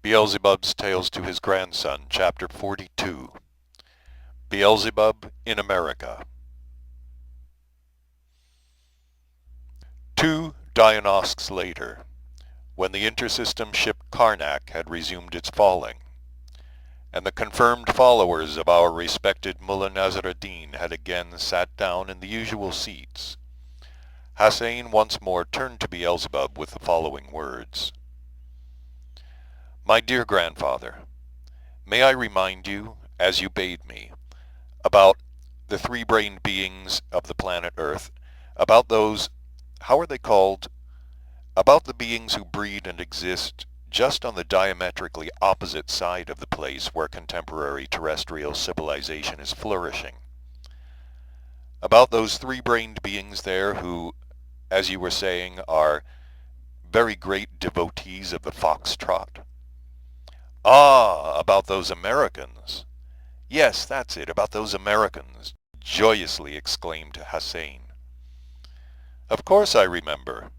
Beelzebub's Tales to His Grandson, Chapter 42. Beelzebub in America. 2 Diagnostics later, when the intersystem ship Karnak had resumed its falling, and the confirmed followers of our respected Mullah Nasr ad-Din had again sat down in the usual seats, Hassan once more turned to Beelzebub with the following words. My dear grandfather, may I remind you, as you bade me, about the three-brained beings of the planet Earth, about those, how are they called? About the beings who breed and exist just on the diametrically opposite side of the place where contemporary terrestrial civilization is flourishing. About those three-brained beings there who, as you were saying, are very great devotees of the foxtrot. Ah, about those Americans. Yes, that's it, about those Americans, joyously exclaimed Hassan. Of course I remember.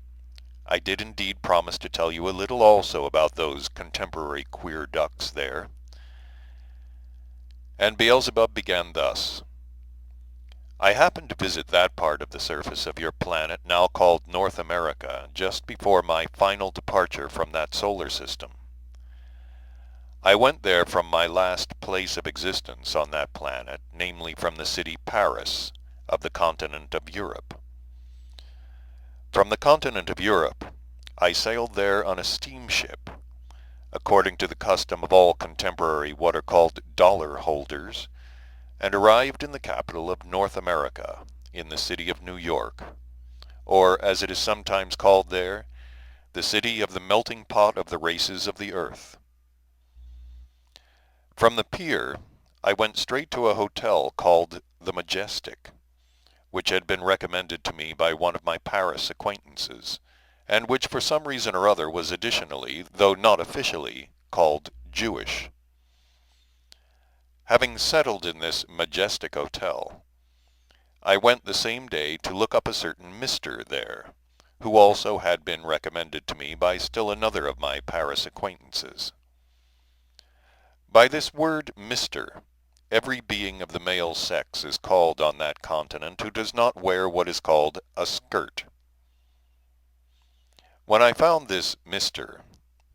I did indeed promise to tell you a little also about those contemporary queer ducks there. And Beelzebub began thus. I happened to visit that part of the surface of your planet now called North America just before my final departure from that solar system. I went there from my last place of existence on that planet, namely from the city Paris of the continent of Europe. From the continent of Europe, I sailed there on a steamship, according to the custom of all contemporary what are called dollar holders, and arrived in the capital of North America, in the city of New York, or as it is sometimes called there, the city of the melting pot of the races of the earth. From the pier, I went straight to a hotel called the Majestic, which had been recommended to me by one of my Paris acquaintances, and which for some reason or other was additionally, though not officially, called Jewish. Having settled in this Majestic hotel, I went the same day to look up a certain Mr. there, who also had been recommended to me by still another of my Paris acquaintances. By this word Mr., every being of the male sex is called on that continent who does not wear what is called a skirt. When I found this Mr.,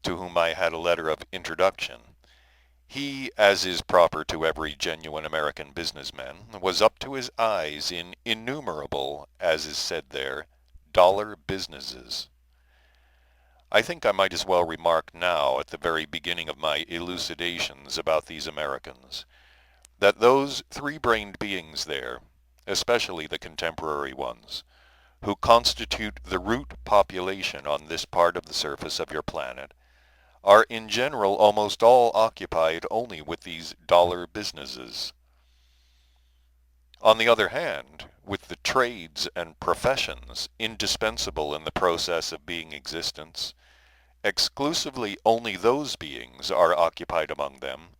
to whom I had a letter of introduction, he, as is proper to every genuine American businessman, was up to his eyes in innumerable, as is said there, dollar businesses. I think I might as well remark now, at the very beginning of my elucidations about these Americans, that those three-brained beings there, especially the contemporary ones, who constitute the root population on this part of the surface of your planet, are in general almost all occupied only with these dollar businesses. On the other hand, with the trades and professions indispensable in the process of being existence, exclusively only those beings are occupied among them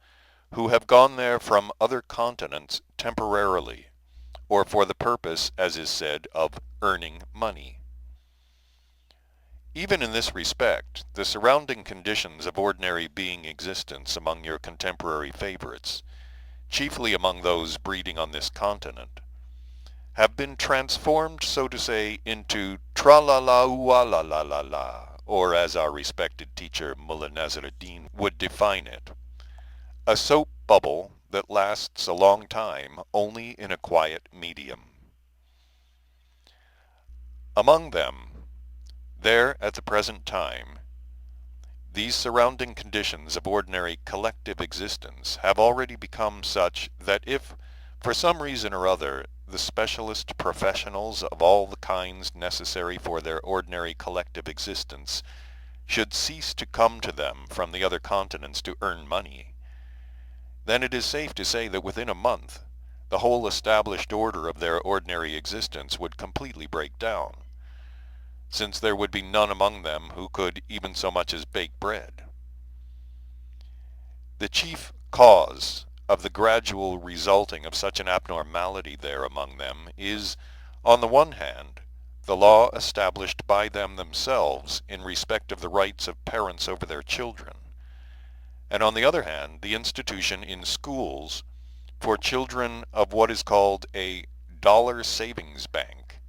who have gone there from other continents temporarily, or for the purpose, as is said, of earning money. Even in this respect, the surrounding conditions of ordinary being existence among your contemporary favorites, chiefly among those breeding on this continent, have been transformed, so to say, into tra-la-la-ooh-la-la-la-la, or as our respected teacher Mullah Nasr ad-Din would define it, a soap bubble that lasts a long time only in a quiet medium. Among them, there at the present time, these surrounding conditions of ordinary collective existence have already become such that if, for some reason or other, the specialist professionals of all the kinds necessary for their ordinary collective existence should cease to come to them from the other continents to earn money, then it is safe to say that within a month the whole established order of their ordinary existence would completely break down, since there would be none among them who could even so much as bake bread. The chief cause of the gradual resulting of such an abnormality there among them is, on the one hand, the law established by them themselves in respect of the rights of parents over their children, and on the other hand, the institution in schools for children of what is called a dollar savings bank,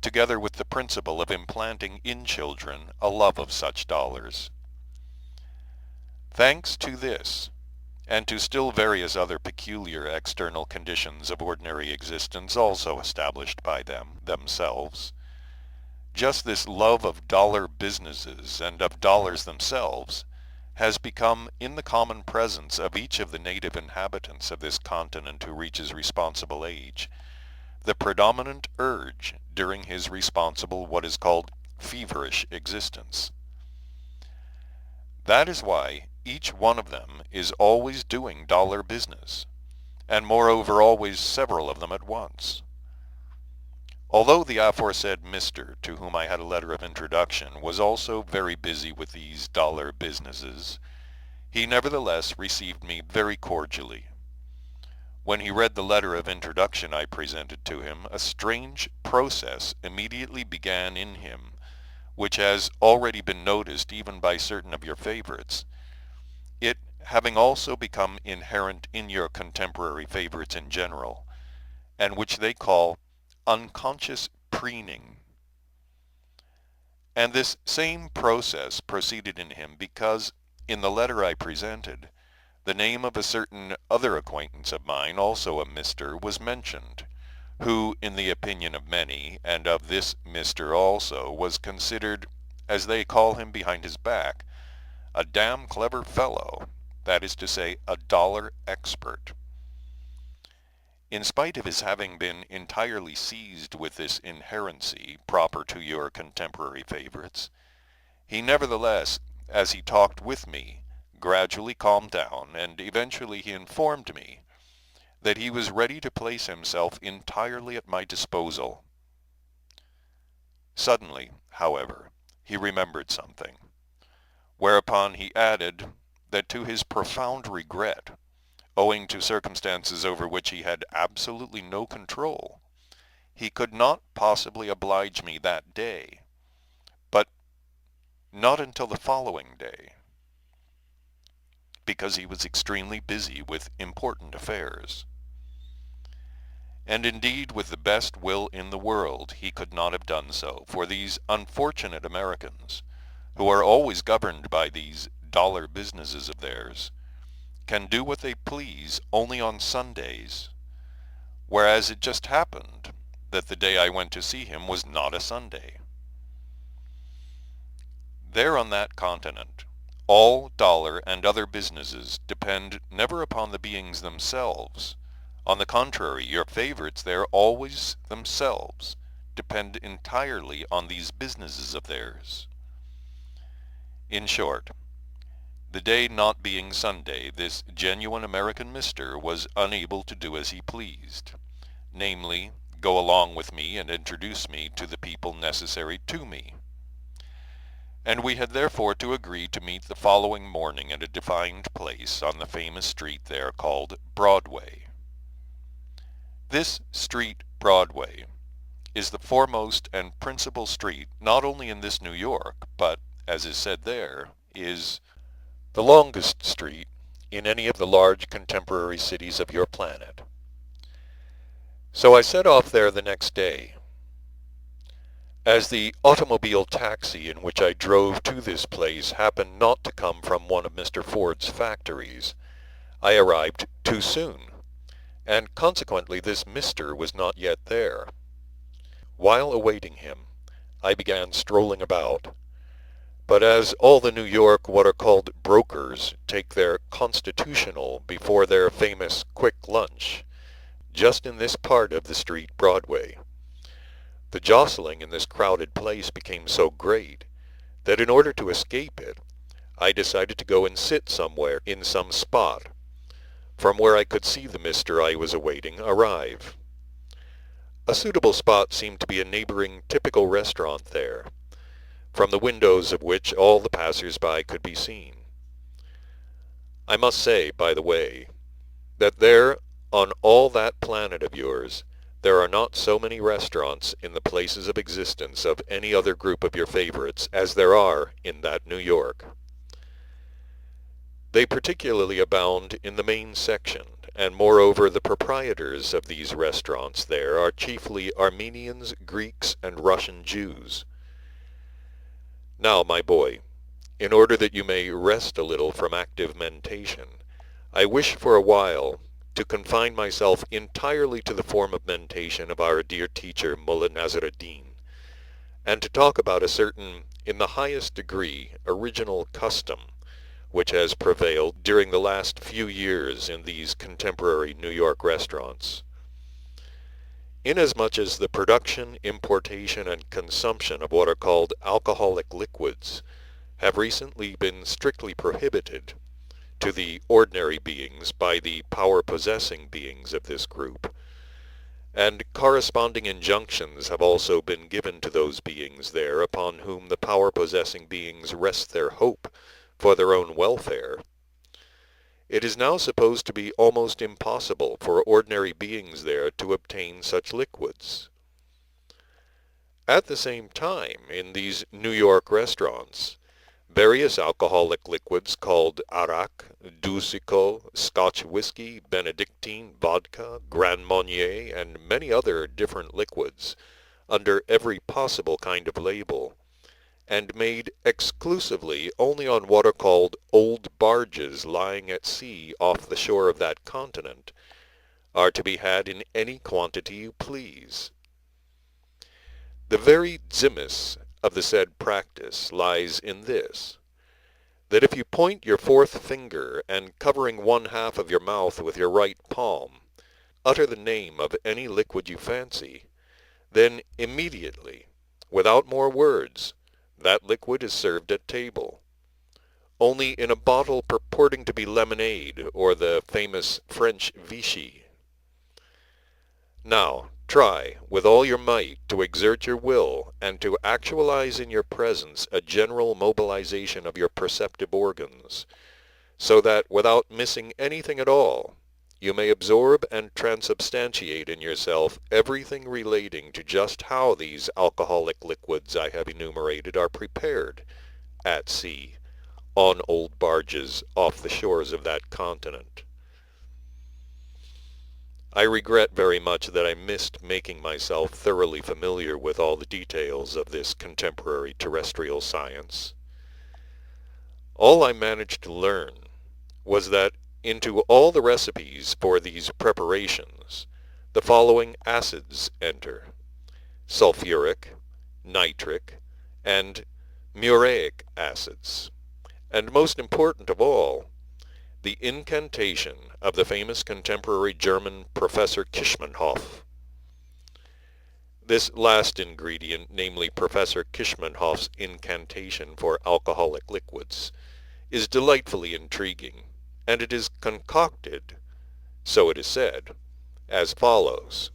together with the principle of implanting in children a love of such dollars. Thanks to this, and to still various other peculiar external conditions of ordinary existence also established by them themselves, just this love of dollar businesses and of dollars themselves has become in the common presence of each of the native inhabitants of this continent who reaches responsible age, the predominant urge during his responsible what is called feverish existence. That is why each one of them is always doing dollar business, and moreover always several of them at once. Although the aforesaid Mr., to whom I had a letter of introduction, was also very busy with these dollar businesses, he nevertheless received me very cordially. When he read the letter of introduction I presented to him, a strange process immediately began in him, which has already been noticed even by certain of your favorites, it having also become inherent in your contemporary favorites in general, and which they call unconscious preening. And this same process proceeded in him because, in the letter I presented, the name of a certain other acquaintance of mine, also a Mr., was mentioned, who, in the opinion of many, and of this Mr. also, was considered, as they call him behind his back, a damn clever fellow, that is to say, a dollar expert. In spite of his having been entirely seized with this inherency proper to your contemporary favorites, he nevertheless, as he talked with me, gradually calmed down, and eventually he informed me that he was ready to place himself entirely at my disposal. Suddenly, however, he remembered something, whereupon he added that to his profound regret, owing to circumstances over which he had absolutely no control, he could not possibly oblige me that day, but not until the following day, because he was extremely busy with important affairs. And indeed, with the best will in the world, he could not have done so, for these unfortunate Americans, who are always governed by these dollar businesses of theirs, can do what they please only on Sundays, whereas it just happened that the day I went to see him was not a Sunday. There on that continent, all dollar and other businesses depend never upon the beings themselves. On the contrary, your favorites there always themselves depend entirely on these businesses of theirs. In short, the day not being Sunday, this genuine American Mr. was unable to do as he pleased, namely, go along with me and introduce me to the people necessary to me. And we had therefore to agree to meet the following morning at a defined place on the famous street there called Broadway. This street, Broadway, is the foremost and principal street not only in this New York, but, as is said there, is the longest street in any of the large contemporary cities of your planet. So I set off there the next day. As the automobile taxi in which I drove to this place happened not to come from one of Mr. Ford's factories, I arrived too soon, and consequently this Mr. was not yet there. While awaiting him, I began strolling about, but as all the New York what are called brokers take their constitutional before their famous quick lunch, just in this part of the street Broadway, the jostling in this crowded place became so great that in order to escape it, I decided to go and sit somewhere in some spot, from where I could see the Mr. I was awaiting arrive. A suitable spot seemed to be a neighboring typical restaurant there, from the windows of which all the passers-by could be seen. I must say, by the way, that there, on all that planet of yours, there are not so many restaurants in the places of existence of any other group of your favorites as there are in that New York. They particularly abound in the main section, and moreover the proprietors of these restaurants there are chiefly Armenians, Greeks, and Russian Jews. Now, my boy, in order that you may rest a little from active mentation, I wish for a while to confine myself entirely to the form of mentation of our dear teacher Mullah Nasruddin, and to talk about a certain, in the highest degree, original custom which has prevailed during the last few years in these contemporary New York restaurants. Inasmuch as the production, importation, and consumption of what are called alcoholic liquids have recently been strictly prohibited to the ordinary beings by the power-possessing beings of this group, and corresponding injunctions have also been given to those beings there upon whom the power-possessing beings rest their hope for their own welfare, it is now supposed to be almost impossible for ordinary beings there to obtain such liquids. At the same time, in these New York restaurants, various alcoholic liquids called arak, dulcico, Scotch whiskey, Benedictine, vodka, Grand Marnier, and many other different liquids, under every possible kind of label, and made exclusively only on what are called old barges lying at sea off the shore of that continent, are to be had in any quantity you please. The very zimus of the said practice lies in this, that if you point your fourth finger, and covering one half of your mouth with your right palm, utter the name of any liquid you fancy, then immediately, without more words, that liquid is served at table, only in a bottle purporting to be lemonade or the famous French Vichy. Now, try with all your might to exert your will and to actualize in your presence a general mobilization of your perceptive organs, so that without missing anything at all, you may absorb and transubstantiate in yourself everything relating to just how these alcoholic liquids I have enumerated are prepared at sea, on old barges off the shores of that continent. I regret very much that I missed making myself thoroughly familiar with all the details of this contemporary terrestrial science. All I managed to learn was that into all the recipes for these preparations the following acids enter: sulfuric, nitric, and muriatic acids, and most important of all, the incantation of the famous contemporary German Professor Kischmenhoff. This last ingredient, namely Professor Kischmenhoff's incantation for alcoholic liquids, is delightfully intriguing, and it is concocted, so it is said, as follows.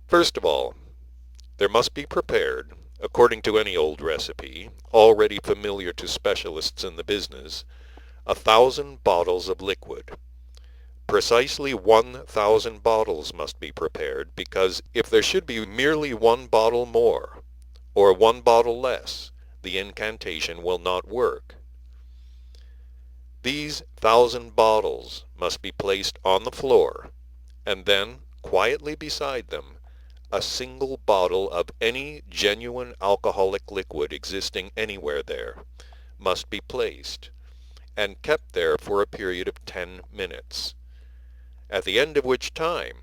First of all, there must be prepared, according to any old recipe, already familiar to specialists in the business, 1,000 bottles of liquid. Precisely 1,000 bottles must be prepared, because if there should be merely one bottle more, or one bottle less, the incantation will not work. These 1,000 bottles must be placed on the floor, and then, quietly beside them, a single bottle of any genuine alcoholic liquid existing anywhere there must be placed, and kept there for a period of 10 minutes, at the end of which time,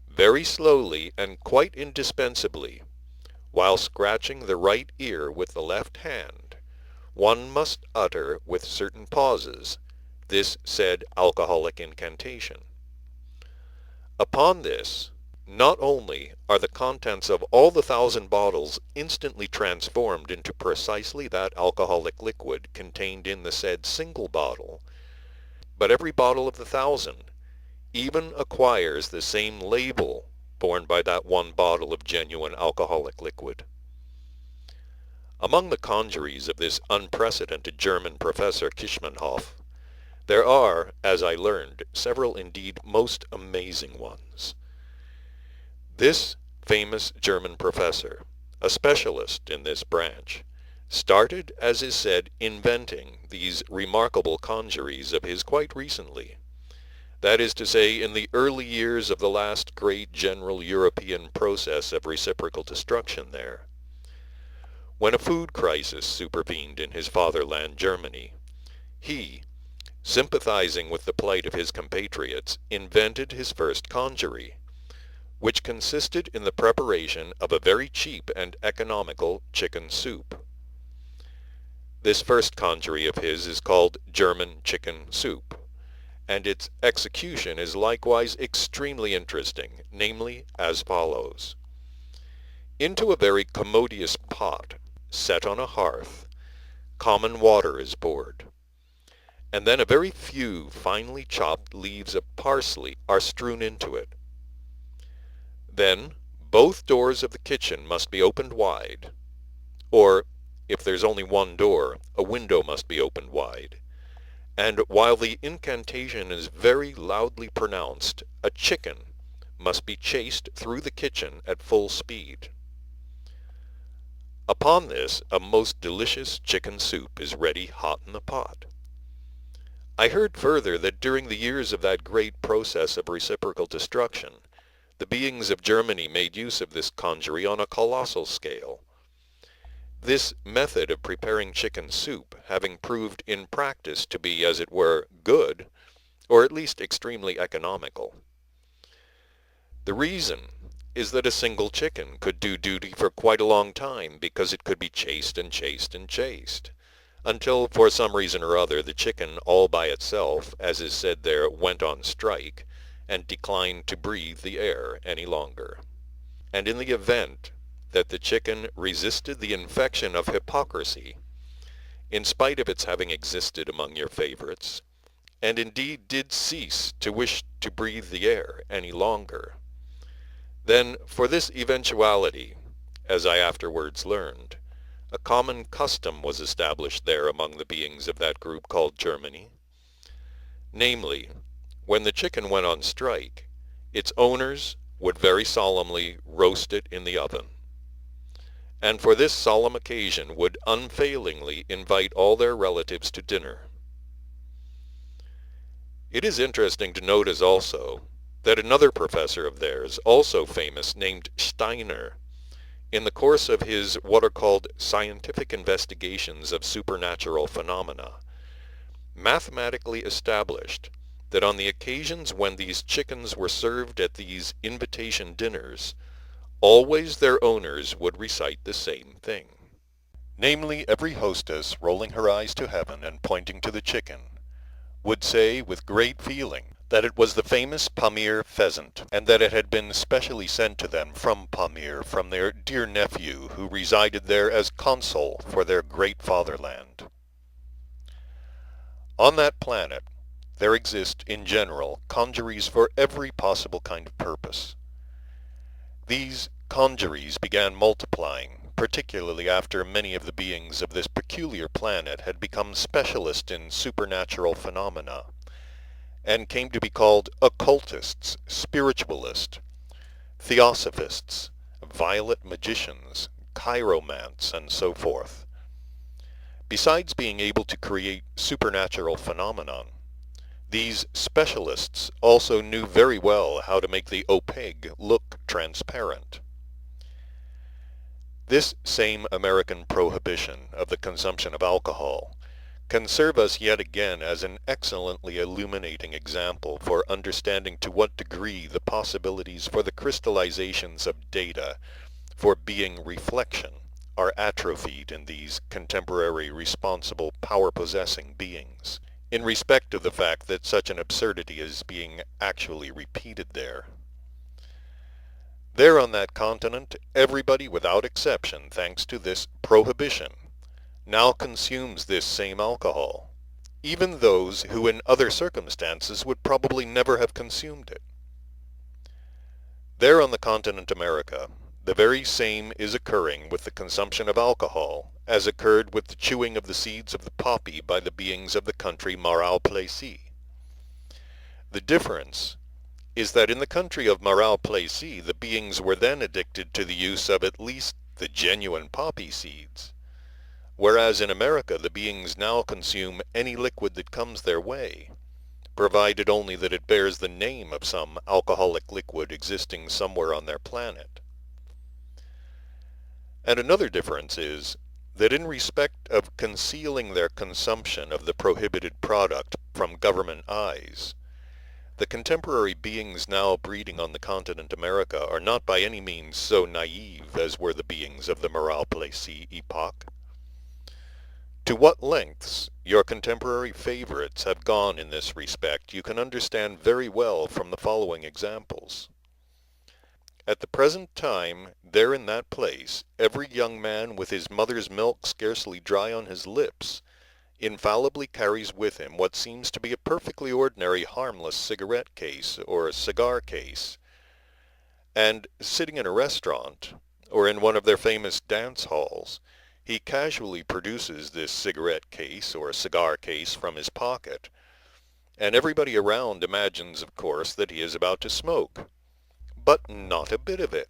very slowly and quite indispensably, while scratching the right ear with the left hand, one must utter with certain pauses this said alcoholic incantation. Upon this, not only are the contents of all the 1,000 bottles instantly transformed into precisely that alcoholic liquid contained in the said single bottle, but every bottle of the 1,000 even acquires the same label borne by that one bottle of genuine alcoholic liquid. Among the congeries of this unprecedented German Professor Kischmenhoff, there are, as I learned, several indeed most amazing ones. This famous German professor, a specialist in this branch, started, as is said, inventing these remarkable conjuries of his quite recently. That is to say, in the early years of the last great general European process of reciprocal destruction there. When a food crisis supervened in his fatherland Germany, he, sympathizing with the plight of his compatriots, invented his first conjury, which consisted in the preparation of a very cheap and economical chicken soup. This first conjury of his is called German chicken soup, and its execution is likewise extremely interesting, namely as follows. Into a very commodious pot, set on a hearth, common water is poured, and then a very few finely chopped leaves of parsley are strewn into it. Then both doors of the kitchen must be opened wide, or, if there's only one door, a window must be opened wide, and while the incantation is very loudly pronounced, a chicken must be chased through the kitchen at full speed. Upon this, a most delicious chicken soup is ready hot in the pot. I heard further that during the years of that great process of reciprocal destruction, the beings of Germany made use of this conjury on a colossal scale. This method of preparing chicken soup having proved in practice to be, as it were, good, or at least extremely economical. The reason is that a single chicken could do duty for quite a long time because it could be chased and chased and chased, until for some reason or other the chicken all by itself, as is said there, went on strike and declined to breathe the air any longer. And in the event that the chicken resisted the infection of hypocrisy, in spite of its having existed among your favorites, and indeed did cease to wish to breathe the air any longer, then for this eventuality, as I afterwards learned, a common custom was established there among the beings of that group called Germany. Namely, when the chicken went on strike, its owners would very solemnly roast it in the oven, and for this solemn occasion would unfailingly invite all their relatives to dinner. It is interesting to notice also that another professor of theirs, also famous, named Steiner, in the course of his what are called scientific investigations of supernatural phenomena, mathematically established that on the occasions when these chickens were served at these invitation dinners, always their owners would recite the same thing. Namely, every hostess, rolling her eyes to heaven and pointing to the chicken, would say with great feeling that it was the famous Pamir pheasant, and that it had been specially sent to them from Pamir from their dear nephew who resided there as consul for their great fatherland. On that planet there exist in general conjuries for every possible kind of purpose. These conjuries began multiplying, particularly after many of the beings of this peculiar planet had become specialists in supernatural phenomena, and came to be called occultists, spiritualists, theosophists, violet magicians, chiromants, and so forth. Besides being able to create supernatural phenomenon, these specialists also knew very well how to make the opaque look transparent. This same American prohibition of the consumption of alcohol can serve us yet again as an excellently illuminating example for understanding to what degree the possibilities for the crystallizations of data for being reflection are atrophied in these contemporary responsible power-possessing beings, in respect of the fact that such an absurdity is being actually repeated there. There on that continent, everybody without exception, thanks to this prohibition, now consumes this same alcohol, even those who in other circumstances would probably never have consumed it. There on the continent America, the very same is occurring with the consumption of alcohol as occurred with the chewing of the seeds of the poppy by the beings of the country Maral-Plessis. The difference is that in the country of Maral-Plessis the beings were then addicted to the use of at least the genuine poppy seeds, whereas in America the beings now consume any liquid that comes their way, provided only that it bears the name of some alcoholic liquid existing somewhere on their planet. And another difference is that in respect of concealing their consumption of the prohibited product from government eyes, the contemporary beings now breeding on the continent America are not by any means so naive as were the beings of the Morale Plessis epoch. To what lengths your contemporary favorites have gone in this respect you can understand very well from the following examples. At the present time, there in that place, every young man with his mother's milk scarcely dry on his lips, infallibly carries with him what seems to be a perfectly ordinary harmless cigarette case or cigar case, and sitting in a restaurant, or in one of their famous dance halls, he casually produces this cigarette case or cigar case from his pocket, and everybody around imagines, of course, that he is about to smoke. But not a bit of it.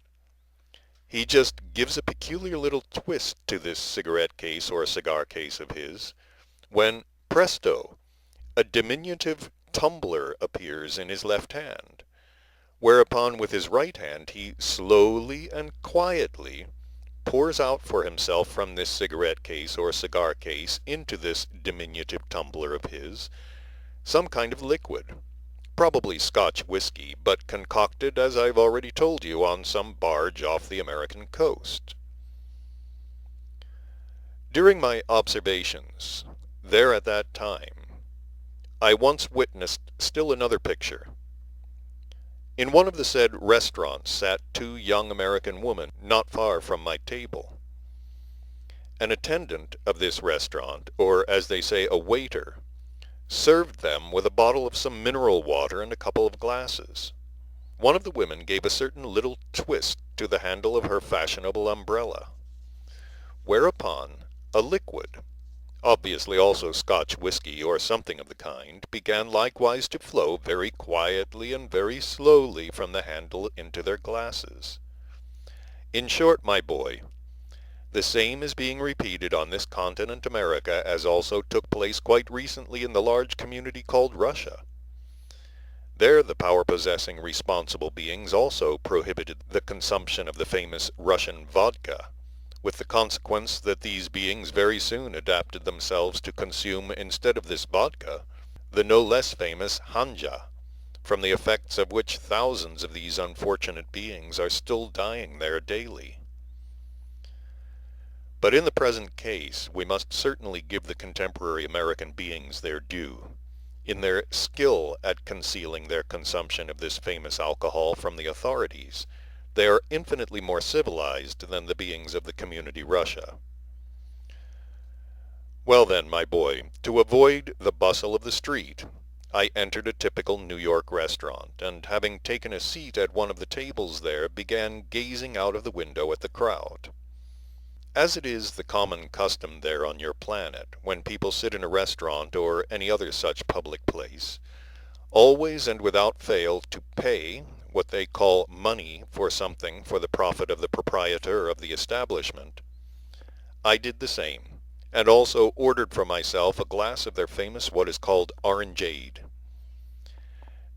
He just gives a peculiar little twist to this cigarette case or cigar case of his, when, presto, a diminutive tumbler appears in his left hand, whereupon with his right hand he slowly and quietly pours out for himself from this cigarette case or cigar case into this diminutive tumbler of his some kind of liquid, probably Scotch whiskey, but concocted, as I've already told you, on some barge off the American coast. During my observations there at that time, I once witnessed still another picture. In one of the said restaurants sat two young American women not far from my table. An attendant of this restaurant, or as they say, a waiter, served them with a bottle of some mineral water and a couple of glasses. One of the women gave a certain little twist to the handle of her fashionable umbrella, whereupon a liquid, obviously also Scotch whiskey or something of the kind, began likewise to flow very quietly and very slowly from the handle into their glasses. In short, my boy, the same is being repeated on this continent America as also took place quite recently in the large community called Russia. There the power-possessing responsible beings also prohibited the consumption of the famous Russian vodka, with the consequence that these beings very soon adapted themselves to consume, instead of this vodka, the no less famous hanja, from the effects of which thousands of these unfortunate beings are still dying there daily. But in the present case we must certainly give the contemporary American beings their due, in their skill at concealing their consumption of this famous alcohol from the authorities. They are infinitely more civilized than the beings of the community Russia. Well then, my boy, to avoid the bustle of the street, I entered a typical New York restaurant, and having taken a seat at one of the tables there, began gazing out of the window at the crowd. As it is the common custom there on your planet, when people sit in a restaurant or any other such public place, always and without fail to pay what they call money for something for the profit of the proprietor of the establishment, I did the same, and also ordered for myself a glass of their famous what is called orangeade.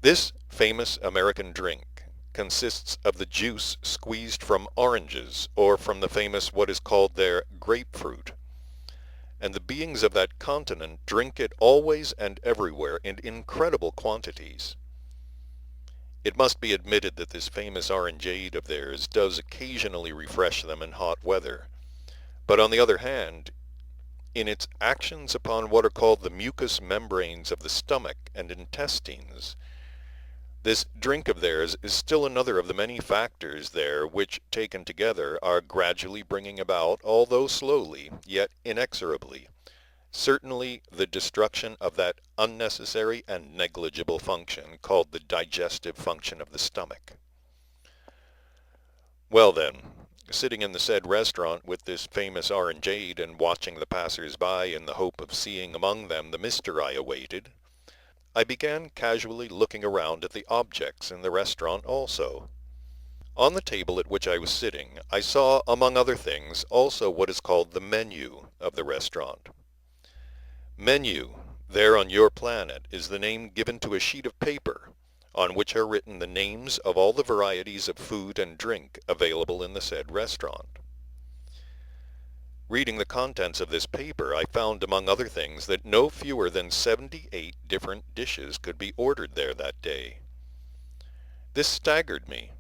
This famous American drink consists of the juice squeezed from oranges, or from the famous what is called their grapefruit, and the beings of that continent drink it always and everywhere in incredible quantities. It must be admitted that this famous orangeade of theirs does occasionally refresh them in hot weather, but on the other hand, in its actions upon what are called the mucous membranes of the stomach and intestines, this drink of theirs is still another of the many factors there which, taken together, are gradually bringing about, although slowly, yet inexorably, certainly the destruction of that unnecessary and negligible function called the digestive function of the stomach. Well then, sitting in the said restaurant with this famous orangeade and watching the passers-by in the hope of seeing among them the mister I awaited, I began casually looking around at the objects in the restaurant also. On the table at which I was sitting, I saw, among other things, also what is called the menu, of the restaurant. Menu, there on your planet, is the name given to a sheet of paper on which are written the names of all the varieties of food and drink available in the said restaurant. Reading the contents of this paper, I found, among other things, that no fewer than 78 different dishes could be ordered there that day. This staggered me,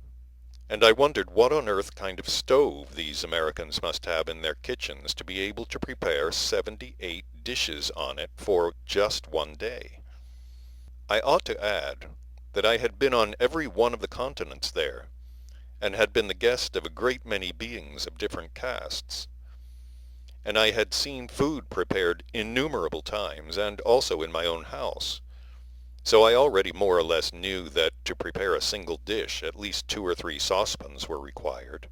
and I wondered what on earth kind of stove these Americans must have in their kitchens to be able to prepare 78 dishes on it for just one day. I ought to add that I had been on every one of the continents there, and had been the guest of a great many beings of different castes. And I had seen food prepared innumerable times, and also in my own house. So I already more or less knew that to prepare a single dish, at least 2 or 3 saucepans were required.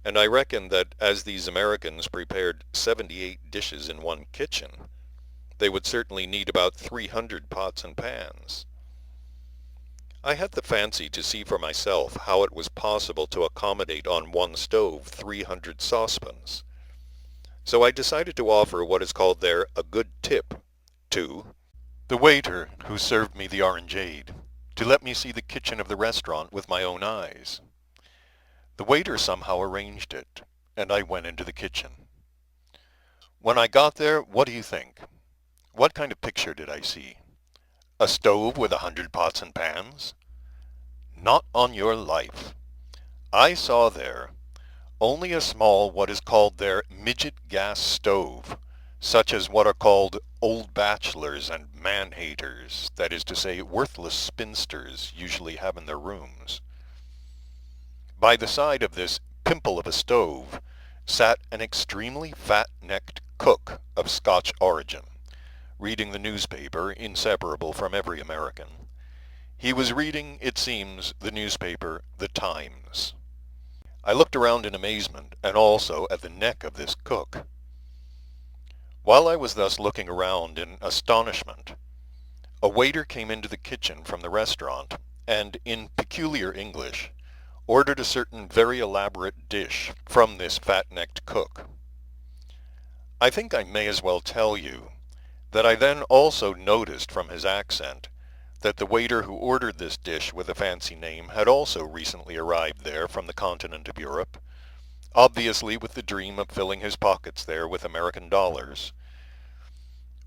And I reckoned that as these Americans prepared 78 dishes in one kitchen, they would certainly need about 300 pots and pans. I had the fancy to see for myself how it was possible to accommodate on one stove 300 saucepans. So I decided to offer what is called there a good tip to the waiter who served me the orangeade, to let me see the kitchen of the restaurant with my own eyes. The waiter somehow arranged it, and I went into the kitchen. When I got there, what do you think? What kind of picture did I see? A stove with 100 pots and pans? Not on your life. I saw there only a small, what is called their midget gas stove, such as what are called old bachelors and man-haters, that is to say, worthless spinsters, usually have in their rooms. By the side of this pimple of a stove sat an extremely fat-necked cook of Scotch origin, reading the newspaper, inseparable from every American. He was reading, it seems, the newspaper, The Times. I looked around in amazement, and also at the neck of this cook. While I was thus looking around in astonishment, a waiter came into the kitchen from the restaurant, and in peculiar English, ordered a certain very elaborate dish from this fat-necked cook. I think I may as well tell you that I then also noticed from his accent that the waiter who ordered this dish with a fancy name had also recently arrived there from the continent of Europe, obviously with the dream of filling his pockets there with American dollars.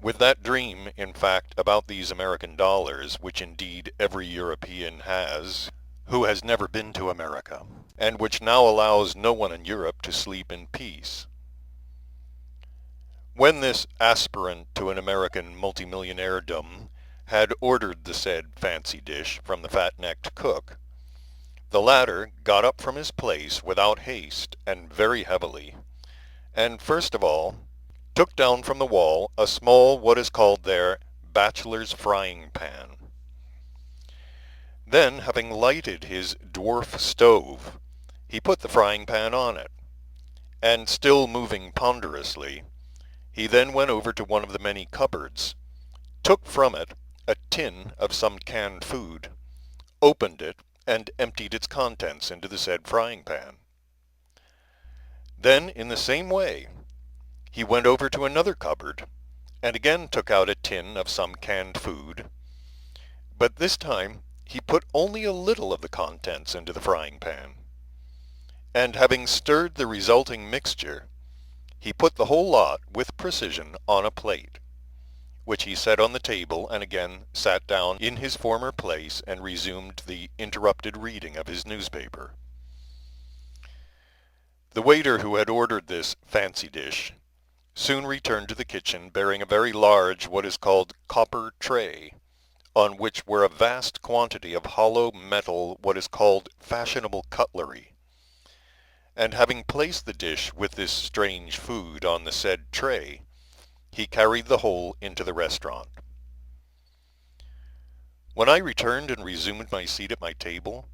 With that dream, in fact, about these American dollars, which indeed every European has, who has never been to America, and which now allows no one in Europe to sleep in peace. When this aspirant to an American multimillionairedom had ordered the said fancy dish from the fat-necked cook, the latter got up from his place without haste and very heavily, and first of all took down from the wall a small, what is called there, bachelor's frying pan. Then, having lighted his dwarf stove, he put the frying pan on it, and still moving ponderously, he then went over to one of the many cupboards, took from it a tin of some canned food, opened it, and emptied its contents into the said frying pan. Then, in the same way, he went over to another cupboard, and again took out a tin of some canned food, but this time he put only a little of the contents into the frying pan, and having stirred the resulting mixture, he put the whole lot with precision on a plate, which he set on the table, and again sat down in his former place and resumed the interrupted reading of his newspaper. The waiter who had ordered this fancy dish soon returned to the kitchen bearing a very large what is called copper tray, on which were a vast quantity of hollow metal what is called fashionable cutlery. And having placed the dish with this strange food on the said tray, he carried the whole into the restaurant. When I returned and resumed my seat at my table,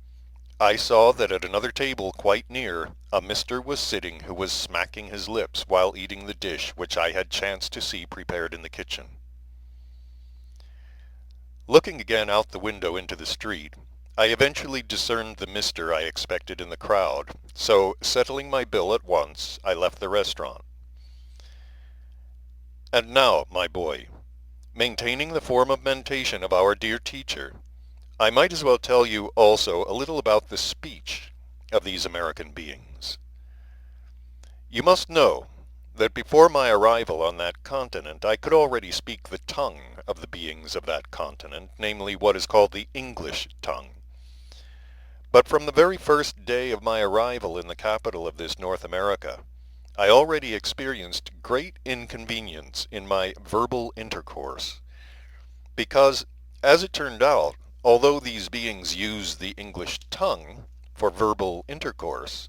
I saw that at another table quite near, a mister was sitting who was smacking his lips while eating the dish which I had chanced to see prepared in the kitchen. Looking again out the window into the street, I eventually discerned the mister I expected in the crowd, so settling my bill at once, I left the restaurant. And now, my boy, maintaining the form of mentation of our dear teacher, I might as well tell you also a little about the speech of these American beings. You must know that before my arrival on that continent I could already speak the tongue of the beings of that continent, namely what is called the English tongue. But from the very first day of my arrival in the capital of this North America, I already experienced great inconvenience in my verbal intercourse, because, as it turned out, although these beings use the English tongue for verbal intercourse,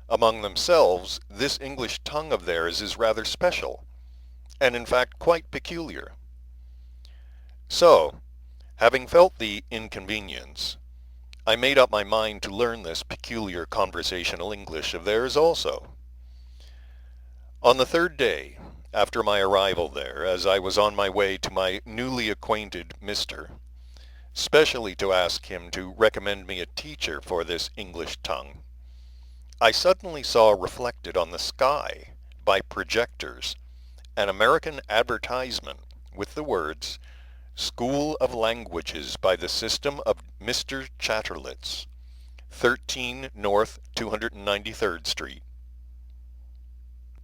among themselves this English tongue of theirs is rather special, and in fact quite peculiar. So, having felt the inconvenience, I made up my mind to learn this peculiar conversational English of theirs also. On the third day after my arrival there, as I was on my way to my newly acquainted Mr., specially to ask him to recommend me a teacher for this English tongue, I suddenly saw reflected on the sky by projectors an American advertisement with the words, "School of Languages by the System of Mr. Chatterlitz, 13 North 293rd Street."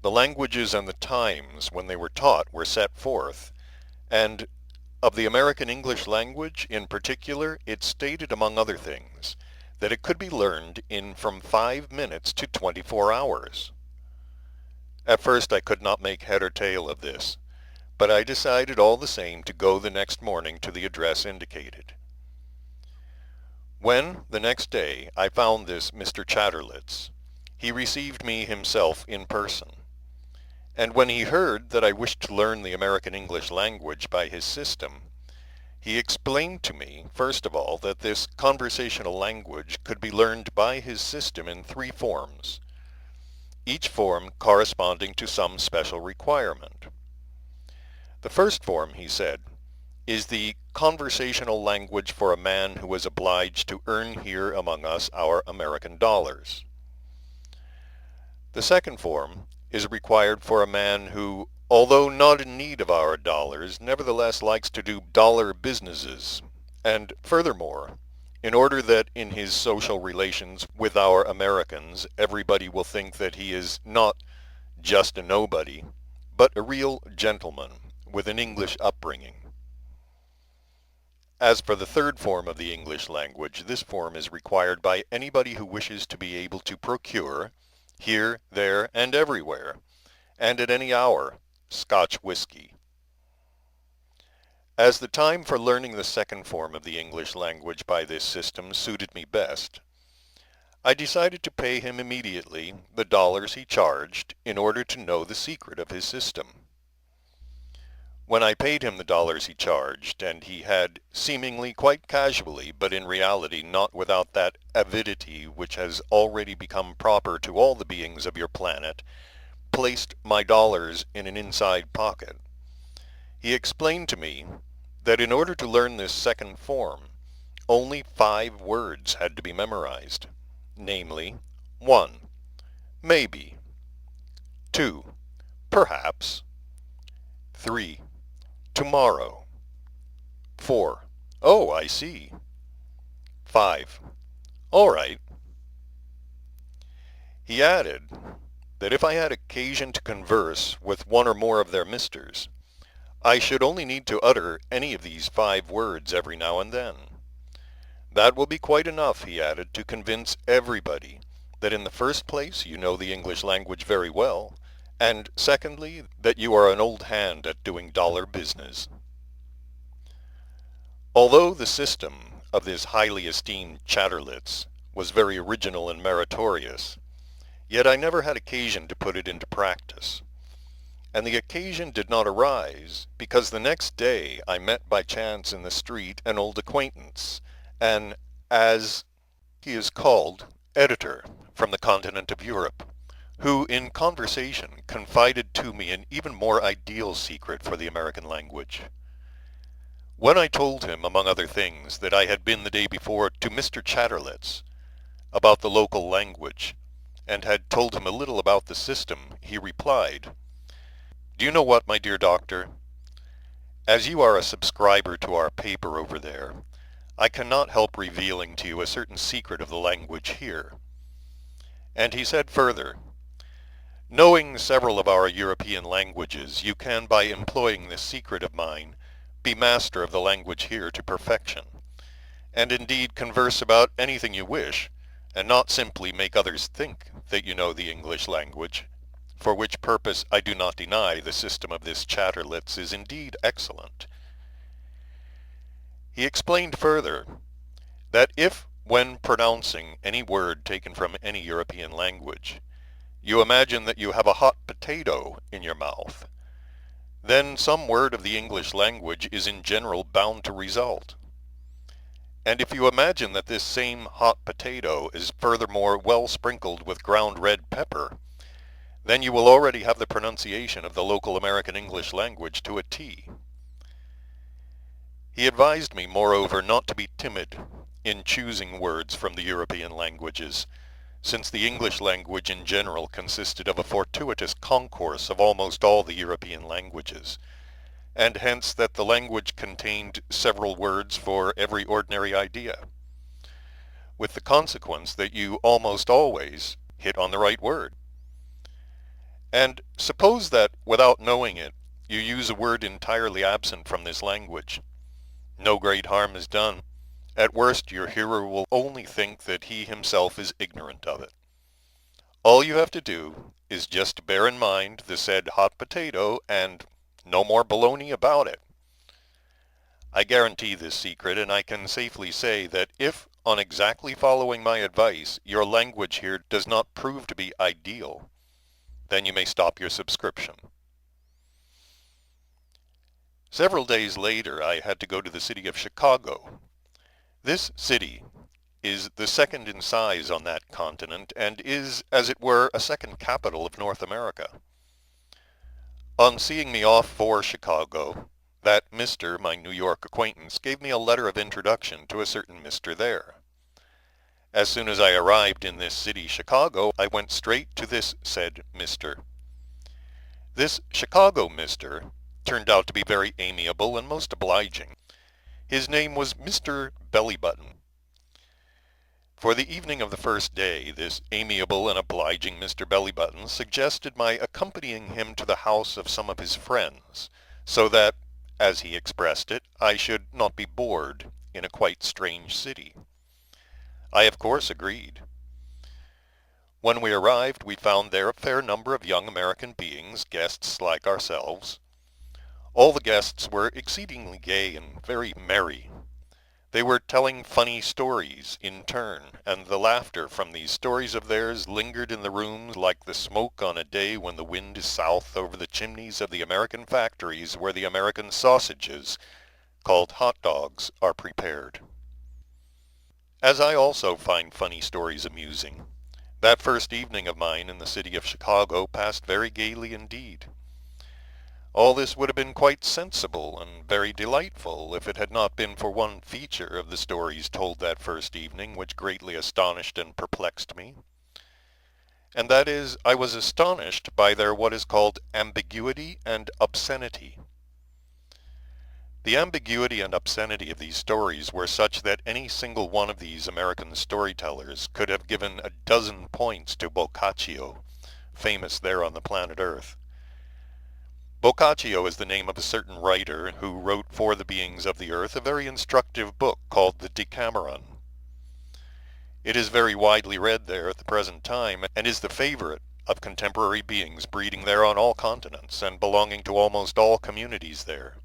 The languages and the times when they were taught were set forth, and of the American English language in particular it stated among other things that it could be learned in from 5 minutes to 24 hours. At first I could not make head or tail of this, but I decided all the same to go the next morning to the address indicated. When, the next day, I found this Mr. Chatterlitz, he received me himself in person, and when he heard that I wished to learn the American English language by his system, he explained to me, first of all, that this conversational language could be learned by his system in 3 forms, each form corresponding to some special requirement. The first form, he said, is the conversational language for a man who is obliged to earn here among us our American dollars. The second form is required for a man who, although not in need of our dollars, nevertheless likes to do dollar businesses, and furthermore, in order that in his social relations with our Americans everybody will think that he is not just a nobody, but a real gentleman with an English upbringing. As for the third form of the English language, this form is required by anybody who wishes to be able to procure, here, there, and everywhere, and at any hour, Scotch whiskey. As the time for learning the second form of the English language by this system suited me best, I decided to pay him immediately the dollars he charged in order to know the secret of his system. When I paid him the dollars he charged, and he had, seemingly quite casually, but in reality not without that avidity which has already become proper to all the beings of your planet, placed my dollars in an inside pocket, he explained to me that in order to learn this second form, only 5 words had to be memorized, namely, 1. Maybe. 2. Perhaps. 3. Tomorrow. 4. Oh, I see. 5. All right. He added that if I had occasion to converse with one or more of their misters, I should only need to utter any of these 5 words every now and then. That will be quite enough, he added, to convince everybody that in the first place you know the English language very well, and secondly, that you are an old hand at doing dollar business. Although the system of this highly esteemed Chatterlitz was very original and meritorious, yet I never had occasion to put it into practice. And the occasion did not arise because the next day I met by chance in the street an old acquaintance, an, as he is called, editor from the continent of Europe, who in conversation confided to me an even more ideal secret for the American language. When I told him, among other things, that I had been the day before to Mr. Chatterlitz about the local language, and had told him a little about the system, he replied, Do you know what, my dear doctor? As you are a subscriber to our paper over there, I cannot help revealing to you a certain secret of the language here. And he said further, knowing several of our European languages, you can, by employing this secret of mine, be master of the language here to perfection, and indeed converse about anything you wish, and not simply make others think that you know the English language, for which purpose I do not deny the system of this Chatterlitz is indeed excellent. He explained further that if, when pronouncing any word taken from any European language, you imagine that you have a hot potato in your mouth, then some word of the English language is in general bound to result. And if you imagine that this same hot potato is furthermore well sprinkled with ground red pepper, then you will already have the pronunciation of the local American English language to a T. He advised me, moreover, not to be timid in choosing words from the European languages, since the English language in general consisted of a fortuitous concourse of almost all the European languages, and hence that the language contained several words for every ordinary idea, with the consequence that you almost always hit on the right word. And suppose that, without knowing it, you use a word entirely absent from this language. No great harm is done. At worst, your hearer will only think that he himself is ignorant of it. All you have to do is just to bear in mind the said hot potato, and no more baloney about it. I guarantee this secret, and I can safely say that if, on exactly following my advice, your language here does not prove to be ideal, then you may stop your subscription. Several days later, I had to go to the city of Chicago. This city is the second in size on that continent, and is, as it were, a second capital of North America. On seeing me off for Chicago, that Mr., my New York acquaintance, gave me a letter of introduction to a certain Mr. there. As soon as I arrived in this city, Chicago, I went straight to this said Mr. This Chicago Mr. turned out to be very amiable and most obliging. His name was Mr. Bellybutton. For the evening of the first day, this amiable and obliging Mr. Bellybutton suggested my accompanying him to the house of some of his friends, so that, as he expressed it, I should not be bored in a quite strange city. I of course agreed. When we arrived, we found there a fair number of young American beings, guests like ourselves. All the guests were exceedingly gay and very merry. They were telling funny stories in turn, and the laughter from these stories of theirs lingered in the rooms like the smoke on a day when the wind is south over the chimneys of the American factories where the American sausages, called hot dogs, are prepared. As I also find funny stories amusing, that first evening of mine in the city of Chicago passed very gaily indeed. All this would have been quite sensible and very delightful if it had not been for one feature of the stories told that first evening which greatly astonished and perplexed me. And that is, I was astonished by their what is called ambiguity and obscenity. The ambiguity and obscenity of these stories were such that any single one of these American storytellers could have given a dozen points to Boccaccio, famous there on the planet Earth. Boccaccio is the name of a certain writer who wrote for the beings of the earth a very instructive book called the Decameron. It is very widely read there at the present time, and is the favorite of contemporary beings breeding there on all continents, and belonging to almost all communities there.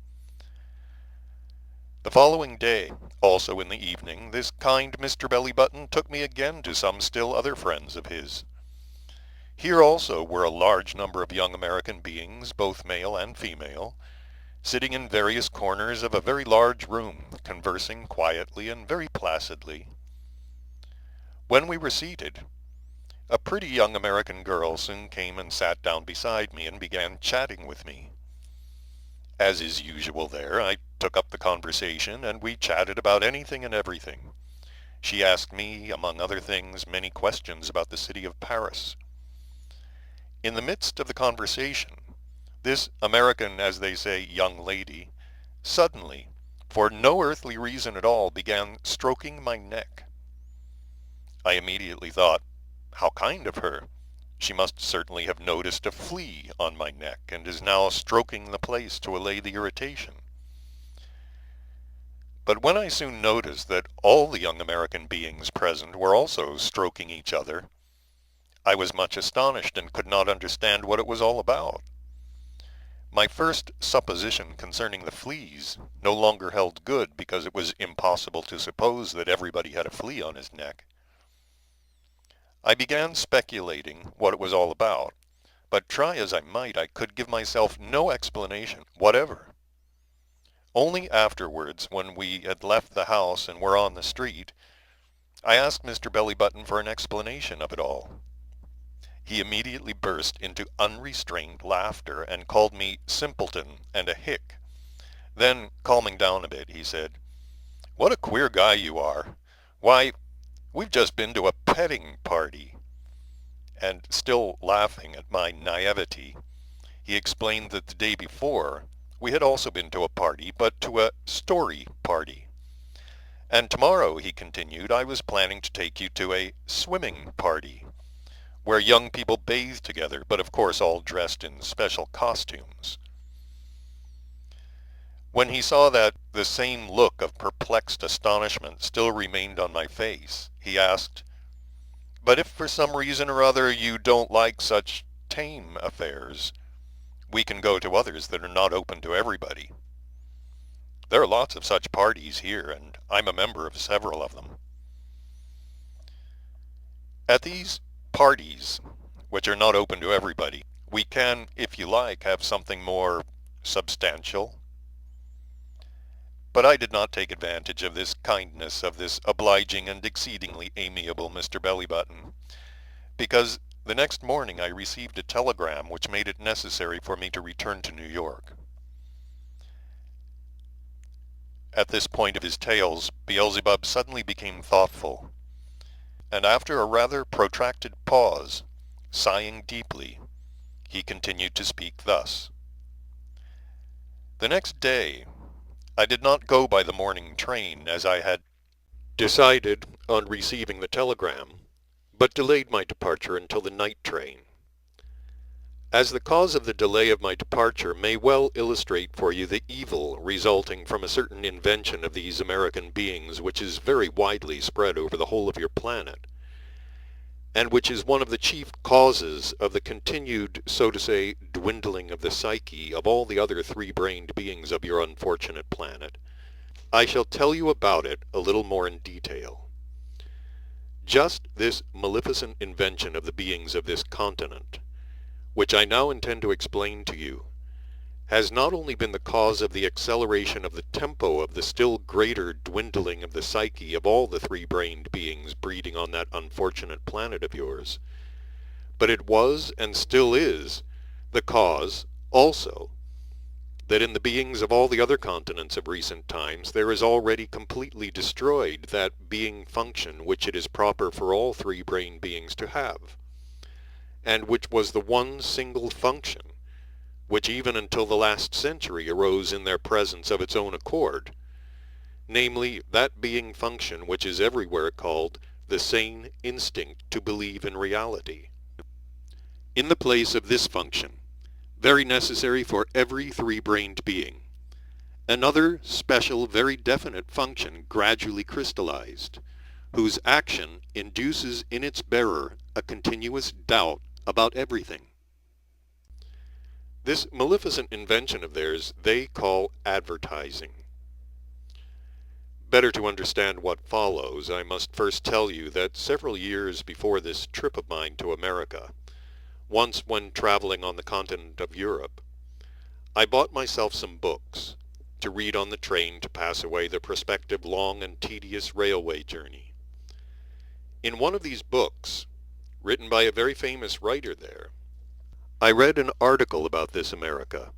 The following day, also in the evening, this kind Mr. Bellybutton took me again to some still other friends of his. Here also were a large number of young American beings, both male and female, sitting in various corners of a very large room, conversing quietly and very placidly. When we were seated, a pretty young American girl soon came and sat down beside me and began chatting with me. As is usual there, I took up the conversation, and we chatted about anything and everything. She asked me, among other things, many questions about the city of Paris. In the midst of the conversation, This American, as they say, young lady, suddenly, for no earthly reason at all, began stroking my neck. I immediately thought, how kind of her. She must certainly have noticed a flea on my neck and is now stroking the place to allay the irritation. But when I soon noticed that all the young American beings present were also stroking each other, I was much astonished and could not understand what it was all about. My first supposition concerning the fleas no longer held good because it was impossible to suppose that everybody had a flea on his neck. I began speculating what it was all about, but try as I might, I could give myself no explanation whatever. Only afterwards, when we had left the house and were on the street, I asked Mr. Bellybutton for an explanation of it all. He immediately burst into unrestrained laughter and called me simpleton and a hick. Then, calming down a bit, he said, "What a queer guy you are. Why, we've just been to a petting party." And still laughing at my naivety, he explained that the day before we had also been to a party, but to a story party. And tomorrow, he continued, I was planning to take you to a swimming party, where young people bathe together, but of course all dressed in special costumes. When he saw that the same look of perplexed astonishment still remained on my face, he asked, "But if for some reason or other you don't like such tame affairs, we can go to others that are not open to everybody. There are lots of such parties here, and I'm a member of several of them." At these parties, which are not open to everybody, we can, if you like, have something more substantial. But I did not take advantage of this kindness of this obliging and exceedingly amiable Mr. Bellybutton, because the next morning I received a telegram which made it necessary for me to return to New York. At this point of his tales, Beelzebub suddenly became thoughtful, and after a rather protracted pause, sighing deeply, he continued to speak thus. The next day, I did not go by the morning train as I had decided on receiving the telegram, but delayed my departure until the night train. As the cause of the delay of my departure may well illustrate for you the evil resulting from a certain invention of these American beings which is very widely spread over the whole of your planet, and which is one of the chief causes of the continued, so to say, dwindling of the psyche of all the other three-brained beings of your unfortunate planet, I shall tell you about it a little more in detail. Just this maleficent invention of the beings of this continent, which I now intend to explain to you, has not only been the cause of the acceleration of the tempo of the still greater dwindling of the psyche of all the three-brained beings breeding on that unfortunate planet of yours, but it was and still is the cause, also, that in the beings of all the other continents of recent times there is already completely destroyed that being function which it is proper for all three-brained beings to have, and which was the one single function which even until the last century arose in their presence of its own accord, namely that being function which is everywhere called the sane instinct to believe in reality. In the place of this function, very necessary for every three-brained being, another special, very definite function gradually crystallized, whose action induces in its bearer a continuous doubt about everything. This maleficent invention of theirs they call advertising. Better to understand what follows, I must first tell you that several years before this trip of mine to America, once when traveling on the continent of Europe, I bought myself some books to read on the train to pass away the prospective long and tedious railway journey. In one of these books, written by a very famous writer there, I read an article about this America,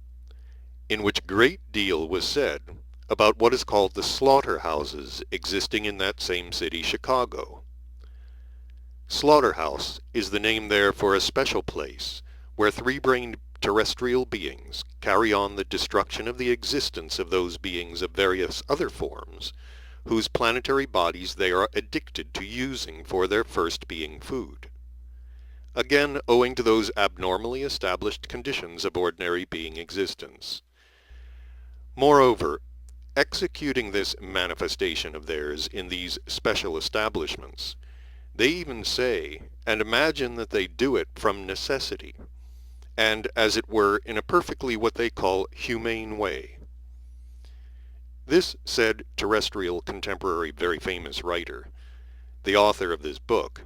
in which a great deal was said about what is called the slaughterhouses existing in that same city, Chicago. Slaughterhouse is the name there for a special place where three-brained terrestrial beings carry on the destruction of the existence of those beings of various other forms, whose planetary bodies they are addicted to using for their first being food. Again, owing to those abnormally established conditions of ordinary being existence. Moreover, executing this manifestation of theirs in these special establishments, they even say and imagine that they do it from necessity, and as it were in a perfectly what they call humane way. This said terrestrial contemporary very famous writer, the author of this book,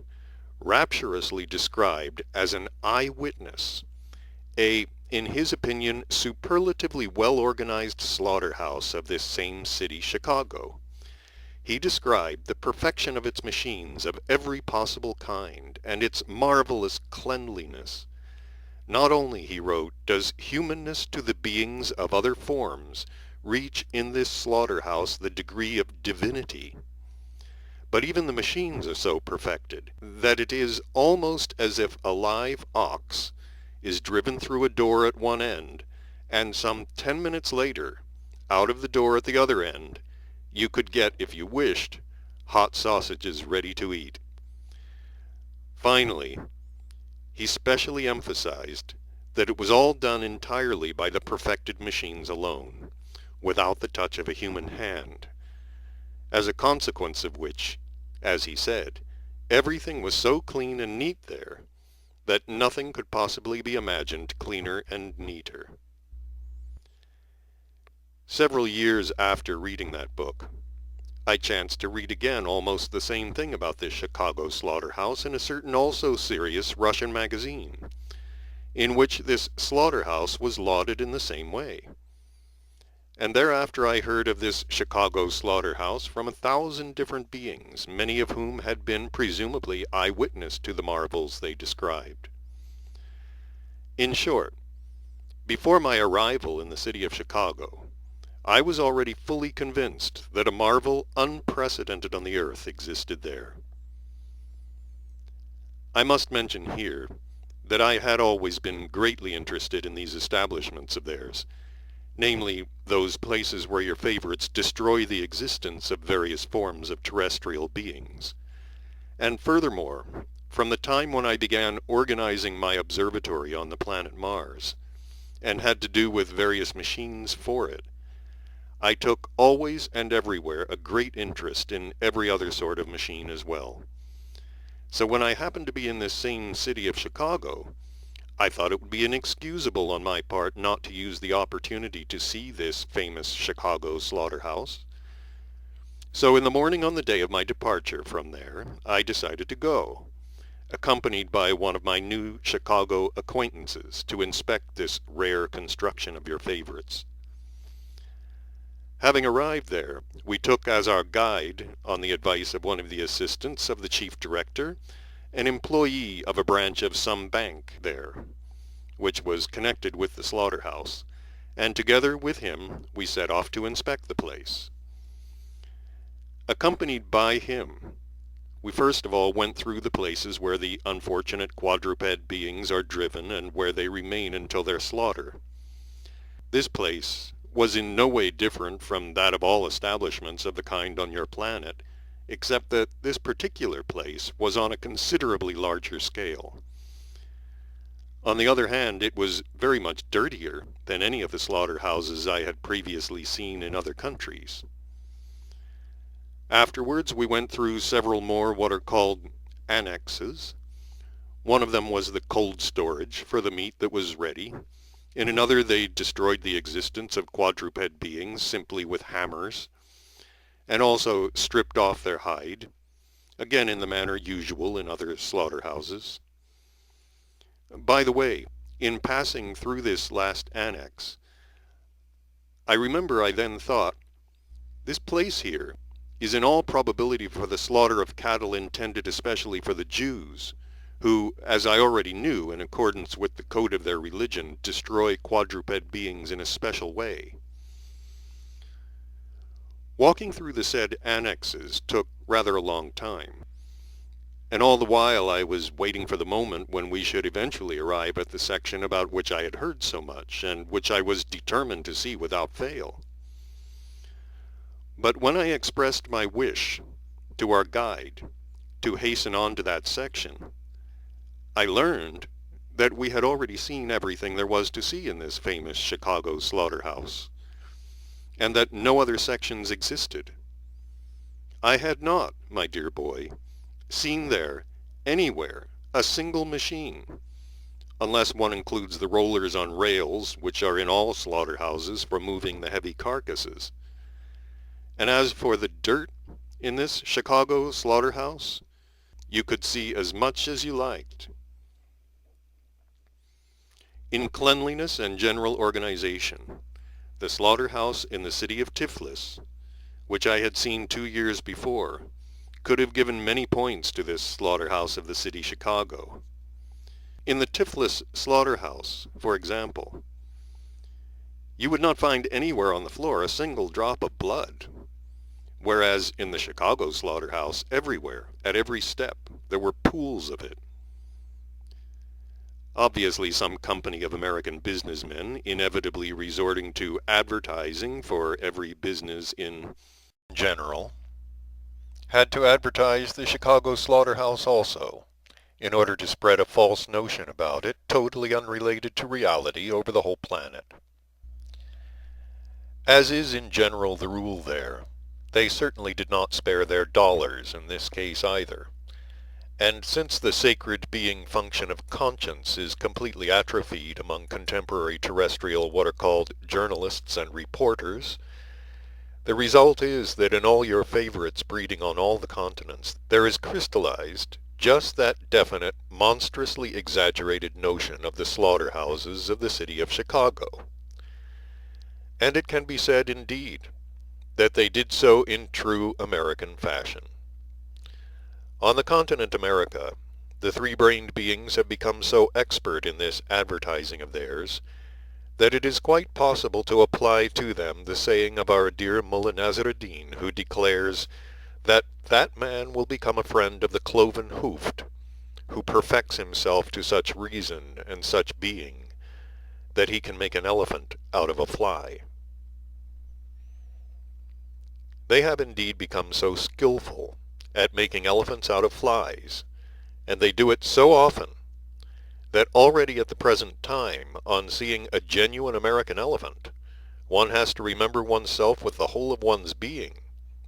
rapturously described as an eyewitness, in his opinion, superlatively well-organized slaughterhouse of this same city, Chicago. He described the perfection of its machines of every possible kind, and its marvelous cleanliness. Not only, he wrote, does humanness to the beings of other forms reach in this slaughterhouse the degree of divinity, but even the machines are so perfected that it is almost as if a live ox is driven through a door at one end, and some 10 minutes later, out of the door at the other end, you could get, if you wished, hot sausages ready to eat. Finally, he specially emphasized that it was all done entirely by the perfected machines alone, without the touch of a human hand, as a consequence of which, as he said, everything was so clean and neat there that nothing could possibly be imagined cleaner and neater. Several years after reading that book, I chanced to read again almost the same thing about this Chicago slaughterhouse in a certain also serious Russian magazine, in which this slaughterhouse was lauded in the same way. And thereafter I heard of this Chicago slaughterhouse from 1,000 different beings, many of whom had been presumably eyewitness to the marvels they described. In short, before my arrival in the city of Chicago, I was already fully convinced that a marvel unprecedented on the earth existed there. I must mention here that I had always been greatly interested in these establishments of theirs, namely those places where your favorites destroy the existence of various forms of terrestrial beings. And furthermore, from the time when I began organizing my observatory on the planet Mars, and had to do with various machines for it, I took always and everywhere a great interest in every other sort of machine as well. So when I happened to be in this same city of Chicago, I thought it would be inexcusable on my part not to use the opportunity to see this famous Chicago slaughterhouse. So in the morning on the day of my departure from there, I decided to go, accompanied by one of my new Chicago acquaintances to inspect this rare construction of your favorites. Having arrived there, we took as our guide, on the advice of one of the assistants of the chief director, an employee of a branch of some bank there, which was connected with the slaughterhouse, and together with him we set off to inspect the place. Accompanied by him, we first of all went through the places where the unfortunate quadruped beings are driven and where they remain until their slaughter. This place was in no way different from that of all establishments of the kind on your planet, except that this particular place was on a considerably larger scale. On the other hand, it was very much dirtier than any of the slaughterhouses I had previously seen in other countries. Afterwards, we went through several more what are called annexes. One of them was the cold storage for the meat that was ready. In another, they destroyed the existence of quadruped beings simply with hammers, and also stripped off their hide, again in the manner usual in other slaughterhouses. By the way, in passing through this last annex, I remember I then thought, this place here is in all probability for the slaughter of cattle intended especially for the Jews, who, as I already knew, in accordance with the code of their religion, destroy quadruped beings in a special way. Walking through the said annexes took rather a long time. And all the while I was waiting for the moment when we should eventually arrive at the section about which I had heard so much, and which I was determined to see without fail. But when I expressed my wish to our guide to hasten on to that section, I learned that we had already seen everything there was to see in this famous Chicago slaughterhouse, and that no other sections existed. I had not, my dear boy, seen there, anywhere, a single machine, unless one includes the rollers on rails which are in all slaughterhouses for moving the heavy carcasses. And as for the dirt in this Chicago slaughterhouse, you could see as much as you liked. In cleanliness and general organization, the slaughterhouse in the city of Tiflis, which I had seen 2 years before, could have given many points to this slaughterhouse of the city Chicago. In the Tiflis slaughterhouse, for example, you would not find anywhere on the floor a single drop of blood, whereas in the Chicago slaughterhouse, everywhere, at every step, there were pools of it. Obviously, some company of American businessmen, inevitably resorting to advertising for every business in general, had to advertise the Chicago slaughterhouse also, in order to spread a false notion about it, totally unrelated to reality over the whole planet. As is in general the rule there, they certainly did not spare their dollars in this case either. And since the sacred being function of conscience is completely atrophied among contemporary terrestrial what are called journalists and reporters, the result is that in all your favorites breeding on all the continents, there is crystallized just that definite, monstrously exaggerated notion of the slaughterhouses of the city of Chicago. And it can be said, indeed, that they did so in true American fashion. On the continent America, the three-brained beings have become so expert in this advertising of theirs that it is quite possible to apply to them the saying of our dear Mullah Nasr ad-Din, who declares that that man will become a friend of the cloven-hoofed, who perfects himself to such reason and such being that he can make an elephant out of a fly. They have indeed become so skillful at making elephants out of flies, and they do it so often, that already at the present time, on seeing a genuine American elephant, one has to remember oneself with the whole of one's being,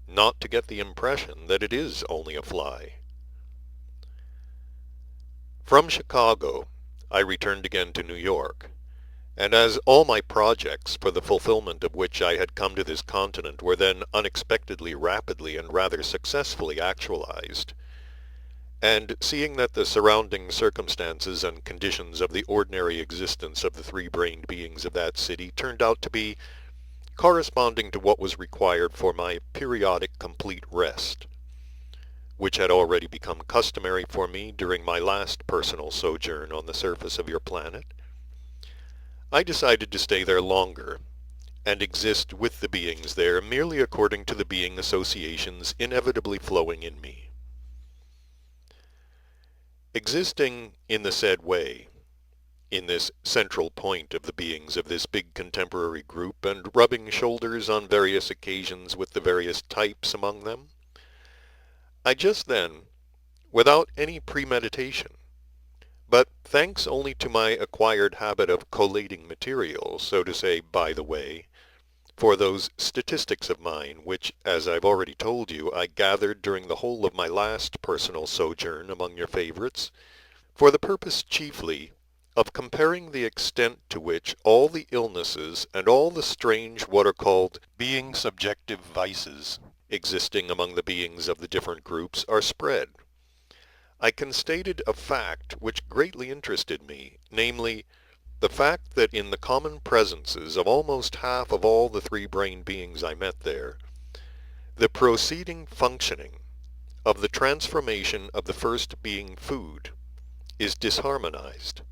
not to get the impression that it is only a fly. From Chicago, I returned again to New York, and as all my projects for the fulfillment of which I had come to this continent were then unexpectedly rapidly and rather successfully actualized, and seeing that the surrounding circumstances and conditions of the ordinary existence of the three-brained beings of that city turned out to be corresponding to what was required for my periodic complete rest, which had already become customary for me during my last personal sojourn on the surface of your planet, I decided to stay there longer and exist with the beings there merely according to the being associations inevitably flowing in me. Existing in the said way, in this central point of the beings of this big contemporary group, and rubbing shoulders on various occasions with the various types among them, I just then, without any premeditation, but thanks only to my acquired habit of collating material, so to say by the way, for those statistics of mine which, as I've already told you, I gathered during the whole of my last personal sojourn among your favorites, for the purpose chiefly of comparing the extent to which all the illnesses and all the strange what are called being subjective vices existing among the beings of the different groups are spread. I constated a fact which greatly interested me, namely, the fact that in the common presences of almost half of all the three-brained beings I met there, the proceeding functioning of the transformation of the first being food is disharmonized.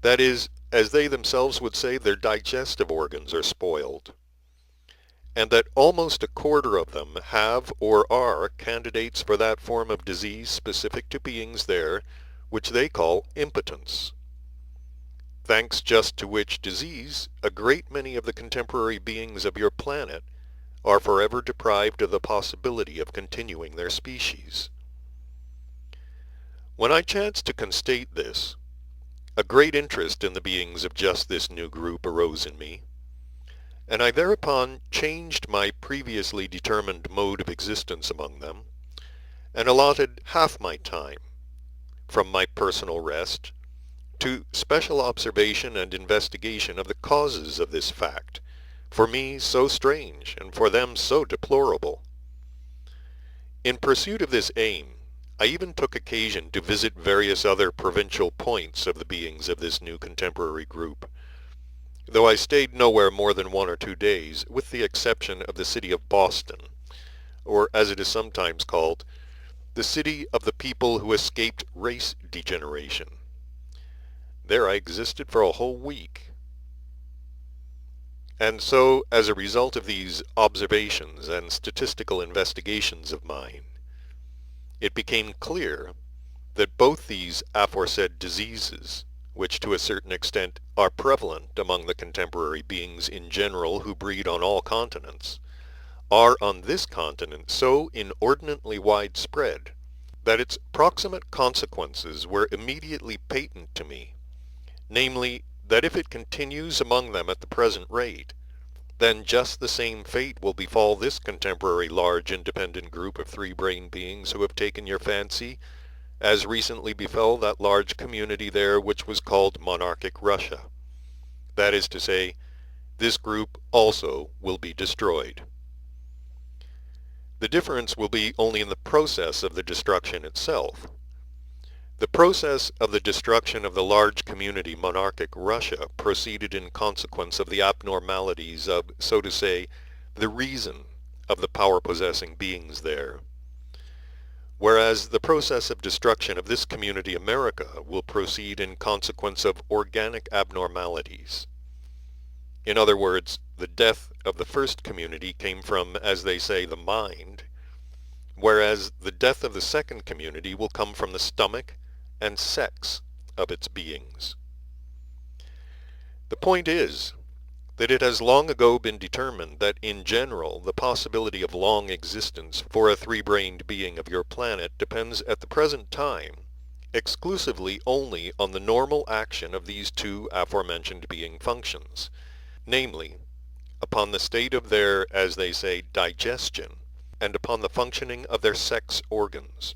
That is, as they themselves would say, their digestive organs are spoiled. and that almost a quarter of them have or are candidates for that form of disease specific to beings there, which they call impotence. Thanks just to which disease, a great many of the contemporary beings of your planet are forever deprived of the possibility of continuing their species. When I chanced to constate this, a great interest in the beings of just this new group arose in me, and I thereupon changed my previously determined mode of existence among them, and allotted half my time, from my personal rest, to special observation and investigation of the causes of this fact, for me so strange and for them so deplorable. In pursuit of this aim, I even took occasion to visit various other provincial points of the beings of this new contemporary group, though I stayed nowhere more than 1 or 2 days, with the exception of the city of Boston, or as it is sometimes called, the city of the people who escaped race degeneration. There I existed for a whole week. And so, as a result of these observations and statistical investigations of mine, it became clear that both these aforesaid diseases, which to a certain extent are prevalent among the contemporary beings in general who breed on all continents, are on this continent so inordinately widespread that its proximate consequences were immediately patent to me, namely, that if it continues among them at the present rate, then just the same fate will befall this contemporary large independent group of three-brained beings who have taken your fancy, as recently befell that large community there which was called monarchic Russia. That is to say, this group also will be destroyed. The difference will be only in the process of the destruction itself. The process of the destruction of the large community monarchic Russia proceeded in consequence of the abnormalities of, so to say, the reason of the power-possessing beings there, whereas the process of destruction of this community America will proceed in consequence of organic abnormalities. In other words, the death of the first community came from, as they say, the mind, whereas the death of the second community will come from the stomach and sex of its beings. The point is that it has long ago been determined that in general the possibility of long existence for a three-brained being of your planet depends at the present time exclusively only on the normal action of these two aforementioned being functions, namely, upon the state of their, as they say, digestion, and upon the functioning of their sex organs.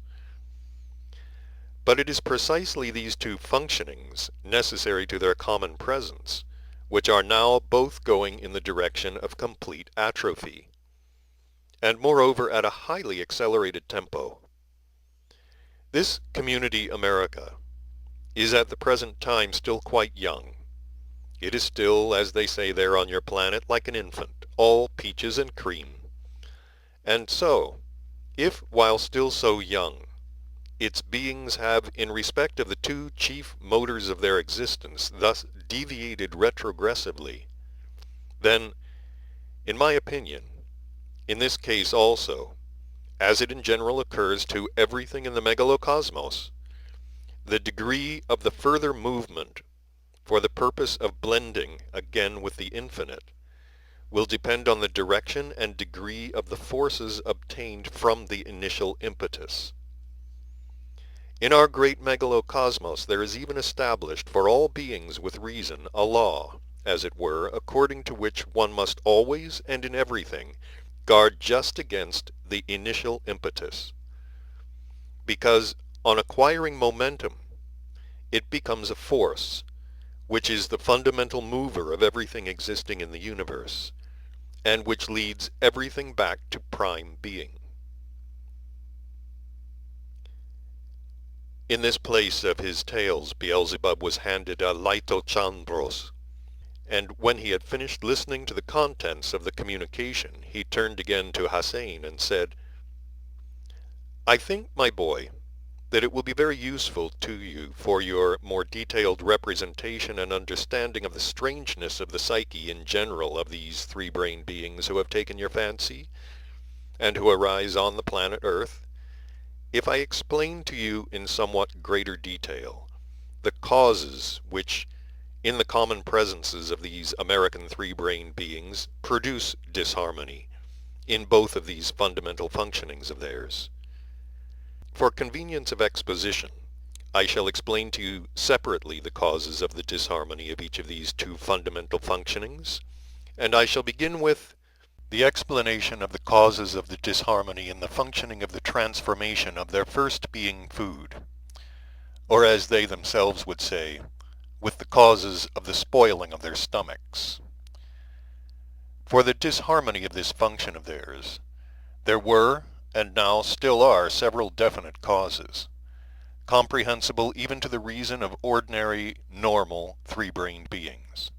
But it is precisely these two functionings, necessary to their common presence, which are now both going in the direction of complete atrophy, and moreover at a highly accelerated tempo. This community America is at the present time still quite young. It is still, as they say there on your planet, like an infant, all peaches and cream. And so, if while still so young, its beings have, in respect of the two chief motors of their existence, thus deviated retrogressively, then, in my opinion, in this case also, as it in general occurs to everything in the megalocosmos, the degree of the further movement for the purpose of blending again with the infinite will depend on the direction and degree of the forces obtained from the initial impetus. In our great megalocosmos there is even established for all beings with reason a law, as it were, according to which one must always and in everything guard just against the initial impetus, because on acquiring momentum it becomes a force, which is the fundamental mover of everything existing in the universe, and which leads everything back to prime being. In this place of his tales, Beelzebub was handed a lithochambros, and when he had finished listening to the contents of the communication, he turned again to Hassein and said, "I think, my boy, that it will be very useful to you for your more detailed representation and understanding of the strangeness of the psyche in general of these three-brained beings who have taken your fancy and who arise on the planet Earth, if I explain to you in somewhat greater detail the causes which, in the common presences of these American three-brained beings, produce disharmony in both of these fundamental functionings of theirs. For convenience of exposition, I shall explain to you separately the causes of the disharmony of each of these two fundamental functionings, and I shall begin with the explanation of the causes of the disharmony in the functioning of the transformation of their first being food, or as they themselves would say, with the causes of the spoiling of their stomachs. For the disharmony of this function of theirs, there were, and now still are, several definite causes, comprehensible even to the reason of ordinary, normal, three-brained beings.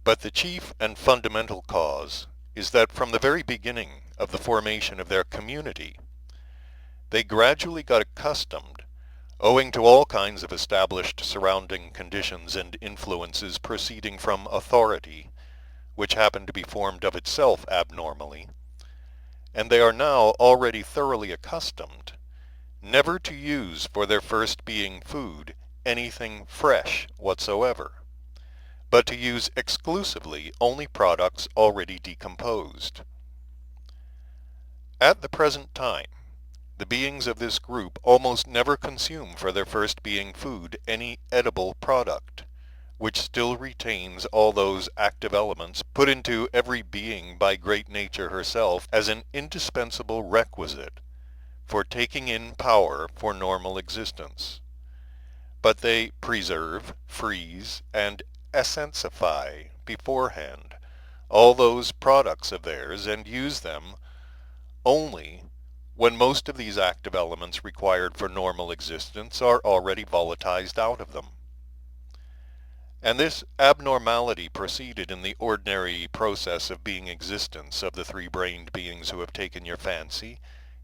But the chief and fundamental cause is that from the very beginning of the formation of their community, they gradually got accustomed, owing to all kinds of established surrounding conditions and influences proceeding from authority, which happened to be formed of itself abnormally, and they are now already thoroughly accustomed never to use for their first being food anything fresh whatsoever, but to use exclusively only products already decomposed. At the present time, the beings of this group almost never consume for their first being food any edible product, which still retains all those active elements put into every being by great nature herself as an indispensable requisite for taking in power for normal existence. But they preserve, freeze, and essensify beforehand all those products of theirs and use them only when most of these active elements required for normal existence are already volatilized out of them. And this abnormality proceeded in the ordinary process of being existence of the three-brained beings who have taken your fancy,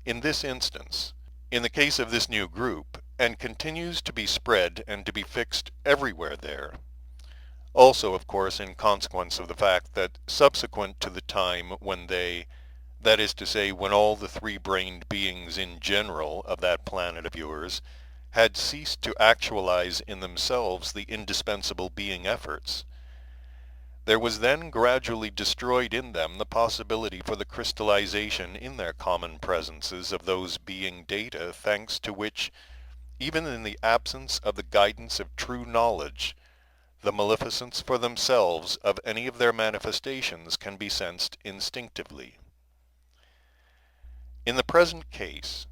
in this instance, in the case of this new group, and continues to be spread and to be fixed everywhere there. Also, of course, in consequence of the fact that subsequent to the time when they, that is to say, when all the three-brained beings in general of that planet of yours had ceased to actualize in themselves the indispensable being efforts, there was then gradually destroyed in them the possibility for the crystallization in their common presences of those being data thanks to which, even in the absence of the guidance of true knowledge, the maleficence for themselves of any of their manifestations can be sensed instinctively. In the present case,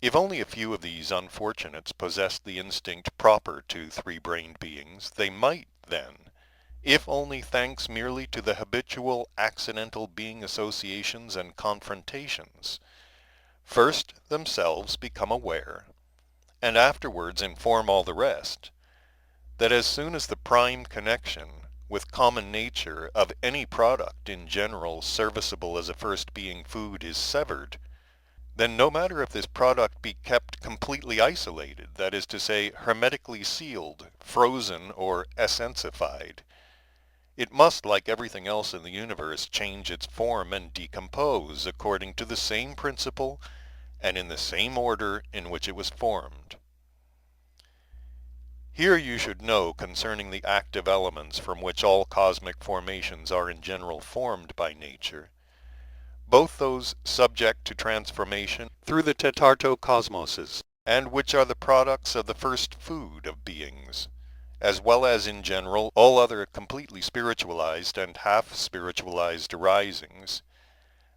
if only a few of these unfortunates possessed the instinct proper to three-brained beings, they might then, if only thanks merely to the habitual accidental being associations and confrontations, first themselves become aware, and afterwards inform all the rest, that as soon as the prime connection with common nature of any product in general serviceable as a first being food is severed, then no matter if this product be kept completely isolated, that is to say, hermetically sealed, frozen, or essensified, it must, like everything else in the universe, change its form and decompose according to the same principle and in the same order in which it was formed. Here you should know concerning the active elements from which all cosmic formations are in general formed by nature, both those subject to transformation through the tetartocosmoses, and which are the products of the first food of beings, as well as in general all other completely spiritualized and half-spiritualized arisings,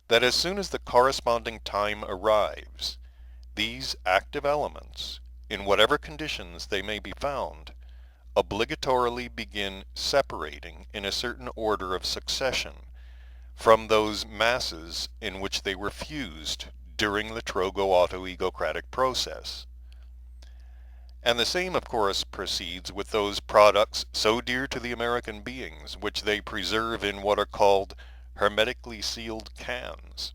that as soon as the corresponding time arrives, these active elements, in whatever conditions they may be found, obligatorily begin separating in a certain order of succession from those masses in which they were fused during the trogo-autoegocratic process. And the same, of course, proceeds with those products so dear to the American beings, which they preserve in what are called hermetically sealed cans.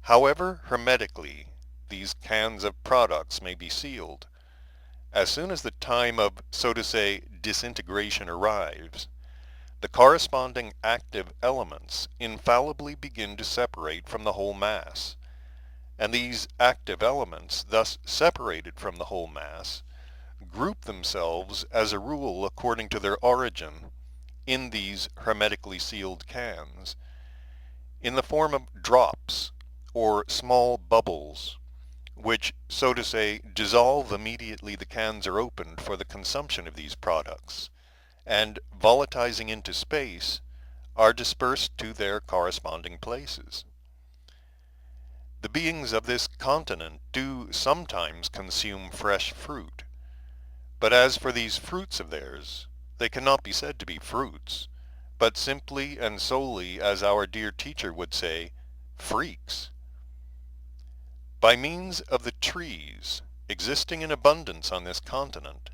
However hermetically these cans of products may be sealed, as soon as the time of, so to say, disintegration arrives, the corresponding active elements infallibly begin to separate from the whole mass, and these active elements, thus separated from the whole mass, group themselves as a rule according to their origin in these hermetically sealed cans, in the form of drops or small bubbles, which, so to say, dissolve immediately the cans are opened for the consumption of these products, and volatilizing into space, are dispersed to their corresponding places. The beings of this continent do sometimes consume fresh fruit, but as for these fruits of theirs, they cannot be said to be fruits, but simply and solely, as our dear teacher would say, freaks. By means of the trees existing in abundance on this continent,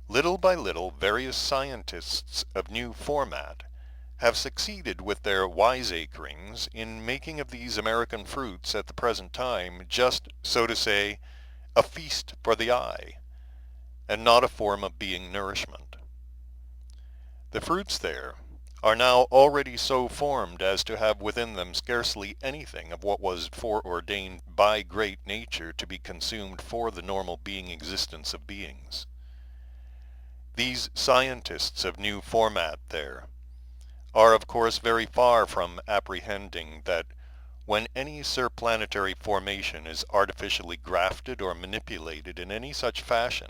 little by little various scientists of new format have succeeded with their wiseacrings in making of these American fruits at the present time just, so to say, a feast for the eye, and not a form of being nourishment. The fruits there are now already so formed as to have within them scarcely anything of what was foreordained by great nature to be consumed for the normal being existence of beings. These scientists of new format there are of course very far from apprehending that when any surplanetary formation is artificially grafted or manipulated in any such fashion,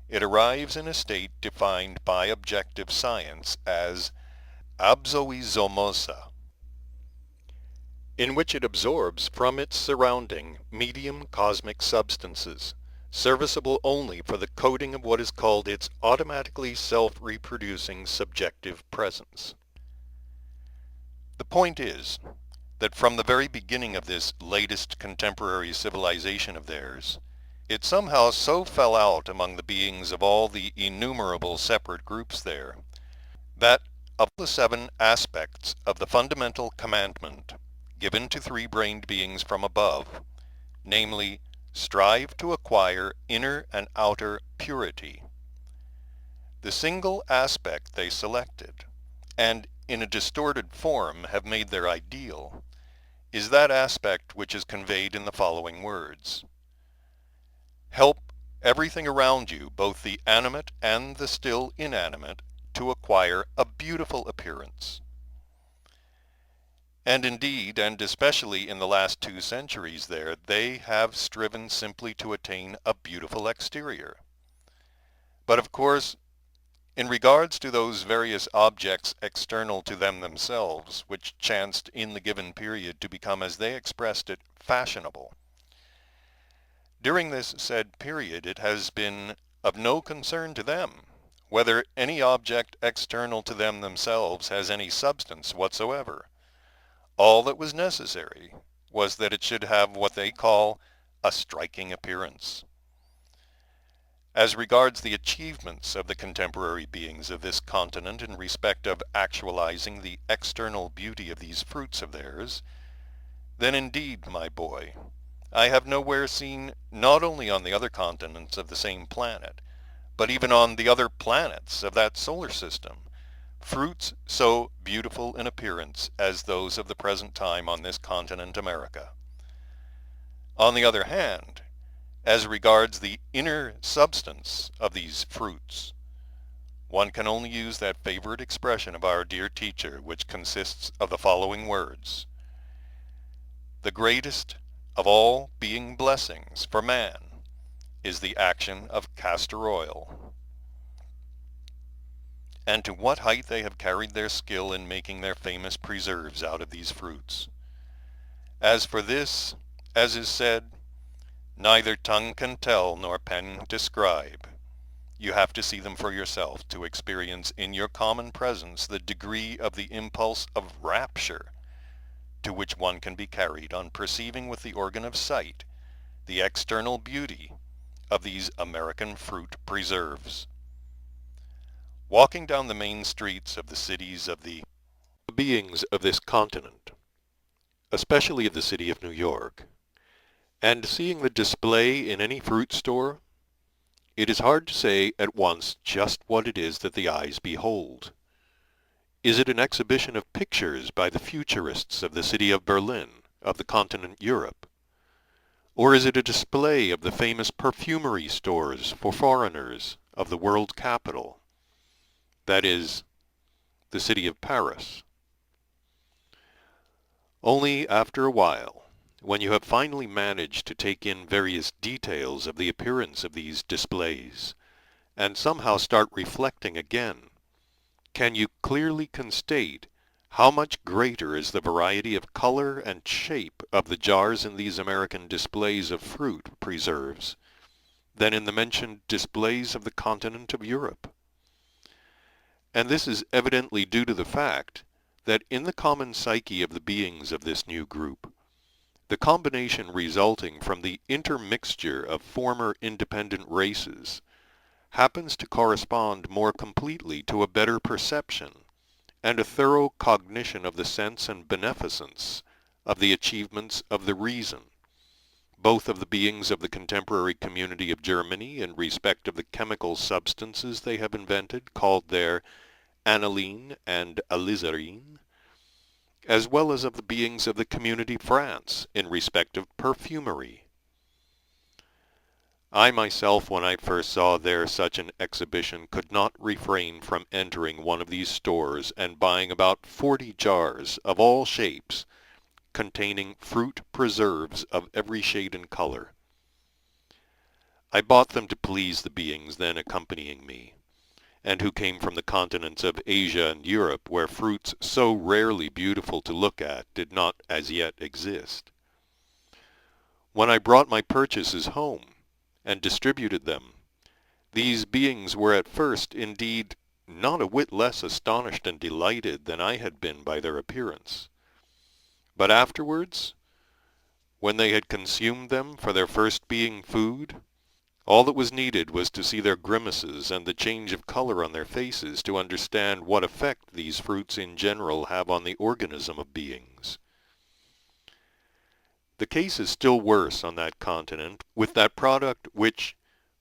it arrives in a state defined by objective science as absoizomosa, in which it absorbs from its surrounding medium cosmic substances, serviceable only for the coating of what is called its automatically self-reproducing subjective presence. The point is that from the very beginning of this latest contemporary civilization of theirs, it somehow so fell out among the beings of all the innumerable separate groups there, that of the 7 aspects of the fundamental commandment given to three-brained beings from above, namely, strive to acquire inner and outer purity, the single aspect they selected, and in a distorted form have made their ideal, is that aspect which is conveyed in the following words: help everything around you, both the animate and the still inanimate, to acquire a beautiful appearance. And indeed, and especially in the last 2 centuries there, they have striven simply to attain a beautiful exterior. But of course, in regards to those various objects external to them themselves, which chanced in the given period to become, as they expressed it, fashionable, during this said period it has been of no concern to them whether any object external to them themselves has any substance whatsoever. All that was necessary was that it should have what they call a striking appearance. As regards the achievements of the contemporary beings of this continent in respect of actualizing the external beauty of these fruits of theirs, then indeed, my boy, I have nowhere seen, not only on the other continents of the same planet, but even on the other planets of that solar system, fruits so beautiful in appearance as those of the present time on this continent America. On the other hand, as regards the inner substance of these fruits, one can only use that favorite expression of our dear teacher, which consists of the following words: the greatest of all being blessings for man is the action of castor oil. And to what height they have carried their skill in making their famous preserves out of these fruits. As for this, as is said, neither tongue can tell nor pen describe. You have to see them for yourself to experience in your common presence the degree of the impulse of rapture to which one can be carried on perceiving with the organ of sight the external beauty of these American fruit preserves. Walking down the main streets of the cities of the beings of this continent, especially of the city of New York, And seeing the display in any fruit store, it is hard to say at once just what it is that the eyes behold. Is it an exhibition of pictures by the futurists of the city of Berlin, of the continent Europe? Or is it a display of the famous perfumery stores for foreigners of the world capital, that is, the city of Paris? Only after a while, when you have finally managed to take in various details of the appearance of these displays, and somehow start reflecting again, can you clearly constate how much greater is the variety of color and shape of the jars in these American displays of fruit preserves than in the mentioned displays of the continent of Europe? And this is evidently due to the fact that in the common psyche of the beings of this new group, the combination resulting from the intermixture of former independent races happens to correspond more completely to a better perception and a thorough cognition of the sense and beneficence of the achievements of the reason, both of the beings of the contemporary community of Germany in respect of the chemical substances they have invented, called their aniline and alizarine, as well as of the beings of the community France in respect of perfumery. I myself, when I first saw there such an exhibition, could not refrain from entering one of these stores and buying about 40 jars of all shapes containing fruit preserves of every shade and color. I bought them to please the beings then accompanying me, and who came from the continents of Asia and Europe, where fruits so rarely beautiful to look at did not as yet exist. When I brought my purchases home and distributed them, these beings were at first, indeed, not a whit less astonished and delighted than I had been by their appearance. But afterwards, when they had consumed them for their first being food, all that was needed was to see their grimaces and the change of color on their faces to understand what effect these fruits in general have on the organism of beings. The case is still worse on that continent with that product which,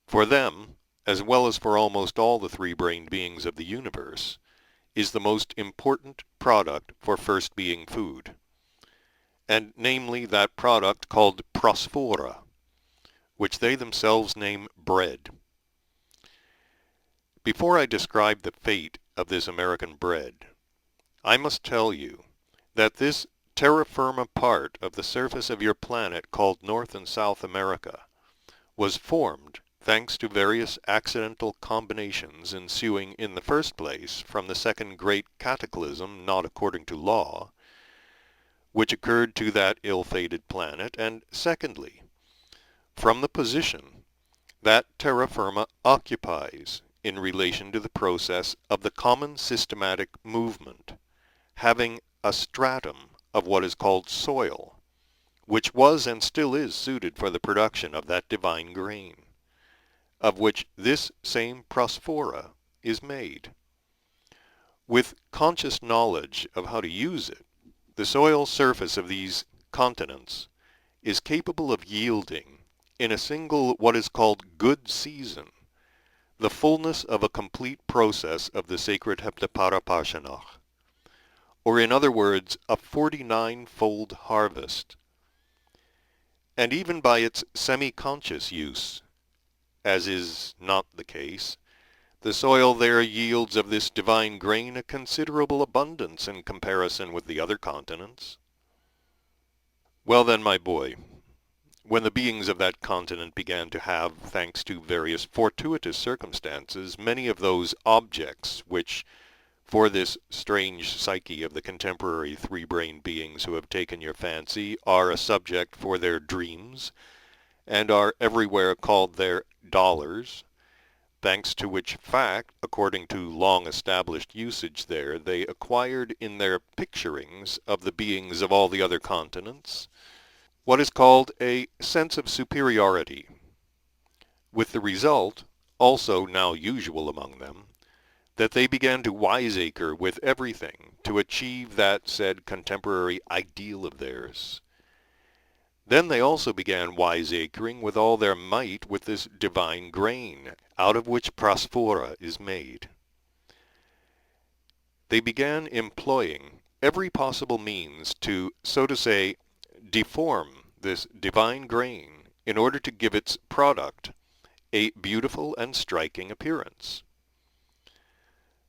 for them, as well as for almost all the three-brained beings of the universe, is the most important product for first being food, and namely that product called prosphora, which they themselves name bread. Before I describe the fate of this American bread, I must tell you that this terra firma part of the surface of your planet called North and South America was formed thanks to various accidental combinations ensuing in the first place from the second great cataclysm not according to law, which occurred to that ill-fated planet, and secondly, from the position that terra firma occupies in relation to the process of the common systematic movement, having a stratum of what is called soil, which was and still is suited for the production of that divine grain, of which this same prosphora is made. With conscious knowledge of how to use it, the soil surface of these continents is capable of yielding, in a single what is called good season, the fullness of a complete process of the sacred Heptaparapashanach, or in other words, a 49-fold harvest. And even by its semi-conscious use, as is not the case, the soil there yields of this divine grain a considerable abundance in comparison with the other continents. Well then, my boy, when the beings of that continent began to have, thanks to various fortuitous circumstances, many of those objects which, for this strange psyche of the contemporary three-brained beings who have taken your fancy, are a subject for their dreams, and are everywhere called their dollars, thanks to which fact, according to long-established usage there, they acquired in their picturings of the beings of all the other continents what is called a sense of superiority, with the result, also now usual among them, that they began to wiseacre with everything to achieve that said contemporary ideal of theirs. Then they also began wiseacring with all their might with this divine grain, out of which prosphora is made. They began employing every possible means to, so to say, deform this divine grain in order to give its product a beautiful and striking appearance.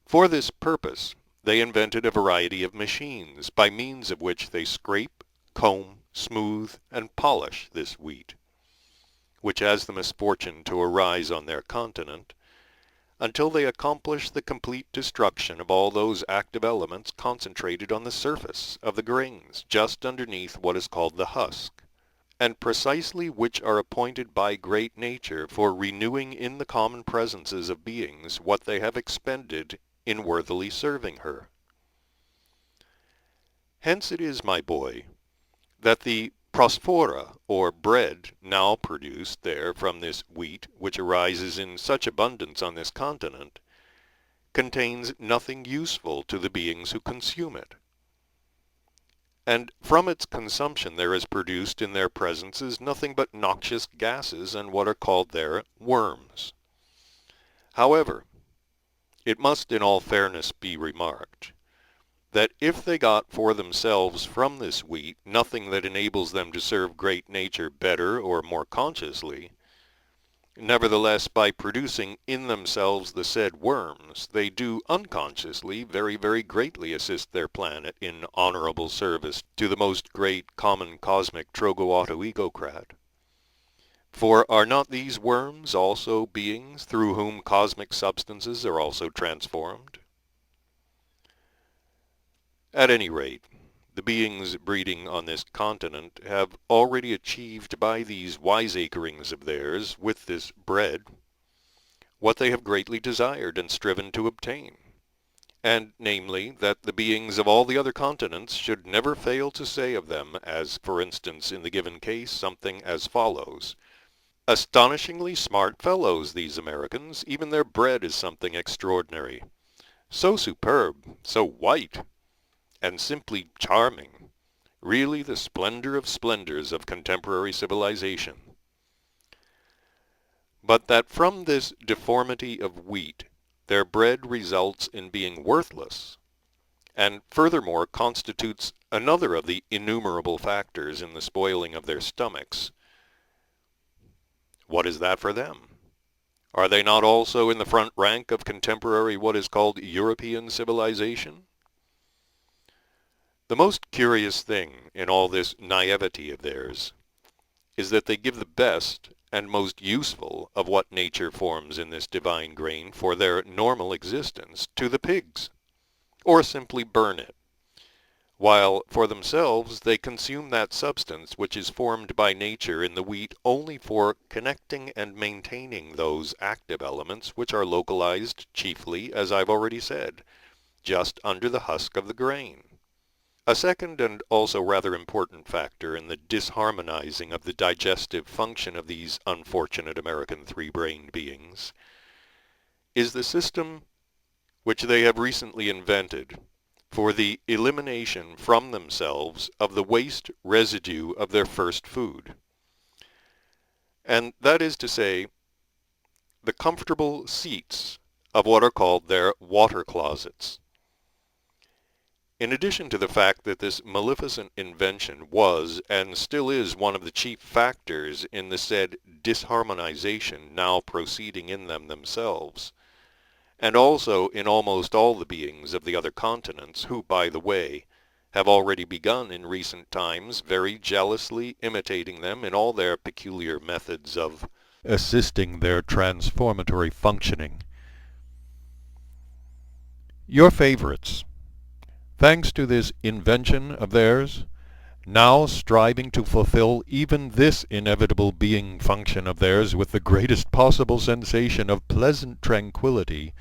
For this purpose, they invented a variety of machines by means of which they scrape, comb, smooth, and polish this wheat, which has the misfortune to arise on their continent, until they accomplish the complete destruction of all those active elements concentrated on the surface of the grains, just underneath what is called the husk, and precisely which are appointed by great nature for renewing in the common presences of beings what they have expended in worthily serving her. Hence it is, my boy, that the prosphora, or bread, now produced there from this wheat, which arises in such abundance on this continent, contains nothing useful to the beings who consume it. And from its consumption there is produced in their presences nothing but noxious gases and what are called there worms. However, it must in all fairness be remarked that if they got for themselves from this wheat nothing that enables them to serve great nature better or more consciously, nevertheless by producing in themselves the said worms, they do unconsciously very, very greatly assist their planet in honorable service to the most great common cosmic Trogoauto-egocrat. For are not these worms also beings through whom cosmic substances are also transformed? At any rate, the beings breeding on this continent have already achieved by these wiseacrings of theirs with this bread what they have greatly desired and striven to obtain, and namely that the beings of all the other continents should never fail to say of them, as for instance in the given case, something as follows: "Astonishingly smart fellows, these Americans, even their bread is something extraordinary. So superb, so white, and simply charming, really the splendor of splendors of contemporary civilization." But that from this deformity of wheat their bread results in being worthless, and furthermore constitutes another of the innumerable factors in the spoiling of their stomachs, what is that for them? Are they not also in the front rank of contemporary what is called European civilization? The most curious thing in all this naivety of theirs is that they give the best and most useful of what nature forms in this divine grain for their normal existence to the pigs, or simply burn it, while for themselves they consume that substance which is formed by nature in the wheat only for connecting and maintaining those active elements which are localized chiefly, as I've already said, just under the husk of the grain. A second and also rather important factor in the disharmonizing of the digestive function of these unfortunate American three-brained beings is the system which they have recently invented for the elimination from themselves of the waste residue of their first food. And that is to say, the comfortable seats of what are called their water closets. In addition to the fact that this maleficent invention was and still is one of the chief factors in the said disharmonization now proceeding in them themselves, and also in almost all the beings of the other continents, who, by the way, have already begun in recent times very jealously imitating them in all their peculiar methods of assisting their transformatory functioning. Your favorites, thanks to this invention of theirs, now striving to fulfill even this inevitable being function of theirs with the greatest possible sensation of pleasant tranquillity,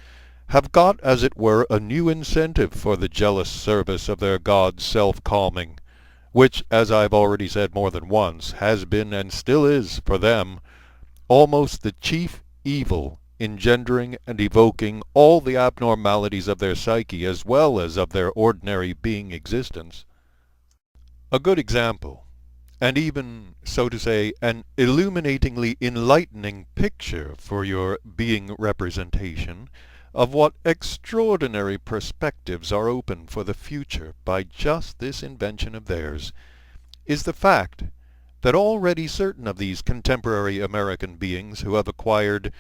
have got, as it were, a new incentive for the jealous service of their God's self-calming, which, as I've already said more than once, has been and still is, for them, almost the chief evil engendering and evoking all the abnormalities of their psyche as well as of their ordinary being existence. A good example, and even, so to say, an illuminatingly enlightening picture for your being representation of what extraordinary perspectives are open for the future by just this invention of theirs, is the fact that already certain of these contemporary American beings who have acquired,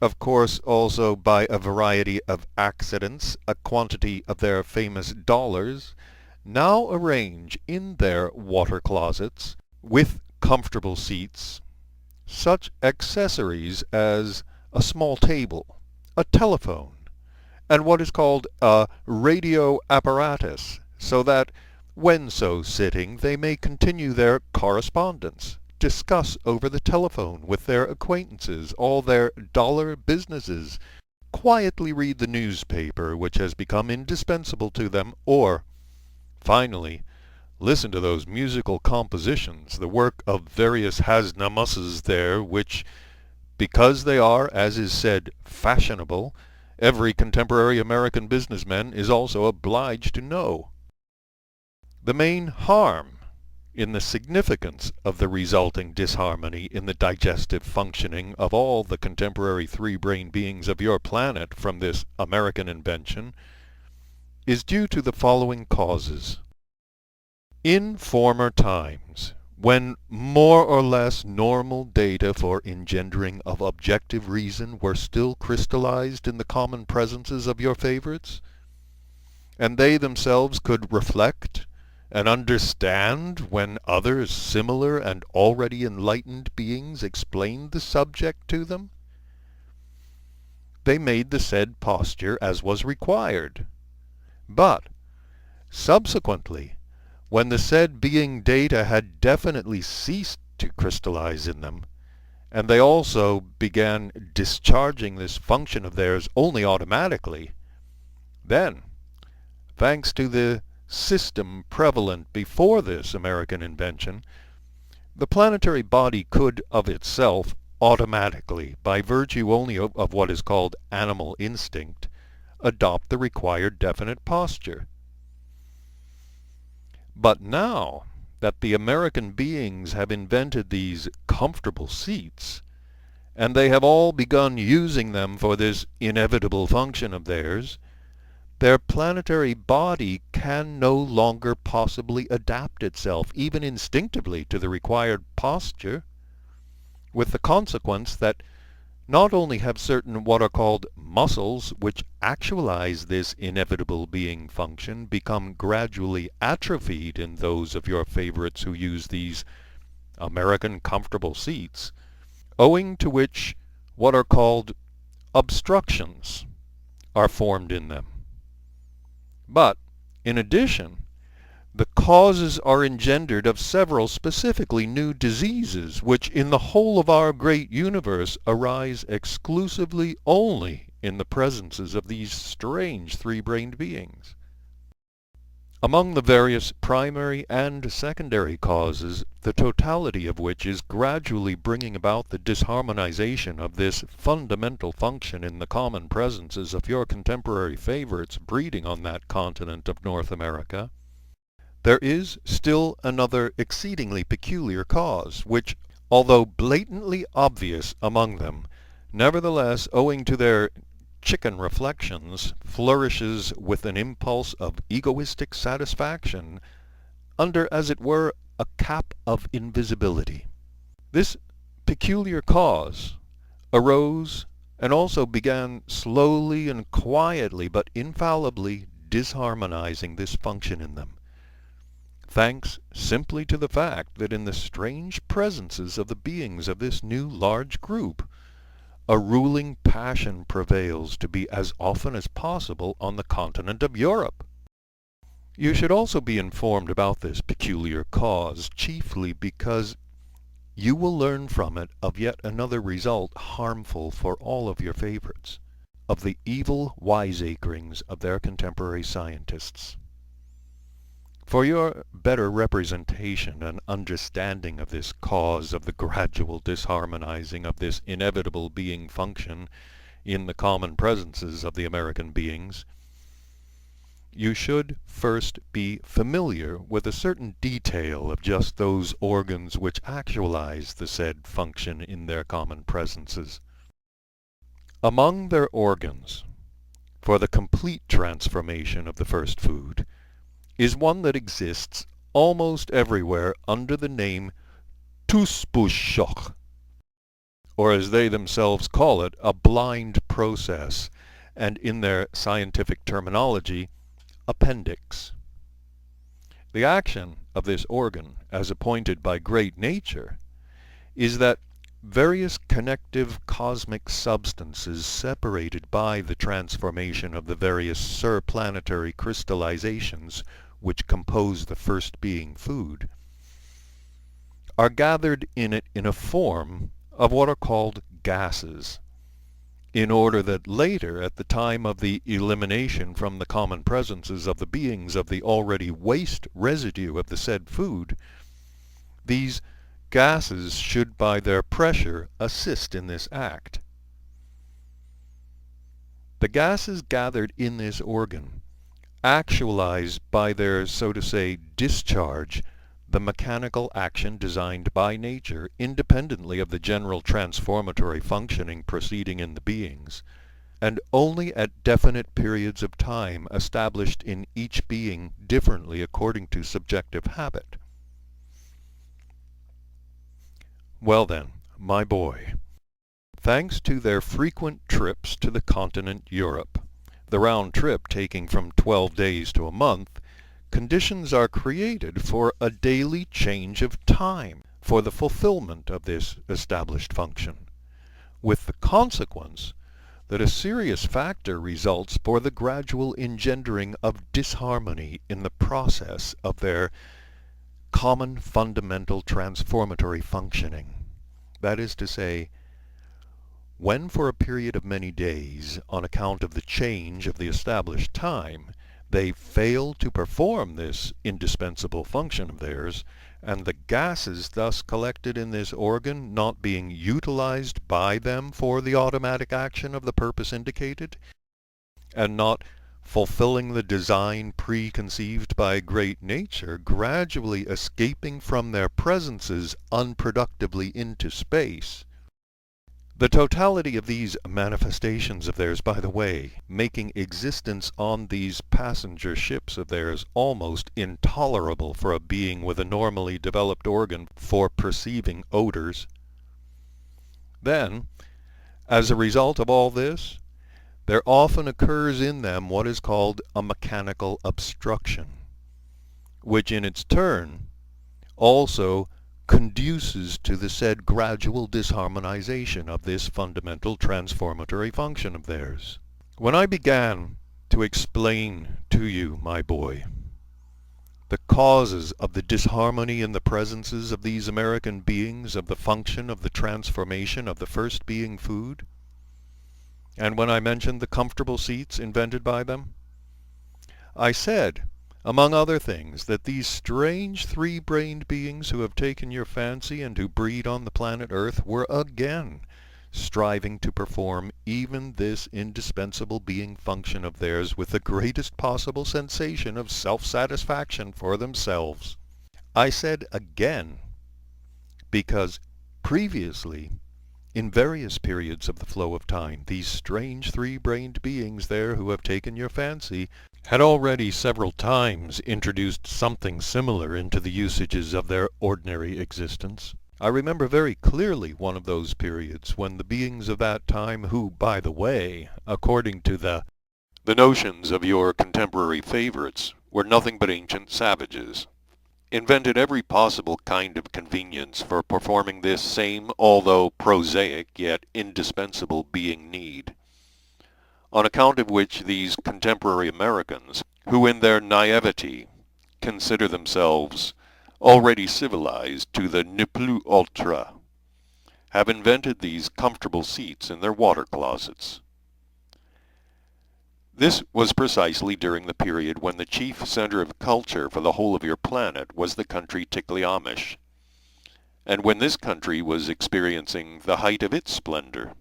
of course also by a variety of accidents, a quantity of their famous dollars, now arrange in their water closets, with comfortable seats, such accessories as a small table, a telephone, and what is called a radio apparatus, so that when so sitting they may continue their correspondence, discuss over the telephone with their acquaintances all their dollar businesses, quietly read the newspaper which has become indispensable to them, or, finally, listen to those musical compositions, the work of various Hasnamusses there, which, because they are, as is said, fashionable, every contemporary American businessman is also obliged to know. The main harm in the significance of the resulting disharmony in the digestive functioning of all the contemporary three-brain beings of your planet from this American invention is due to the following causes. In former times, when more or less normal data for engendering of objective reason were still crystallized in the common presences of your favorites, and they themselves could reflect and understand when others similar and already enlightened beings explained the subject to them, they made the said posture as was required. But, subsequently, when the said being data had definitely ceased to crystallize in them, and they also began discharging this function of theirs only automatically, then, thanks to the system prevalent before this American invention, the planetary body could of itself automatically, by virtue only of what is called animal instinct, adopt the required definite posture. But now that the American beings have invented these comfortable seats, and they have all begun using them for this inevitable function of theirs, their planetary body can no longer possibly adapt itself, even instinctively, to the required posture, with the consequence that not only have certain what are called muscles which actualize this inevitable being function become gradually atrophied in those of your favorites who use these American comfortable seats, owing to which what are called obstructions are formed in them. But, in addition, the causes are engendered of several specifically new diseases, which in the whole of our great universe arise exclusively only in the presences of these strange three-brained beings. Among the various primary and secondary causes, the totality of which is gradually bringing about the disharmonization of this fundamental function in the common presences of your contemporary favorites breeding on that continent of North America, there is still another exceedingly peculiar cause, which, although blatantly obvious among them, nevertheless, owing to their chicken reflections, flourishes with an impulse of egoistic satisfaction under, as it were, a cap of invisibility. This peculiar cause arose and also began slowly and quietly but infallibly disharmonizing this function in them, thanks simply to the fact that in the strange presences of the beings of this new large group, a ruling passion prevails to be as often as possible on the continent of Europe. You should also be informed about this peculiar cause, chiefly because you will learn from it of yet another result harmful for all of your favorites, of the evil wiseacrings of their contemporary scientists. For your better representation and understanding of this cause of the gradual disharmonizing of this inevitable being function in the common presences of the American beings, you should first be familiar with a certain detail of just those organs which actualize the said function in their common presences. Among their organs, for the complete transformation of the first food, is one that exists almost everywhere under the name Tuspushok, or as they themselves call it, a blind process, and in their scientific terminology, appendix. The action of this organ, as appointed by great nature, is that various connective cosmic substances separated by the transformation of the various surplanetary crystallizations which compose the first being food, are gathered in it in a form of what are called gases, in order that later, at the time of the elimination from the common presences of the beings of the already waste residue of the said food, these gases should by their pressure assist in this act. The gases gathered in this organ actualize by their, so to say, discharge the mechanical action designed by nature independently of the general transformatory functioning proceeding in the beings, and only at definite periods of time established in each being differently according to subjective habit. Well then, my boy, thanks to their frequent trips to the continent Europe, the round trip taking from 12 days to a month, conditions are created for a daily change of time for the fulfillment of this established function, with the consequence that a serious factor results for the gradual engendering of disharmony in the process of their common fundamental transformatory functioning. That is to say, when for a period of many days, on account of the change of the established time, they fail to perform this indispensable function of theirs, and the gases thus collected in this organ not being utilized by them for the automatic action of the purpose indicated, and not fulfilling the design preconceived by great nature, gradually escaping from their presences unproductively into space. The totality of these manifestations of theirs, by the way, making existence on these passenger ships of theirs almost intolerable for a being with a normally developed organ for perceiving odors. Then, as a result of all this, there often occurs in them what is called a mechanical obstruction, which in its turn also conduces to the said gradual disharmonization of this fundamental transformatory function of theirs. When I began to explain to you, my boy, the causes of the disharmony in the presences of these American beings of the function of the transformation of the first being food, and when I mentioned the comfortable seats invented by them, I said, among other things, that these strange three-brained beings who have taken your fancy and who breed on the planet Earth were again striving to perform even this indispensable being function of theirs with the greatest possible sensation of self-satisfaction for themselves. I said again, because previously, in various periods of the flow of time, these strange three-brained beings there who have taken your fancy had already several times introduced something similar into the usages of their ordinary existence. I remember very clearly one of those periods when the beings of that time who, by the way, according to the notions of your contemporary favorites, were nothing but ancient savages, invented every possible kind of convenience for performing this same, although prosaic, yet indispensable being need, on account of which these contemporary Americans, who in their naivety consider themselves already civilized to the ne plus ultra, have invented these comfortable seats in their water closets. This was precisely during the period when the chief center of culture for the whole of your planet was the country Tikliamish, and when this country was experiencing the height of its splendor.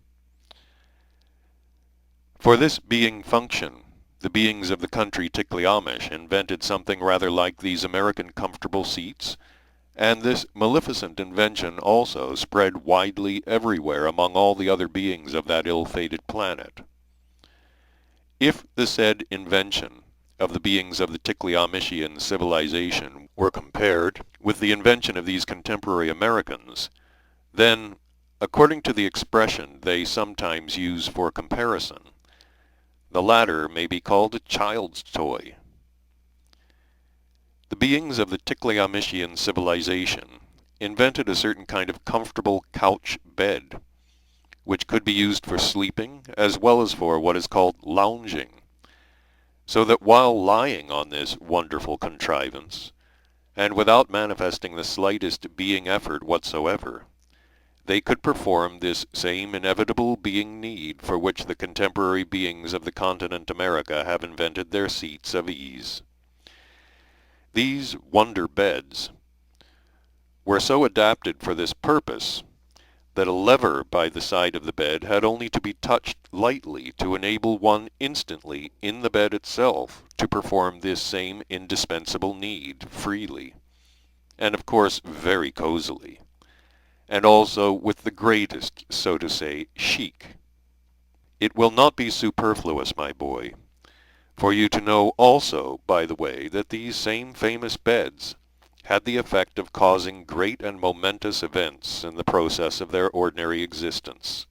For this being function, the beings of the country Tikliamish invented something rather like these American comfortable seats, and this maleficent invention also spread widely everywhere among all the other beings of that ill-fated planet. If the said invention of the beings of the Tikliamishian civilization were compared with the invention of these contemporary Americans, then, according to the expression they sometimes use for comparison, the latter may be called a child's toy. The beings of the Tikliamishian civilization invented a certain kind of comfortable couch bed, which could be used for sleeping as well as for what is called lounging, so that while lying on this wonderful contrivance, and without manifesting the slightest being effort whatsoever, they could perform this same inevitable being need for which the contemporary beings of the continent America have invented their seats of ease. These wonder beds were so adapted for this purpose that a lever by the side of the bed had only to be touched lightly to enable one instantly in the bed itself to perform this same indispensable need freely, and of course very cozily, and also with the greatest, so to say, chic. It will not be superfluous, my boy, for you to know also, by the way, that these same famous beds had the effect of causing great and momentous events in the process of their ordinary existence.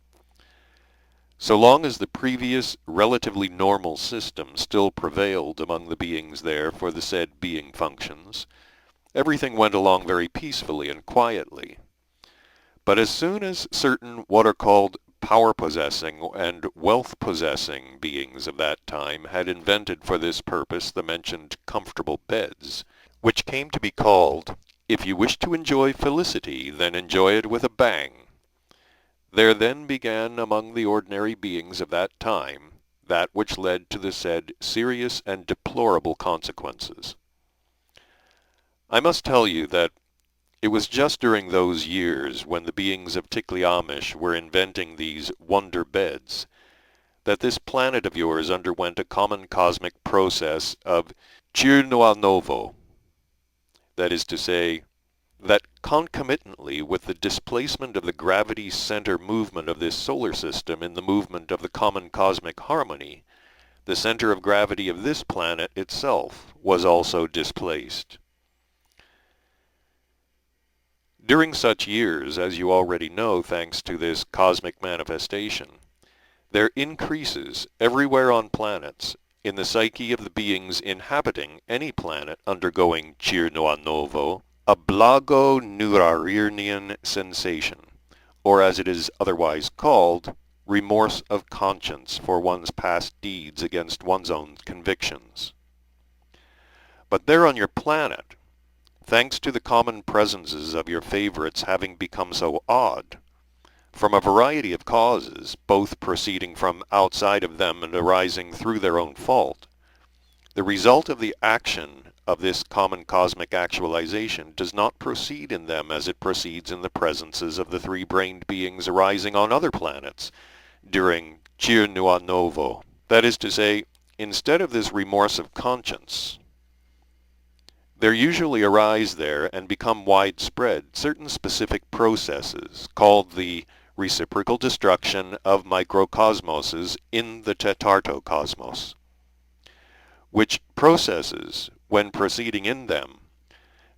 So long as the previous relatively normal system still prevailed among the beings there for the said being functions, everything went along very peacefully and quietly. But as soon as certain what are called power-possessing and wealth-possessing beings of that time had invented for this purpose the mentioned comfortable beds, which came to be called, if you wish to enjoy felicity, then enjoy it with a bang, there then began among the ordinary beings of that time that which led to the said serious and deplorable consequences. I must tell you that it was just during those years when the beings of Tikliamish were inventing these wonder beds that this planet of yours underwent a common cosmic process of Novo. That is to say, that concomitantly with the displacement of the gravity center movement of this solar system in the movement of the common cosmic harmony, the center of gravity of this planet itself was also displaced. During such years, as you already know thanks to this cosmic manifestation, there increases everywhere on planets in the psyche of the beings inhabiting any planet undergoing Novo, a blago-neurarirnian sensation, or as it is otherwise called, remorse of conscience for one's past deeds against one's own convictions. But there on your planet, thanks to the common presences of your favorites having become so odd, from a variety of causes, both proceeding from outside of them and arising through their own fault, the result of the action of this common cosmic actualization does not proceed in them as it proceeds in the presences of the three-brained beings arising on other planets during Novo. That is to say, instead of this remorse of conscience, there usually arise there and become widespread certain specific processes called the reciprocal destruction of microcosmoses in the tetartocosmos, which processes, when proceeding in them,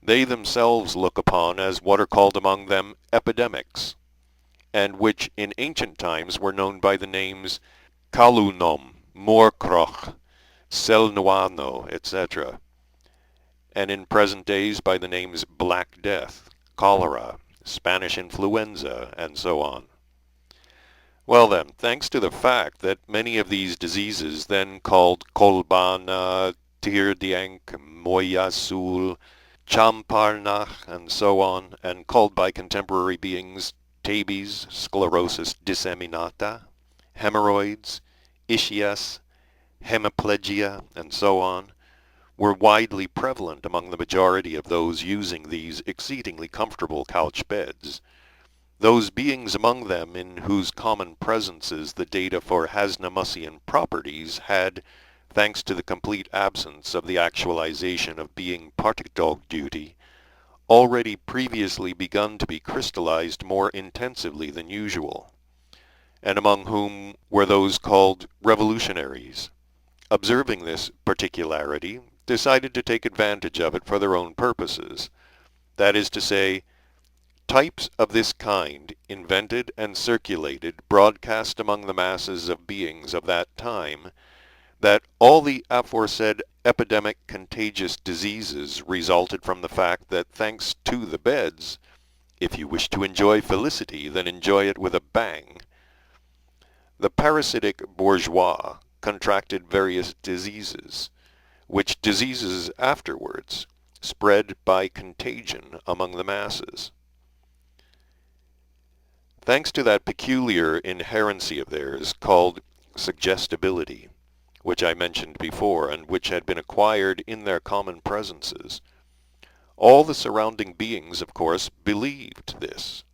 they themselves look upon as what are called among them epidemics, and which in ancient times were known by the names Kalunom, Morkroch, Selnuano, etc., and in present days by the names Black Death, cholera, Spanish influenza, and so on. Well then, thanks to the fact that many of these diseases then called Kolbana, Tirdiank, Moyasul, Champarnach, and so on, and called by contemporary beings tabes, sclerosis disseminata, hemorrhoids, ischias, hemiplegia, and so on, were widely prevalent among the majority of those using these exceedingly comfortable couch beds. Those beings among them in whose common presences the data for Hasnamussian properties had, thanks to the complete absence of the actualization of being partic duty, already previously begun to be crystallized more intensively than usual, and among whom were those called revolutionaries. Observing this particularity, decided to take advantage of it for their own purposes, that is to say, types of this kind, invented and circulated, broadcast among the masses of beings of that time, that all the aforesaid epidemic contagious diseases resulted from the fact that thanks to the beds, if you wish to enjoy felicity, then enjoy it with a bang. The parasitic bourgeois contracted various diseases, which diseases afterwards spread by contagion among the masses. Thanks to that peculiar inherency of theirs called suggestibility, which I mentioned before, and which had been acquired in their common presences, all the surrounding beings, of course, believed this,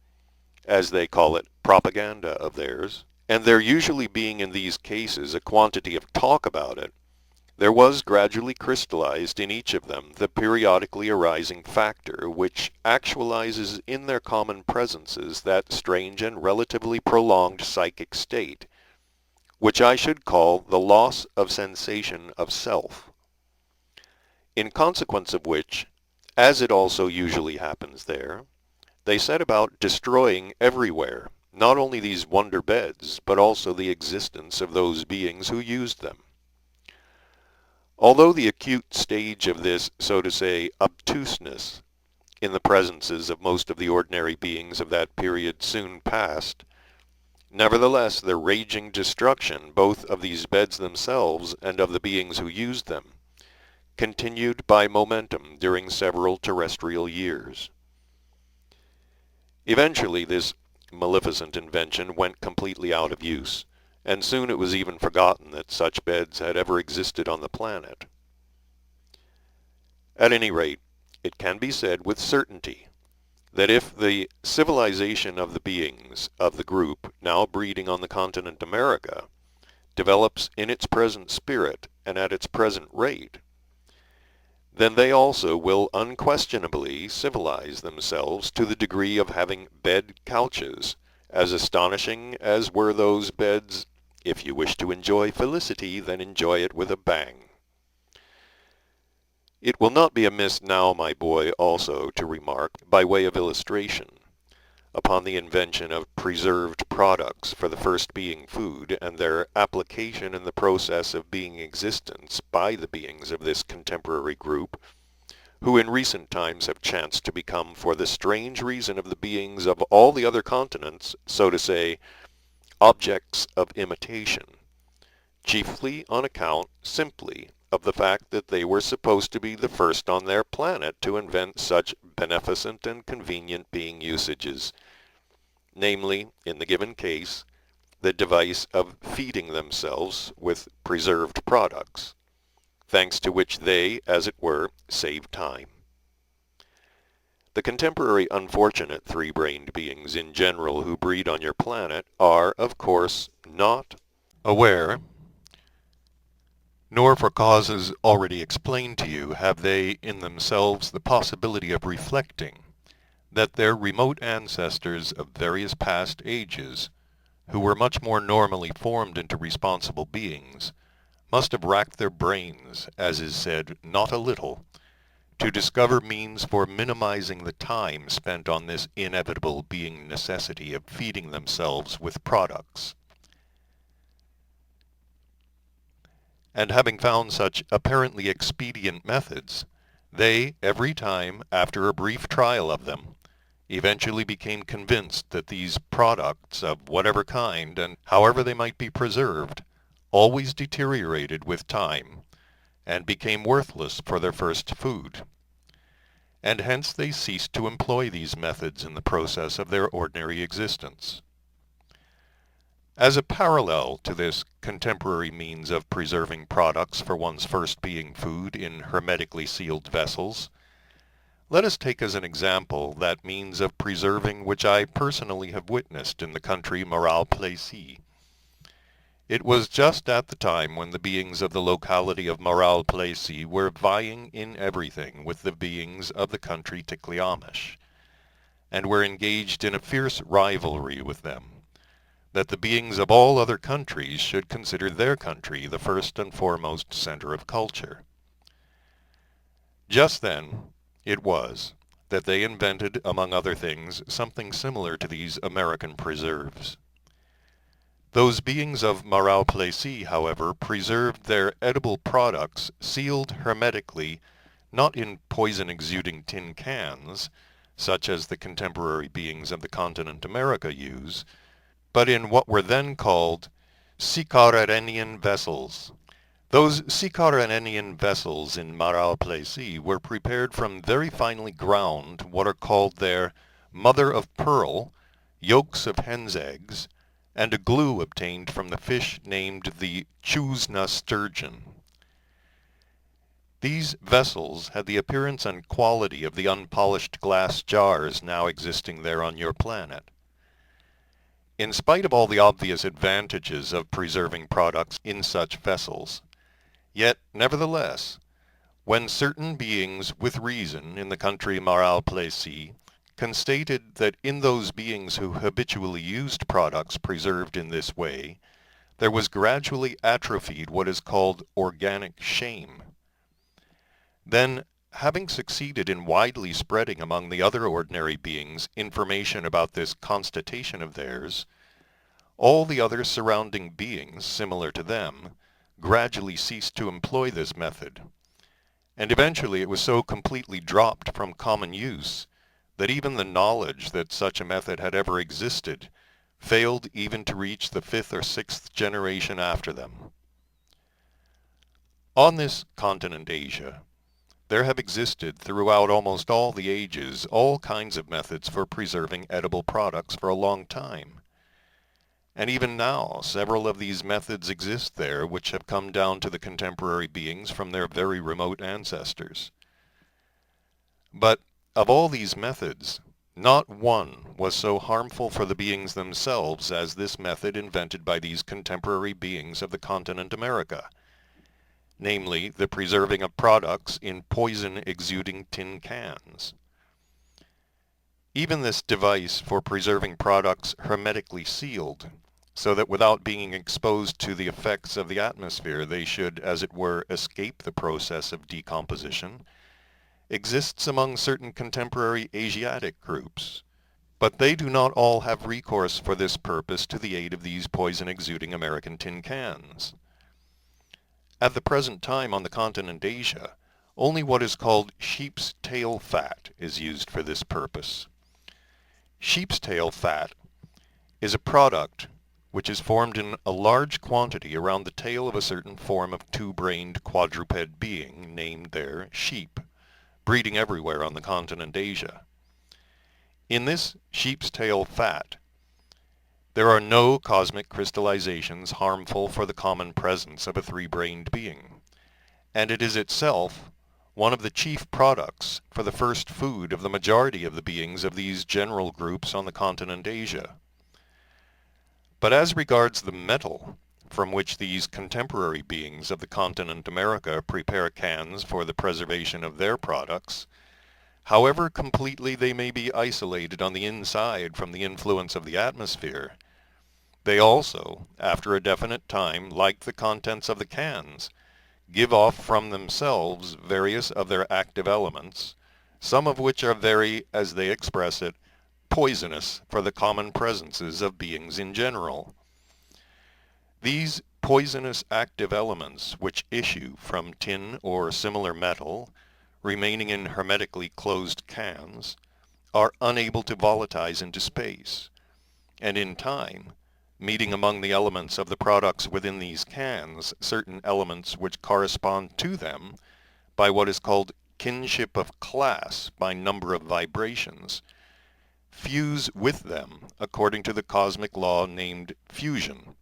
as they call it, propaganda of theirs, and there usually being in these cases a quantity of talk about it, there was gradually crystallized in each of them the periodically arising factor which actualizes in their common presences that strange and relatively prolonged psychic state, which I should call the loss of sensation of self. In consequence of which, as it also usually happens there, they set about destroying everywhere, not only these wonder beds, but also the existence of those beings who used them. Although the acute stage of this, so to say, obtuseness in the presences of most of the ordinary beings of that period soon passed, nevertheless the raging destruction both of these beds themselves and of the beings who used them continued by momentum during several terrestrial years. Eventually this maleficent invention went completely out of use, and soon it was even forgotten that such beds had ever existed on the planet. At any rate, it can be said with certainty that if the civilization of the beings of the group now breeding on the continent America develops in its present spirit and at its present rate, then they also will unquestionably civilize themselves to the degree of having bed couches, as astonishing as were those beds. If you wish to enjoy felicity, then enjoy it with a bang. It will not be amiss now, my boy, also to remark, by way of illustration, upon the invention of preserved products for the first being food, and their application in the process of being existence by the beings of this contemporary group, who in recent times have chanced to become, for the strange reason of the beings of all the other continents, so to say, objects of imitation, chiefly on account simply of the fact that they were supposed to be the first on their planet to invent such beneficent and convenient being usages, namely, in the given case, the device of feeding themselves with preserved products, thanks to which they, as it were, save time. The contemporary unfortunate three-brained beings in general who breed on your planet are, of course, not aware, nor for causes already explained to you have they in themselves the possibility of reflecting that their remote ancestors of various past ages, who were much more normally formed into responsible beings, must have racked their brains, as is said, not a little, to discover means for minimizing the time spent on this inevitable being necessity of feeding themselves with products. And having found such apparently expedient methods, they, every time, after a brief trial of them, eventually became convinced that these products of whatever kind and however they might be preserved, always deteriorated with time, and became worthless for their first food. And hence they ceased to employ these methods in the process of their ordinary existence. As a parallel to this contemporary means of preserving products for one's first being food in hermetically sealed vessels, let us take as an example that means of preserving which I personally have witnessed in the country Morale-Plessis, It was just at the time when the beings of the locality of Moral-Plessis were vying in everything with the beings of the country Tikliamish, and were engaged in a fierce rivalry with them, that the beings of all other countries should consider their country the first and foremost center of culture. Just then it was that they invented, among other things, something similar to these American preserves. Those beings of Moral-Plessis, however, preserved their edible products sealed hermetically, not in poison-exuding tin cans, such as the contemporary beings of the continent America use, but in what were then called Sicararenian vessels. Those Sicararenian vessels in Moral-Plessis were prepared from very finely ground, what are called their mother of pearl, yolks of hen's eggs, and a glue obtained from the fish named the Chusna sturgeon. These vessels had the appearance and quality of the unpolished glass jars now existing there on your planet. In spite of all the obvious advantages of preserving products in such vessels, yet, nevertheless, when certain beings with reason in the country Moral-Plessis constated that in those beings who habitually used products preserved in this way, there was gradually atrophied what is called organic shame. Then, having succeeded in widely spreading among the other ordinary beings information about this constatation of theirs, all the other surrounding beings similar to them gradually ceased to employ this method, and eventually it was so completely dropped from common use that even the knowledge that such a method had ever existed failed even to reach the fifth or sixth generation after them. On this continent Asia, there have existed throughout almost all the ages all kinds of methods for preserving edible products for a long time. And even now, several of these methods exist there which have come down to the contemporary beings from their very remote ancestors. But of all these methods, not one was so harmful for the beings themselves as this method invented by these contemporary beings of the continent America, namely the preserving of products in poison-exuding tin cans. Even this device for preserving products hermetically sealed, so that without being exposed to the effects of the atmosphere they should, as it were, escape the process of decomposition, exists among certain contemporary Asiatic groups, but they do not all have recourse for this purpose to the aid of these poison-exuding American tin cans. At the present time on the continent Asia, only what is called sheep's tail fat is used for this purpose. Sheep's tail fat is a product which is formed in a large quantity around the tail of a certain form of two-brained quadruped being named there sheep, breeding everywhere on the continent Asia. In this sheep's tail fat, there are no cosmic crystallizations harmful for the common presence of a three-brained being, and it is itself one of the chief products for the first food of the majority of the beings of these general groups on the continent Asia. But as regards the metal from which these contemporary beings of the continent America prepare cans for the preservation of their products, however completely they may be isolated on the inside from the influence of the atmosphere, they also, after a definite time, like the contents of the cans, give off from themselves various of their active elements, some of which are very, as they express it, poisonous for the common presences of beings in general. These poisonous active elements which issue from tin or similar metal, remaining in hermetically closed cans, are unable to volatilize into space, and in time, meeting among the elements of the products within these cans certain elements which correspond to them by what is called kinship of class by number of vibrations, fuse with them according to the cosmic law named fusion,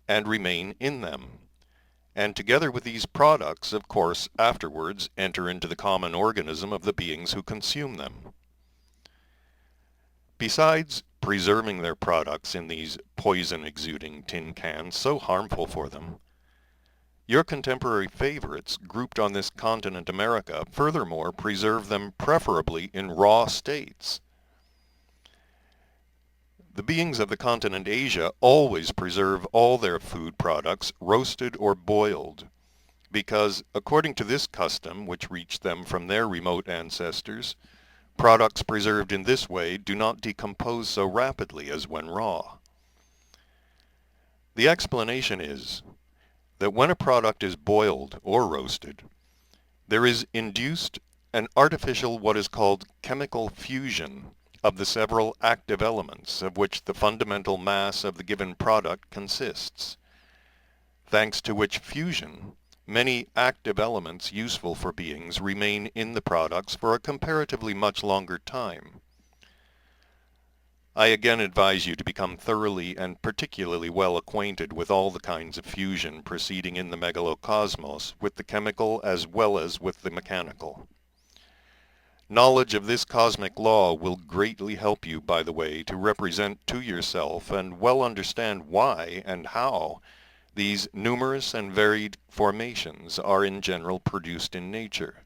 and remain in them, and together with these products, of course, afterwards enter into the common organism of the beings who consume them. Besides preserving their products in these poison-exuding tin cans so harmful for them. Your contemporary favorites, grouped on this continent America, furthermore preserve them preferably in raw states. The beings of the continent Asia always preserve all their food products roasted or boiled, because, according to this custom, which reached them from their remote ancestors, products preserved in this way do not decompose so rapidly as when raw. The explanation is that when a product is boiled or roasted, there is induced an artificial what is called chemical fusion of the several active elements of which the fundamental mass of the given product consists, thanks to which fusion many active elements useful for beings remain in the products for a comparatively much longer time. I again advise you to become thoroughly and particularly well acquainted with all the kinds of fusion proceeding in the megalocosmos, with the chemical as well as with the mechanical. Knowledge of this cosmic law will greatly help you, by the way, to represent to yourself and well understand why and how these numerous and varied formations are in general produced in nature,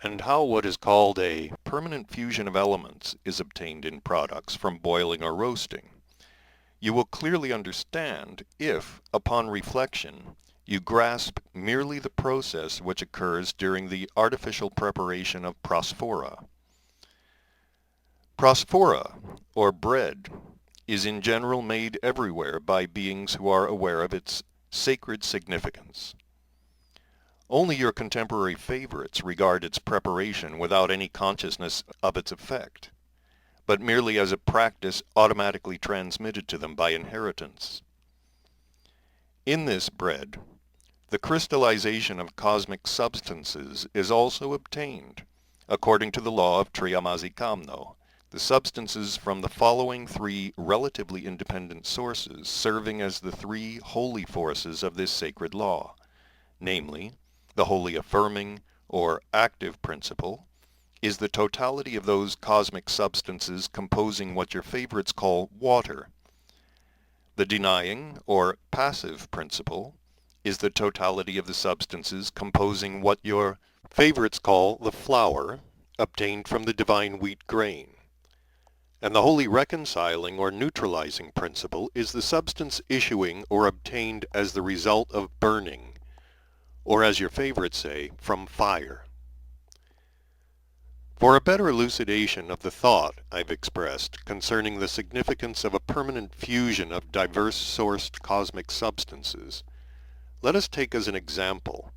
and how what is called a permanent fusion of elements is obtained in products from boiling or roasting. You will clearly understand if, upon reflection, you grasp merely the process which occurs during the artificial preparation of prosphora. Prosphora, or bread, is in general made everywhere by beings who are aware of its sacred significance. Only your contemporary favorites regard its preparation without any consciousness of its effect, but merely as a practice automatically transmitted to them by inheritance. In this bread, the crystallization of cosmic substances is also obtained, according to the law of Triamazikamno, the substances from the following three relatively independent sources serving as the three holy forces of this sacred law, namely, the wholly affirming, or active principle, is the totality of those cosmic substances composing what your favorites call water. The denying, or passive principle, is the totality of the substances composing what your favorites call the flour, obtained from the divine wheat grain. And the wholly reconciling or neutralizing principle is the substance issuing or obtained as the result of burning, or as your favorites say, from fire. For a better elucidation of the thought I've expressed concerning the significance of a permanent fusion of diverse sourced cosmic substances, let us take as an example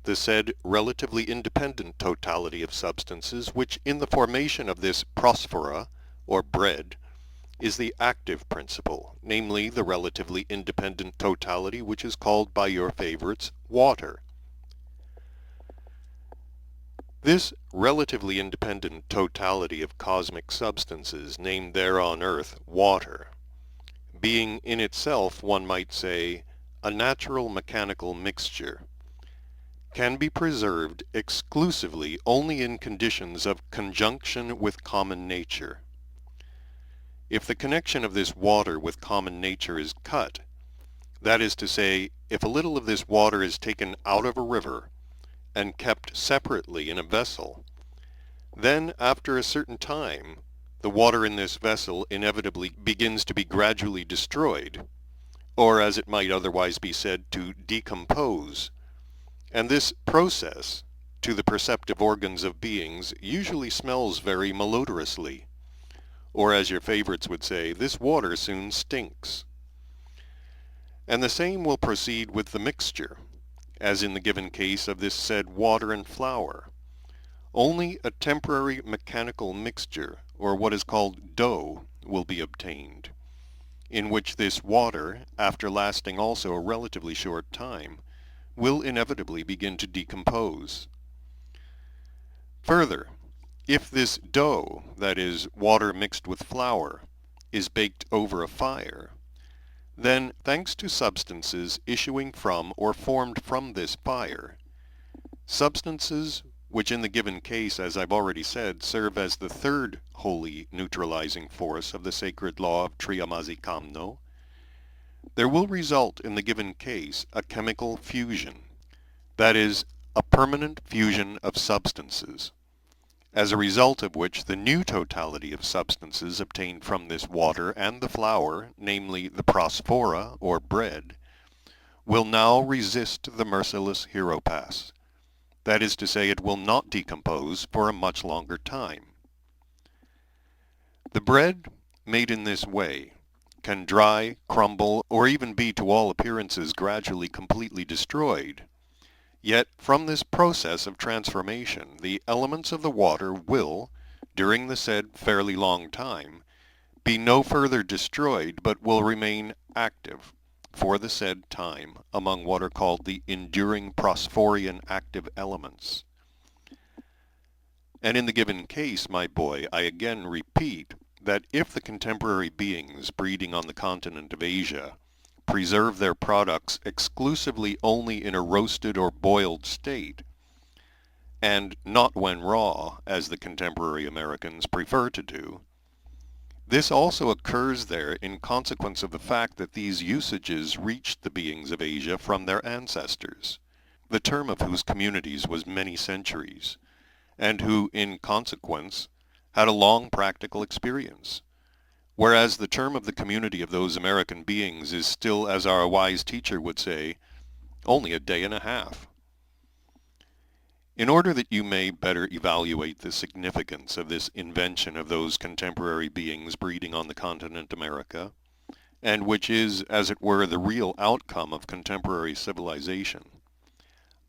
the said relatively independent totality of substances which in the formation of this prosphora, or bread, is the active principle, namely the relatively independent totality which is called by your favorites water. This relatively independent totality of cosmic substances, named there on earth water, being in itself, one might say, a natural mechanical mixture, can be preserved exclusively only in conditions of conjunction with common nature. If the connection of this water with common nature is cut, that is to say, if a little of this water is taken out of a river and kept separately in a vessel, then after a certain time the water in this vessel inevitably begins to be gradually destroyed, or as it might otherwise be said, to decompose, and this process, to the perceptive organs of beings, usually smells very malodorously, or as your favorites would say, this water soon stinks. And the same will proceed with the mixture, as in the given case of this said water and flour. Only a temporary mechanical mixture, or what is called dough, will be obtained, in which this water, after lasting also a relatively short time, will inevitably begin to decompose. Further, if this dough, that is, water mixed with flour, is baked over a fire, then, thanks to substances issuing from or formed from this fire, substances which in the given case, as I've already said, serve as the third wholly neutralizing force of the sacred law of Triamazikamno, there will result in the given case a chemical fusion, that is, a permanent fusion of substances, as a result of which the new totality of substances obtained from this water and the flour, namely the prosphora, or bread, will now resist the merciless Heropas. That is to say, it will not decompose for a much longer time. The bread made in this way can dry, crumble, or even be to all appearances gradually completely destroyed. Yet from this process of transformation, the elements of the water will, during the said fairly long time, be no further destroyed, but will remain active for the said time among what are called the enduring Prosphorian active elements. And in the given case, my boy, I again repeat that if the contemporary beings breeding on the continent of Asia preserve their products exclusively only in a roasted or boiled state, and not when raw, as the contemporary Americans prefer to do, this also occurs there in consequence of the fact that these usages reached the beings of Asia from their ancestors, the term of whose communities was many centuries, and who, in consequence, had a long practical experience, whereas the term of the community of those American beings is still, as our wise teacher would say, only a day and a half. In order that you may better evaluate the significance of this invention of those contemporary beings breeding on the continent America, and which is, as it were, the real outcome of contemporary civilization,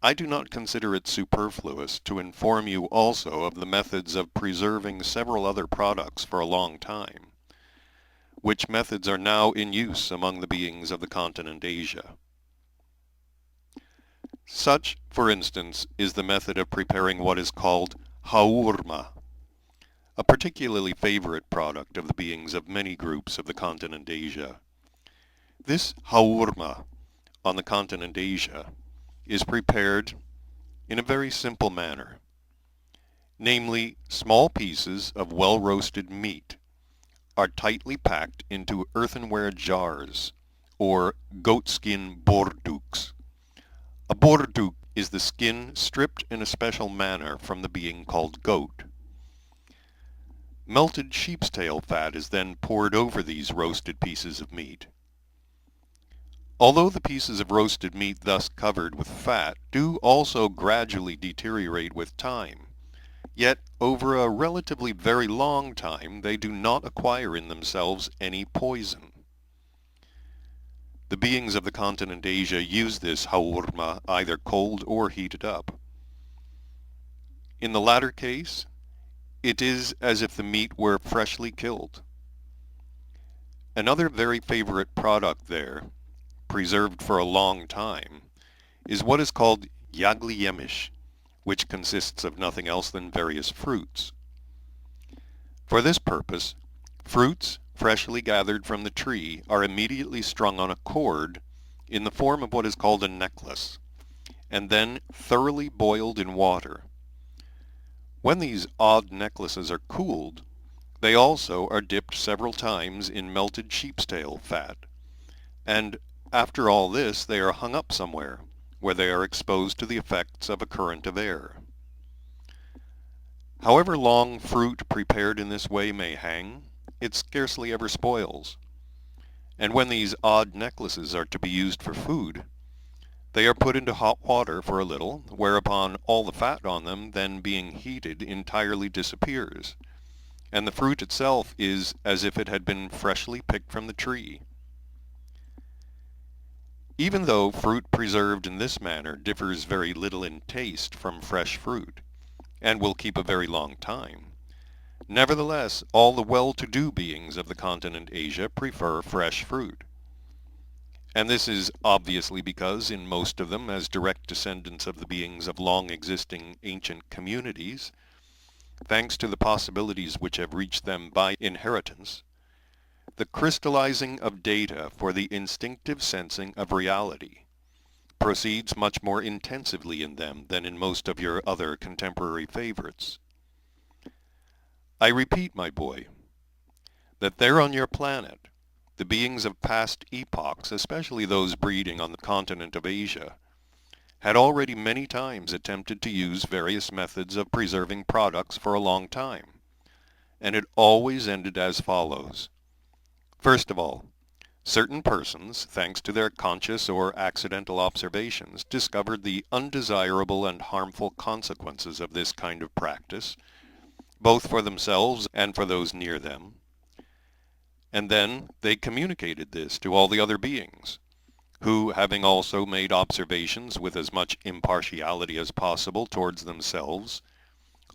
I do not consider it superfluous to inform you also of the methods of preserving several other products for a long time, which methods are now in use among the beings of the continent Asia. Such, for instance, is the method of preparing what is called haurma, a particularly favorite product of the beings of many groups of the continent Asia. This haurma on the continent Asia is prepared in a very simple manner, namely, small pieces of well-roasted meat are tightly packed into earthenware jars, or goatskin borduks. A borduk is the skin stripped in a special manner from the being called goat. Melted sheep's tail fat is then poured over these roasted pieces of meat. Although the pieces of roasted meat thus covered with fat do also gradually deteriorate with time, yet over a relatively very long time they do not acquire in themselves any poison. The beings of the continent Asia use this haurma either cold or heated up. In the latter case, it is as if the meat were freshly killed. Another very favorite product there, preserved for a long time, is what is called yagli yemish, which consists of nothing else than various fruits. For this purpose, fruits freshly gathered from the tree are immediately strung on a cord in the form of what is called a necklace, and then thoroughly boiled in water. When these odd necklaces are cooled, they also are dipped several times in melted sheep's tail fat, and after all this they are hung up somewhere, where they are exposed to the effects of a current of air. However long fruit prepared in this way may hang, it scarcely ever spoils, and when these odd necklaces are to be used for food, they are put into hot water for a little, whereupon all the fat on them, then being heated, entirely disappears, and the fruit itself is as if it had been freshly picked from the tree. Even though fruit preserved in this manner differs very little in taste from fresh fruit, and will keep a very long time, nevertheless, all the well-to-do beings of the continent Asia prefer fresh fruit. And this is obviously because, in most of them, as direct descendants of the beings of long-existing ancient communities, thanks to the possibilities which have reached them by inheritance, the crystallizing of data for the instinctive sensing of reality proceeds much more intensively in them than in most of your other contemporary favorites. I repeat, my boy, that there on your planet, the beings of past epochs, especially those breeding on the continent of Asia, had already many times attempted to use various methods of preserving products for a long time, and it always ended as follows. First of all, certain persons, thanks to their conscious or accidental observations, discovered the undesirable and harmful consequences of this kind of practice, both for themselves and for those near them, and then they communicated this to all the other beings, who, having also made observations with as much impartiality as possible towards themselves,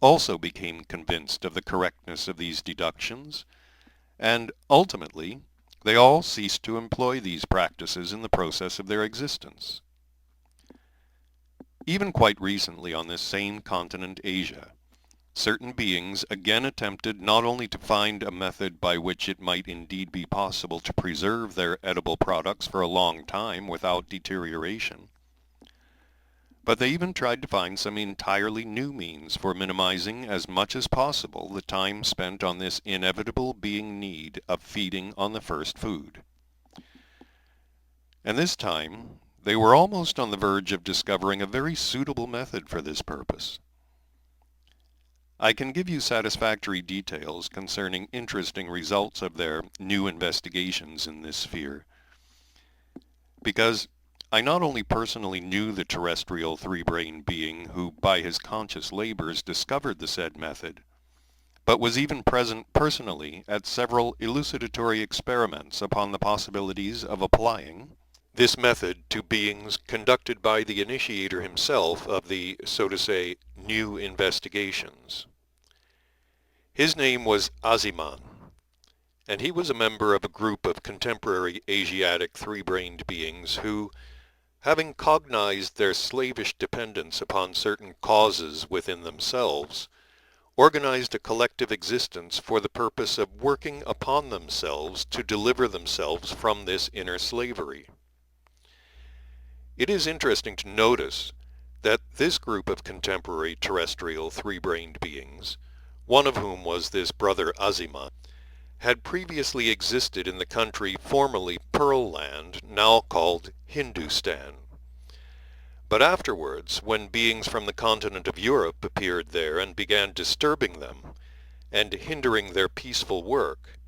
also became convinced of the correctness of these deductions, and ultimately they all ceased to employ these practices in the process of their existence. Even quite recently on this same continent, Asia, certain beings again attempted not only to find a method by which it might indeed be possible to preserve their edible products for a long time without deterioration, but they even tried to find some entirely new means for minimizing as much as possible the time spent on this inevitable being need of feeding on the first food. And this time, they were almost on the verge of discovering a very suitable method for this purpose. I can give you satisfactory details concerning interesting results of their new investigations in this sphere, because I not only personally knew the terrestrial three-brained being who by his conscious labors discovered the said method, but was even present personally at several elucidatory experiments upon the possibilities of applying this method to beings conducted by the initiator himself of the, so to say, new investigations. His name was Aziman, and he was a member of a group of contemporary Asiatic three-brained beings who, having cognized their slavish dependence upon certain causes within themselves, organized a collective existence for the purpose of working upon themselves to deliver themselves from this inner slavery. It is interesting to notice that this group of contemporary terrestrial three-brained beings, one of whom was this brother Aziman, had previously existed in the country formerly Pearl Land, now called Hindustan. But afterwards, when beings from the continent of Europe appeared there and began disturbing them and hindering their peaceful work,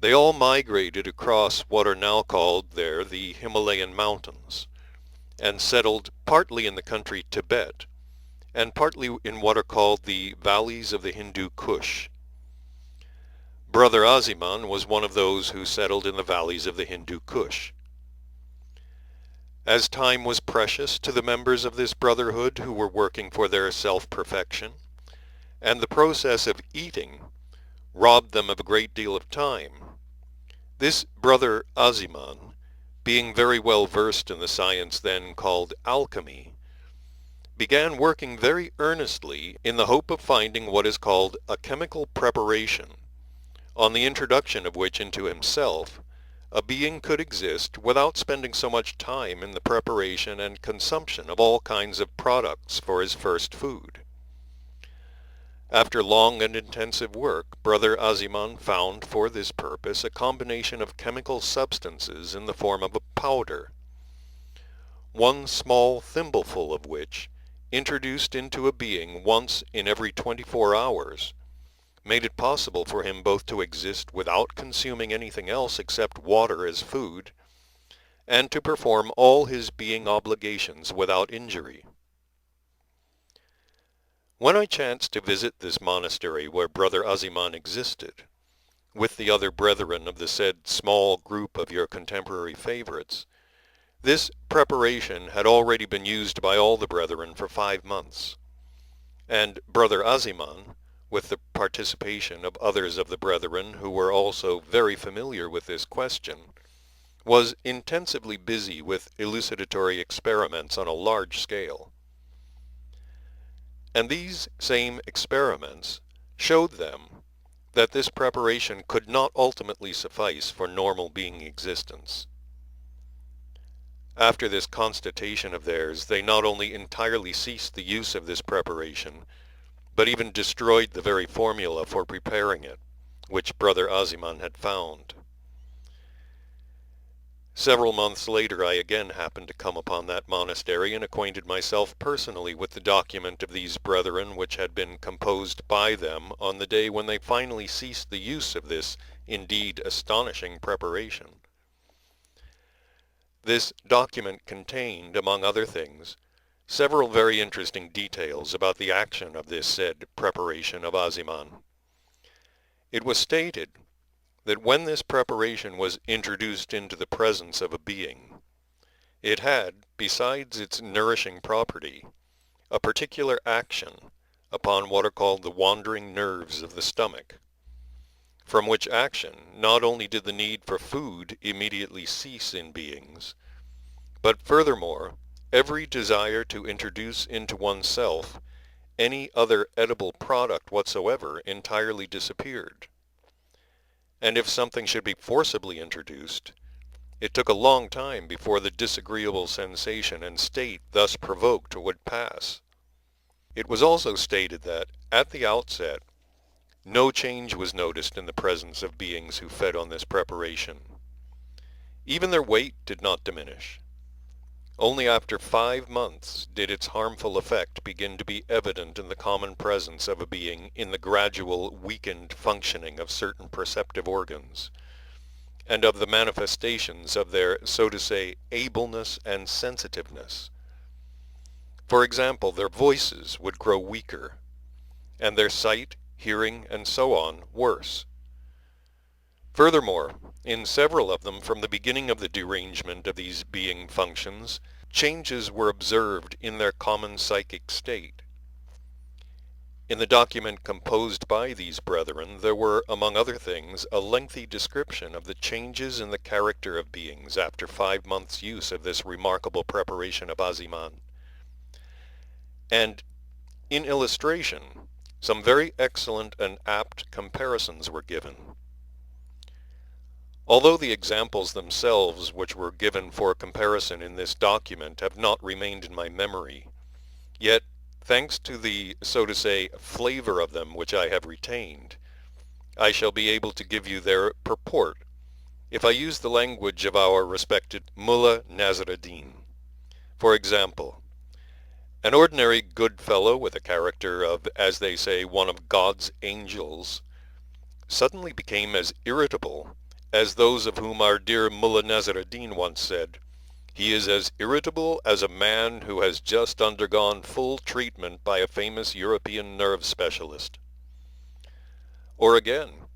they all migrated across what are now called there the Himalayan mountains, and settled partly in the country Tibet, and partly in what are called the valleys of the Hindu Kush. Brother Aziman was one of those who settled in the valleys of the Hindu Kush. As time was precious to the members of this brotherhood who were working for their self-perfection, and the process of eating robbed them of a great deal of time, this brother Aziman, being very well versed in the science then called alchemy, began working very earnestly in the hope of finding what is called a chemical preparation, on the introduction of which into himself a being could exist without spending so much time in the preparation and consumption of all kinds of products for his first food. After long and intensive work, Brother Aziman found for this purpose a combination of chemical substances in the form of a powder, one small thimbleful of which, introduced into a being once in every 24 hours, made it possible for him both to exist without consuming anything else except water as food, and to perform all his being obligations without injury. When I chanced to visit this monastery where Brother Aziman existed, with the other brethren of the said small group of your contemporary favorites, this preparation had already been used by all the brethren for 5 months, and Brother Aziman, with the participation of others of the brethren who were also very familiar with this question, was intensively busy with elucidatory experiments on a large scale. And these same experiments showed them that this preparation could not ultimately suffice for normal being existence. After this constatation of theirs, they not only entirely ceased the use of this preparation, but even destroyed the very formula for preparing it, which Brother Aziman had found. Several months later I again happened to come upon that monastery and acquainted myself personally with the document of these brethren which had been composed by them on the day when they finally ceased the use of this indeed astonishing preparation. This document contained, among other things, several very interesting details about the action of this said preparation of Aziman. It was stated that when this preparation was introduced into the presence of a being, it had, besides its nourishing property, a particular action upon what are called the wandering nerves of the stomach, from which action not only did the need for food immediately cease in beings, but furthermore, every desire to introduce into oneself any other edible product whatsoever entirely disappeared. And if something should be forcibly introduced, it took a long time before the disagreeable sensation and state thus provoked would pass. It was also stated that, at the outset, no change was noticed in the presence of beings who fed on this preparation. Even their weight did not diminish. Only after 5 months did its harmful effect begin to be evident in the common presence of a being in the gradual weakened functioning of certain perceptive organs, and of the manifestations of their, so to say, ableness and sensitiveness. For example, their voices would grow weaker, and their sight, hearing, and so on, worse. Furthermore, in several of them from the beginning of the derangement of these being functions, changes were observed in their common psychic state. In the document composed by these brethren, there were, among other things, a lengthy description of the changes in the character of beings after 5 months' use of this remarkable preparation of Aziman. And, in illustration, some very excellent and apt comparisons were given. Although the examples themselves which were given for comparison in this document have not remained in my memory, yet, thanks to the, so to say, flavor of them which I have retained, I shall be able to give you their purport, if I use the language of our respected Mullah Nasr ad-Din. For example, an ordinary good fellow with a character of, as they say, one of God's angels, suddenly became as irritable as those of whom our dear Mullah Nasr ad-Din once said, "He is as irritable as a man who has just undergone full treatment by a famous European nerve specialist." Or again,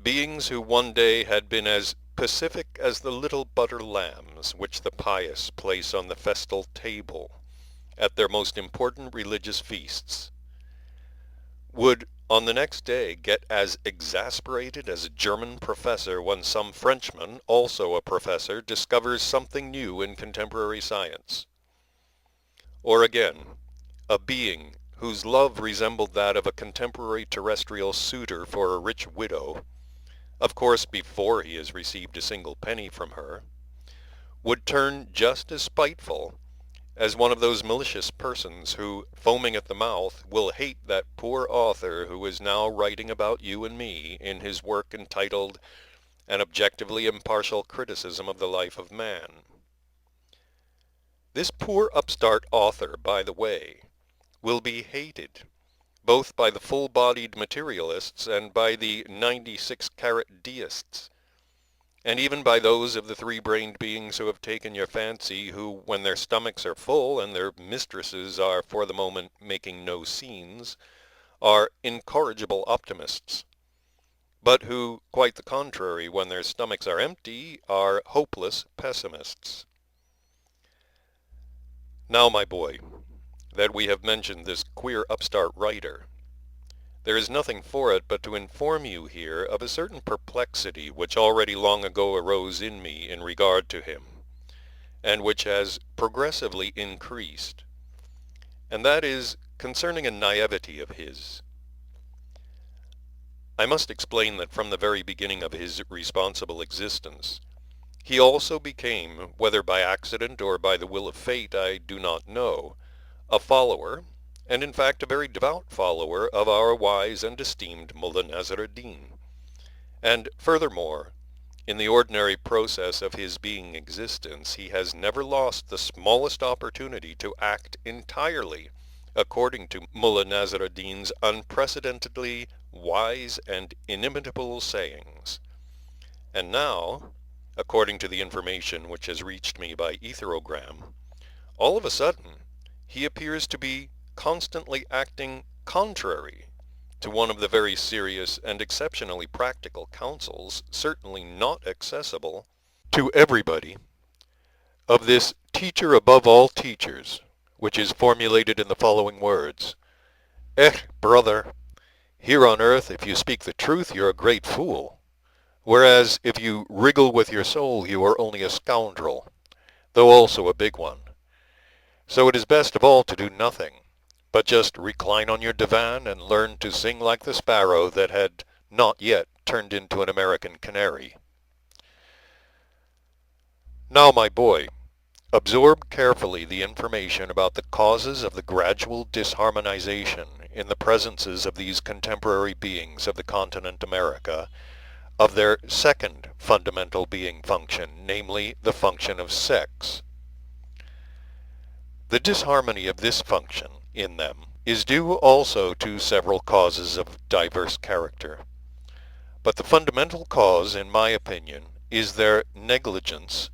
beings who one day had been as pacific as the little butter lambs which the pious place on the festal table at their most important religious feasts, would on the next day get as exasperated as a German professor when some Frenchman, also a professor, discovers something new in contemporary science. Or again, a being whose love resembled that of a contemporary terrestrial suitor for a rich widow, of course before he has received a single penny from her, would turn just as spiteful as one of those malicious persons who, foaming at the mouth, will hate that poor author who is now writing about you and me in his work entitled An Objectively Impartial Criticism of the Life of Man. This poor upstart author, by the way, will be hated, both by the full-bodied materialists and by the 96-carat deists, and even by those of the three-brained beings who have taken your fancy, who, when their stomachs are full and their mistresses are for the moment making no scenes, are incorrigible optimists, but who, quite the contrary, when their stomachs are empty, are hopeless pessimists. Now, my boy, that we have mentioned this queer upstart writer, there is nothing for it but to inform you here of a certain perplexity which already long ago arose in me in regard to him, and which has progressively increased, and that is concerning a naivety of his. I must explain that from the very beginning of his responsible existence, he also became, whether by accident or by the will of fate I do not know, a follower, and in fact a very devout follower of our wise and esteemed Mullah Nasr ad-Din. And furthermore, in the ordinary process of his being existence, he has never lost the smallest opportunity to act entirely according to Mullah Nasr ad-Din's unprecedentedly wise and inimitable sayings. And now, according to the information which has reached me by etherogram, all of a sudden he appears to be constantly acting contrary to one of the very serious and exceptionally practical counsels, certainly not accessible to everybody, of this teacher above all teachers, which is formulated in the following words: brother, here on earth if you speak the truth you're a great fool, whereas if you wriggle with your soul you are only a scoundrel, though also a big one. So it is best of all to do nothing, but just recline on your divan and learn to sing like the sparrow that had not yet turned into an American canary. Now, my boy, absorb carefully the information about the causes of the gradual disharmonization in the presences of these contemporary beings of the continent America, of their second fundamental being function, namely the function of sex. The disharmony of this function in them is due also to several causes of diverse character. But the fundamental cause, in my opinion, is their negligence,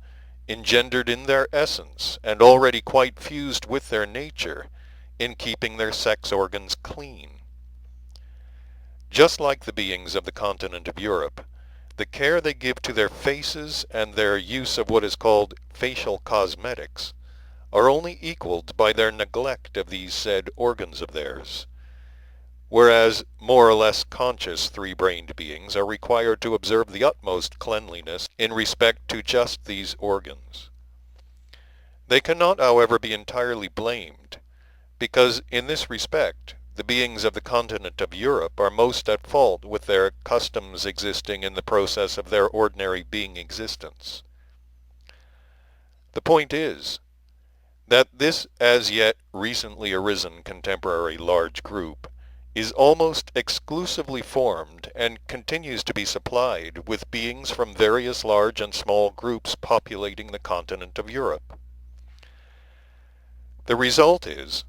engendered in their essence and already quite fused with their nature, in keeping their sex organs clean. Just like the beings of the continent of Europe, the care they give to their faces and their use of what is called facial cosmetics are only equaled by their neglect of these said organs of theirs, whereas more or less conscious three-brained beings are required to observe the utmost cleanliness in respect to just these organs. They cannot, however, be entirely blamed, because in this respect the beings of the continent of Europe are most at fault with their customs existing in the process of their ordinary being existence. The point is that this as yet recently arisen contemporary large group is almost exclusively formed and continues to be supplied with beings from various large and small groups populating the continent of Europe. The result is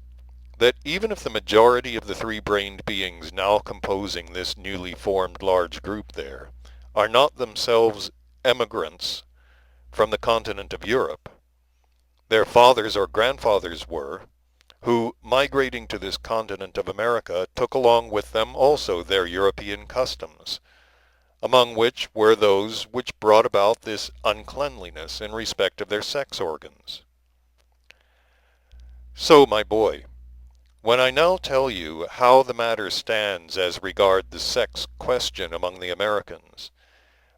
that even if the majority of the three-brained beings now composing this newly formed large group there are not themselves emigrants from the continent of Europe, their fathers or grandfathers were, who, migrating to this continent of America, took along with them also their European customs, among which were those which brought about this uncleanliness in respect of their sex organs. So, my boy, when I now tell you how the matter stands as regard the sex question among the Americans,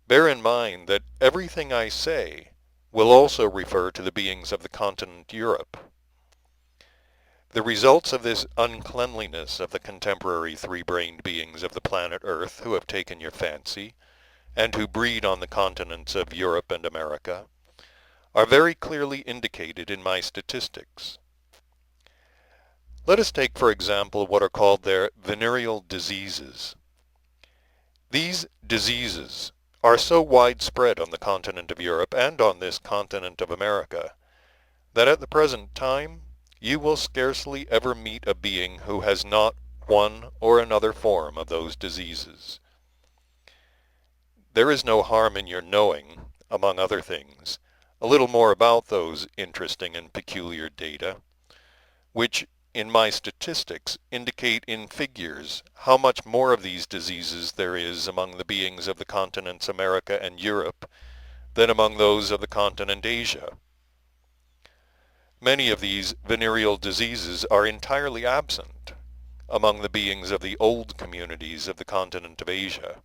bear in mind that everything I say will also refer to the beings of the continent Europe. The results of this uncleanliness of the contemporary three-brained beings of the planet Earth who have taken your fancy, and who breed on the continents of Europe and America, are very clearly indicated in my statistics. Let us take, for example, what are called their venereal diseases. These diseases are so widespread on the continent of Europe and on this continent of America that at the present time you will scarcely ever meet a being who has not one or another form of those diseases. There is no harm in your knowing, among other things, a little more about those interesting and peculiar data, which in my statistics indicate in figures how much more of these diseases there is among the beings of the continents America and Europe than among those of the continent Asia. Many of these venereal diseases are entirely absent among the beings of the old communities of the continent of Asia,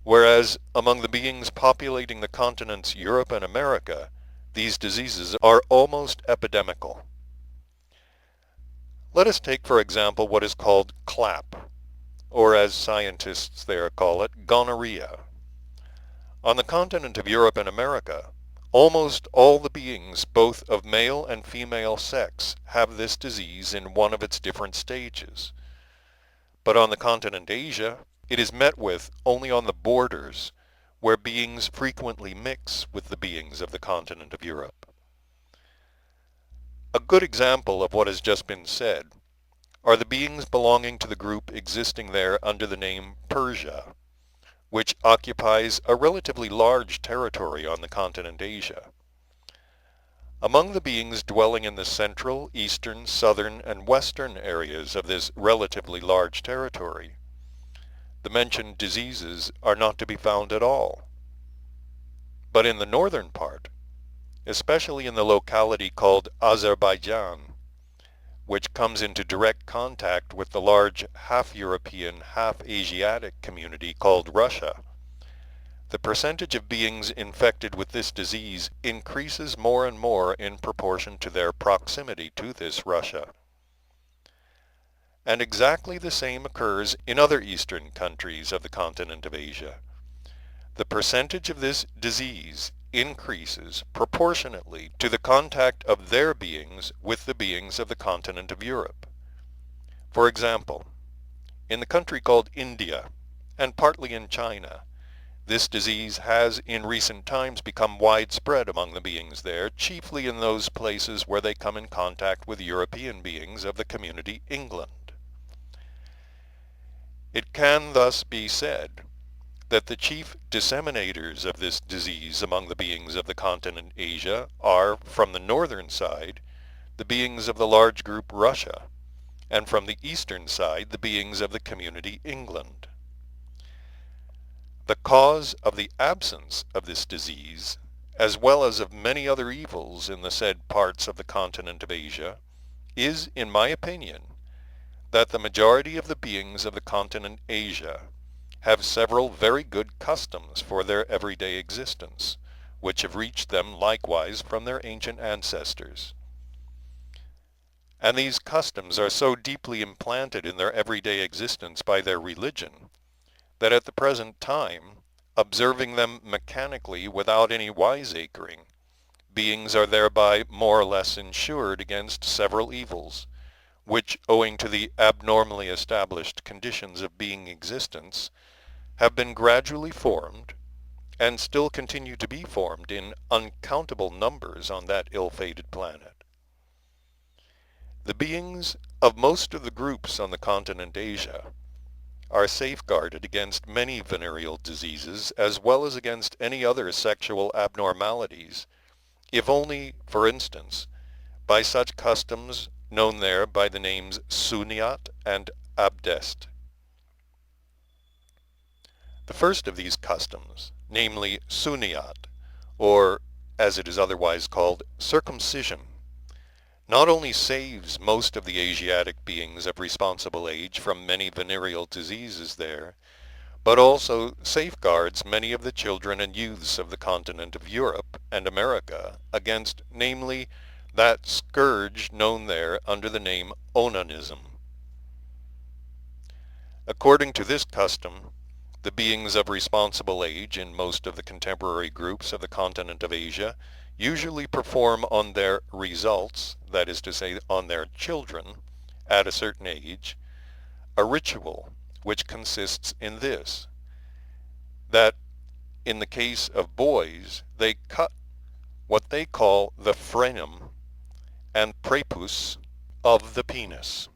whereas among the beings populating the continents Europe and America, these diseases are almost epidemical. Let us take, for example, what is called clap, or as scientists there call it, gonorrhea. On the continent of Europe and America, Almost all the beings, both of male and female sex, have this disease in one of its different stages. But on the continent Asia, it is met with only on the borders, where beings frequently mix with the beings of the continent of Europe. A good example of what has just been said are the beings belonging to the group existing there under the name Persia, which occupies a relatively large territory on the continent Asia. Among the beings dwelling in the central, eastern, southern, and western areas of this relatively large territory, the mentioned diseases are not to be found at all. But in the northern part, especially in the locality called Azerbaijan, which comes into direct contact with the large half-European, half-Asiatic community called Russia, the percentage of beings infected with this disease increases more and more in proportion to their proximity to this Russia. And exactly the same occurs in other eastern countries of the continent of Asia. The percentage of this disease increases proportionately to the contact of their beings with the beings of the continent of Europe. For example, in the country called India, and partly in China, this disease has in recent times become widespread among the beings there, chiefly in those places where they come in contact with European beings of the community England. It can thus be said that the chief disseminators of this disease among the beings of the continent Asia are, from the northern side, the beings of the large group Russia, and from the eastern side, the beings of the community England. The cause of the absence of this disease, as well as of many other evils in the said parts of the continent of Asia, is, in my opinion, that the majority of the beings of the continent Asia have several very good customs for their everyday existence, which have reached them likewise from their ancient ancestors. And these customs are so deeply implanted in their everyday existence by their religion, that at the present time, observing them mechanically without any wiseacring, beings are thereby more or less insured against several evils, which, owing to the abnormally established conditions of being existence, have been gradually formed, and still continue to be formed in uncountable numbers on that ill-fated planet. The beings of most of the groups on the continent Asia are safeguarded against many venereal diseases as well as against any other sexual abnormalities, if only, for instance, by such customs known there by the names Sunyat and Abdest. The first of these customs, namely Sunyat, or as it is otherwise called, circumcision, not only saves most of the Asiatic beings of responsible age from many venereal diseases there, but also safeguards many of the children and youths of the continent of Europe and America against, namely, that scourge known there under the name onanism. According to this custom, the beings of responsible age in most of the contemporary groups of the continent of Asia usually perform on their results, that is to say, on their children, at a certain age, a ritual which consists in this, that in the case of boys, they cut what they call the frenum and prepuce of the penis.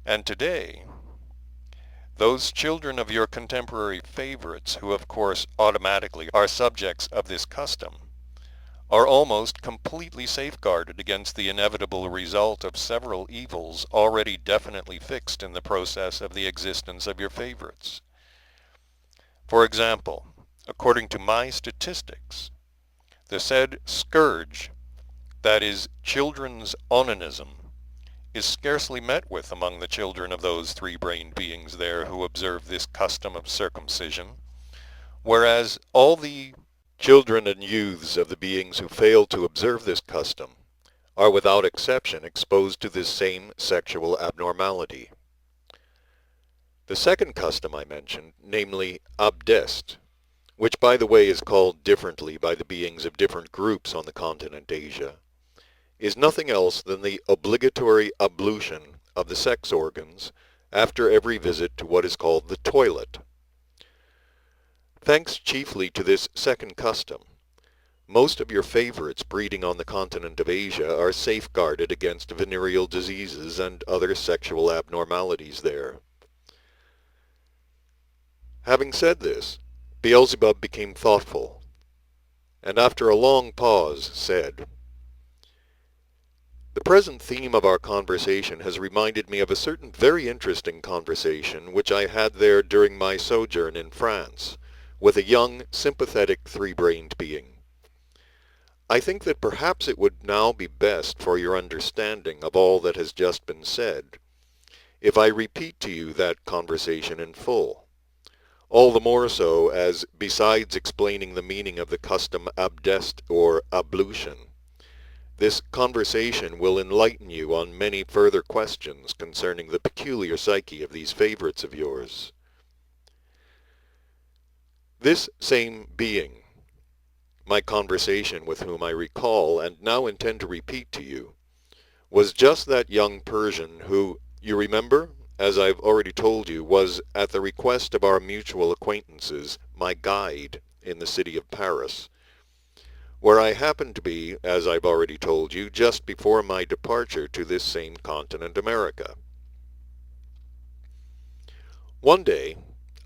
And today, those children of your contemporary favorites, who of course automatically are subjects of this custom, are almost completely safeguarded against the inevitable result of several evils already definitely fixed in the process of the existence of your favorites. For example, according to my statistics, the said scourge, that is, children's onanism, is scarcely met with among the children of those three-brained beings there who observe this custom of circumcision, whereas all the children and youths of the beings who fail to observe this custom are without exception exposed to this same sexual abnormality. The second custom I mentioned, namely abdest, which by the way is called differently by the beings of different groups on the continent Asia, is nothing else than the obligatory ablution of the sex organs after every visit to what is called the toilet. Thanks chiefly to this second custom, most of your favorites breeding on the continent of Asia are safeguarded against venereal diseases and other sexual abnormalities there. Having said this, Beelzebub became thoughtful, and after a long pause said, "The present theme of our conversation has reminded me of a certain very interesting conversation which I had there during my sojourn in France, with a young, sympathetic, three-brained being. I think that perhaps it would now be best for your understanding of all that has just been said, if I repeat to you that conversation in full. All the more so as, besides explaining the meaning of the custom abdest or ablution, this conversation will enlighten you on many further questions concerning the peculiar psyche of these favorites of yours. This same being, my conversation with whom I recall and now intend to repeat to you, was just that young Persian who, you remember, as I've already told you, was, at the request of our mutual acquaintances, my guide in the city of Paris, where I happened to be, as I've already told you, just before my departure to this same continent, America. One day,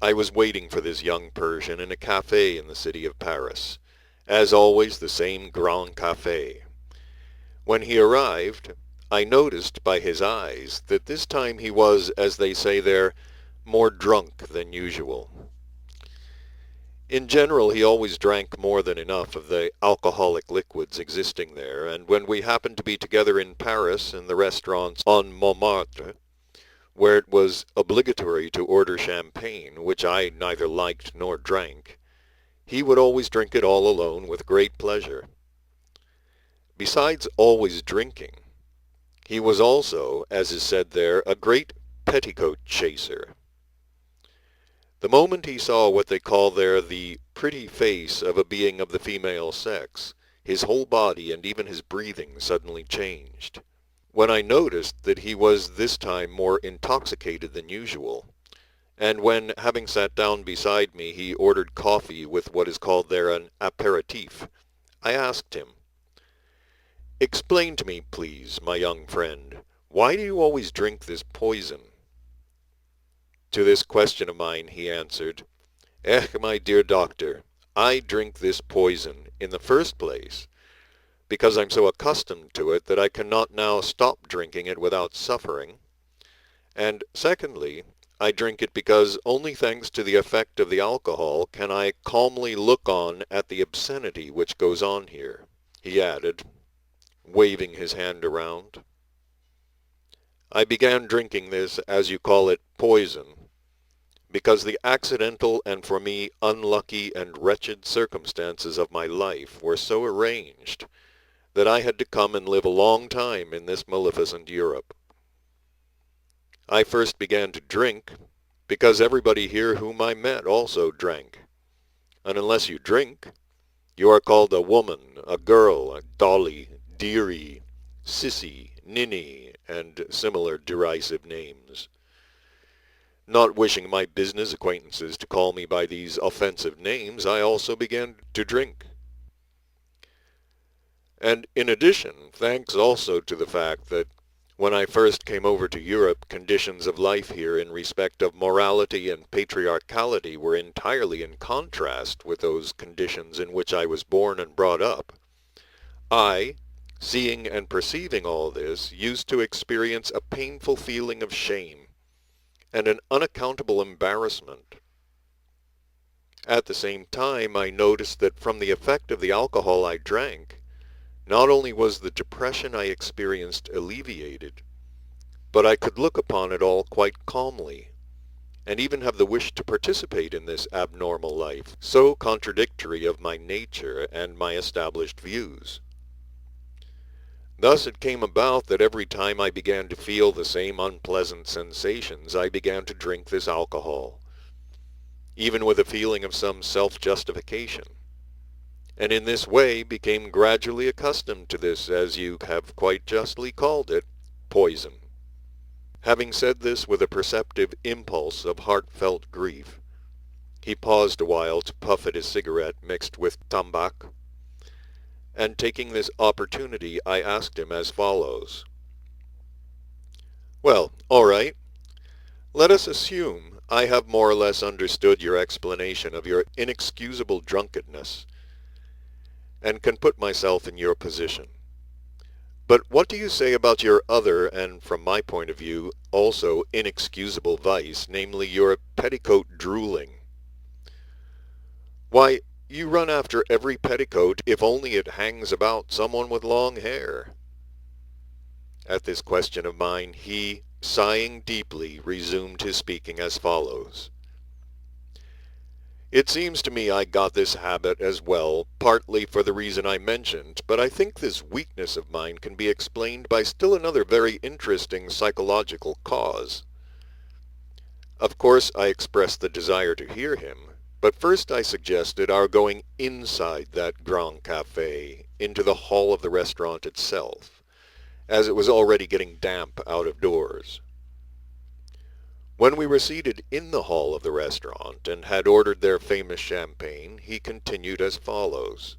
I was waiting for this young Persian in a cafe in the city of Paris, as always the same Grand Café. When he arrived, I noticed by his eyes that this time he was, as they say there, more drunk than usual. In general, he always drank more than enough of the alcoholic liquids existing there, and when we happened to be together in Paris in the restaurants on Montmartre, where it was obligatory to order champagne, which I neither liked nor drank, he would always drink it all alone with great pleasure. Besides always drinking, he was also, as is said there, a great petticoat chaser. The moment he saw what they call there the pretty face of a being of the female sex, his whole body and even his breathing suddenly changed. When I noticed that he was this time more intoxicated than usual, and when, having sat down beside me, he ordered coffee with what is called there an apéritif, I asked him, "Explain to me, please, my young friend, why do you always drink this poison?" To this question of mine he answered, my dear doctor, I drink this poison, in the first place, because I'm so accustomed to it that I cannot now stop drinking it without suffering, and secondly, I drink it because only thanks to the effect of the alcohol can I calmly look on at the obscenity which goes on here," he added, waving his hand around. "I began drinking this, as you call it, poison, because the accidental and for me unlucky and wretched circumstances of my life were so arranged that I had to come and live a long time in this maleficent Europe. I first began to drink because everybody here whom I met also drank, and unless you drink, you are called a woman, a girl, a dolly, dearie, sissy, ninny, and similar derisive names. Not wishing my business acquaintances to call me by these offensive names, I also began to drink. And in addition, thanks also to the fact that when I first came over to Europe, conditions of life here in respect of morality and patriarchality were entirely in contrast with those conditions in which I was born and brought up. I, seeing and perceiving all this, used to experience a painful feeling of shame and an unaccountable embarrassment. At the same time, I noticed that from the effect of the alcohol I drank, not only was the depression I experienced alleviated, but I could look upon it all quite calmly, and even have the wish to participate in this abnormal life, so contradictory of my nature and my established views. Thus it came about that every time I began to feel the same unpleasant sensations, I began to drink this alcohol. even with a feeling of some self-justification, and in this way became gradually accustomed to this, as you have quite justly called it, poison. Having said this with a perceptive impulse of heartfelt grief, he paused a while to puff at his cigarette mixed with tambac, and taking this opportunity I asked him as follows. Well, all right. Let us assume I have more or less understood your explanation of your inexcusable drunkenness, and can put myself in your position. But what do you say about your other, and from my point of view, also inexcusable vice, namely your petticoat drooling? Why, you run after every petticoat if only it hangs about someone with long hair. At this question of mine, he, sighing deeply, resumed his speaking as follows. It seems to me I got this habit as well, partly for the reason I mentioned, but I think this weakness of mine can be explained by still another very interesting psychological cause. Of course, I expressed the desire to hear him, but first I suggested our going inside that Grand Café, into the hall of the restaurant itself, as it was already getting damp out of doors. When we were seated in the hall of the restaurant and had ordered their famous champagne, he continued as follows.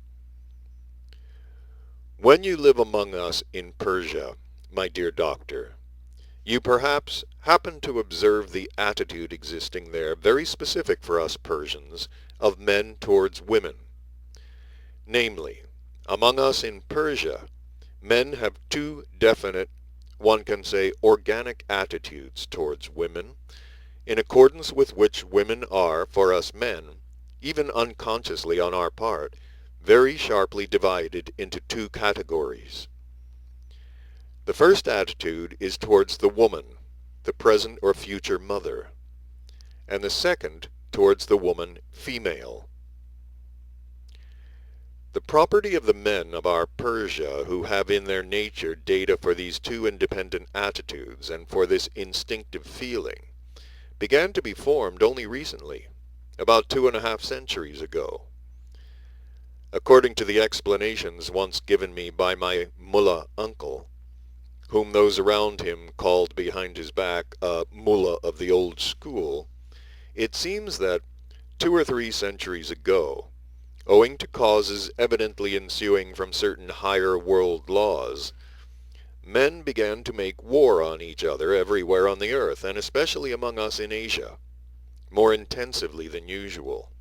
When you live among us in Persia, my dear doctor, you perhaps happen to observe the attitude existing there, very specific for us Persians, of men towards women. Namely, among us in Persia, men have two definite, one can say, organic attitudes towards women, in accordance with which women are, for us men, even unconsciously on our part, very sharply divided into two categories. The first attitude is towards the woman, the present or future mother, and the second towards the woman, female. The property of the men of our Persia, who have in their nature data for these two independent attitudes and for this instinctive feeling, began to be formed only recently, about 2.5 centuries ago. According to the explanations once given me by my mullah uncle, whom those around him called behind his back a mullah of the old school, it seems that 2 or 3 centuries ago, owing to causes evidently ensuing from certain higher world laws, men began to make war on each other everywhere on the earth, and especially among us in Asia, more intensively than usual.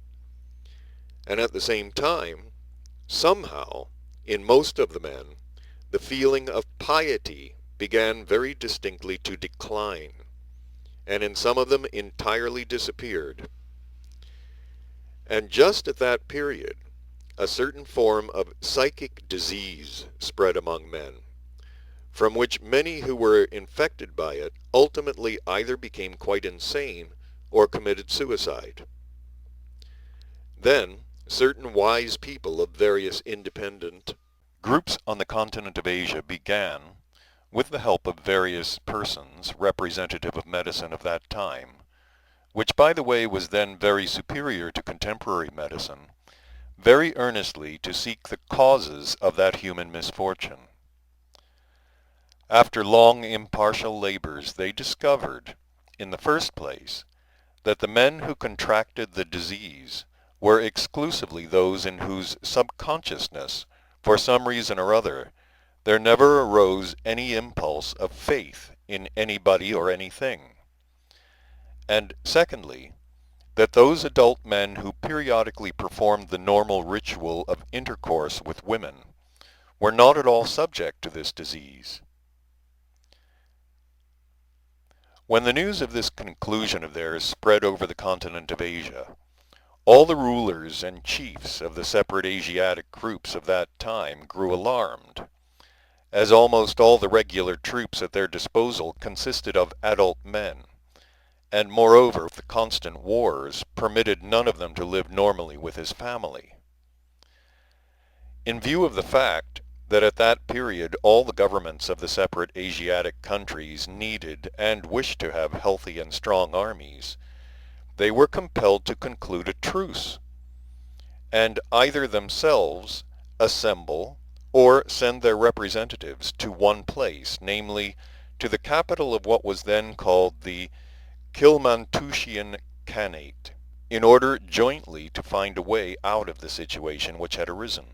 And at the same time, somehow, in most of the men, the feeling of piety began very distinctly to decline, and in some of them entirely disappeared. And just at that period, a certain form of psychic disease spread among men, from which many who were infected by it ultimately either became quite insane or committed suicide. Then, certain wise people of various independent groups on the continent of Asia began, with the help of various persons representative of medicine of that time, which by the way was then very superior to contemporary medicine, very earnestly to seek the causes of that human misfortune. After long impartial labors, they discovered, in the first place, that the men who contracted the disease were exclusively those in whose subconsciousness, for some reason or other, there never arose any impulse of faith in anybody or anything. And secondly, that those adult men who periodically performed the normal ritual of intercourse with women were not at all subject to this disease. When the news of this conclusion of theirs spread over the continent of Asia, all the rulers and chiefs of the separate Asiatic groups of that time grew alarmed, as almost all the regular troops at their disposal consisted of adult men, and moreover the constant wars permitted none of them to live normally with his family. In view of the fact that at that period all the governments of the separate Asiatic countries needed and wished to have healthy and strong armies, they were compelled to conclude a truce, and either themselves assemble or send their representatives to one place, namely to the capital of what was then called the Kilmantushian Khanate, in order jointly to find a way out of the situation which had arisen.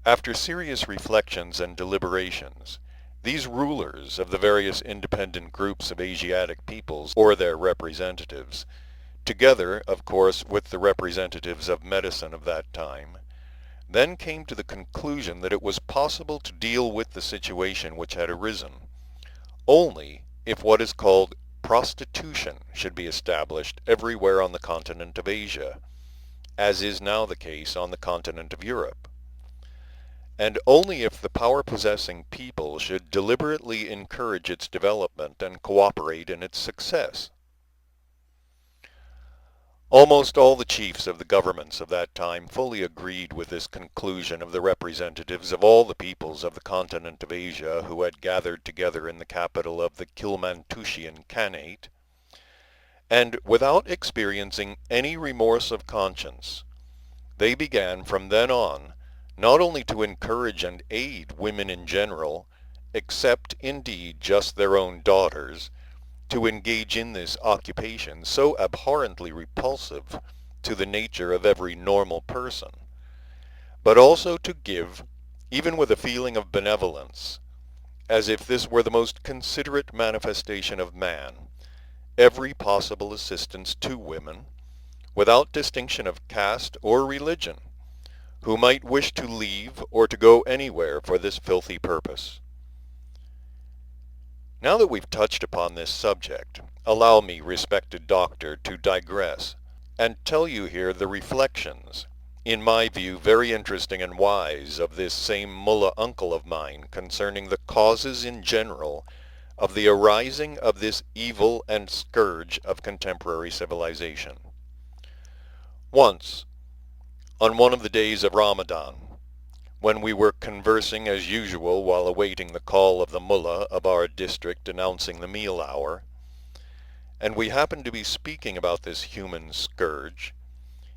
After serious reflections and deliberations, these rulers of the various independent groups of Asiatic peoples, or their representatives, together, of course, with the representatives of medicine of that time, then came to the conclusion that it was possible to deal with the situation which had arisen, only if what is called prostitution should be established everywhere on the continent of Asia, as is now the case on the continent of Europe, and only if the power-possessing people should deliberately encourage its development and cooperate in its success. Almost all the chiefs of the governments of that time fully agreed with this conclusion of the representatives of all the peoples of the continent of Asia who had gathered together in the capital of the Kilmantushian Khanate, and without experiencing any remorse of conscience, they began from then on not only to encourage and aid women in general, except indeed just their own daughters, to engage in this occupation so abhorrently repulsive to the nature of every normal person, but also to give, even with a feeling of benevolence, as if this were the most considerate manifestation of man, every possible assistance to women, without distinction of caste or religion, who might wish to leave or to go anywhere for this filthy purpose. Now that we've touched upon this subject, allow me, respected doctor, to digress, and tell you here the reflections, in my view very interesting and wise, of this same mullah uncle of mine concerning the causes in general of the arising of this evil and scourge of contemporary civilization. Once, on one of the days of Ramadan, when we were conversing as usual while awaiting the call of the mullah of our district announcing the meal hour, and we happened to be speaking about this human scourge,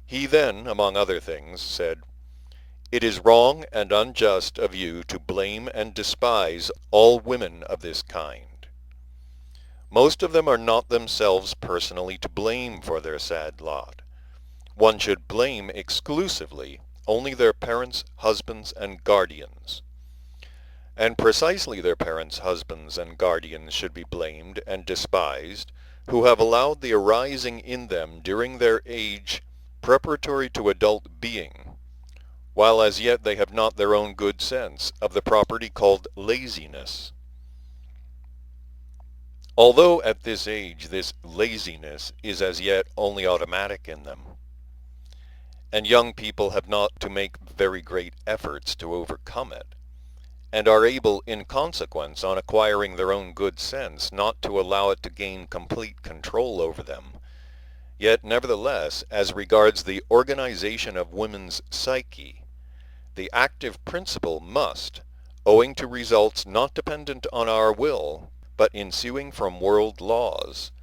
he then, among other things, said, "It is wrong and unjust of you to blame and despise all women of this kind. Most of them are not themselves personally to blame for their sad lot. One should blame exclusively only their parents, husbands, and guardians. And precisely their parents, husbands, and guardians should be blamed and despised, who have allowed the arising in them during their age preparatory to adult being, while as yet they have not their own good sense of the property called laziness. Although at this age this laziness is as yet only automatic in them, and young people have not to make very great efforts to overcome it, and are able in consequence, on acquiring their own good sense, not to allow it to gain complete control over them, yet nevertheless, as regards the organization of women's psyche, the active principle must, owing to results not dependent on our will, but ensuing from world laws,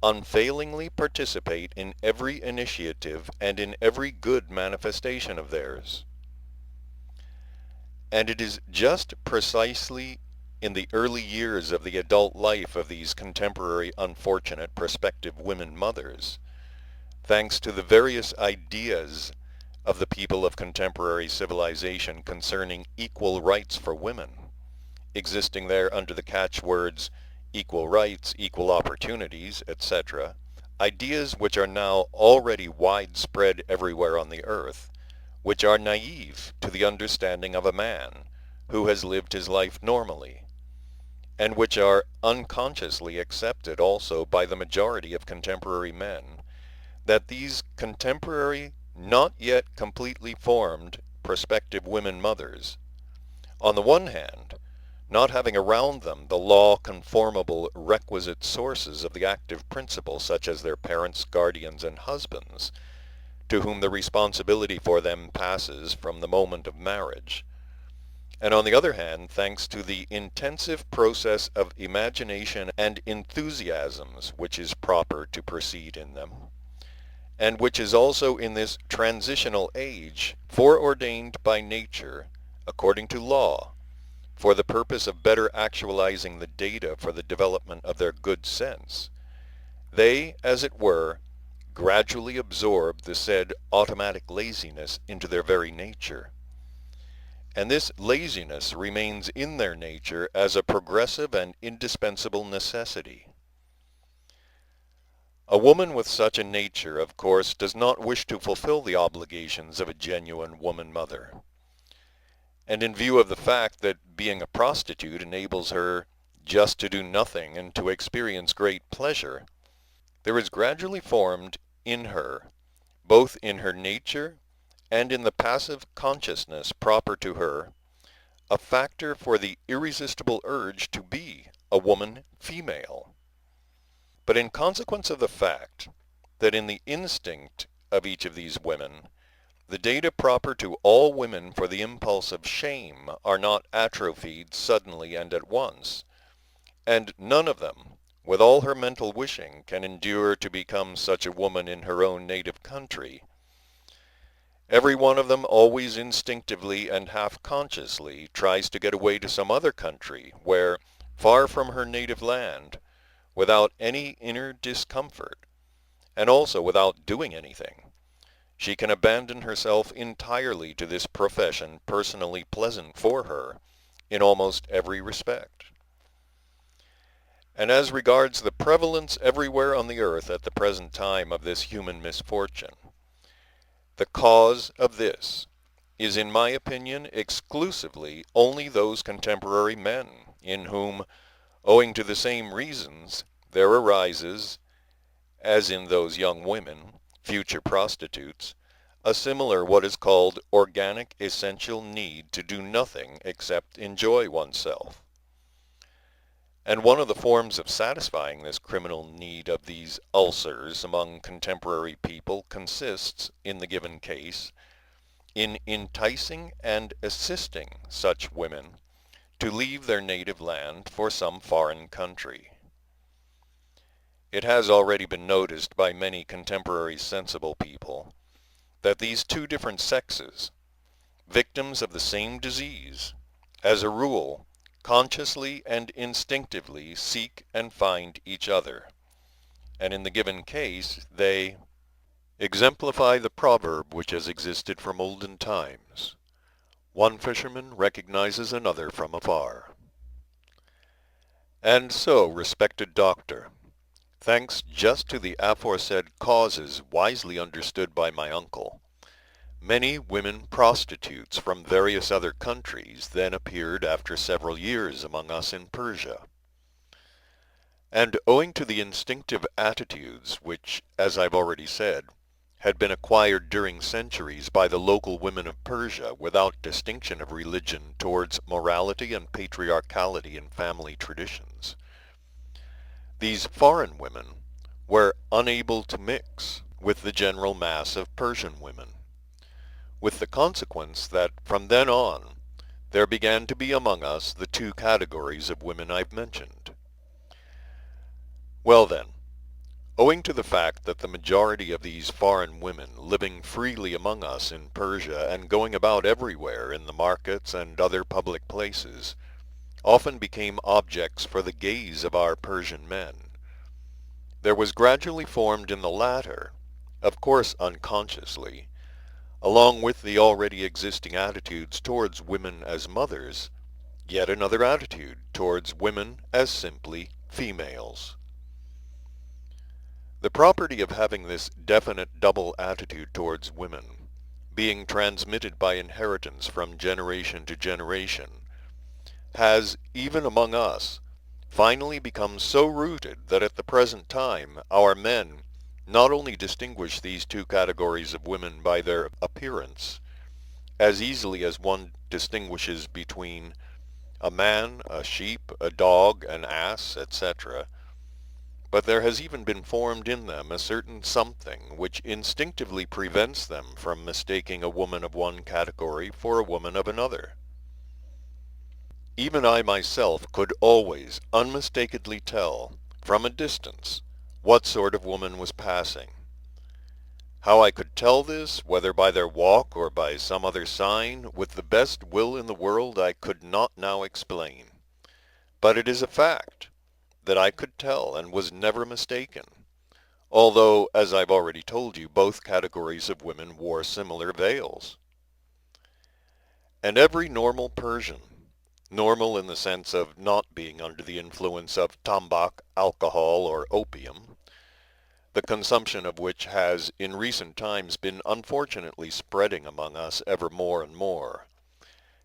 unfailingly participate in every initiative and in every good manifestation of theirs. And it is just precisely in the early years of the adult life of these contemporary unfortunate prospective women mothers, thanks to the various ideas of the people of contemporary civilization concerning equal rights for women, existing there under the catchwords equal rights, equal opportunities, etc., ideas which are now already widespread everywhere on the earth, which are naive to the understanding of a man who has lived his life normally, and which are unconsciously accepted also by the majority of contemporary men, that these contemporary, not yet completely formed, prospective women mothers, on the one hand, not having around them the law-conformable requisite sources of the active principle, such as their parents, guardians, and husbands, to whom the responsibility for them passes from the moment of marriage, and on the other hand, thanks to the intensive process of imagination and enthusiasms which is proper to proceed in them, and which is also in this transitional age foreordained by nature, according to law, for the purpose of better actualizing the data for the development of their good sense, they, as it were, gradually absorb the said automatic laziness into their very nature. And this laziness remains in their nature as a progressive and indispensable necessity. A woman with such a nature, of course, does not wish to fulfill the obligations of a genuine woman-mother. And in view of the fact that being a prostitute enables her just to do nothing and to experience great pleasure, there is gradually formed in her, both in her nature and in the passive consciousness proper to her, a factor for the irresistible urge to be a woman female. But in consequence of the fact that in the instinct of each of these women, the data proper to all women for the impulse of shame are not atrophied suddenly and at once, and none of them, with all her mental wishing, can endure to become such a woman in her own native country. Every one of them always instinctively and half-consciously tries to get away to some other country where, far from her native land, without any inner discomfort, and also without doing anything, she can abandon herself entirely to this profession personally pleasant for her in almost every respect. And as regards the prevalence everywhere on the earth at the present time of this human misfortune, the cause of this is, in my opinion, exclusively only those contemporary men in whom, owing to the same reasons, there arises, as in those young women, future prostitutes, a similar what is called organic essential need to do nothing except enjoy oneself. And one of the forms of satisfying this criminal need of these ulcers among contemporary people consists, in the given case, in enticing and assisting such women to leave their native land for some foreign country. It has already been noticed by many contemporary sensible people that these two different sexes, victims of the same disease, as a rule, consciously and instinctively seek and find each other, and in the given case they exemplify the proverb which has existed from olden times: one fisherman recognizes another from afar. And so, respected doctor, thanks just to the aforesaid causes wisely understood by my uncle, many women prostitutes from various other countries then appeared after several years among us in Persia. And owing to the instinctive attitudes which, as I've already said, had been acquired during centuries by the local women of Persia without distinction of religion towards morality and patriarchality in family traditions, these foreign women were unable to mix with the general mass of Persian women, with the consequence that from then on there began to be among us the two categories of women I've mentioned. Well then, owing to the fact that the majority of these foreign women living freely among us in Persia and going about everywhere in the markets and other public places often became objects for the gaze of our Persian men, there was gradually formed in the latter, of course unconsciously, along with the already existing attitudes towards women as mothers, yet another attitude towards women as simply females. The property of having this definite double attitude towards women, being transmitted by inheritance from generation to generation, has, even among us, finally become so rooted that at the present time our men not only distinguish these two categories of women by their appearance, as easily as one distinguishes between a man, a sheep, a dog, an ass, etc., but there has even been formed in them a certain something which instinctively prevents them from mistaking a woman of one category for a woman of another. Even I myself could always unmistakably tell, from a distance, what sort of woman was passing. How I could tell this, whether by their walk or by some other sign, with the best will in the world, I could not now explain. But it is a fact that I could tell and was never mistaken, although, as I've already told you, both categories of women wore similar veils. And every normal Persian, normal in the sense of not being under the influence of tombak, alcohol, or opium, the consumption of which has in recent times been unfortunately spreading among us ever more and more,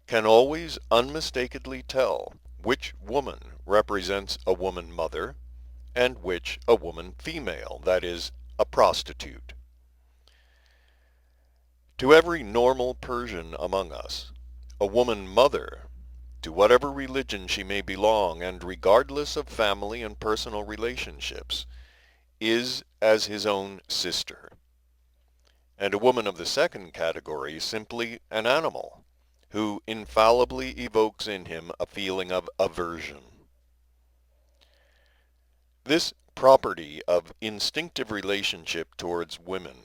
can always unmistakably tell which woman represents a woman mother and which a woman female, that is, a prostitute. To every normal Persian among us, a woman mother, to whatever religion she may belong and regardless of family and personal relationships, is as his own sister. And a woman of the second category simply an animal, who infallibly evokes in him a feeling of aversion. This property of instinctive relationship towards women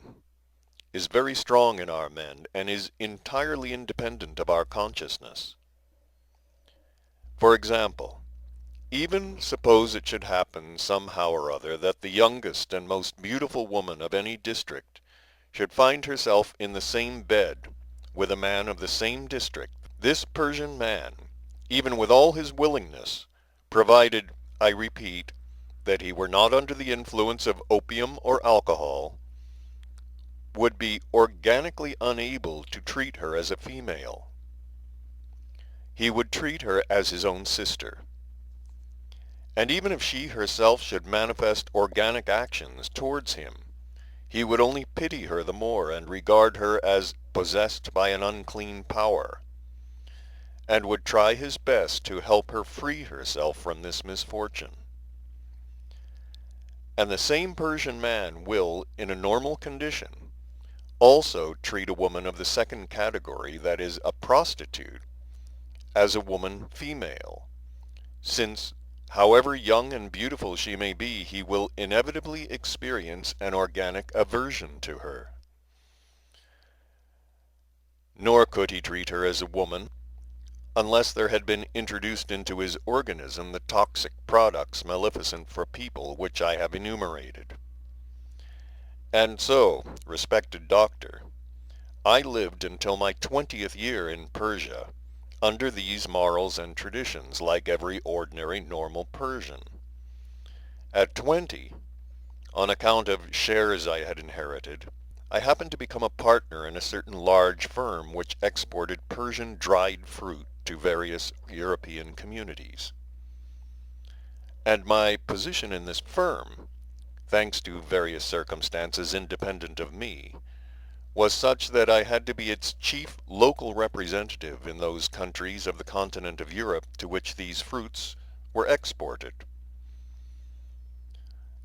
is very strong in our men and is entirely independent of our consciousness. For example, even suppose it should happen somehow or other that the youngest and most beautiful woman of any district should find herself in the same bed with a man of the same district, this Persian man, even with all his willingness, provided, I repeat, that he were not under the influence of opium or alcohol, would be organically unable to treat her as a female. He would treat her as his own sister. And even if she herself should manifest organic actions towards him, he would only pity her the more and regard her as possessed by an unclean power, and would try his best to help her free herself from this misfortune. And the same Persian man will, in a normal condition, also treat a woman of the second category, that is, a prostitute, as a woman female, since, however young and beautiful she may be, he will inevitably experience an organic aversion to her. Nor could he treat her as a woman unless there had been introduced into his organism the toxic products maleficent for people which I have enumerated. And so, respected doctor, I lived until my 20th year in Persia, under these morals and traditions, like every ordinary normal Persian. At 20, on account of shares I had inherited, I happened to become a partner in a certain large firm which exported Persian dried fruit to various European communities. And my position in this firm, thanks to various circumstances independent of me, was such that I had to be its chief local representative in those countries of the continent of Europe to which these fruits were exported.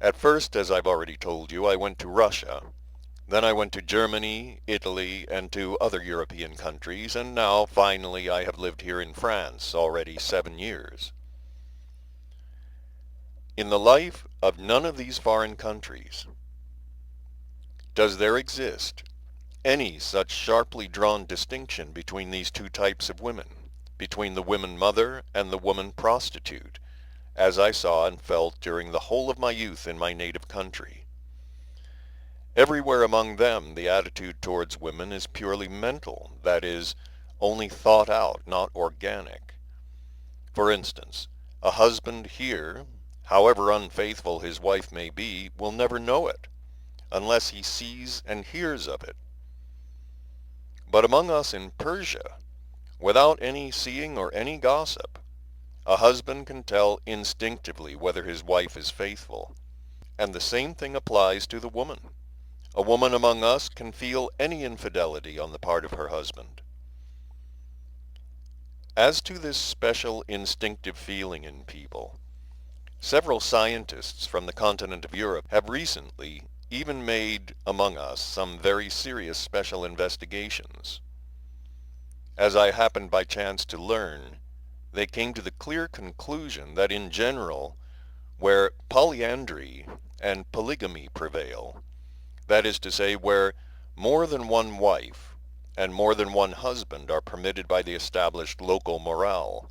At first, as I've already told you, I went to Russia. Then I went to Germany, Italy, and to other European countries, and now, finally, I have lived here in France already 7 years. In the life of none of these foreign countries does there exist any such sharply drawn distinction between these two types of women, between the woman mother and the woman prostitute, as I saw and felt during the whole of my youth in my native country. Everywhere among them the attitude towards women is purely mental, that is, only thought out, not organic. For instance, a husband here, however unfaithful his wife may be, will never know it, unless he sees and hears of it. But among us in Persia, without any seeing or any gossip, a husband can tell instinctively whether his wife is faithful, and the same thing applies to the woman. A woman among us can feel any infidelity on the part of her husband. As to this special instinctive feeling in people, several scientists from the continent of Europe have recently even made among us some very serious special investigations. As I happened by chance to learn, they came to the clear conclusion that in general, where polyandry and polygamy prevail, that is to say, where more than one wife and more than one husband are permitted by the established local morale,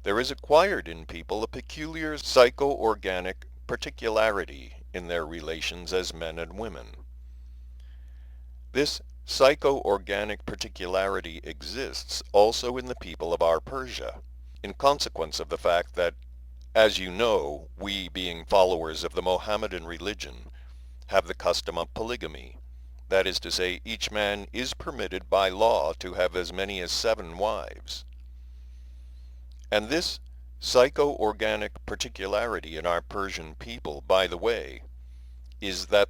there is acquired in people a peculiar psycho-organic particularity in their relations as men and women. This psycho-organic particularity exists also in the people of our Persia, in consequence of the fact that, as you know, we, being followers of the Mohammedan religion, have the custom of polygamy. That is to say, each man is permitted by law to have as many as 7 wives. And this psycho-organic particularity in our Persian people, by the way, is that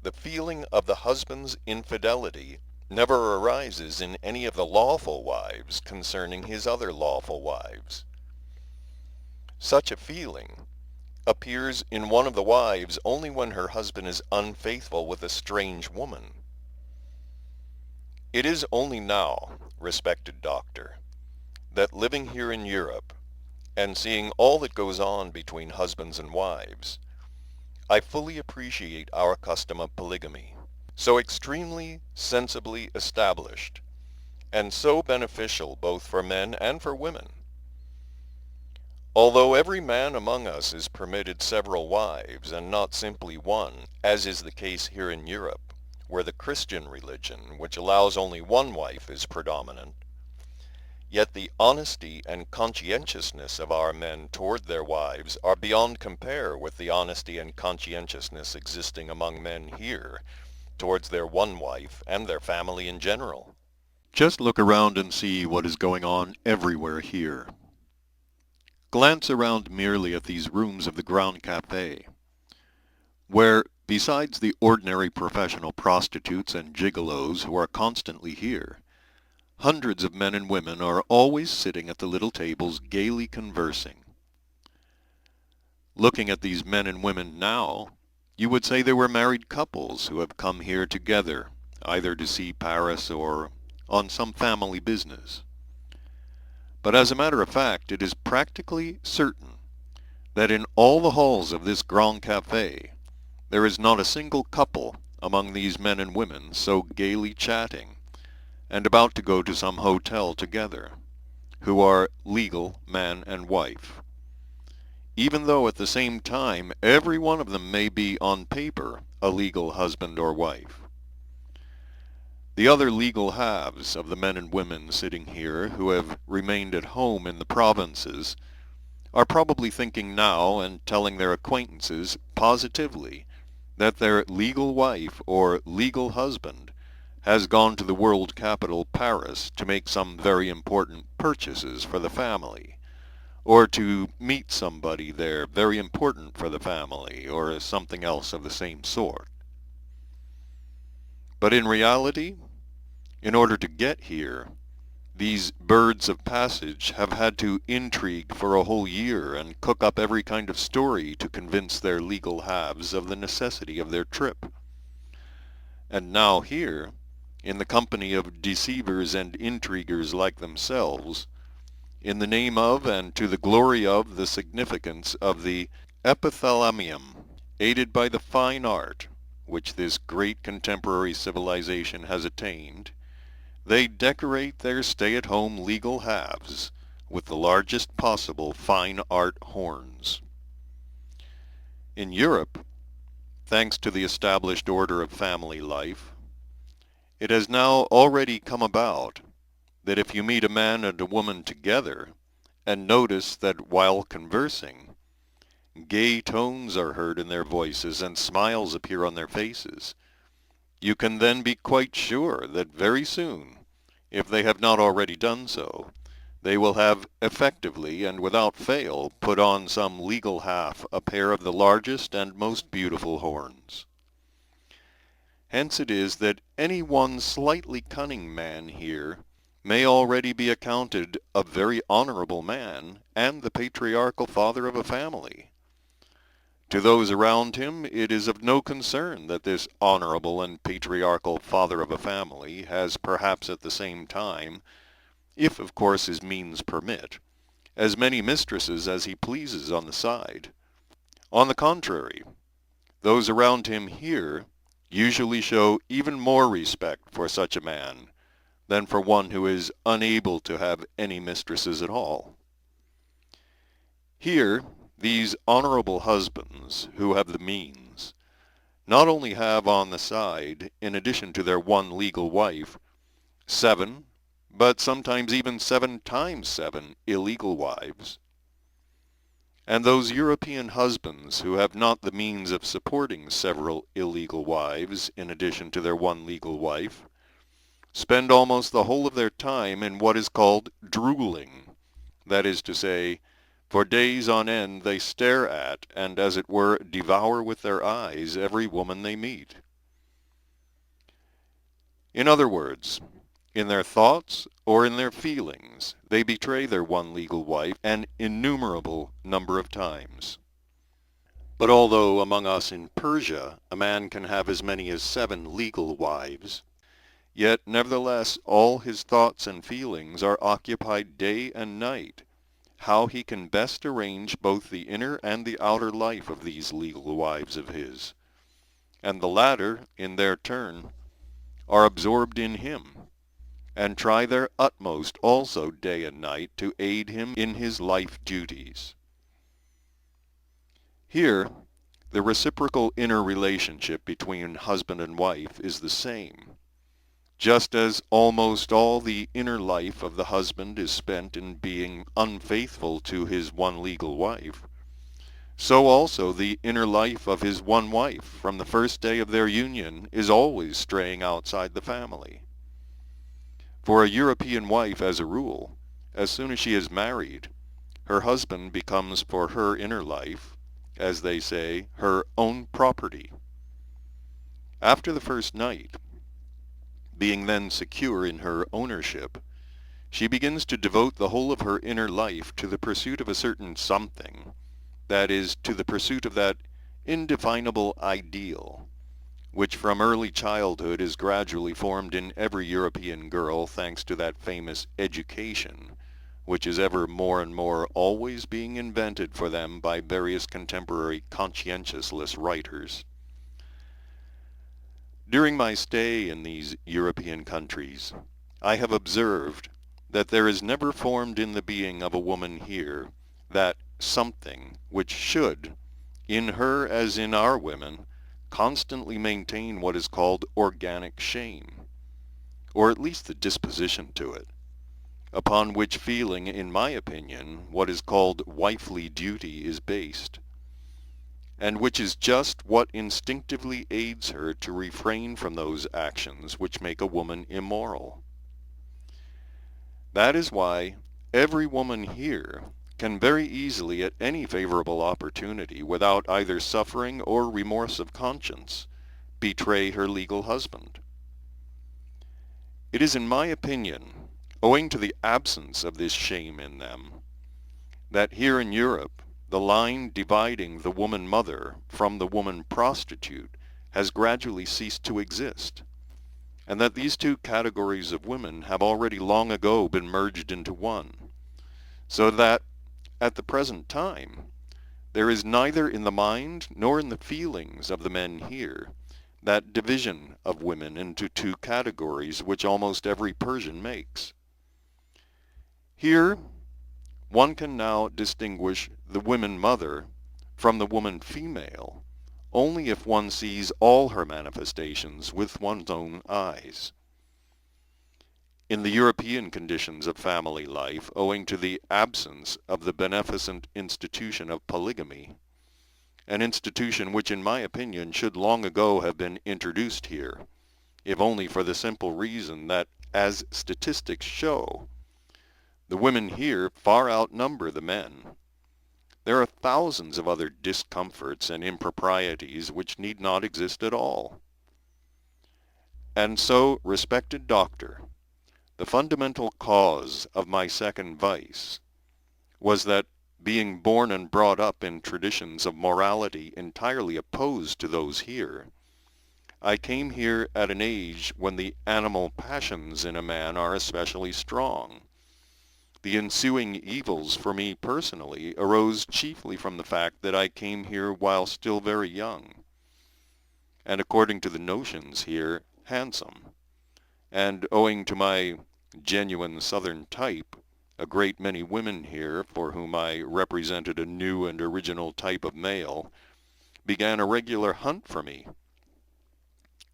the feeling of the husband's infidelity never arises in any of the lawful wives concerning his other lawful wives. Such a feeling appears in one of the wives only when her husband is unfaithful with a strange woman. It is only now, respected doctor, that living here in Europe, and seeing all that goes on between husbands and wives, I fully appreciate our custom of polygamy, so extremely sensibly established, and so beneficial both for men and for women. Although every man among us is permitted several wives, and not simply one, as is the case here in Europe, where the Christian religion, which allows only one wife, is predominant, yet the honesty and conscientiousness of our men toward their wives are beyond compare with the honesty and conscientiousness existing among men here towards their one wife and their family in general. Just look around and see what is going on everywhere here. Glance around merely at these rooms of the Grand Café, where, besides the ordinary professional prostitutes and gigolos who are constantly here, hundreds of men and women are always sitting at the little tables gaily conversing. Looking at these men and women now, you would say they were married couples who have come here together, either to see Paris or on some family business. But as a matter of fact, it is practically certain that in all the halls of this Grand Café, there is not a single couple among these men and women so gaily chatting and about to go to some hotel together, who are legal man and wife, even though at the same time every one of them may be on paper a legal husband or wife. The other legal halves of the men and women sitting here who have remained at home in the provinces are probably thinking now and telling their acquaintances positively that their legal wife or legal husband has gone to the world capital, Paris, to make some very important purchases for the family, or to meet somebody there very important for the family, or something else of the same sort. But in reality, in order to get here, these birds of passage have had to intrigue for a whole year and cook up every kind of story to convince their legal halves of the necessity of their trip. And now here, in the company of deceivers and intriguers like themselves, in the name of and to the glory of the significance of the epithalamium, aided by the fine art which this great contemporary civilization has attained, they decorate their stay-at-home legal halves with the largest possible fine art horns. In Europe, thanks to the established order of family life, it has now already come about that if you meet a man and a woman together, and notice that while conversing, gay tones are heard in their voices and smiles appear on their faces, you can then be quite sure that very soon, if they have not already done so, they will have effectively and without fail put on some legal half a pair of the largest and most beautiful horns. Hence it is that any one slightly cunning man here may already be accounted a very honorable man and the patriarchal father of a family. To those around him it is of no concern that this honorable and patriarchal father of a family has perhaps at the same time, if of course his means permit, as many mistresses as he pleases on the side. On the contrary, those around him here usually show even more respect for such a man than for one who is unable to have any mistresses at all. Here, these honorable husbands, who have the means, not only have on the side, in addition to their one legal wife, 7, but sometimes even 7 times 7 illegal wives. And those European husbands who have not the means of supporting several illegal wives in addition to their one legal wife, spend almost the whole of their time in what is called drooling. That is to say, for days on end they stare at and, as it were, devour with their eyes every woman they meet. In other words, in their thoughts or in their feelings, they betray their one legal wife an innumerable number of times. But although among us in Persia a man can have as many as 7 legal wives, yet nevertheless all his thoughts and feelings are occupied day and night how he can best arrange both the inner and the outer life of these legal wives of his, and the latter, in their turn, are absorbed in him, and try their utmost also day and night to aid him in his life duties. Here, the reciprocal inner relationship between husband and wife is the same, just as almost all the inner life of the husband is spent in being unfaithful to his one legal wife, so also the inner life of his one wife from the first day of their union is always straying outside the family. For a European wife, as a rule, as soon as she is married, her husband becomes for her inner life, as they say, her own property. After the first night, being then secure in her ownership, she begins to devote the whole of her inner life to the pursuit of a certain something, that is, to the pursuit of that indefinable ideal, which from early childhood is gradually formed in every European girl thanks to that famous education, which is ever more and more always being invented for them by various contemporary conscientiousless writers. During my stay in these European countries, I have observed that there is never formed in the being of a woman here that something which should, in her as in our women, constantly maintain what is called organic shame, or at least the disposition to it, upon which feeling, in my opinion, what is called wifely duty is based, and which is just what instinctively aids her to refrain from those actions which make a woman immoral. That is why every woman here can very easily at any favorable opportunity, without either suffering or remorse of conscience, betray her legal husband. It is in my opinion, owing to the absence of this shame in them, that here in Europe the line dividing the woman mother from the woman prostitute has gradually ceased to exist, and that these two categories of women have already long ago been merged into one, so that at the present time there is neither in the mind nor in the feelings of the men here that division of women into two categories which almost every Persian makes. Here one can now distinguish the woman mother from the woman female only if one sees all her manifestations with one's own eyes. In the European conditions of family life, owing to the absence of the beneficent institution of polygamy, an institution which in my opinion should long ago have been introduced here, if only for the simple reason that, as statistics show, the women here far outnumber the men. There are thousands of other discomforts and improprieties which need not exist at all. And so, respected doctor, the fundamental cause of my second vice was that, being born and brought up in traditions of morality entirely opposed to those here, I came here at an age when the animal passions in a man are especially strong, The ensuing evils for me personally arose chiefly from the fact that I came here while still very young, and according to the notions here, handsome, and owing to my genuine Southern type, a great many women here, for whom I represented a new and original type of male, began a regular hunt for me.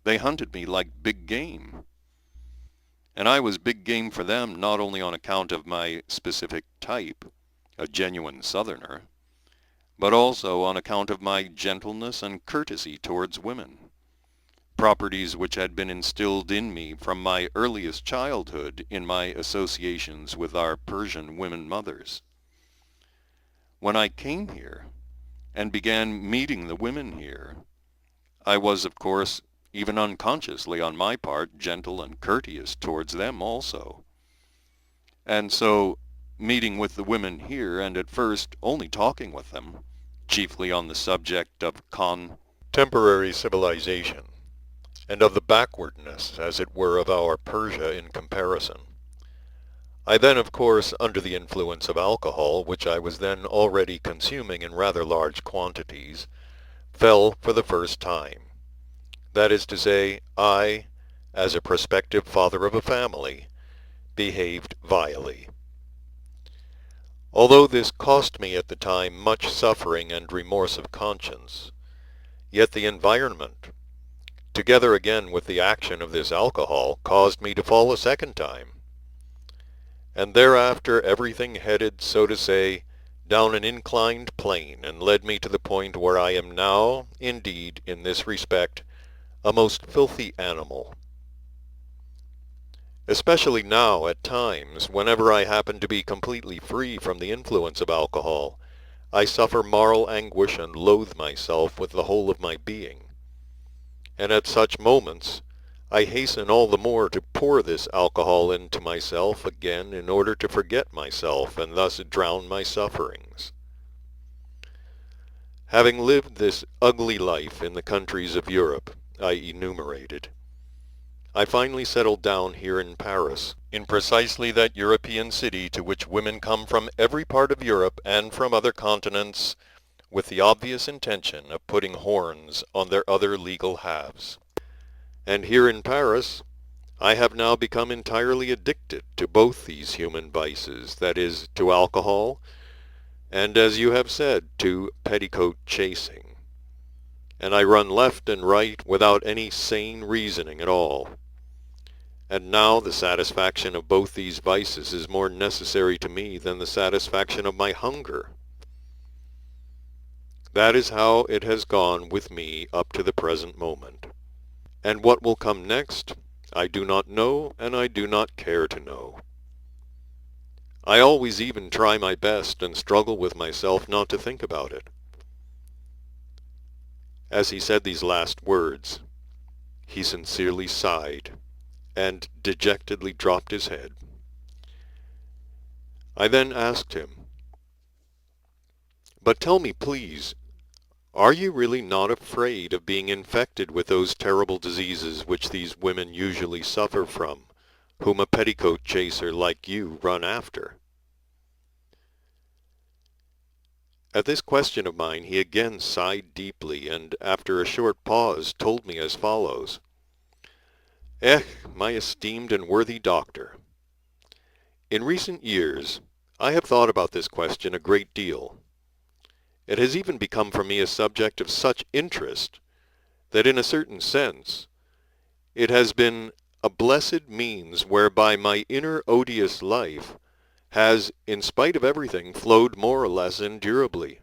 They hunted me like big game. And I was big game for them not only on account of my specific type, a genuine Southerner, but also on account of my gentleness and courtesy towards women, properties which had been instilled in me from my earliest childhood in my associations with our Persian women mothers. When I came here and began meeting the women here, I was, of course, even unconsciously on my part, gentle and courteous towards them also. And so, meeting with the women here, and at first only talking with them, chiefly on the subject of contemporary civilization, and of the backwardness, as it were, of our Persia in comparison. I then, of course, under the influence of alcohol, which I was then already consuming in rather large quantities, fell for the first time. That is to say, I, as a prospective father of a family, behaved vilely. Although this cost me at the time much suffering and remorse of conscience, yet the environment, together again with the action of this alcohol, caused me to fall a second time. And thereafter everything headed, so to say, down an inclined plane, and led me to the point where I am now, indeed, in this respect, a most filthy animal. Especially now, at times, whenever I happen to be completely free from the influence of alcohol, I suffer moral anguish and loathe myself with the whole of my being. And at such moments, I hasten all the more to pour this alcohol into myself again in order to forget myself and thus drown my sufferings. Having lived this ugly life in the countries of Europe I enumerated, I finally settled down here in Paris, in precisely that European city to which women come from every part of Europe and from other continents with the obvious intention of putting horns on their other legal halves. And here in Paris, I have now become entirely addicted to both these human vices, that is, to alcohol, and as you have said, to petticoat chasing. And I run left and right without any sane reasoning at all. And now the satisfaction of both these vices is more necessary to me than the satisfaction of my hunger. That is how it has gone with me up to the present moment. And what will come next, I do not know, and I do not care to know. I always even try my best and struggle with myself not to think about it. As he said these last words, he sincerely sighed and dejectedly dropped his head. I then asked him, "But tell me, please, are you really not afraid of being infected with those terrible diseases which these women usually suffer from, whom a petticoat chaser like you run after?" At this question of mine he again sighed deeply, and after a short pause told me as follows. My esteemed and worthy doctor, in recent years I have thought about this question a great deal. It has even become for me a subject of such interest that in a certain sense it has been a blessed means whereby my inner odious life has, in spite of everything, flowed more or less endurably.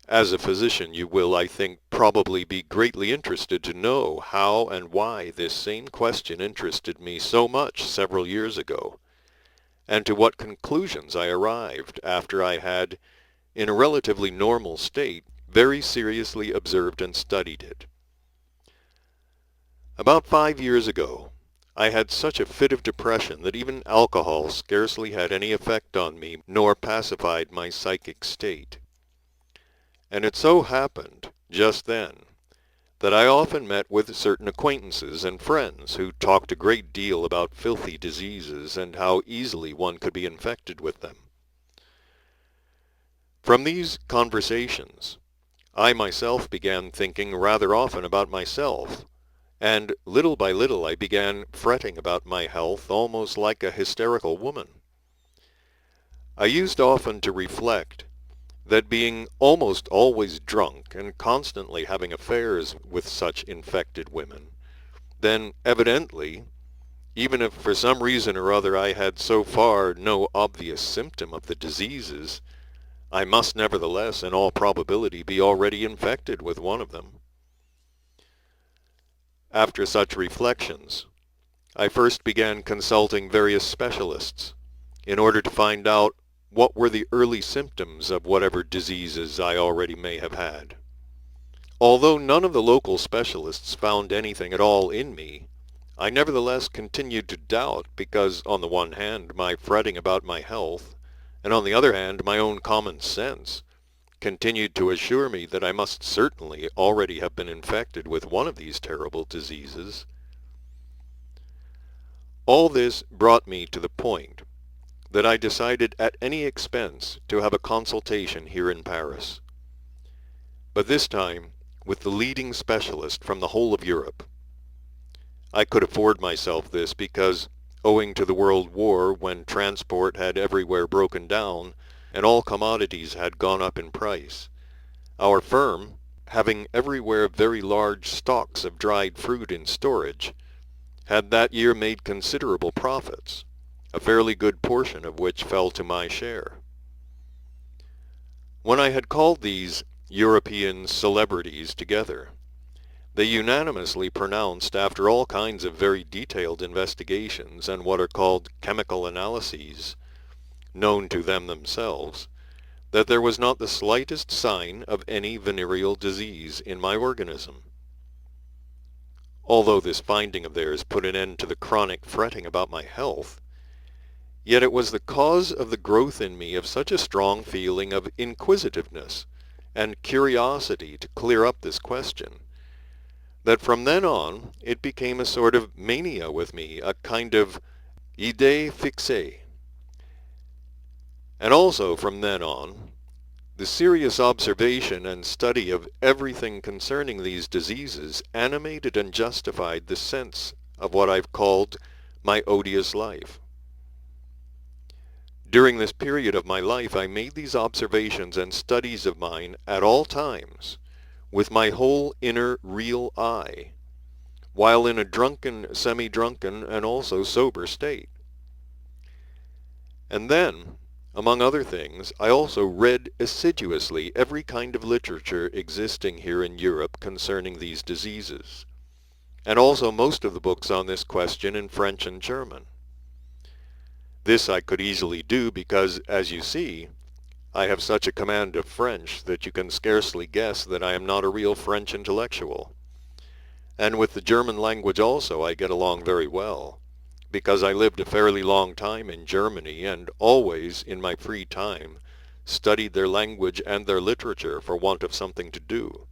As a physician you will, I think, probably be greatly interested to know how and why this same question interested me so much several years ago, and to what conclusions I arrived after I had, in a relatively normal state, very seriously observed and studied it. About 5 years ago, I had such a fit of depression that even alcohol scarcely had any effect on me, nor pacified my psychic state. And it so happened, just then, that I often met with certain acquaintances and friends who talked a great deal about filthy diseases and how easily one could be infected with them. From these conversations, I myself began thinking rather often about myself, and little by little I began fretting about my health almost like a hysterical woman. I used often to reflect that being almost always drunk and constantly having affairs with such infected women, then evidently, even if for some reason or other I had so far no obvious symptom of the diseases, I must nevertheless in all probability be already infected with one of them. After such reflections, I first began consulting various specialists in order to find out what were the early symptoms of whatever diseases I already may have had. Although none of the local specialists found anything at all in me, I nevertheless continued to doubt because, on the one hand, my fretting about my health, and on the other hand, my own common sense, continued to assure me that I must certainly already have been infected with one of these terrible diseases. All this brought me to the point that I decided at any expense to have a consultation here in Paris, but this time with the leading specialist from the whole of Europe. I could afford myself this because, owing to the World War, when transport had everywhere broken down and all commodities had gone up in price, our firm, having everywhere very large stocks of dried fruit in storage, had that year made considerable profits, a fairly good portion of which fell to my share. When I had called these European celebrities together, they unanimously pronounced, after all kinds of very detailed investigations and what are called chemical analyses, known to them themselves, that there was not the slightest sign of any venereal disease in my organism. Although this finding of theirs put an end to the chronic fretting about my health, yet it was the cause of the growth in me of such a strong feeling of inquisitiveness and curiosity to clear up this question, that from then on it became a sort of mania with me, a kind of idée fixée. And also from then on, the serious observation and study of everything concerning these diseases animated and justified the sense of what I've called my odious life. During this period of my life I made these observations and studies of mine at all times, with my whole inner real I, while in a drunken, semi-drunken, and also sober state. And then, among other things, I also read assiduously every kind of literature existing here in Europe concerning these diseases, and also most of the books on this question in French and German. This I could easily do because, as you see, I have such a command of French that you can scarcely guess that I am not a real French intellectual. And with the German language also I get along very well, because I lived a fairly long time in Germany and always, in my free time, studied their language and their literature for want of something to do.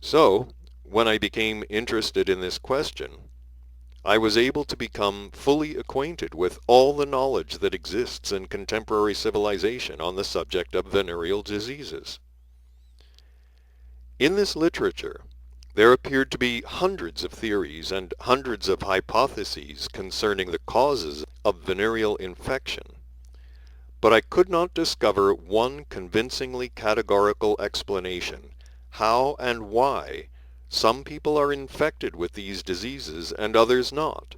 So, when I became interested in this question, I was able to become fully acquainted with all the knowledge that exists in contemporary civilization on the subject of venereal diseases. In this literature, there appeared to be hundreds of theories and hundreds of hypotheses concerning the causes of venereal infection, but I could not discover one convincingly categorical explanation how and why some people are infected with these diseases and others not.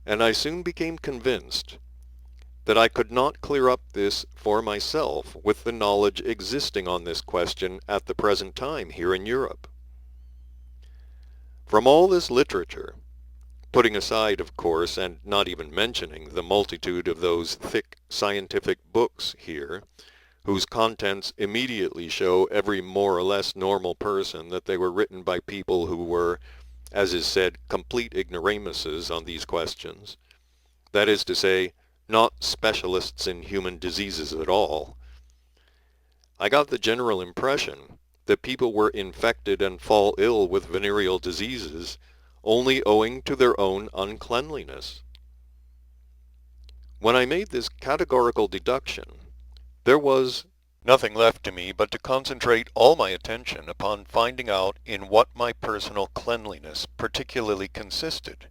And I soon became convinced that I could not clear up this for myself with the knowledge existing on this question at the present time here in Europe. From all this literature, putting aside, of course, and not even mentioning the multitude of those thick scientific books here, whose contents immediately show every more or less normal person that they were written by people who were, as is said, complete ignoramuses on these questions, that is to say, not specialists in human diseases at all, I got the general impression that people were infected and fall ill with venereal diseases only owing to their own uncleanliness. When I made this categorical deduction, there was nothing left to me but to concentrate all my attention upon finding out in what my personal cleanliness particularly consisted,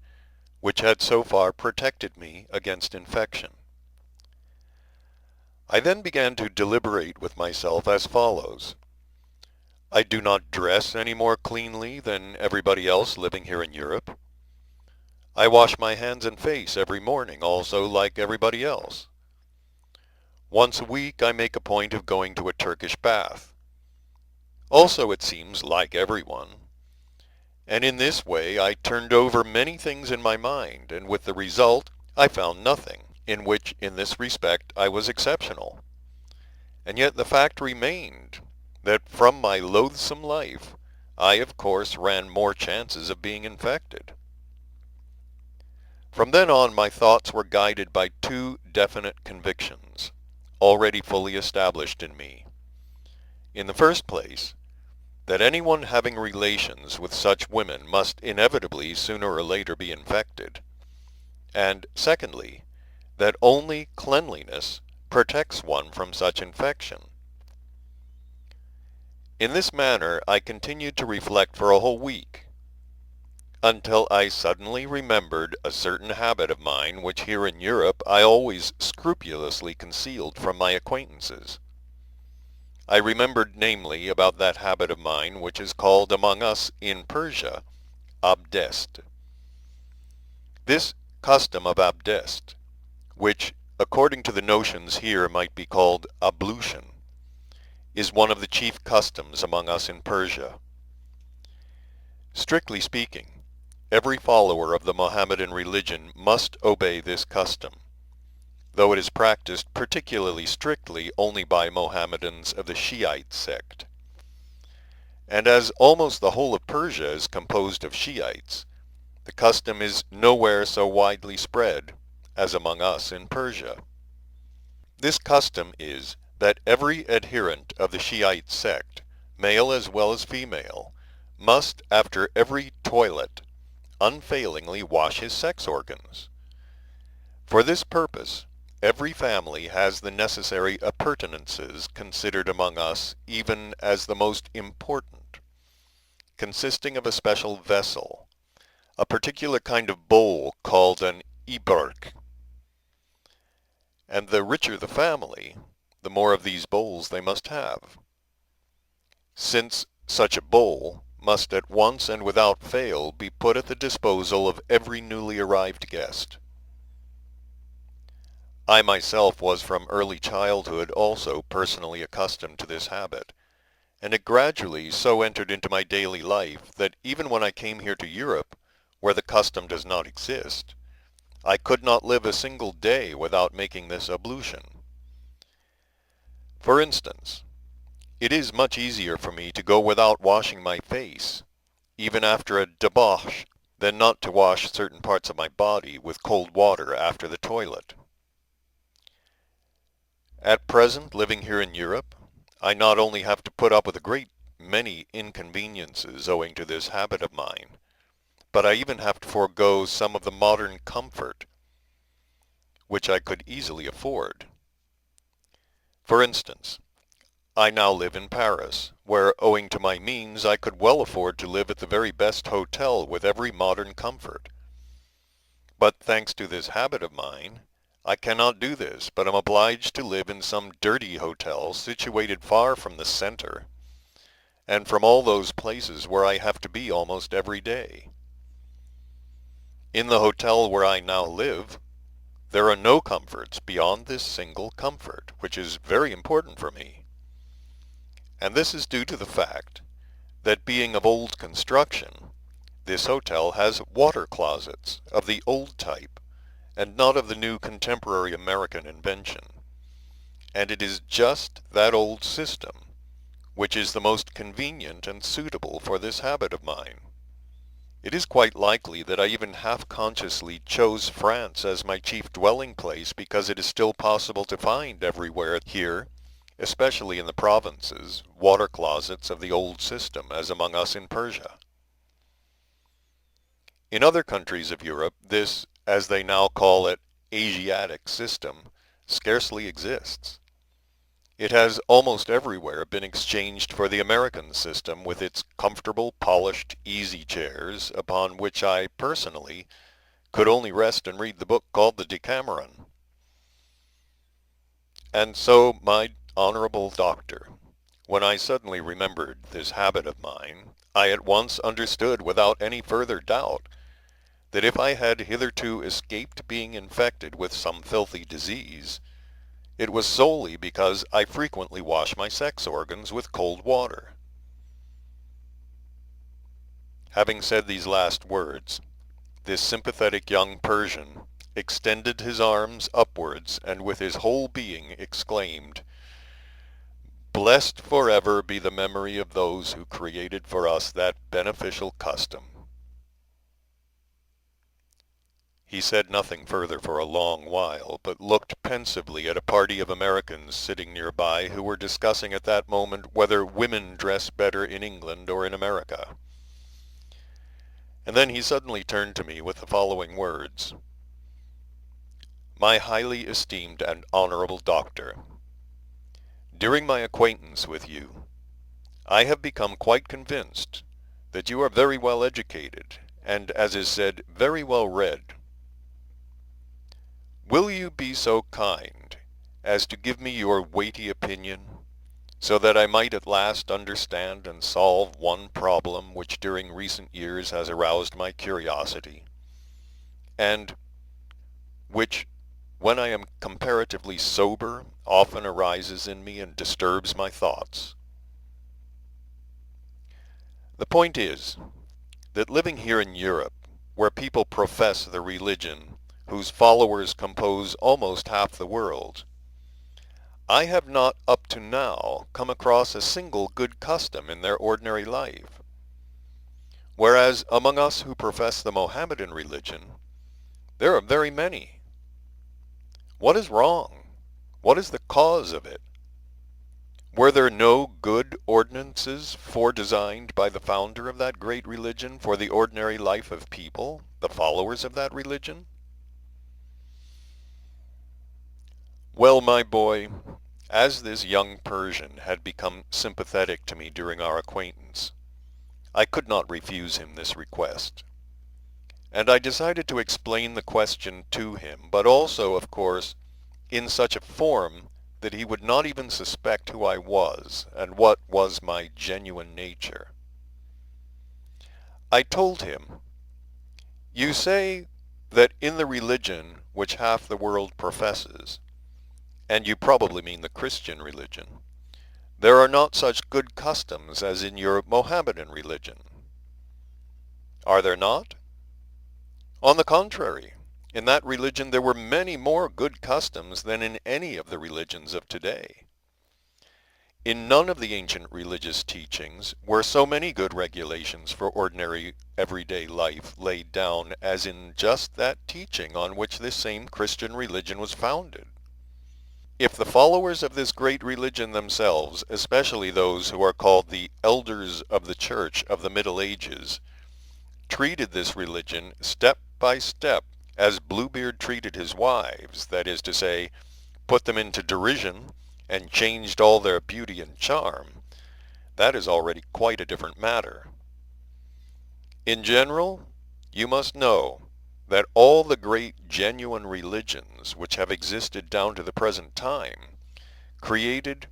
which had so far protected me against infection. I then began to deliberate with myself as follows. I do not dress any more cleanly than everybody else living here in Europe. I wash my hands and face every morning also like everybody else. Once a week I make a point of going to a Turkish bath. Also it seems like everyone. And in this way I turned over many things in my mind, and with the result I found nothing in which in this respect I was exceptional. And yet the fact remained that from my loathsome life I of course ran more chances of being infected. From then on my thoughts were guided by two definite convictions, already fully established in me. In the first place, that anyone having relations with such women must inevitably sooner or later be infected, and secondly, that only cleanliness protects one from such infection. In this manner I continued to reflect for a whole week, until I suddenly remembered a certain habit of mine which here in Europe I always scrupulously concealed from my acquaintances. I remembered namely about that habit of mine which is called among us in Persia abdest. This custom of abdest, which according to the notions here might be called ablution, is one of the chief customs among us in Persia. Strictly speaking, every follower of the Mohammedan religion must obey this custom, though it is practiced particularly strictly only by Mohammedans of the Shiite sect. And as almost the whole of Persia is composed of Shiites, the custom is nowhere so widely spread as among us in Persia. This custom is that every adherent of the Shiite sect, male as well as female, must after every toilet unfailingly wash his sex organs. For this purpose, every family has the necessary appurtenances considered among us even as the most important, consisting of a special vessel, a particular kind of bowl called an iberk. And the richer the family, the more of these bowls they must have, since such a bowl must at once and without fail be put at the disposal of every newly arrived guest. I myself was from early childhood also personally accustomed to this habit, and it gradually so entered into my daily life that even when I came here to Europe, where the custom does not exist, I could not live a single day without making this ablution. For instance, it is much easier for me to go without washing my face, even after a debauch, than not to wash certain parts of my body with cold water after the toilet. At present, living here in Europe, I not only have to put up with a great many inconveniences owing to this habit of mine, but I even have to forego some of the modern comfort which I could easily afford. For instance, I now live in Paris, where owing to my means I could well afford to live at the very best hotel with every modern comfort. But thanks to this habit of mine, I cannot do this, but am obliged to live in some dirty hotel situated far from the center, and from all those places where I have to be almost every day. In the hotel where I now live, there are no comforts beyond this single comfort, which is very important for me. And this is due to the fact that being of old construction, this hotel has water closets of the old type and not of the new contemporary American invention. And it is just that old system which is the most convenient and suitable for this habit of mine. It is quite likely that I even half-consciously chose France as my chief dwelling place because it is still possible to find everywhere here especially in the provinces, water closets of the old system, as among us in Persia. In other countries of Europe, this, as they now call it, Asiatic system, scarcely exists. It has almost everywhere been exchanged for the American system with its comfortable, polished, easy chairs, upon which I, personally, could only rest and read the book called the Decameron. And so, my honorable doctor, when I suddenly remembered this habit of mine, I at once understood without any further doubt that if I had hitherto escaped being infected with some filthy disease, it was solely because I frequently wash my sex organs with cold water. Having said these last words, this sympathetic young Persian extended his arms upwards and with his whole being exclaimed, "Blessed forever be the memory of those who created for us that beneficial custom." He said nothing further for a long while, but looked pensively at a party of Americans sitting nearby who were discussing at that moment whether women dress better in England or in America. And then he suddenly turned to me with the following words: "My highly esteemed and honorable doctor, during my acquaintance with you, I have become quite convinced that you are very well educated, and, as is said, very well read. Will you be so kind as to give me your weighty opinion, so that I might at last understand and solve one problem which during recent years has aroused my curiosity, and which, when I am comparatively sober, often arises in me and disturbs my thoughts? The point is, that living here in Europe, where people profess the religion whose followers compose almost half the world, I have not up to now come across a single good custom in their ordinary life, whereas among us who profess the Mohammedan religion, there are very many. What is wrong? What is the cause of it? Were there no good ordinances foredesigned by the founder of that great religion for the ordinary life of people, the followers of that religion? Well, my boy, as this young Persian had become sympathetic to me during our acquaintance, I could not refuse him this request, and I decided to explain the question to him, but also, of course, in such a form that he would not even suspect who I was and what was my genuine nature. I told him, "You say that in the religion which half the world professes, and you probably mean the Christian religion, there are not such good customs as in your Mohammedan religion. Are there not? On the contrary, in that religion there were many more good customs than in any of the religions of today. In none of the ancient religious teachings were so many good regulations for ordinary everyday life laid down as in just that teaching on which this same Christian religion was founded. If the followers of this great religion themselves, especially those who are called the elders of the Church of the Middle Ages, treated this religion step by step as Bluebeard treated his wives, that is to say, put them into derision and changed all their beauty and charm, that is already quite a different matter. In general, you must know that all the great genuine religions which have existed down to the present time, created,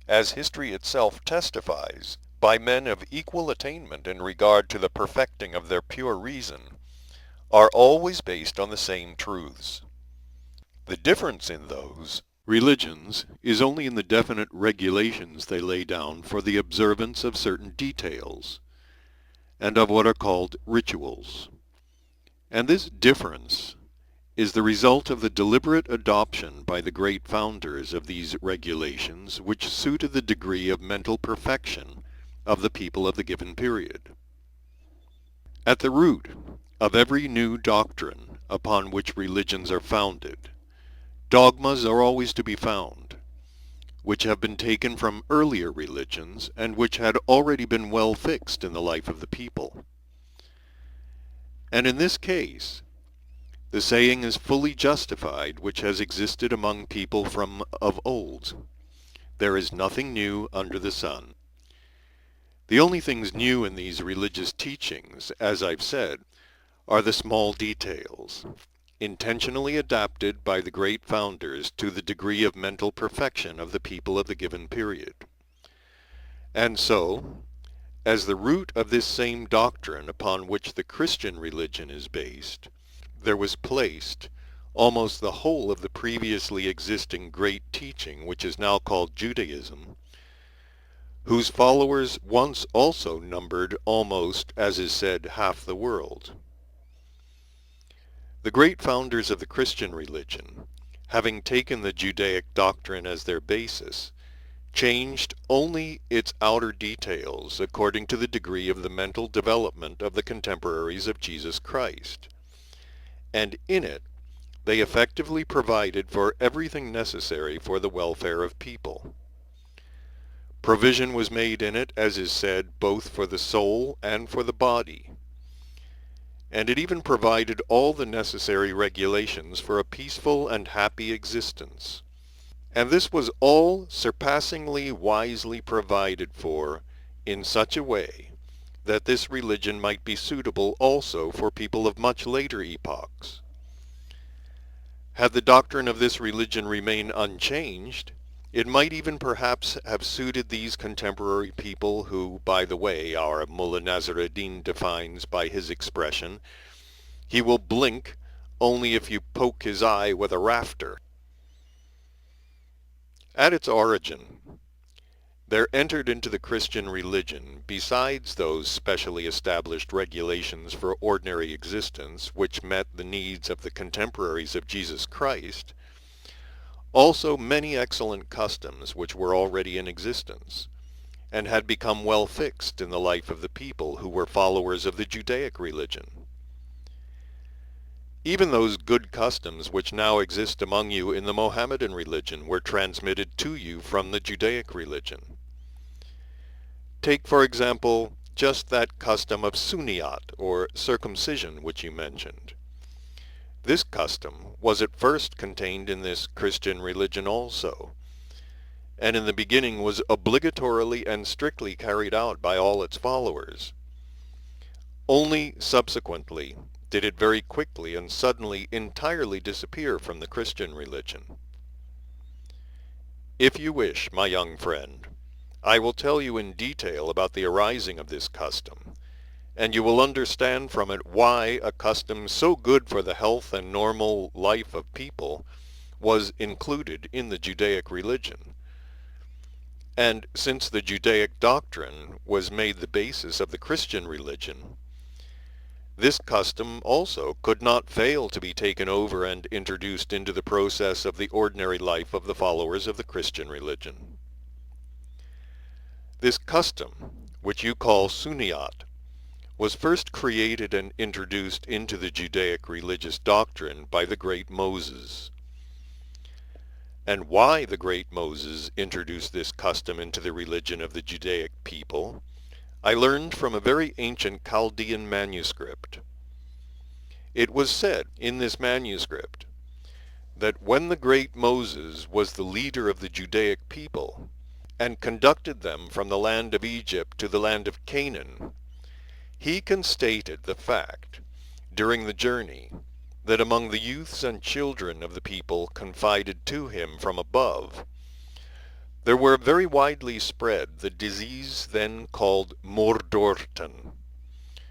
as history itself testifies, by men of equal attainment in regard to the perfecting of their pure reason, are always based on the same truths. The difference in those religions is only in the definite regulations they lay down for the observance of certain details, and of what are called rituals. And this difference is the result of the deliberate adoption by the great founders of these regulations which suited the degree of mental perfection of the people of the given period. At the root of every new doctrine upon which religions are founded, dogmas are always to be found, which have been taken from earlier religions and which had already been well fixed in the life of the people. And in this case, the saying is fully justified which has existed among people from of old. There is nothing new under the sun. The only things new in these religious teachings, as I've said, are the small details, intentionally adapted by the great founders to the degree of mental perfection of the people of the given period. And so, as the root of this same doctrine upon which the Christian religion is based, there was placed almost the whole of the previously existing great teaching which is now called Judaism, whose followers once also numbered almost, as is said, half the world. The great founders of the Christian religion, having taken the Judaic doctrine as their basis, changed only its outer details according to the degree of the mental development of the contemporaries of Jesus Christ. And in it, they effectively provided for everything necessary for the welfare of people. Provision was made in it, as is said, both for the soul and for the body. And it even provided all the necessary regulations for a peaceful and happy existence. And this was all surpassingly wisely provided for in such a way that this religion might be suitable also for people of much later epochs. Had the doctrine of this religion remained unchanged, it might even perhaps have suited these contemporary people who, by the way, our Mullah Nasruddin defines by his expression, "He will blink only if you poke his eye with a rafter." At its origin, there entered into the Christian religion, besides those specially established regulations for ordinary existence which met the needs of the contemporaries of Jesus Christ, also many excellent customs which were already in existence, and had become well fixed in the life of the people who were followers of the Judaic religion. Even those good customs which now exist among you in the Mohammedan religion were transmitted to you from the Judaic religion. Take, for example, just that custom of sunniyat, or circumcision, which you mentioned. This custom was at first contained in this Christian religion also, and in the beginning was obligatorily and strictly carried out by all its followers. Only subsequently did it very quickly and suddenly entirely disappear from the Christian religion. If you wish, my young friend, I will tell you in detail about the arising of this custom, and you will understand from it why a custom so good for the health and normal life of people was included in the Judaic religion. And since the Judaic doctrine was made the basis of the Christian religion, this custom also could not fail to be taken over and introduced into the process of the ordinary life of the followers of the Christian religion. This custom, which you call sunniyat, was first created and introduced into the Judaic religious doctrine by the great Moses. And why the great Moses introduced this custom into the religion of the Judaic people, I learned from a very ancient Chaldean manuscript. It was said in this manuscript that when the great Moses was the leader of the Judaic people and conducted them from the land of Egypt to the land of Canaan, he constated the fact during the journey that among the youths and children of the people confided to him from above, there were very widely spread the disease then called Mordorten,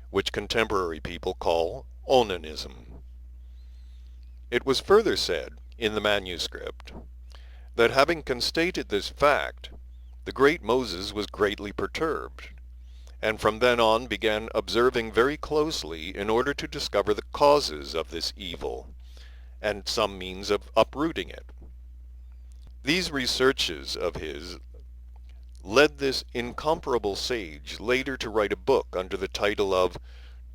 which contemporary people call onanism. It was further said in the manuscript that having constated this fact, the great Moses was greatly perturbed, and from then on began observing very closely in order to discover the causes of this evil, and some means of uprooting it. These researches of his led this incomparable sage later to write a book under the title of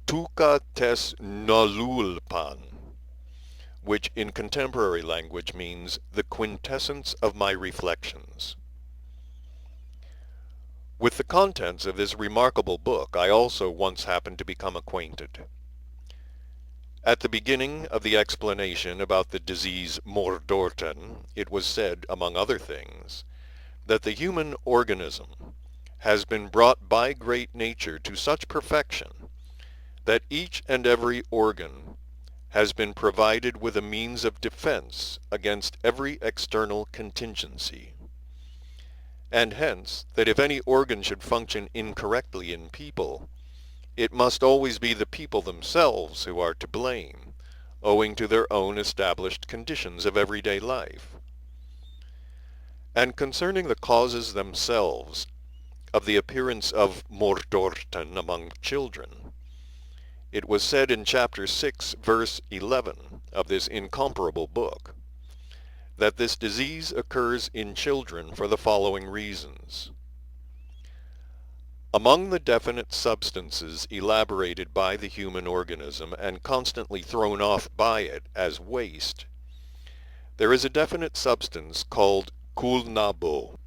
Tuka Tes Nalulpan, which in contemporary language means the quintessence of my reflections. With the contents of this remarkable book I also once happened to become acquainted. At the beginning of the explanation about the disease Mordorten, it was said, among other things, that the human organism has been brought by great nature to such perfection that each and every organ has been provided with a means of defense against every external contingency, and hence that if any organ should function incorrectly in people, it must always be the people themselves who are to blame, owing to their own established conditions of everyday life. And concerning the causes themselves of the appearance of Mordorten among children, it was said in chapter 6, verse 11 of this incomparable book, that this disease occurs in children for the following reasons. Among the definite substances elaborated by the human organism and constantly thrown off by it as waste, there is a definite substance called kulnabo.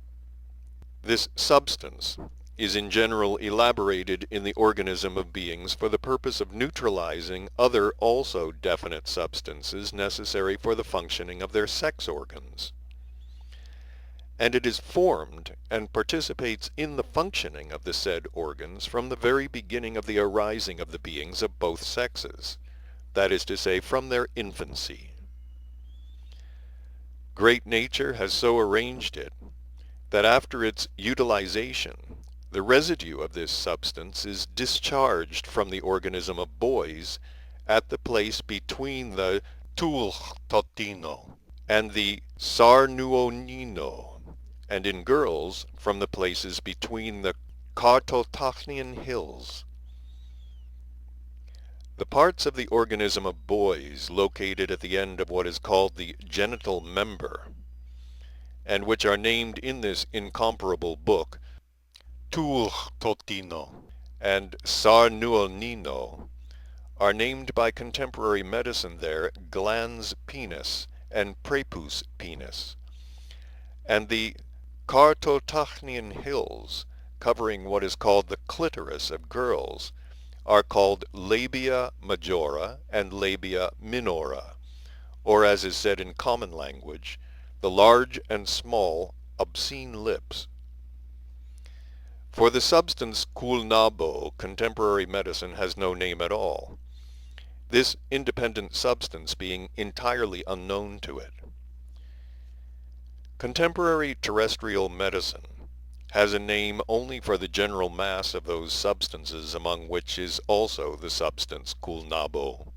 This substance is in general elaborated in the organism of beings for the purpose of neutralizing other also definite substances necessary for the functioning of their sex organs. And it is formed and participates in the functioning of the said organs from the very beginning of the arising of the beings of both sexes, that is to say, from their infancy. Great nature has so arranged it that after its utilization, the residue of this substance is discharged from the organism of boys at the place between the tulhtotino and the sarnuonino, and in girls from the places between the Kartotachnian hills. The parts of the organism of boys located at the end of what is called the genital member, and which are named in this incomparable book Tulhtotino and Sarnuonino, are named by contemporary medicine there glans penis and prepus penis, and the Kartotachnian hills, covering what is called the clitoris of girls, are called labia majora and labia minora, or as is said in common language, the large and small obscene lips. For the substance kulnabo, contemporary medicine has no name at all, this independent substance being entirely unknown to it. Contemporary terrestrial medicine has a name only for the general mass of those substances, among which is also the substance kulnabo.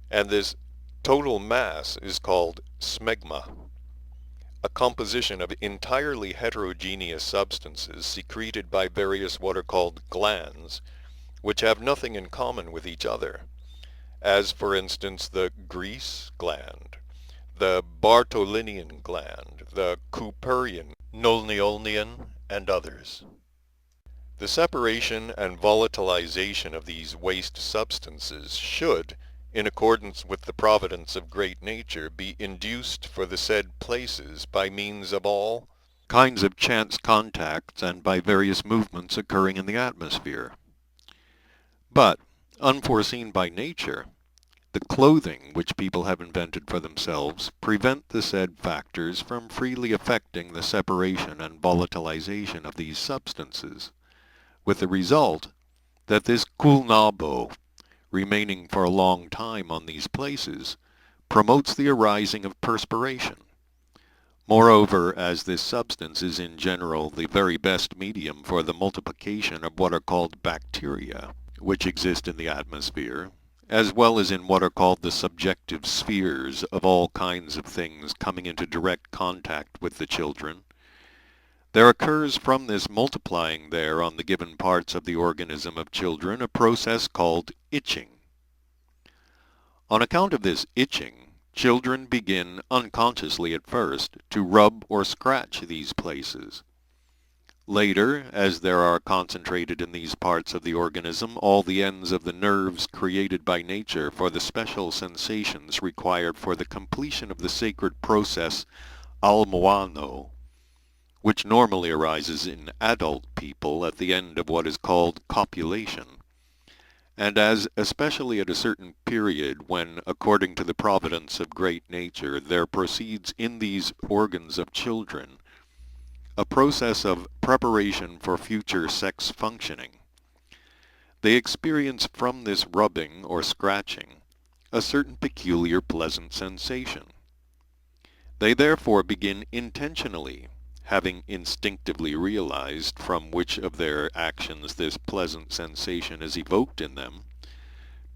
And this total mass is called smegma, a composition of entirely heterogeneous substances secreted by various what are called glands, which have nothing in common with each other, as for instance the Grease gland, the Bartolinian gland, the Cooperian, Nolniolnian, and others. The separation and volatilization of these waste substances should, in accordance with the providence of great nature, be induced for the said places by means of all kinds of chance contacts and by various movements occurring in the atmosphere. But, unforeseen by nature, the clothing which people have invented for themselves prevent the said factors from freely affecting the separation and volatilization of these substances, with the result that this kulnabo, remaining for a long time on these places, promotes the arising of perspiration. Moreover, as this substance is in general the very best medium for the multiplication of what are called bacteria, which exist in the atmosphere, as well as in what are called the subjective spheres of all kinds of things coming into direct contact with the children, there occurs from this multiplying there on the given parts of the organism of children a process called itching. On account of this itching, children begin, unconsciously at first, to rub or scratch these places. Later, as there are concentrated in these parts of the organism all the ends of the nerves created by nature for the special sensations required for the completion of the sacred process almoano, which normally arises in adult people at the end of what is called copulation, and as especially at a certain period when, according to the providence of great nature, there proceeds in these organs of children a process of preparation for future sex functioning, they experience from this rubbing or scratching a certain peculiar pleasant sensation. They therefore begin intentionally, having instinctively realized from which of their actions this pleasant sensation is evoked in them,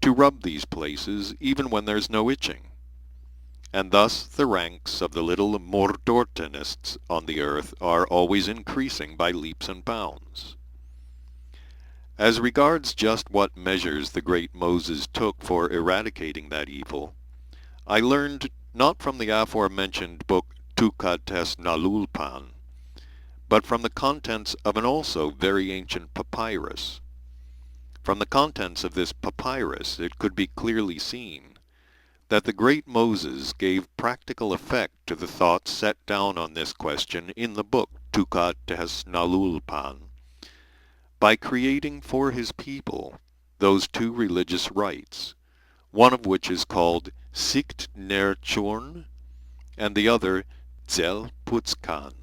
to rub these places even when there's no itching. And thus the ranks of the little mordortenists on the earth are always increasing by leaps and bounds. As regards just what measures the great Moses took for eradicating that evil, I learned not from the aforementioned book Tukates Nalulpan, but from the contents of an also very ancient papyrus. From the contents of this papyrus it could be clearly seen that the great Moses gave practical effect to the thoughts set down on this question in the book Tukates Nalulpan, by creating for his people those two religious rites, one of which is called Sikt Ner Chorn, and the other Zel Putzkan.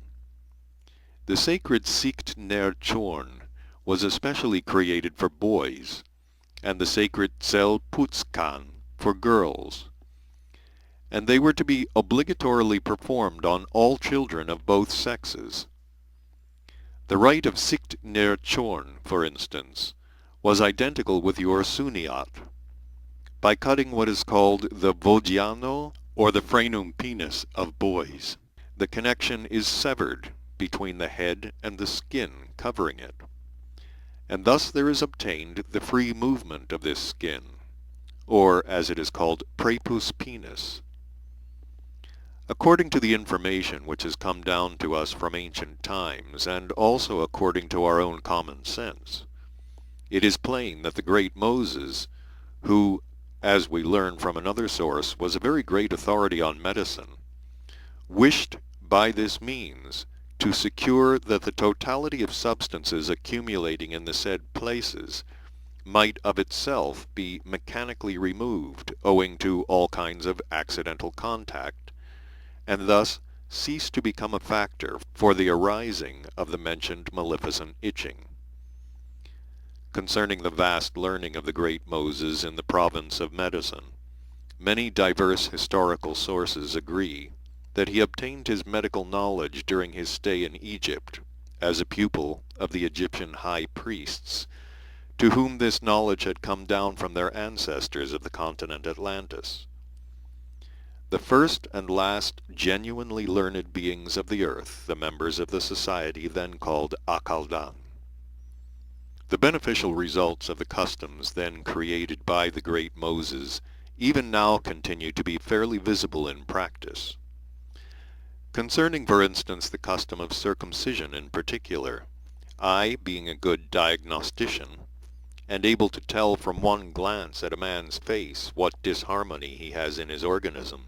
The sacred Sikt Ner Chorn was especially created for boys, and the sacred Zel Putzkan for girls, and they were to be obligatorily performed on all children of both sexes. The rite of Sikt Ner Chorn, for instance, was identical with your Suniat. By cutting what is called the Vodiano, or the frenum penis of boys, the connection is severed between the head and the skin covering it, and thus there is obtained the free movement of this skin, or, as it is called, prepus penis. According to the information which has come down to us from ancient times, and also according to our own common sense, it is plain that the great Moses, who, as we learn from another source, was a very great authority on medicine, wished by this means to secure that the totality of substances accumulating in the said places might of itself be mechanically removed owing to all kinds of accidental contact, and thus cease to become a factor for the arising of the mentioned maleficent itching. Concerning the vast learning of the great Moses in the province of medicine, many diverse historical sources agree that he obtained his medical knowledge during his stay in Egypt as a pupil of the Egyptian high priests, to whom this knowledge had come down from their ancestors of the continent Atlantis. The first and last genuinely learned beings of the earth, the members of the society then called Akaldan. The beneficial results of the customs then created by the great Moses even now continue to be fairly visible in practice. Concerning, for instance, the custom of circumcision in particular, I, being a good diagnostician, and able to tell from one glance at a man's face what disharmony he has in his organism,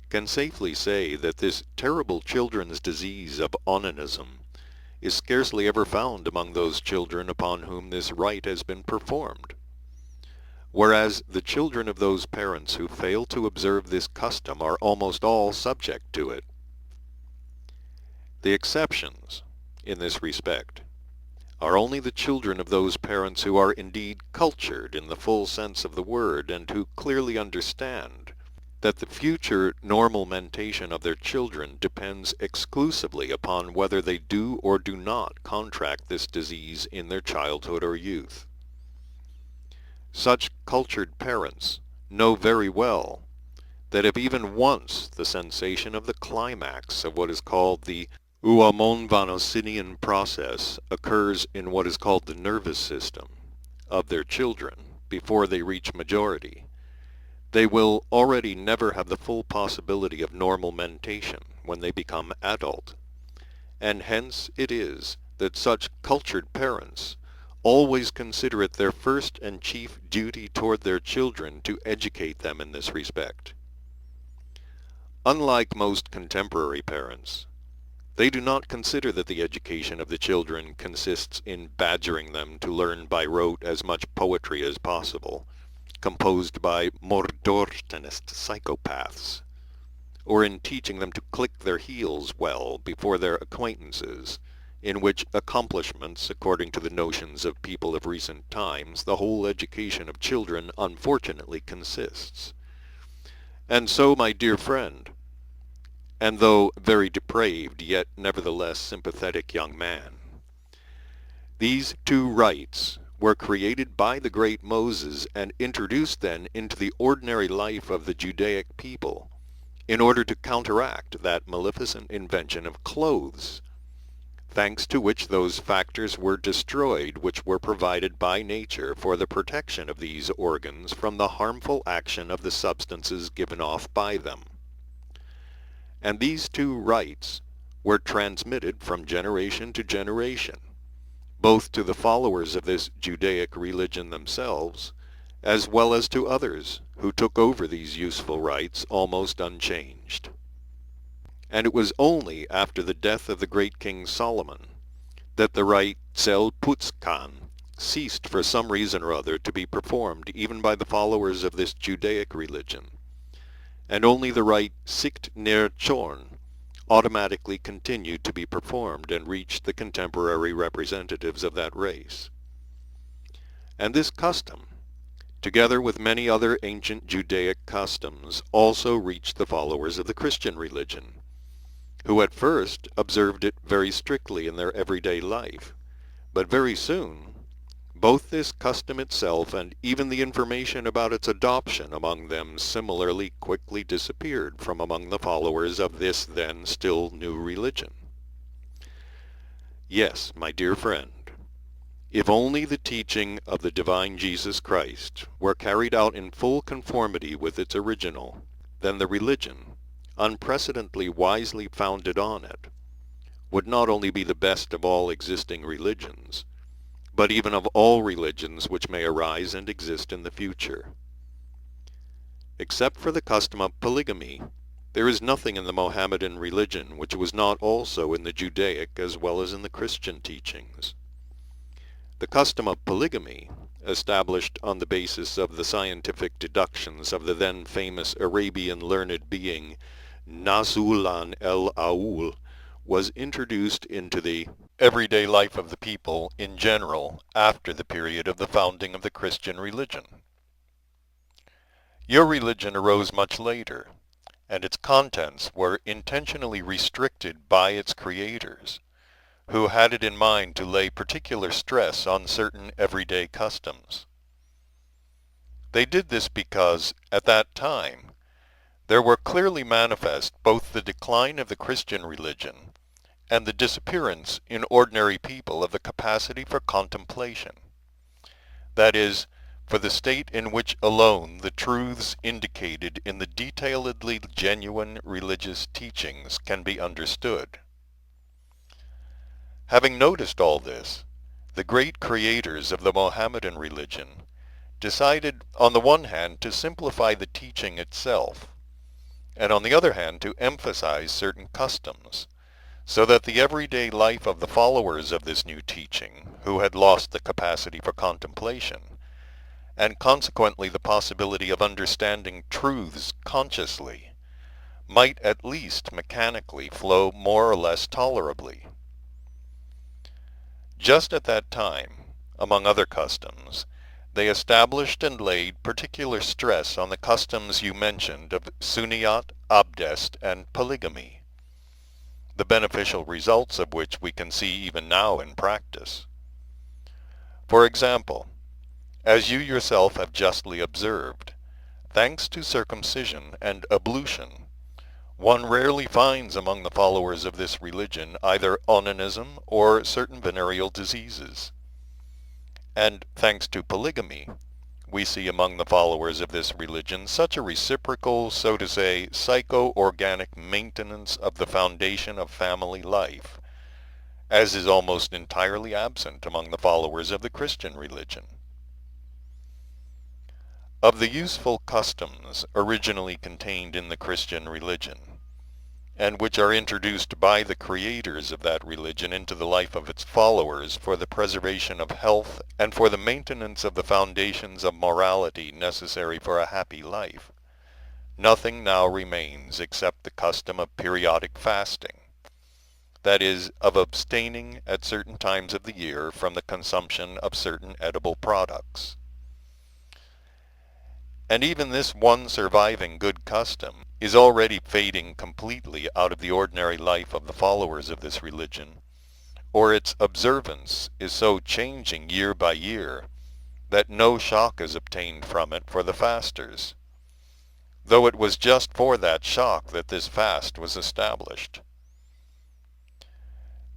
can safely say that this terrible children's disease of onanism is scarcely ever found among those children upon whom this rite has been performed, whereas the children of those parents who fail to observe this custom are almost all subject to it. The exceptions, in this respect, are only the children of those parents who are indeed cultured in the full sense of the word, and who clearly understand that the future normal mentation of their children depends exclusively upon whether they do or do not contract this disease in their childhood or youth. Such cultured parents know very well that if even once the sensation of the climax of what is called the Uamonvanosinian process occurs in what is called the nervous system of their children before they reach majority, they will already never have the full possibility of normal mentation when they become adult, and hence it is that such cultured parents always consider it their first and chief duty toward their children to educate them in this respect. Unlike most contemporary parents, They do not consider that the education of the children consists in badgering them to learn by rote as much poetry as possible, composed by Mordortenist psychopaths, or in teaching them to click their heels well before their acquaintances, in which accomplishments, according to the notions of people of recent times, the whole education of children unfortunately consists. And so, my dear friend, and though very depraved, yet nevertheless sympathetic young man, these two rites were created by the great Moses and introduced then into the ordinary life of the Judaic people in order to counteract that maleficent invention of clothes, thanks to which those factors were destroyed which were provided by nature for the protection of these organs from the harmful action of the substances given off by them. And these two rites were transmitted from generation to generation, both to the followers of this Judaic religion themselves, as well as to others who took over these useful rites almost unchanged. And it was only after the death of the great King Solomon that the rite Tsel Putzkan ceased for some reason or other to be performed even by the followers of this Judaic religion, and only the rite Sikt Ner Chorn automatically continued to be performed and reached the contemporary representatives of that race. And this custom, together with many other ancient Judaic customs, also reached the followers of the Christian religion, who at first observed it very strictly in their everyday life, but very soon both this custom itself and even the information about its adoption among them similarly quickly disappeared from among the followers of this then still new religion. Yes, my dear friend, if only the teaching of the divine Jesus Christ were carried out in full conformity with its original, then the religion, unprecedentedly wisely founded on it, would not only be the best of all existing religions, but even of all religions which may arise and exist in the future. Except for the custom of polygamy, there is nothing in the Mohammedan religion which was not also in the Judaic as well as in the Christian teachings. The custom of polygamy, established on the basis of the scientific deductions of the then famous Arabian learned being Nazulan el-Aul, was introduced into the everyday life of the people in general after the period of the founding of the Christian religion. Your religion arose much later, and its contents were intentionally restricted by its creators, who had it in mind to lay particular stress on certain everyday customs. They did this because, at that time, there were clearly manifest both the decline of the Christian religion and the disappearance in ordinary people of the capacity for contemplation, that is, for the state in which alone the truths indicated in the detailedly genuine religious teachings can be understood. Having noticed all this, the great creators of the Mohammedan religion decided on the one hand to simplify the teaching itself, and on the other hand to emphasize certain customs, so that the everyday life of the followers of this new teaching, who had lost the capacity for contemplation, and consequently the possibility of understanding truths consciously, might at least mechanically flow more or less tolerably. Just at that time, among other customs, they established and laid particular stress on the customs you mentioned of sunniyat, abdest, and polygamy, the beneficial results of which we can see even now in practice. For example, as you yourself have justly observed, thanks to circumcision and ablution, one rarely finds among the followers of this religion either onanism or certain venereal diseases. And thanks to polygamy, we see among the followers of this religion such a reciprocal, so to say, psycho-organic maintenance of the foundation of family life, as is almost entirely absent among the followers of the Christian religion. Of the useful customs originally contained in the Christian religion, and which are introduced by the creators of that religion into the life of its followers for the preservation of health and for the maintenance of the foundations of morality necessary for a happy life, nothing now remains except the custom of periodic fasting, that is, of abstaining at certain times of the year from the consumption of certain edible products. And even this one surviving good custom is already fading completely out of the ordinary life of the followers of this religion, or its observance is so changing year by year that no shock is obtained from it for the fasters, though it was just for that shock that this fast was established.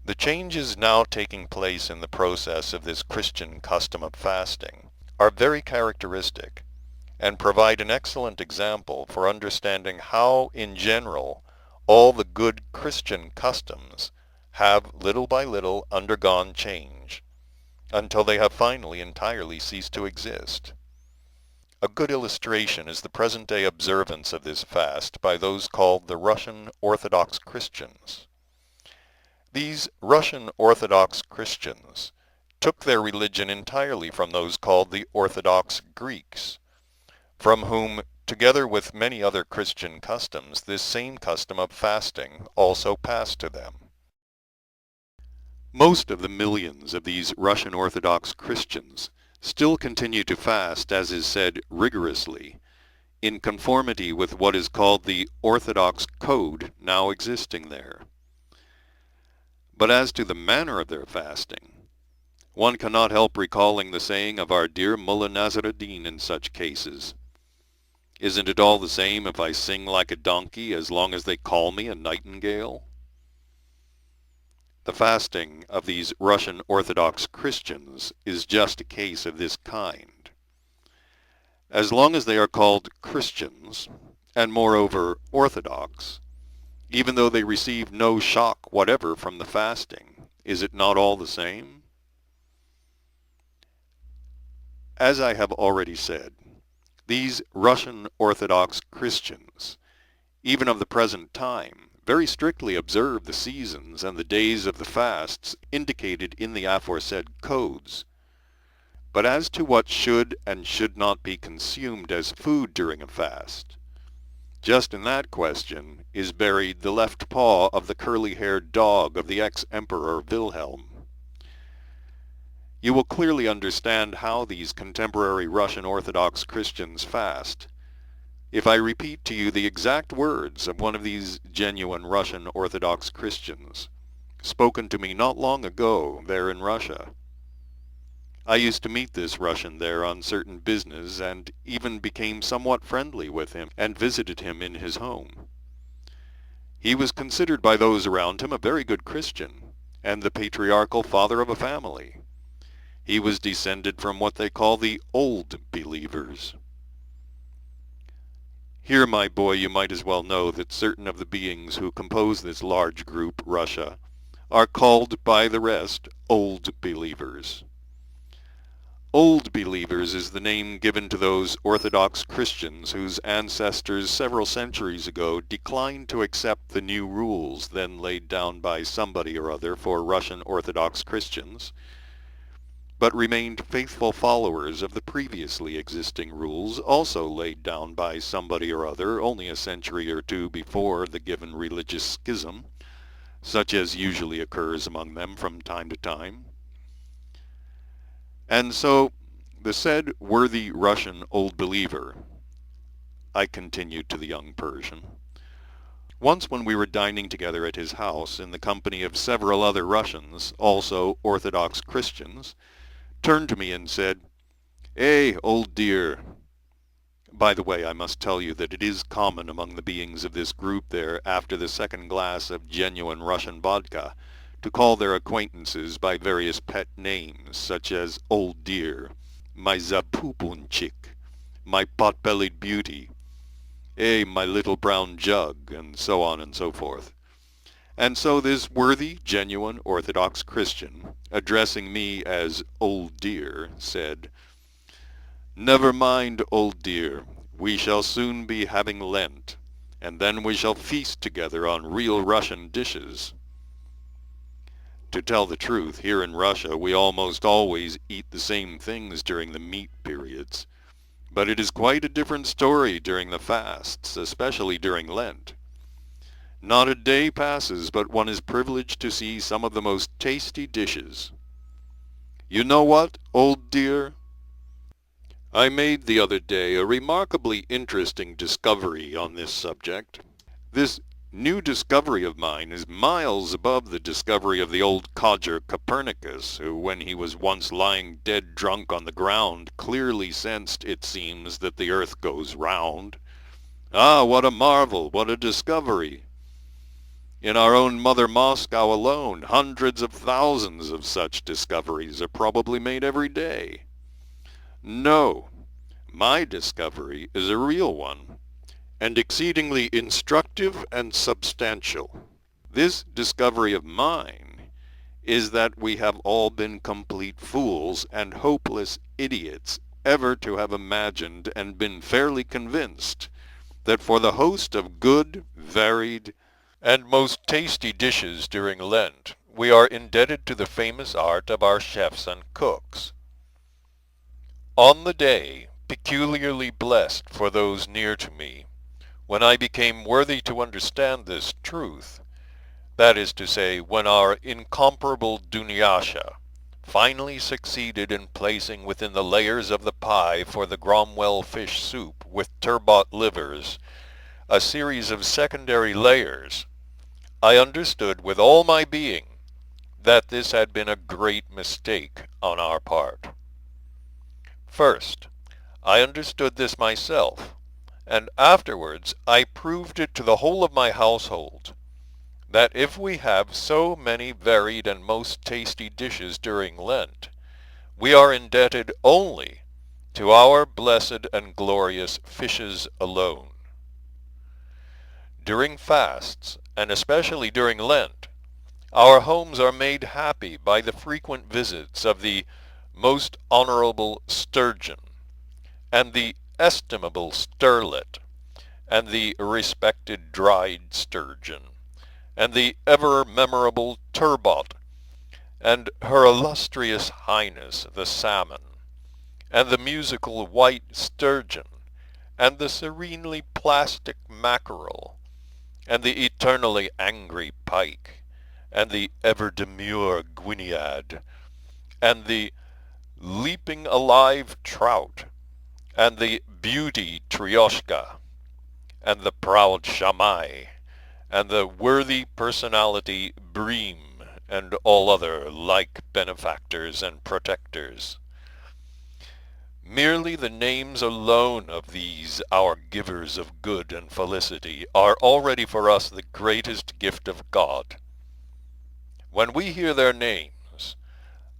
The changes now taking place in the process of this Christian custom of fasting are very characteristic and provide an excellent example for understanding how, in general, all the good Christian customs have little by little undergone change, until they have finally entirely ceased to exist. A good illustration is the present-day observance of this fast by those called the Russian Orthodox Christians. These Russian Orthodox Christians took their religion entirely from those called the Orthodox Greeks, from whom, together with many other Christian customs, this same custom of fasting also passed to them. Most of the millions of these Russian Orthodox Christians still continue to fast, as is said, rigorously, in conformity with what is called the Orthodox Code now existing there. But as to the manner of their fasting, one cannot help recalling the saying of our dear Mullah Nasruddin in such cases. Isn't it all the same if I sing like a donkey as long as they call me a nightingale? The fasting of these Russian Orthodox Christians is just a case of this kind. As long as they are called Christians, and moreover Orthodox, even though they receive no shock whatever from the fasting, is it not all the same? As I have already said, these Russian Orthodox Christians, even of the present time, very strictly observe the seasons and the days of the fasts indicated in the aforesaid codes. But as to what should and should not be consumed as food during a fast, just in that question is buried the left paw of the curly-haired dog of the ex-emperor Wilhelm. You will clearly understand how these contemporary Russian Orthodox Christians fast if I repeat to you the exact words of one of these genuine Russian Orthodox Christians, spoken to me not long ago there in Russia. I used to meet this Russian there on certain business, and even became somewhat friendly with him, and visited him in his home. He was considered by those around him a very good Christian, and the patriarchal father of a family. He was descended from what they call the Old Believers. Here, my boy, you might as well know that certain of the beings who compose this large group, Russia, are called by the rest Old Believers. Old Believers is the name given to those Orthodox Christians whose ancestors several centuries ago declined to accept the new rules then laid down by somebody or other for Russian Orthodox Christians, but remained faithful followers of the previously existing rules also laid down by somebody or other only a century or two before the given religious schism, such as usually occurs among them from time to time. And so, the said worthy Russian Old Believer, I continued to the young Persian, once when we were dining together at his house in the company of several other Russians, also Orthodox Christians, turned to me and said, "Eh, old dear." By the way, I must tell you that it is common among the beings of this group there, after the second glass of genuine Russian vodka, to call their acquaintances by various pet names, such as Old Dear, my Zapupunchik, my pot-bellied beauty, my little brown jug, and so on and so forth. And so this worthy, genuine, Orthodox Christian, addressing me as Old Dear, said, "Never mind, Old Dear, we shall soon be having Lent, and then we shall feast together on real Russian dishes. To tell the truth, here in Russia we almost always eat the same things during the meat periods. But it is quite a different story during the fasts, especially during Lent. Not a day passes but one is privileged to see some of the most tasty dishes. You know what, old dear? I made the other day a remarkably interesting discovery on this subject. This new discovery of mine is miles above the discovery of the old codger Copernicus, who, when he was once lying dead drunk on the ground, clearly sensed, it seems, that the earth goes round. Ah, what a marvel, what a discovery! In our own mother Moscow alone, hundreds of thousands of such discoveries are probably made every day. No, my discovery is a real one, and exceedingly instructive and substantial. This discovery of mine is that we have all been complete fools and hopeless idiots ever to have imagined and been fairly convinced that for the host of good, varied, and most tasty dishes during Lent, we are indebted to the famous art of our chefs and cooks. On the day, peculiarly blessed for those near to me, when I became worthy to understand this truth, that is to say, when our incomparable Dunyasha finally succeeded in placing within the layers of the pie for the Cromwell fish soup with turbot livers a series of secondary layers, I understood with all my being that this had been a great mistake on our part. First, I understood this myself, and afterwards I proved it to the whole of my household, that if we have so many varied and most tasty dishes during Lent, we are indebted only to our blessed and glorious fishes alone. During fasts, and especially during Lent, our homes are made happy by the frequent visits of the most honorable sturgeon, and the estimable sterlet, and the respected dried sturgeon, and the ever-memorable turbot, and Her Illustrious Highness the salmon, and the musical white sturgeon, and the serenely plastic mackerel, and the eternally angry pike, and the ever-demure guinead, and the leaping alive trout, and the beauty trioshka, and the proud shamai, and the worthy personality bream, and all other like benefactors and protectors. Merely the names alone of these our givers of good and felicity are already for us the greatest gift of God. When we hear their names,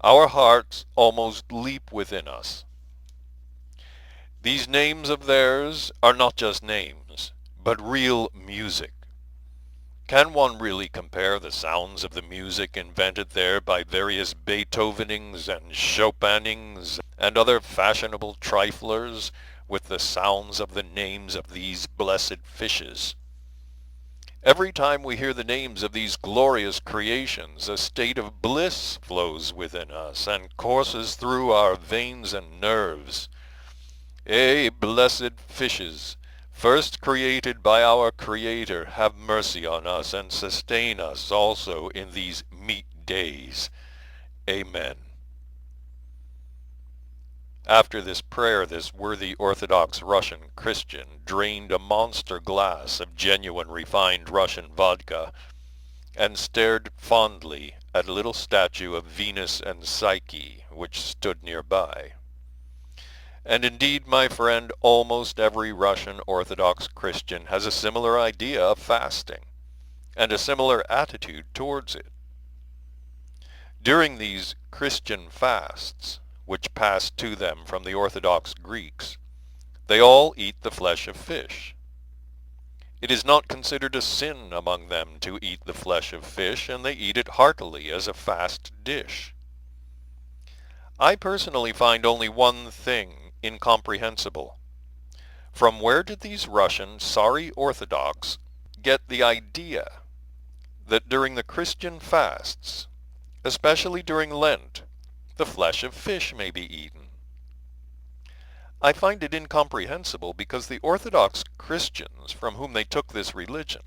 our hearts almost leap within us. These names of theirs are not just names, but real music. Can one really compare the sounds of the music invented there by various Beethovenings and Chopinings and other fashionable triflers with the sounds of the names of these blessed fishes? Every time we hear the names of these glorious creations, a state of bliss flows within us and courses through our veins and nerves. Blessed fishes, first created by our Creator, have mercy on us and sustain us also in these meat days. Amen. After this prayer, this worthy Orthodox Russian Christian drained a monster glass of genuine refined Russian vodka and stared fondly at a little statue of Venus and Psyche which stood nearby. And indeed, my friend, almost every Russian Orthodox Christian has a similar idea of fasting, and a similar attitude towards it. During these Christian fasts, which passed to them from the Orthodox Greeks, they all eat the flesh of fish. It is not considered a sin among them to eat the flesh of fish, and they eat it heartily as a fast dish. I personally find only one thing incomprehensible. From where did these Russian sorry Orthodox get the idea that during the Christian fasts, especially during Lent, the flesh of fish may be eaten? I find it incomprehensible because the Orthodox Christians from whom they took this religion,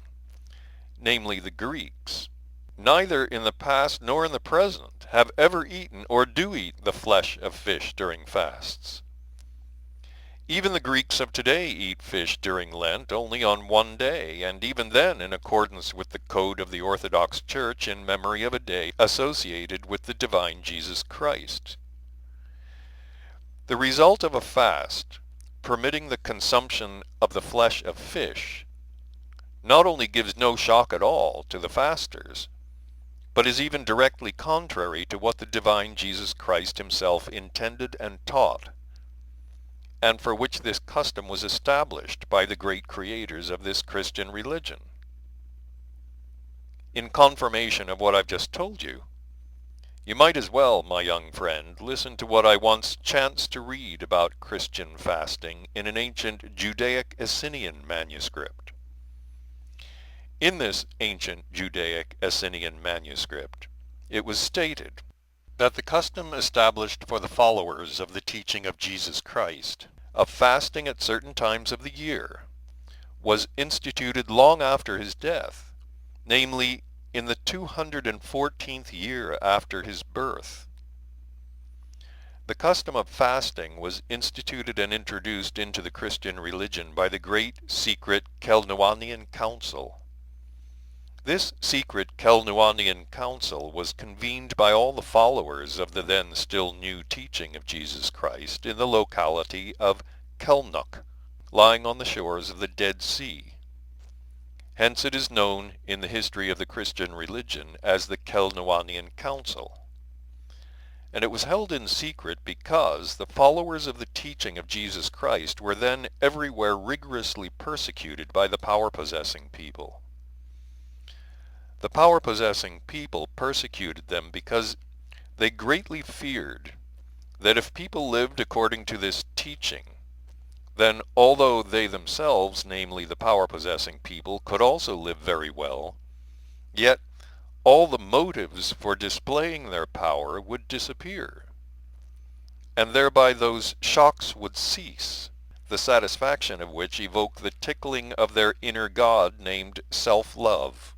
namely the Greeks, neither in the past nor in the present have ever eaten or do eat the flesh of fish during fasts. Even the Greeks of today eat fish during Lent only on one day, and even then in accordance with the code of the Orthodox Church in memory of a day associated with the divine Jesus Christ. The result of a fast permitting the consumption of the flesh of fish not only gives no shock at all to the fasters, but is even directly contrary to what the divine Jesus Christ himself intended and taught, and for which this custom was established by the great creators of this Christian religion. In confirmation of what I've just told you, you might as well, my young friend, listen to what I once chanced to read about Christian fasting in an ancient Judaic Essenian manuscript. In this ancient Judaic Essenian manuscript, it was stated that the custom established for the followers of the teaching of Jesus Christ of fasting at certain times of the year was instituted long after his death, namely in the 214th year after his birth. The custom of fasting was instituted and introduced into the Christian religion by the great secret Kelnuanian Council. This secret Kelnuanian Council was convened by all the followers of the then still new teaching of Jesus Christ in the locality of Kelnuk, lying on the shores of the Dead Sea. Hence it is known in the history of the Christian religion as the Kelnuanian Council. And it was held in secret because the followers of the teaching of Jesus Christ were then everywhere rigorously persecuted by the power-possessing people. The power-possessing people persecuted them because they greatly feared that if people lived according to this teaching, then although they themselves, namely the power-possessing people, could also live very well, yet all the motives for displaying their power would disappear, and thereby those shocks would cease, the satisfaction of which evoked the tickling of their inner god named self-love.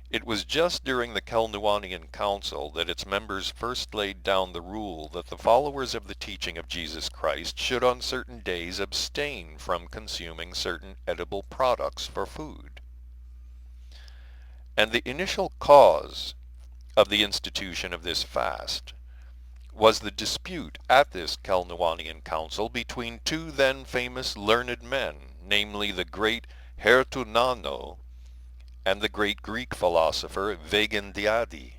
It was just during the Kelnuanian Council that its members first laid down the rule that the followers of the teaching of Jesus Christ should on certain days abstain from consuming certain edible products for food. And the initial cause of the institution of this fast was the dispute at this Kelnuanian Council between two then famous learned men, namely the great Hertunano and the great Greek philosopher Vegendiadi.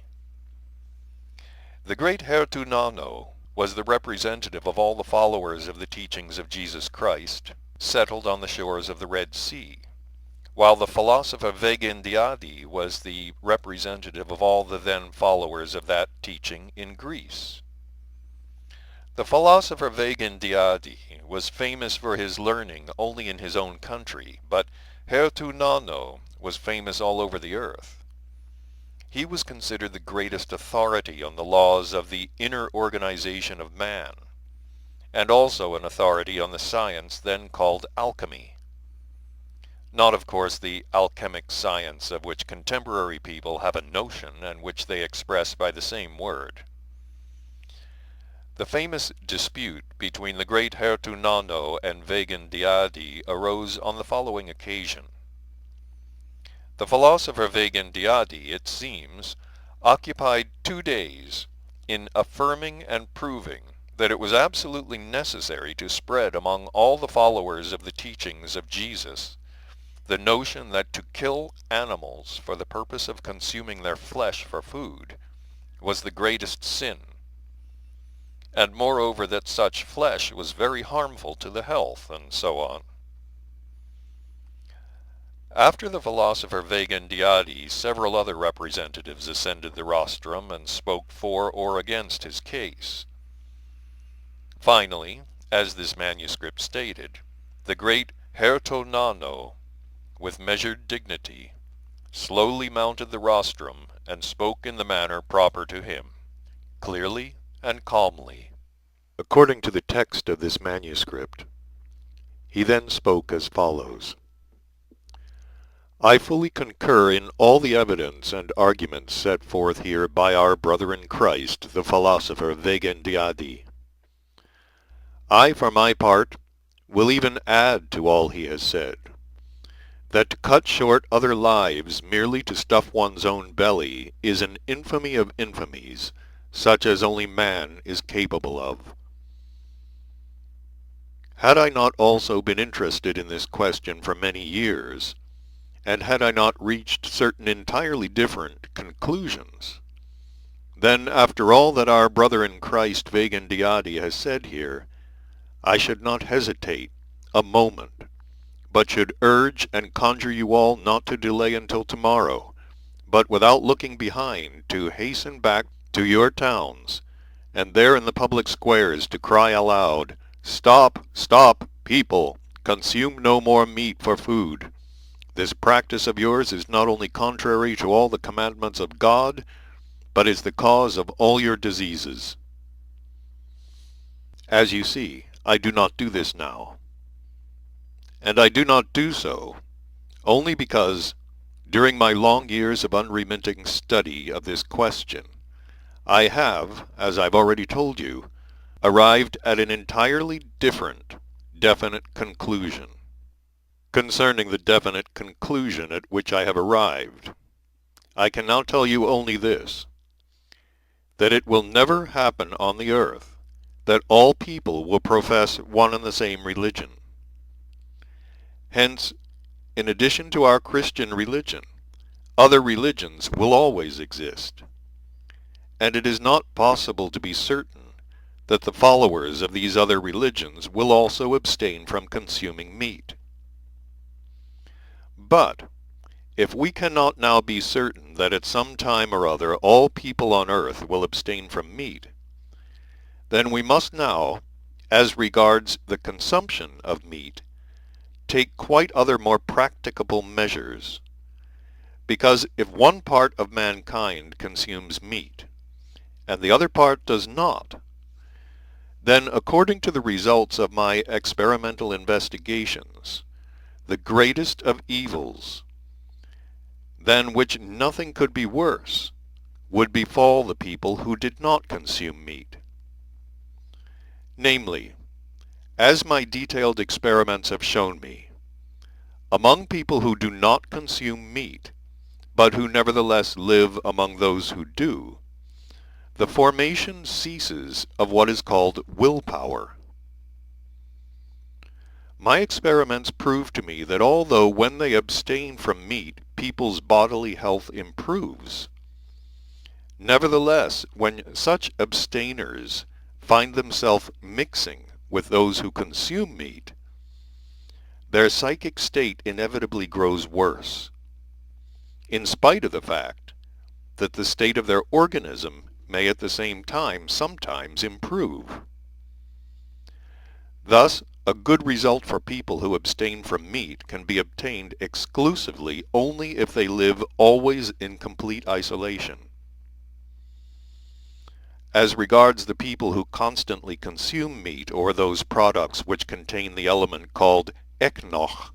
The great Hertunano was the representative of all the followers of the teachings of Jesus Christ, settled on the shores of the Red Sea, while the philosopher Vegendiadi was the representative of all the then followers of that teaching in Greece. The philosopher Vegendiadi was famous for his learning only in his own country, but Hertunano was famous all over the earth. He was considered the greatest authority on the laws of the inner organization of man, and also an authority on the science then called alchemy. Not, of course, the alchemic science of which contemporary people have a notion and which they express by the same word. The famous dispute between the great Hertunano and Vegendiadi arose on the following occasion. The philosopher Vegendiadi, it seems, occupied 2 days in affirming and proving that it was absolutely necessary to spread among all the followers of the teachings of Jesus the notion that to kill animals for the purpose of consuming their flesh for food was the greatest sin, and moreover that such flesh was very harmful to the health, and so on. After the philosopher Vegendiadi, several other representatives ascended the rostrum and spoke for or against his case. Finally, as this manuscript stated, the great Hertonano, with measured dignity, slowly mounted the rostrum and spoke in the manner proper to him, clearly and calmly. According to the text of this manuscript, he then spoke as follows. I fully concur in all the evidence and arguments set forth here by our brother in Christ, the philosopher Vegendiadi. I, for my part, will even add to all he has said, that to cut short other lives merely to stuff one's own belly is an infamy of infamies, such as only man is capable of. Had I not also been interested in this question for many years, and had I not reached certain entirely different conclusions, then after all that our brother in Christ Vegendiadi has said here, I should not hesitate a moment, but should urge and conjure you all not to delay until tomorrow, but without looking behind to hasten back to your towns, and there in the public squares to cry aloud, Stop, stop, people, consume no more meat for food. This practice of yours is not only contrary to all the commandments of God, but is the cause of all your diseases. As you see, I do not do this now. And I do not do so only because, during my long years of unremitting study of this question, I have, as I've already told you, arrived at an entirely different, definite conclusion. Concerning the definite conclusion at which I have arrived, I can now tell you only this, that it will never happen on the earth that all people will profess one and the same religion. Hence, in addition to our Christian religion, other religions will always exist, and it is not possible to be certain that the followers of these other religions will also abstain from consuming meat. But if we cannot now be certain that at some time or other all people on earth will abstain from meat, then we must now, as regards the consumption of meat, take quite other more practicable measures. Because if one part of mankind consumes meat, and the other part does not, then according to the results of my experimental investigations, the greatest of evils, than which nothing could be worse, would befall the people who did not consume meat. Namely, as my detailed experiments have shown me, among people who do not consume meat, but who nevertheless live among those who do, the formation ceases of what is called willpower. My experiments prove to me that although when they abstain from meat people's bodily health improves, nevertheless when such abstainers find themselves mixing with those who consume meat, their psychic state inevitably grows worse, in spite of the fact that the state of their organism may at the same time sometimes improve. Thus, a good result for people who abstain from meat can be obtained exclusively only if they live always in complete isolation. As regards the people who constantly consume meat or those products which contain the element called eknoch,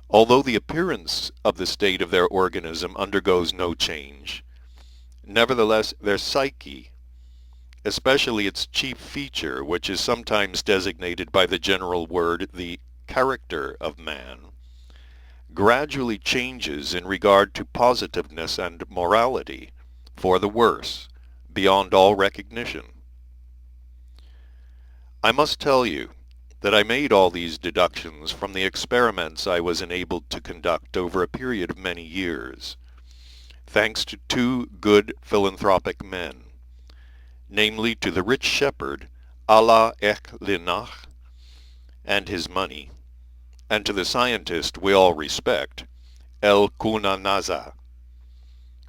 although the appearance of the state of their organism undergoes no change, nevertheless their psyche, especially its chief feature, which is sometimes designated by the general word the character of man, gradually changes in regard to positiveness and morality, for the worse, beyond all recognition. I must tell you that I made all these deductions from the experiments I was enabled to conduct over a period of many years, thanks to two good philanthropic men, namely to the rich shepherd Allah Linach and his money, and to the scientist we all respect, El Kunanaza,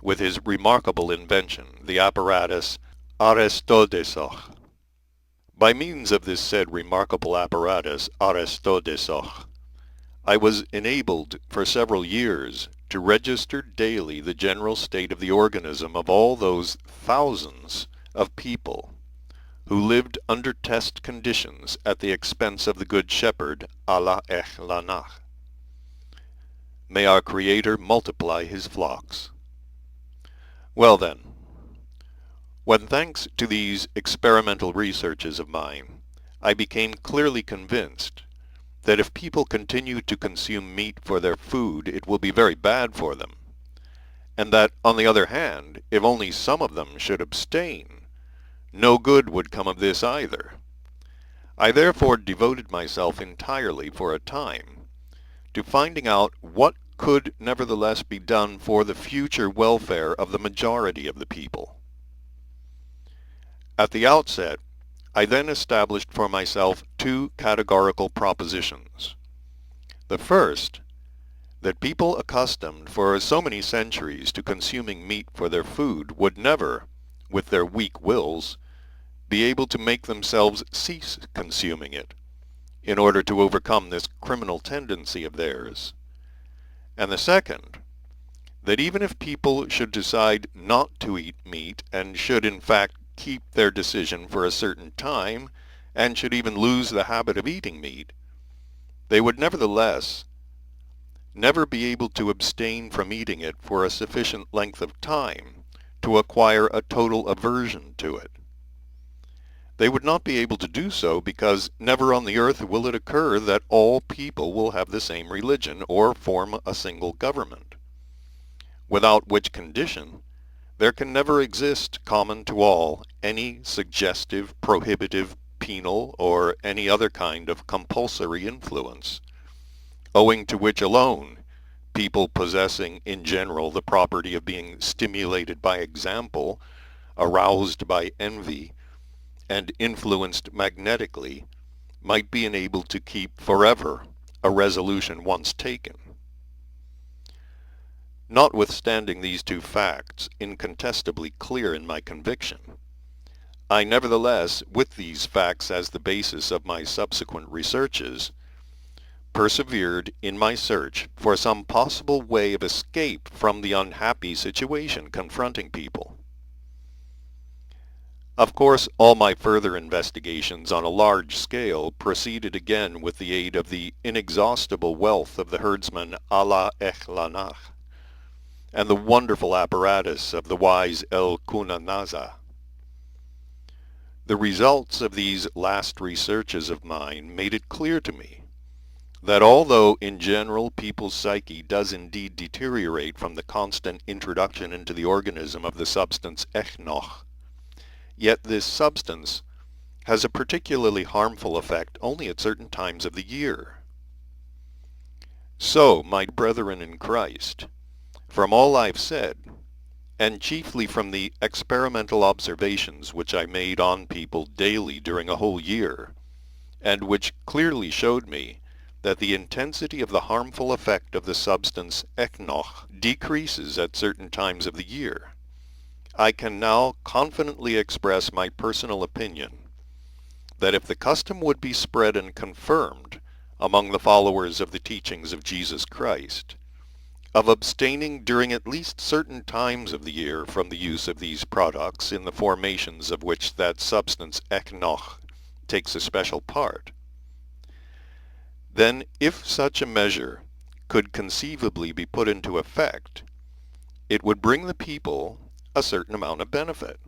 with his remarkable invention, the apparatus Aristodesoch. By means of this said remarkable apparatus Aristodesoch, I was enabled for several years to register daily the general state of the organism of all those thousands of people who lived under test conditions at the expense of the Good Shepherd, Allah Ech Lanach. May our Creator multiply his flocks. Well then, when thanks to these experimental researches of mine, I became clearly convinced that if people continue to consume meat for their food, it will be very bad for them, and that, on the other hand, if only some of them should abstain, no good would come of this either. I therefore devoted myself entirely for a time to finding out what could nevertheless be done for the future welfare of the majority of the people. At the outset, I then established for myself two categorical propositions. The first, that people accustomed for so many centuries to consuming meat for their food would never, with their weak wills, be able to make themselves cease consuming it in order to overcome this criminal tendency of theirs. And the second, that even if people should decide not to eat meat and should in fact keep their decision for a certain time and should even lose the habit of eating meat, they would nevertheless never be able to abstain from eating it for a sufficient length of time to acquire a total aversion to it. They would not be able to do so because never on the earth will it occur that all people will have the same religion or form a single government, without which condition there can never exist common to all any suggestive, prohibitive, penal, or any other kind of compulsory influence, owing to which alone people possessing in general the property of being stimulated by example, aroused by envy, and influenced magnetically, might be enabled to keep forever a resolution once taken. Notwithstanding these two facts, incontestably clear in my conviction, I nevertheless, with these facts as the basis of my subsequent researches, persevered in my search for some possible way of escape from the unhappy situation confronting people. Of course, all my further investigations on a large scale proceeded again with the aid of the inexhaustible wealth of the herdsman Allah Ech Lanach and the wonderful apparatus of the wise El Kunanaza. The results of these last researches of mine made it clear to me that although in general people's psyche does indeed deteriorate from the constant introduction into the organism of the substance Echnoch, yet this substance has a particularly harmful effect only at certain times of the year. So, my brethren in Christ, from all I've said, and chiefly from the experimental observations which I made on people daily during a whole year, and which clearly showed me that the intensity of the harmful effect of the substance Echnoch decreases at certain times of the year, I can now confidently express my personal opinion that if the custom would be spread and confirmed among the followers of the teachings of Jesus Christ, of abstaining during at least certain times of the year from the use of these products in the formations of which that substance Echnoch takes a special part, then if such a measure could conceivably be put into effect, it would bring the people a certain amount of benefit.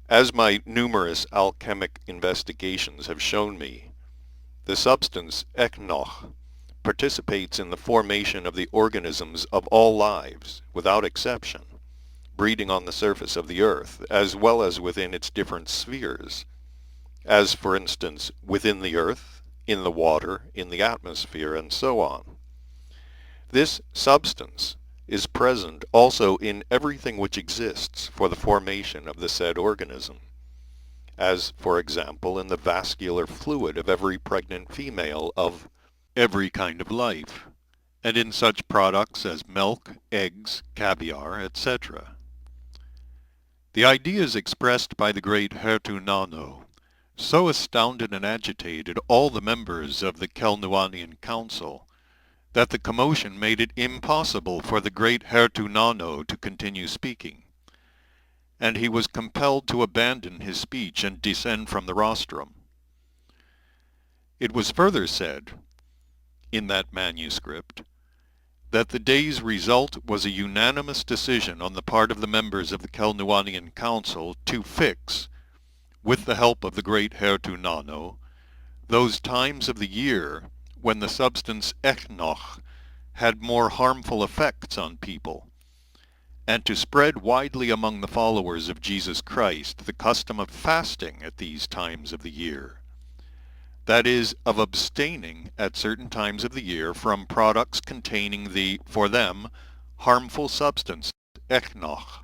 As my numerous alchemic investigations have shown me, the substance Echnoch participates in the formation of the organisms of all lives, without exception, breeding on the surface of the earth, as well as within its different spheres, as for instance within the earth, in the water, in the atmosphere, and so on. This substance is present also in everything which exists for the formation of the said organism, as for example in the vascular fluid of every pregnant female of every kind of life, and in such products as milk, eggs, caviar, etc. The ideas expressed by the great Hertunano so astounded and agitated all the members of the Kelnuanian Council that the commotion made it impossible for the great Hertunano to continue speaking, and he was compelled to abandon his speech and descend from the rostrum. It was further said, in that manuscript, that the day's result was a unanimous decision on the part of the members of the Kelnuanian Council to fix, with the help of the great Hertunano, those times of the year when the substance echnoch had more harmful effects on people, and to spread widely among the followers of Jesus Christ the custom of fasting at these times of the year. That is, of abstaining at certain times of the year from products containing the, for them, harmful substance, echnoch.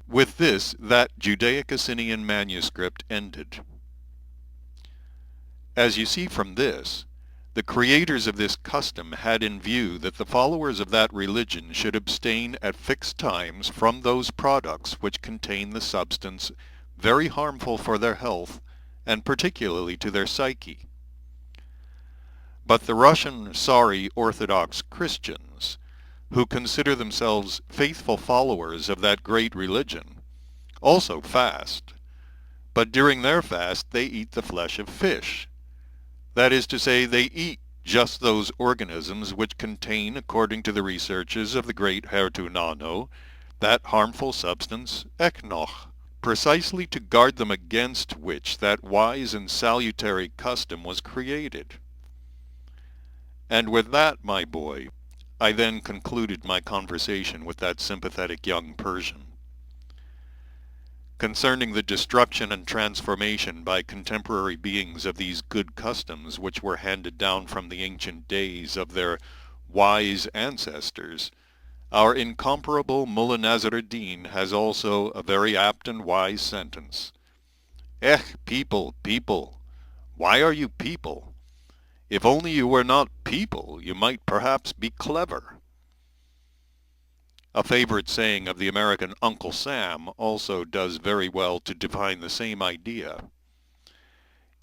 With this, that Judaic-Essenian manuscript ended. As you see from this, the creators of this custom had in view that the followers of that religion should abstain at fixed times from those products which contain the substance very harmful for their health and particularly to their psyche. But the Russian Sari Orthodox Christians, who consider themselves faithful followers of that great religion, also fast, but during their fast they eat the flesh of fish. That is to say, they eat just those organisms which contain, according to the researches of the great Hertunano, that harmful substance, echnoch, precisely to guard them against which that wise and salutary custom was created. And with that, my boy, I then concluded my conversation with that sympathetic young Persian. Concerning the destruction and transformation by contemporary beings of these good customs which were handed down from the ancient days of their wise ancestors, our incomparable Mullah Nasr ad-Din has also a very apt and wise sentence. People, people, why are you people? If only you were not people, you might perhaps be clever. A favorite saying of the American Uncle Sam also does very well to define the same idea.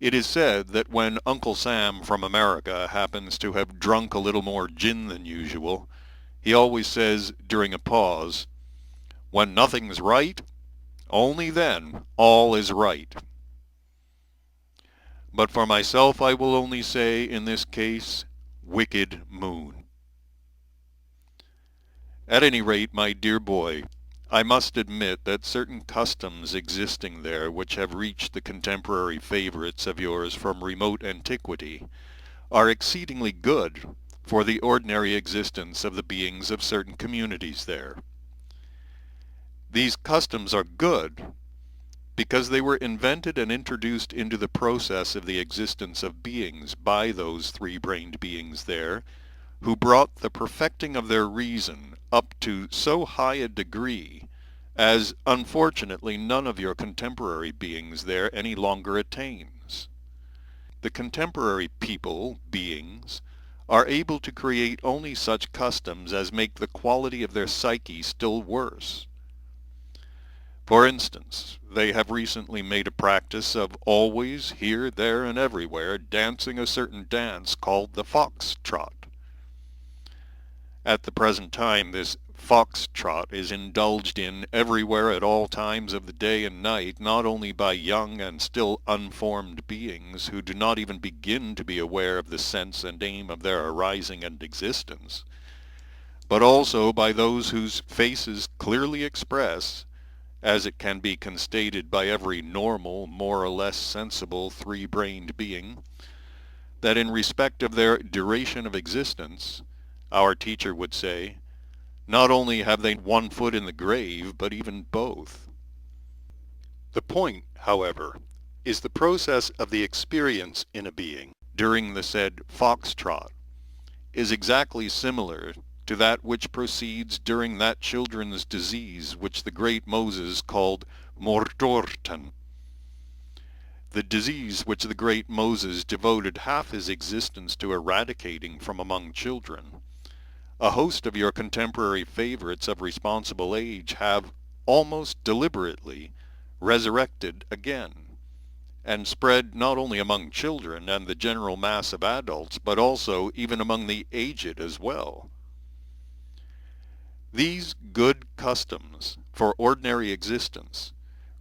It is said that when Uncle Sam from America happens to have drunk a little more gin than usual, he always says, during a pause, "When nothing's right, only then all is right." But for myself I will only say, in this case, wicked moon. At any rate, my dear boy, I must admit that certain customs existing there which have reached the contemporary favorites of yours from remote antiquity are exceedingly good for the ordinary existence of the beings of certain communities there. These customs are good because they were invented and introduced into the process of the existence of beings by those three-brained beings there, who brought the perfecting of their reason up to so high a degree as, unfortunately, none of your contemporary beings there any longer attains. The contemporary people, beings, are able to create only such customs as make the quality of their psyche still worse. For instance, they have recently made a practice of always, here, there, and everywhere, dancing a certain dance called the fox-trot. At the present time, this fox-trot is indulged in everywhere at all times of the day and night, not only by young and still unformed beings who do not even begin to be aware of the sense and aim of their arising and existence, but also by those whose faces clearly express, as it can be constated by every normal, more or less sensible, three-brained being, that in respect of their duration of existence, our teacher would say, not only have they one foot in the grave, but even both. The point, however, is the process of the experience in a being during the said foxtrot is exactly similar to that which proceeds during that children's disease which the great Moses called mortorten, the disease which the great Moses devoted half his existence to eradicating from among children. A host of your contemporary favorites of responsible age have, almost deliberately resurrected again, and spread not only among children and the general mass of adults, but also even among the aged as well. These good customs for ordinary existence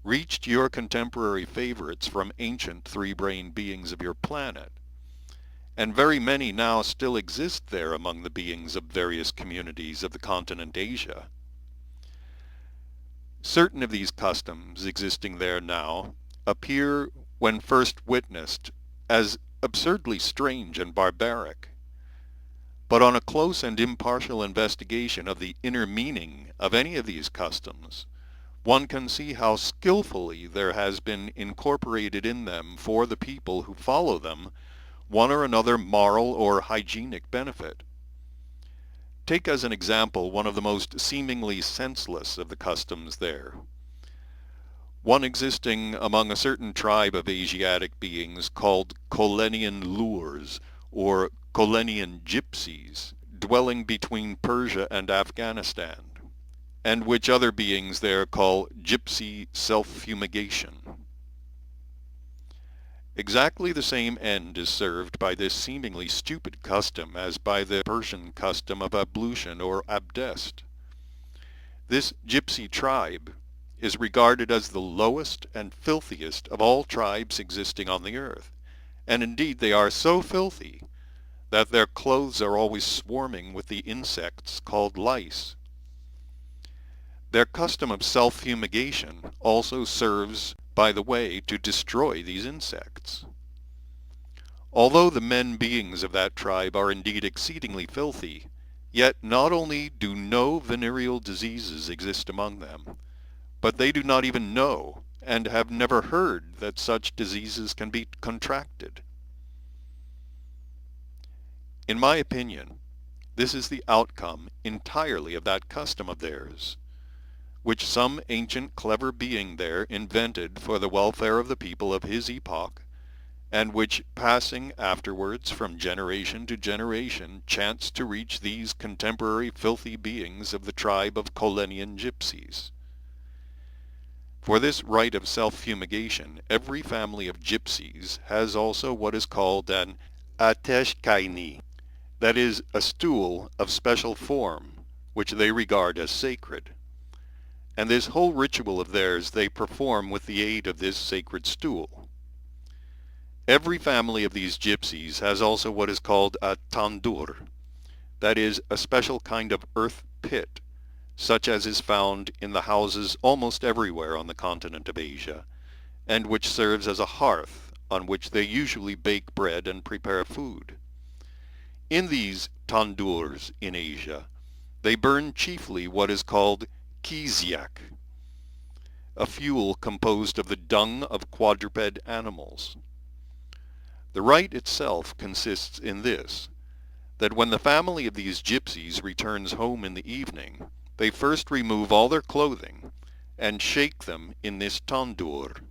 reached your contemporary favorites from ancient three-brained beings of your planet, and very many now still exist there among the beings of various communities of the continent Asia. Certain of these customs existing there now appear, when first witnessed, as absurdly strange and barbaric. But on a close and impartial investigation of the inner meaning of any of these customs, one can see how skillfully there has been incorporated in them for the people who follow them one or another moral or hygienic benefit. Take as an example one of the most seemingly senseless of the customs there, one existing among a certain tribe of Asiatic beings called Kolenian Lurs, or Kolenian Gypsies, dwelling between Persia and Afghanistan, and which other beings there call gypsy self-fumigation. Exactly the same end is served by this seemingly stupid custom as by the Persian custom of ablution or abdest. This gypsy tribe is regarded as the lowest and filthiest of all tribes existing on the earth, and indeed they are so filthy that their clothes are always swarming with the insects called lice. Their custom of self-fumigation also serves, by the way, to destroy these insects. Although the men beings of that tribe are indeed exceedingly filthy, yet not only do no venereal diseases exist among them, but they do not even know and have never heard that such diseases can be contracted. In my opinion, this is the outcome entirely of that custom of theirs, which some ancient clever being there invented for the welfare of the people of his epoch, and which, passing afterwards from generation to generation, chanced to reach these contemporary filthy beings of the tribe of Kolenian gypsies. For this rite of self-fumigation, every family of gypsies has also what is called an ateshkaini, that is, a stool of special form, which they regard as sacred. And this whole ritual of theirs they perform with the aid of this sacred stool. Every family of these gypsies has also what is called a tandur, that is, a special kind of earth pit, such as is found in the houses almost everywhere on the continent of Asia, and which serves as a hearth on which they usually bake bread and prepare food. In these tandurs in Asia, they burn chiefly what is called kizyak, a fuel composed of the dung of quadruped animals. The rite itself consists in this, that when the family of these gypsies returns home in the evening, they first remove all their clothing and shake them in this tandur.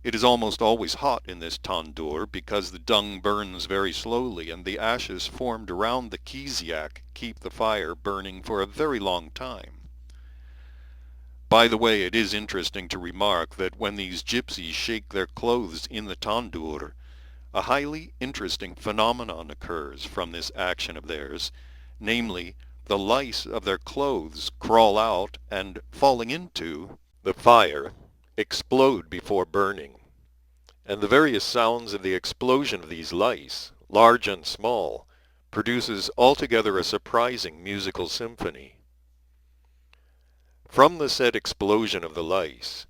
It is almost always hot in this tandur because the dung burns very slowly and the ashes formed around the kizyak keep the fire burning for a very long time. By the way, it is interesting to remark that when these gypsies shake their clothes in the tandur, a highly interesting phenomenon occurs from this action of theirs, namely, the lice of their clothes crawl out and, falling into the fire, explode before burning. And the various sounds of the explosion of these lice, large and small, produces altogether a surprising musical symphony. From the said explosion of the lice,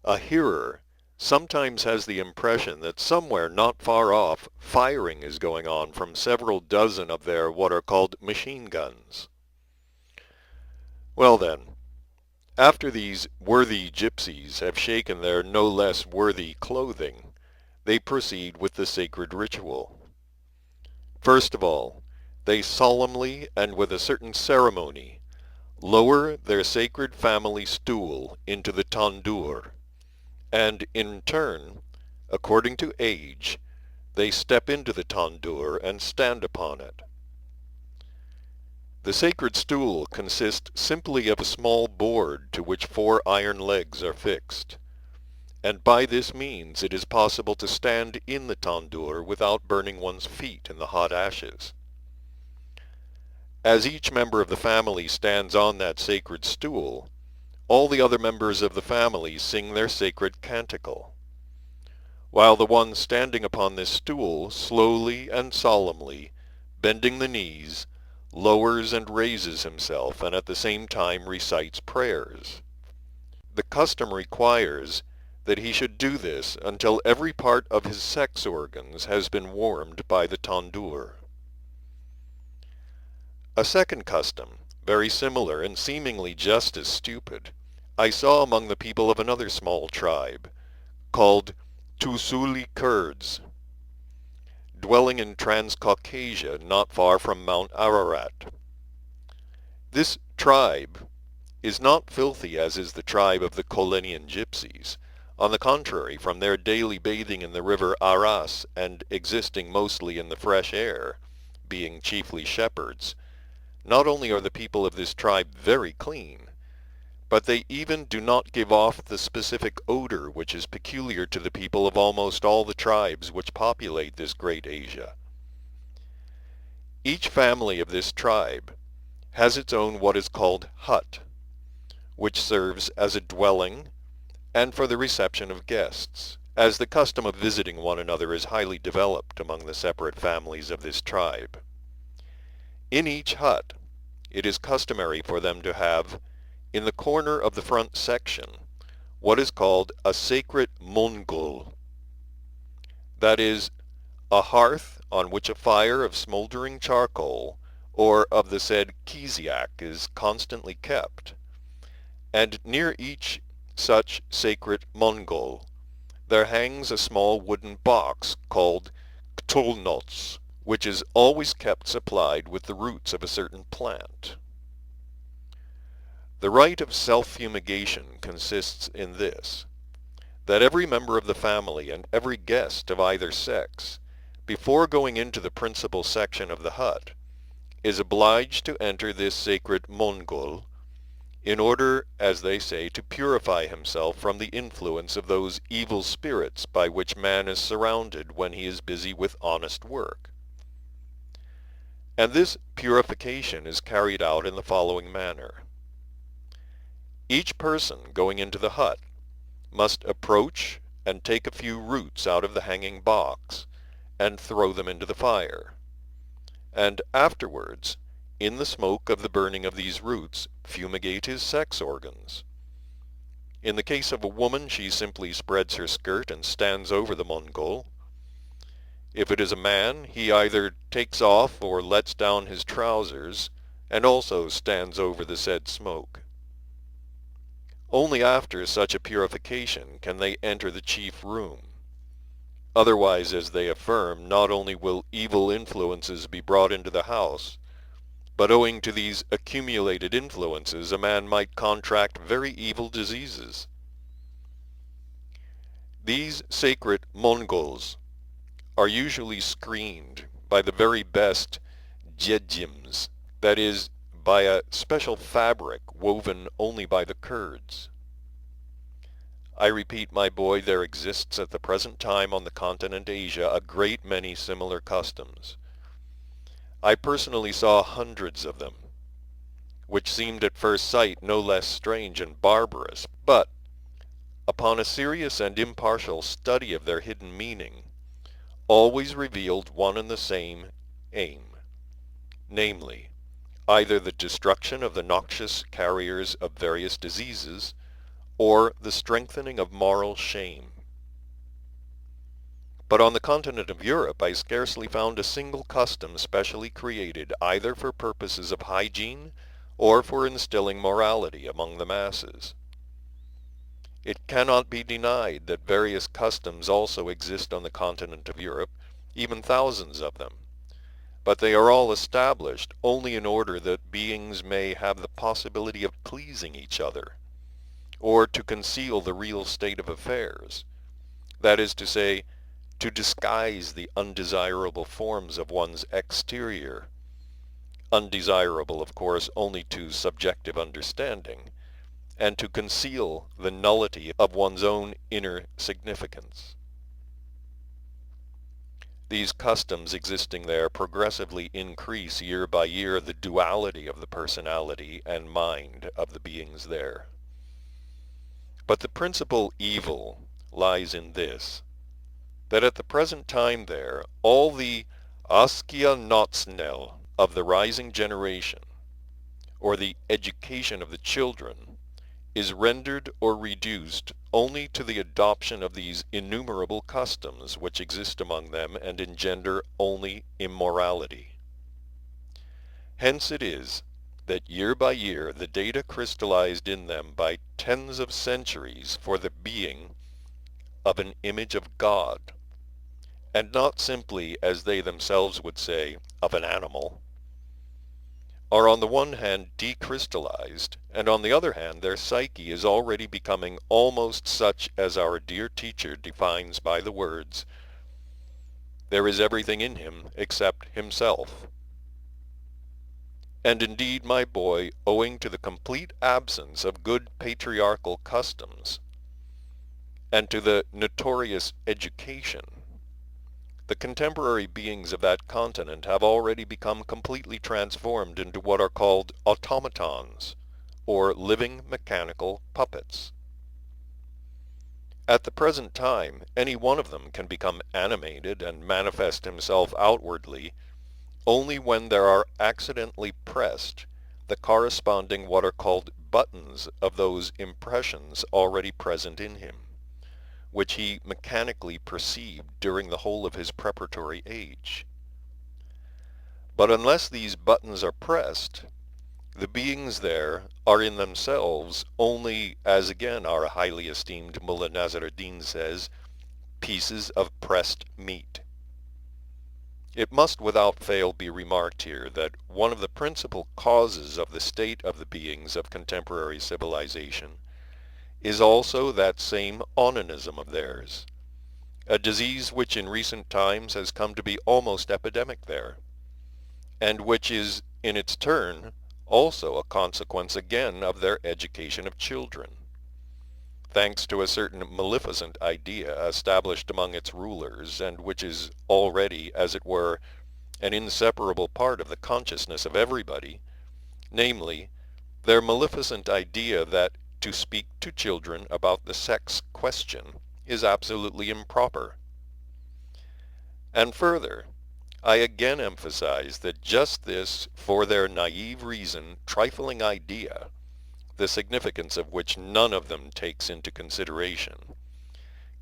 a hearer sometimes has the impression that somewhere not far off firing is going on from several dozen of their what are called machine guns. Well then, after these worthy gypsies have shaken their no less worthy clothing, they proceed with the sacred ritual. First of all, they solemnly and with a certain ceremony lower their sacred family stool into the tandur, and in turn, according to age, they step into the tandur and stand upon it. The sacred stool consists simply of a small board to which 4 iron legs are fixed, and by this means it is possible to stand in the tandoor without burning one's feet in the hot ashes. As each member of the family stands on that sacred stool, all the other members of the family sing their sacred canticle, while the one standing upon this stool slowly and solemnly, bending the knees, lowers and raises himself and at the same time recites prayers. The custom requires that he should do this until every part of his sex organs has been warmed by the tandoor. A second custom, very similar and seemingly just as stupid, I saw among the people of another small tribe, called Tusuli Kurds, dwelling in Transcaucasia not far from Mount Ararat. This tribe is not filthy as is the tribe of the Kolenian gypsies. On the contrary, from their daily bathing in the river Aras and existing mostly in the fresh air, being chiefly shepherds, not only are the people of this tribe very clean, but they even do not give off the specific odor which is peculiar to the people of almost all the tribes which populate this great Asia. Each family of this tribe has its own what is called hut, which serves as a dwelling and for the reception of guests, as the custom of visiting one another is highly developed among the separate families of this tribe. In each hut, it is customary for them to have, in the corner of the front section, what is called a sacred mongol. That is, a hearth on which a fire of smoldering charcoal, or of the said kiziak, is constantly kept, and near each such sacred mongol there hangs a small wooden box called ktolnots, which is always kept supplied with the roots of a certain plant. The rite of self-fumigation consists in this, that every member of the family and every guest of either sex, before going into the principal section of the hut, is obliged to enter this sacred mongol, in order, as they say, to purify himself from the influence of those evil spirits by which man is surrounded when he is busy with honest work. And this purification is carried out in the following manner. Each person going into the hut must approach and take a few roots out of the hanging box and throw them into the fire, and afterwards, in the smoke of the burning of these roots, fumigate his sex organs. In the case of a woman, she simply spreads her skirt and stands over the Mongol. If it is a man, he either takes off or lets down his trousers, and also stands over the said smoke. Only after such a purification can they enter the chief room. Otherwise, as they affirm, not only will evil influences be brought into the house, but owing to these accumulated influences, a man might contract very evil diseases. These sacred Mongols are usually screened by the very best jejims, that is, by a special fabric woven only by the Kurds. I repeat, my boy, there exists at the present time on the continent Asia a great many similar customs. I personally saw hundreds of them, which seemed at first sight no less strange and barbarous, but, upon a serious and impartial study of their hidden meaning, always revealed one and the same aim, namely, either the destruction of the noxious carriers of various diseases, or the strengthening of moral shame. But on the continent of Europe I scarcely found a single custom specially created either for purposes of hygiene or for instilling morality among the masses. It cannot be denied that various customs also exist on the continent of Europe, even thousands of them, but they are all established only in order that beings may have the possibility of pleasing each other, or to conceal the real state of affairs, that is to say, to disguise the undesirable forms of one's exterior undesirable, of course, only to subjective understanding, and to conceal the nullity of one's own inner significance. These customs existing there progressively increase year by year the duality of the personality and mind of the beings there. But the principal evil lies in this, that at the present time there, all the Askia Notsnell of the rising generation, or the education of the children, is rendered or reduced only to the adoption of these innumerable customs which exist among them and engender only immorality. Hence it is that year by year the data crystallized in them by tens of centuries for the being of an image of God, and not simply, as they themselves would say, of an animal, are on the one hand decrystallized, and on the other hand their psyche is already becoming almost such as our dear teacher defines by the words, "There is everything in him except himself." And indeed, my boy, owing to the complete absence of good patriarchal customs, and to the notorious education, the contemporary beings of that continent have already become completely transformed into what are called automatons, or living mechanical puppets. At the present time, any one of them can become animated and manifest himself outwardly only when there are accidentally pressed the corresponding what are called buttons of those impressions already present in him, which he mechanically perceived during the whole of his preparatory age. But unless these buttons are pressed, the beings there are in themselves only, as again our highly esteemed Mullah Nazar ad-Din says, pieces of pressed meat. It must without fail be remarked here that one of the principal causes of the state of the beings of contemporary civilization is also that same onanism of theirs, a disease which in recent times has come to be almost epidemic there, and which is in its turn also a consequence again of their education of children, thanks to a certain maleficent idea established among its rulers, and which is already, as it were, an inseparable part of the consciousness of everybody, namely, their maleficent idea that to speak to children about the sex question is absolutely improper. And further, I again emphasize that just this, for their naive reason, trifling idea, the significance of which none of them takes into consideration,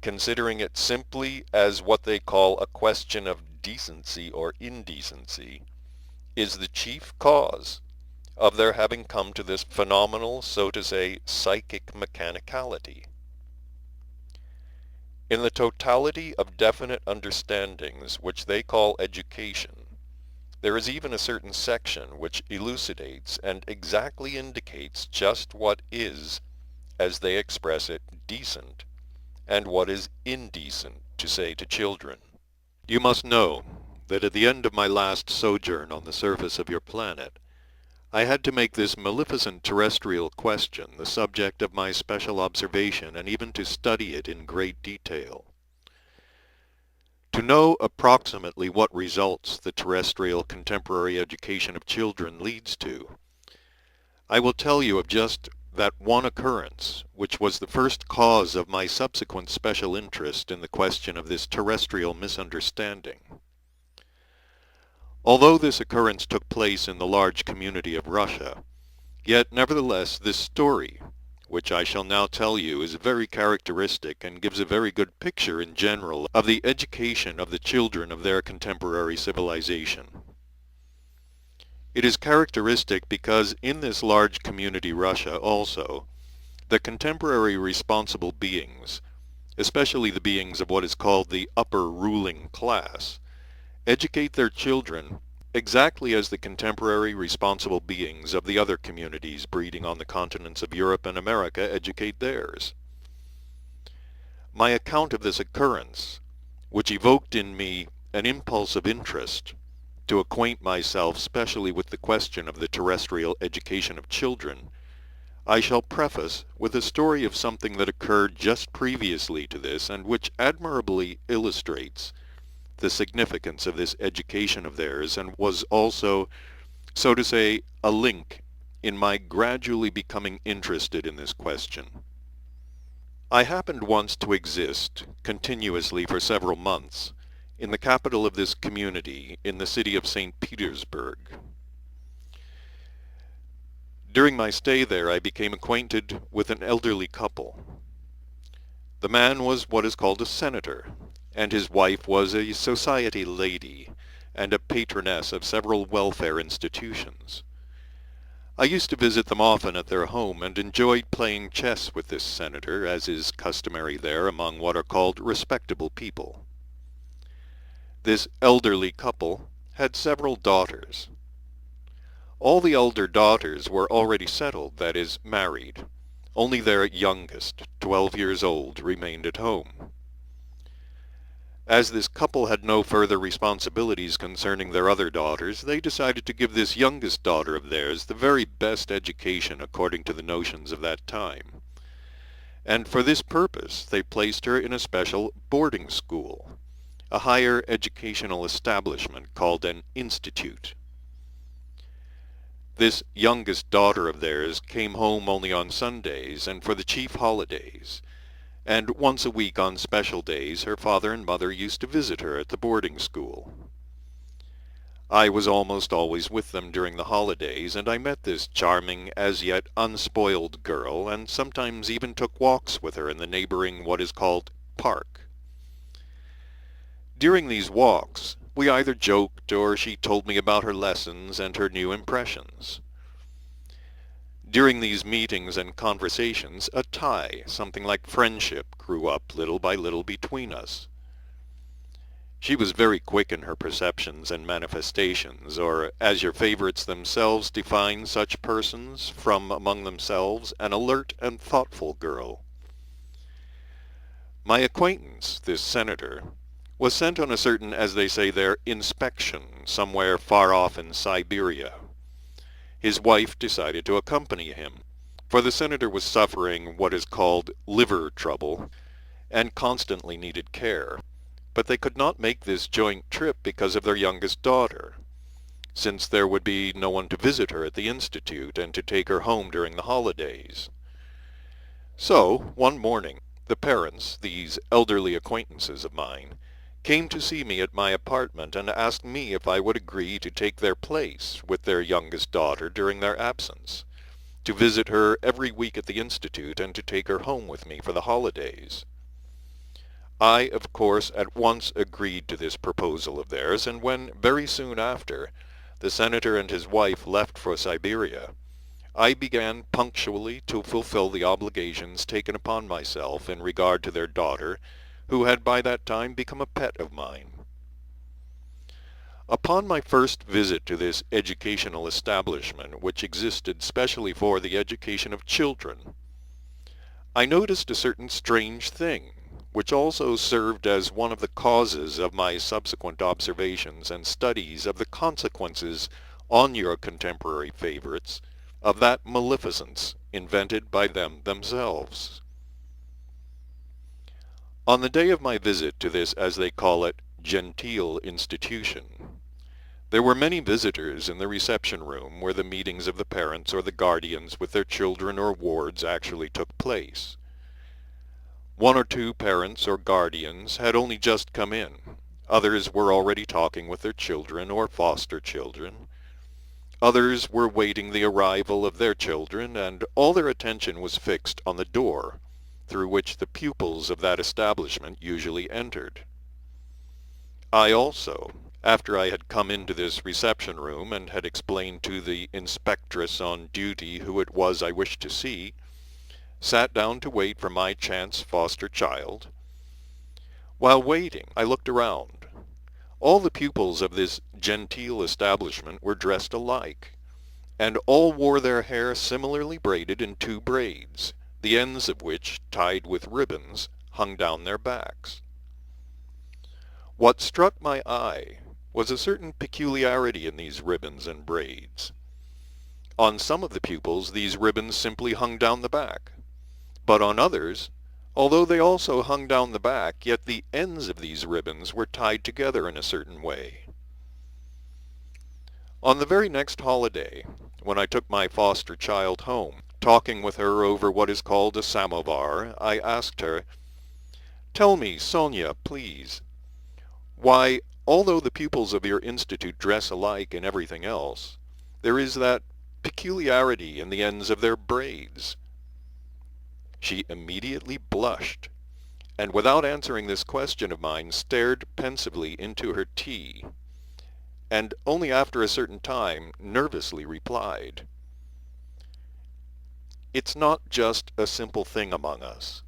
considering it simply as what they call a question of decency or indecency, is the chief cause of their having come to this phenomenal, so to say, psychic mechanicality. In the totality of definite understandings which they call education, there is even a certain section which elucidates and exactly indicates just what is, as they express it, decent, and what is indecent to say to children. You must know that at the end of my last sojourn on the surface of your planet, I had to make this maleficent terrestrial question the subject of my special observation and even to study it in great detail. To know approximately what results the terrestrial contemporary education of children leads to, I will tell you of just that one occurrence which was the first cause of my subsequent special interest in the question of this terrestrial misunderstanding. Although this occurrence took place in the large community of Russia, yet nevertheless this story, which I shall now tell you, is very characteristic and gives a very good picture in general of the education of the children of their contemporary civilization. It is characteristic because in this large community Russia also, the contemporary responsible beings, especially the beings of what is called the upper ruling class, educate their children exactly as the contemporary responsible beings of the other communities breeding on the continents of Europe and America educate theirs. My account of this occurrence, which evoked in me an impulse of interest, to acquaint myself specially with the question of the terrestrial education of children, I shall preface with a story of something that occurred just previously to this and which admirably illustrates the significance of this education of theirs and was also, so to say, a link in my gradually becoming interested in this question. I happened once to exist continuously for several months in the capital of this community in the city of St. Petersburg. During my stay there, I became acquainted with an elderly couple. The man was what is called a senator, and his wife was a society lady and a patroness of several welfare institutions. I used to visit them often at their home and enjoyed playing chess with this senator, as is customary there among what are called respectable people. This elderly couple had several daughters. All the elder daughters were already settled, that is, married. Only their youngest, 12 years old, remained at home. As this couple had no further responsibilities concerning their other daughters, they decided to give this youngest daughter of theirs the very best education according to the notions of that time. And for this purpose they placed her in a special boarding school, a higher educational establishment called an institute. This youngest daughter of theirs came home only on Sundays and for the chief holidays, and once a week on special days her father and mother used to visit her at the boarding school. I was almost always with them during the holidays, and I met this charming, as yet unspoiled girl, and sometimes even took walks with her in the neighboring what is called park. During these walks, we either joked or she told me about her lessons and her new impressions. During these meetings and conversations, a tie, something like friendship, grew up little by little between us. She was very quick in her perceptions and manifestations, or, as your favorites themselves define such persons from among themselves, an alert and thoughtful girl. My acquaintance, this senator, was sent on a certain, as they say there, inspection somewhere far off in Siberia. His wife decided to accompany him, for the senator was suffering what is called liver trouble, and constantly needed care. But they could not make this joint trip because of their youngest daughter, since there would be no one to visit her at the institute and to take her home during the holidays. So, one morning, the parents, these elderly acquaintances of mine, came to see me at my apartment and asked me if I would agree to take their place with their youngest daughter during their absence, to visit her every week at the institute and to take her home with me for the holidays. I, of course, at once agreed to this proposal of theirs, and when, very soon after, the senator and his wife left for Siberia, I began punctually to fulfill the obligations taken upon myself in regard to their daughter, who had by that time become a pet of mine. Upon my first visit to this educational establishment, which existed specially for the education of children, I noticed a certain strange thing, which also served as one of the causes of my subsequent observations and studies of the consequences on your contemporary favorites of that maleficence invented by them themselves. On the day of my visit to this, as they call it, genteel institution, there were many visitors in the reception room where the meetings of the parents or the guardians with their children or wards actually took place. One or two parents or guardians had only just come in. Others were already talking with their children or foster children. Others were waiting the arrival of their children, and all their attention was fixed on the door through which the pupils of that establishment usually entered. I also, after I had come into this reception room and had explained to the inspectress on duty who it was I wished to see, sat down to wait for my chance foster child. While waiting, I looked around. All the pupils of this genteel establishment were dressed alike, and all wore their hair similarly braided in 2 braids, the ends of which, tied with ribbons, hung down their backs. What struck my eye was a certain peculiarity in these ribbons and braids. On some of the pupils these ribbons simply hung down the back, but on others, although they also hung down the back, yet the ends of these ribbons were tied together in a certain way. On the very next holiday, when I took my foster child home, talking with her over what is called a samovar, I asked her, "Tell me, Sonia, please, why, although the pupils of your institute dress alike in everything else, there is that peculiarity in the ends of their braids?" She immediately blushed, and without answering this question of mine, stared pensively into her tea, and only after a certain time nervously replied, "It's not just a simple thing among us.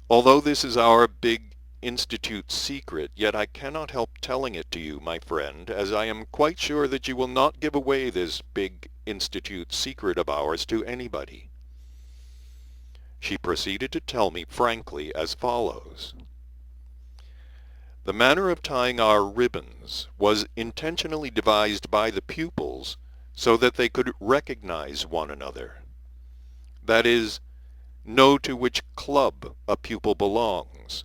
Although this is our big institute secret, yet I cannot help telling it to you, my friend, as I am quite sure that you will not give away this big institute secret of ours to anybody." She proceeded to tell me frankly as follows. The manner of tying our ribbons was intentionally devised by the pupils so that they could recognize one another. That is, know to which club a pupil belongs,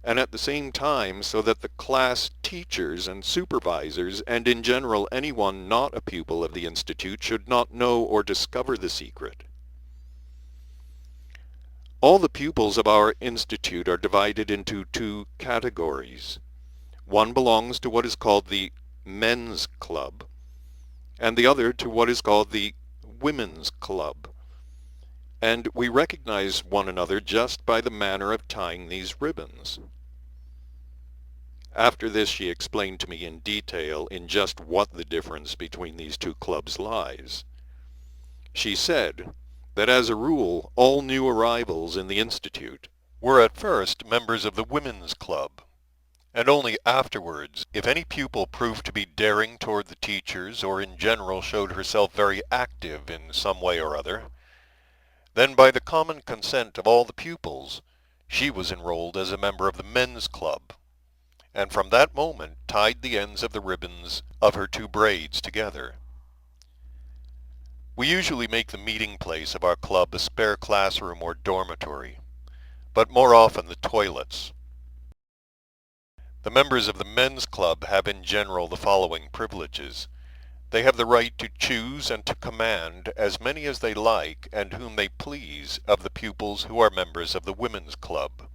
and at the same time so that the class teachers and supervisors, and in general anyone not a pupil of the Institute, should not know or discover the secret. All the pupils of our institute are divided into two categories. One belongs to what is called the men's club, and the other to what is called the women's club. And we recognize one another just by the manner of tying these ribbons. After this she explained to me in detail in just what the difference between these two clubs lies. She said that as a rule all new arrivals in the Institute were at first members of the women's club, and only afterwards, if any pupil proved to be daring toward the teachers or in general showed herself very active in some way or other, then by the common consent of all the pupils she was enrolled as a member of the men's club, and from that moment tied the ends of the ribbons of her two braids together. We usually make the meeting place of our club a spare classroom or dormitory, but more often the toilets. The members of the men's club have in general the following privileges. They have the right to choose and to command as many as they like and whom they please of the pupils who are members of the women's club.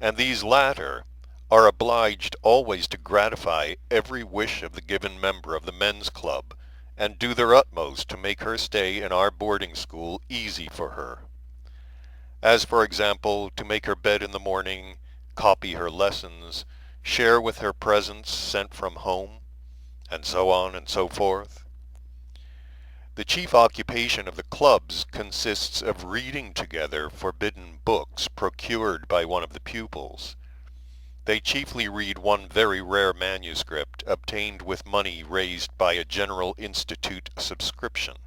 And these latter are obliged always to gratify every wish of the given member of the men's club, and do their utmost to make her stay in our boarding school easy for her. As, for example, to make her bed in the morning, copy her lessons, share with her presents sent from home, and so on and so forth. The chief occupation of the clubs consists of reading together forbidden books procured by one of the pupils. They chiefly read one very rare manuscript obtained with money raised by a general institute subscription,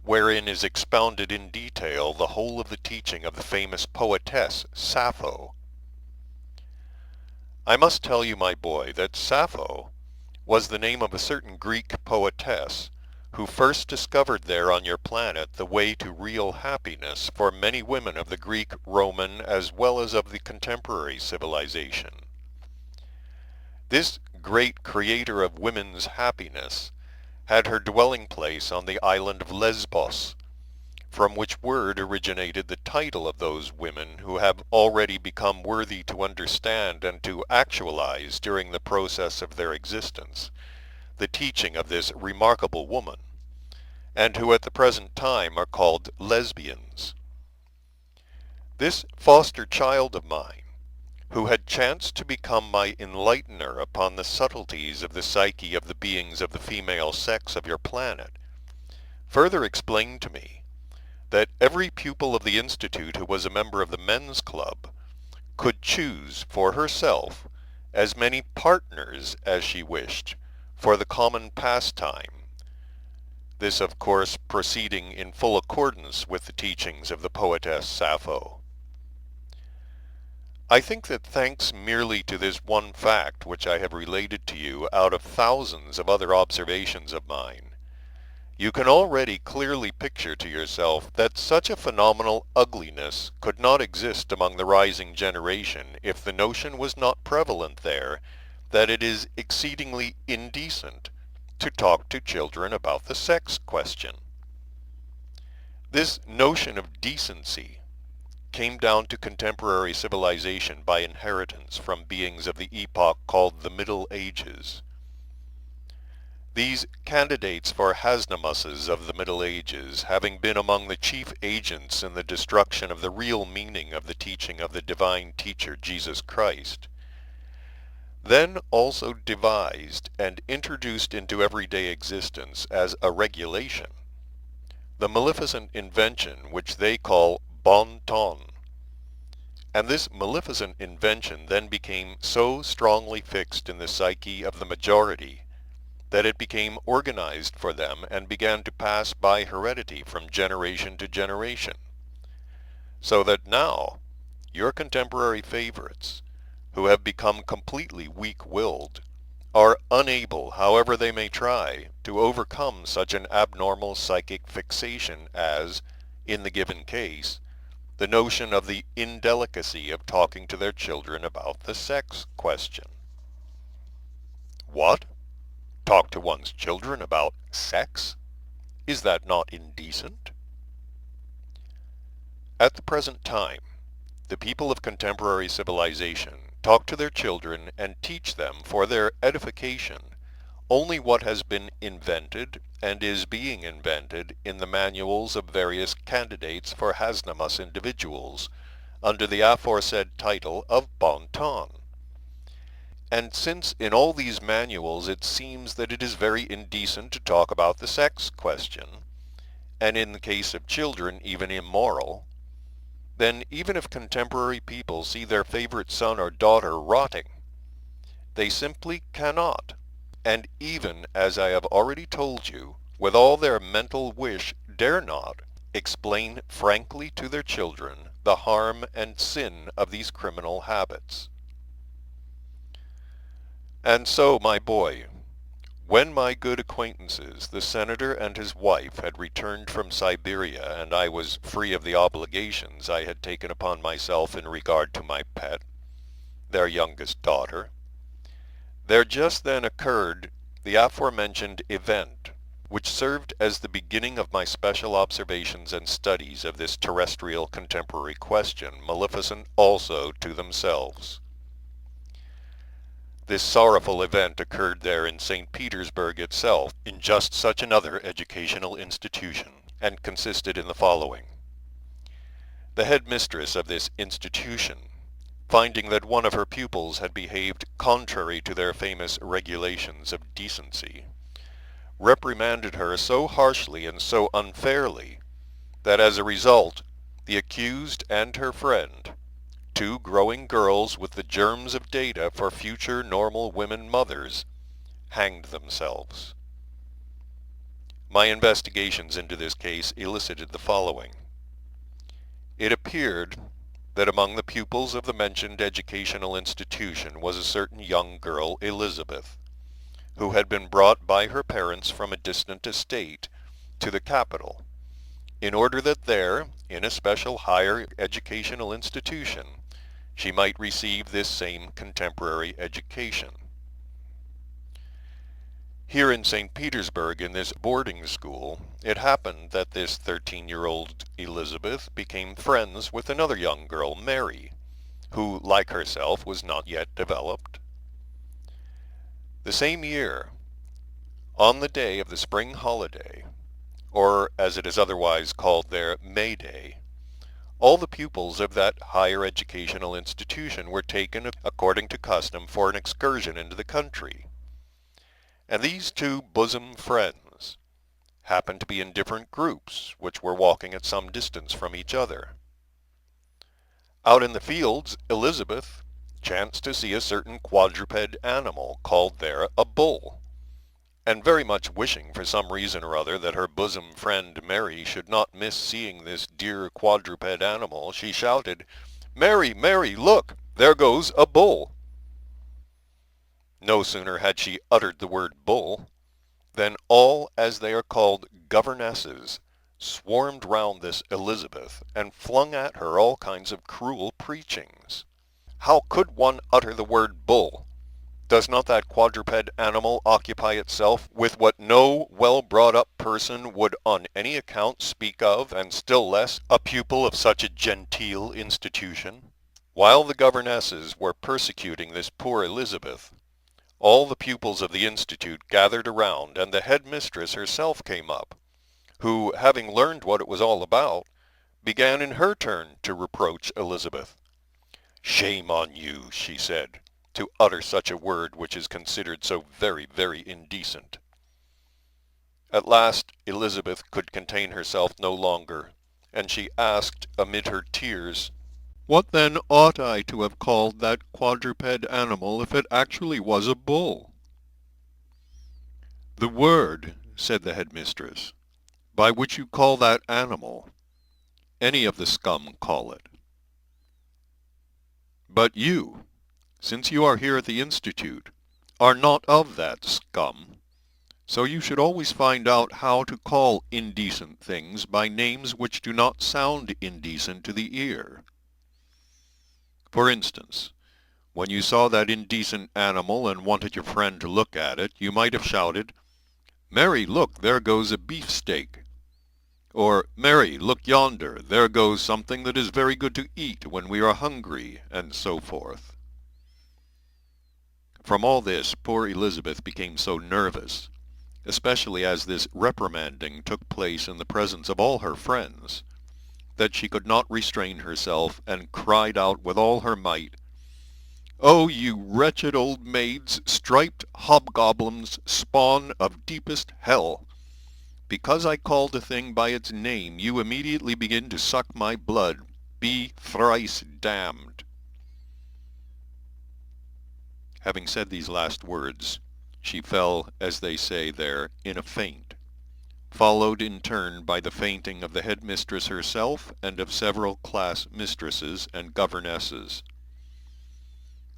wherein is expounded in detail the whole of the teaching of the famous poetess Sappho. I must tell you, my boy, that Sappho was the name of a certain Greek poetess who first discovered there on your planet the way to real happiness for many women of the Greek, Roman, as well as of the contemporary civilization. This great creator of women's happiness had her dwelling place on the island of Lesbos, from which word originated the title of those women who have already become worthy to understand and to actualize during the process of their existence the teaching of this remarkable woman, and who at the present time are called lesbians. This foster child of mine, who had chanced to become my enlightener upon the subtleties of the psyche of the beings of the female sex of your planet, further explained to me that every pupil of the Institute who was a member of the men's club could choose for herself as many partners as she wished for the common pastime, this of course proceeding in full accordance with the teachings of the poetess Sappho. I think that thanks merely to this one fact which I have related to you out of thousands of other observations of mine, you can already clearly picture to yourself that such a phenomenal ugliness could not exist among the rising generation if the notion was not prevalent there that it is exceedingly indecent to talk to children about the sex question. This notion of decency came down to contemporary civilization by inheritance from beings of the epoch called the Middle Ages. These candidates for Hasnamusses of the Middle Ages, having been among the chief agents in the destruction of the real meaning of the teaching of the divine teacher Jesus Christ, then also devised and introduced into everyday existence as a regulation the maleficent invention which they call bon ton. And this maleficent invention then became so strongly fixed in the psyche of the majority that it became organized for them and began to pass by heredity from generation to generation. So that now, your contemporary favorites, who have become completely weak-willed, are unable, however they may try, to overcome such an abnormal psychic fixation as, in the given case, the notion of the indelicacy of talking to their children about the sex question. What? Talk to one's children about sex? Is that not indecent? At the present time, the people of contemporary civilization talk to their children and teach them for their edification only what has been invented and is being invented in the manuals of various candidates for Hasnamus individuals under the aforesaid title of bon ton. And since in all these manuals it seems that it is very indecent to talk about the sex question, and in the case of children even immoral, then even if contemporary people see their favorite son or daughter rotting, they simply cannot, and even, as I have already told you, with all their mental wish dare not, explain frankly to their children the harm and sin of these criminal habits. And so, my boy, when my good acquaintances, the senator and his wife, had returned from Siberia, and I was free of the obligations I had taken upon myself in regard to my pet, their youngest daughter, there just then occurred the aforementioned event, which served as the beginning of my special observations and studies of this terrestrial contemporary question, maleficent also to themselves. This sorrowful event occurred there in St. Petersburg itself, in just such another educational institution, and consisted in the following. The headmistress of this institution, finding that one of her pupils had behaved contrary to their famous regulations of decency, reprimanded her so harshly and so unfairly that as a result the accused and her friend, two growing girls with the germs of data for future normal women mothers, hanged themselves. My investigations into this case elicited the following. It appeared that among the pupils of the mentioned educational institution was a certain young girl, Elizabeth, who had been brought by her parents from a distant estate to the capital, in order that there, in a special higher educational institution, she might receive this same contemporary education. Here in St. Petersburg, in this boarding school, it happened that this 13-year-old Elizabeth became friends with another young girl, Mary, who, like herself, was not yet developed. The same year, on the day of the spring holiday, or as it is otherwise called there, May Day, all the pupils of that higher educational institution were taken according to custom for an excursion into the country. And these two bosom friends happened to be in different groups, which were walking at some distance from each other. Out in the fields, Elizabeth chanced to see a certain quadruped animal called there a bull, and very much wishing for some reason or other that her bosom friend Mary should not miss seeing this dear quadruped animal, she shouted, "Mary, Mary, look! There goes a bull. No sooner had she uttered the word bull, than all, as they are called, governesses, swarmed round this Elizabeth, and flung at her all kinds of cruel preachings. How could one utter the word bull? Does not that quadruped animal occupy itself with what no well-brought-up person would on any account speak of, and still less a pupil of such a genteel institution? While the governesses were persecuting this poor Elizabeth, all the pupils of the Institute gathered around, and the head-mistress herself came up, who, having learned what it was all about, began in her turn to reproach Elizabeth. "Shame on you," she said, "to utter such a word which is considered so very, very indecent." At last Elizabeth could contain herself no longer, and she asked amid her tears, "What then ought I to have called that quadruped animal if it actually was a bull?" "The word," said the headmistress, "by which you call that animal, any of the scum call it. But you, since you are here at the Institute, are not of that scum, so you should always find out how to call indecent things by names which do not sound indecent to the ear. For instance, when you saw that indecent animal and wanted your friend to look at it, you might have shouted, 'Mary, look, there goes a beefsteak,' or 'Mary, look yonder, there goes something that is very good to eat when we are hungry,' and so forth." From all this poor Elizabeth became so nervous, especially as this reprimanding took place in the presence of all her friends, that she could not restrain herself, and cried out with all her might, "Oh, you wretched old maids, striped hobgoblins, spawn of deepest hell! Because I called a thing by its name, you immediately begin to suck my blood. Be thrice damned." Having said these last words, she fell, as they say there, in a faint, followed in turn by the fainting of the headmistress herself and of several class mistresses and governesses.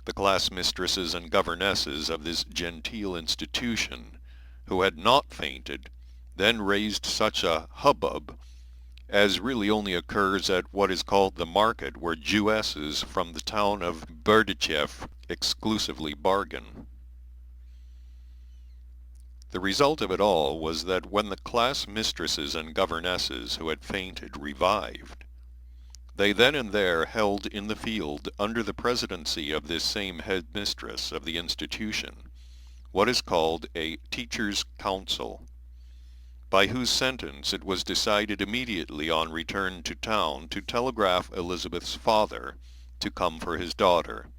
The class mistresses and governesses of this genteel institution, who had not fainted, then raised such a hubbub as really only occurs at what is called the market, where Jewesses from the town of Berdichev exclusively bargain. The result of it all was that when the class mistresses and governesses who had fainted revived, they then and there held in the field, under the presidency of this same headmistress of the institution, what is called a teachers' council, by whose sentence it was decided immediately on return to town to telegraph Elizabeth's father to come for his daughter,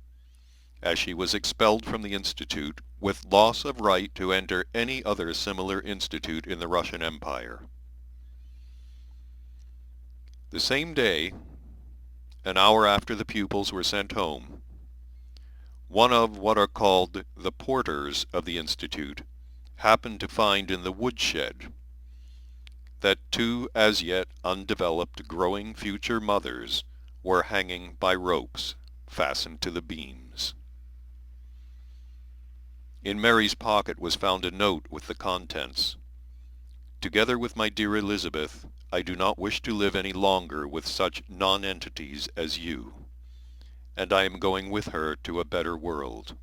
as she was expelled from the Institute with loss of right to enter any other similar institute in the Russian Empire. The same day, an hour after the pupils were sent home, one of what are called the porters of the Institute happened to find in the woodshed that two as yet undeveloped growing future mothers were hanging by ropes fastened to the beams. In Mary's pocket was found a note with the contents, "Together with my dear Elizabeth, I do not wish to live any longer with such nonentities as you, and I am going with her to a better world."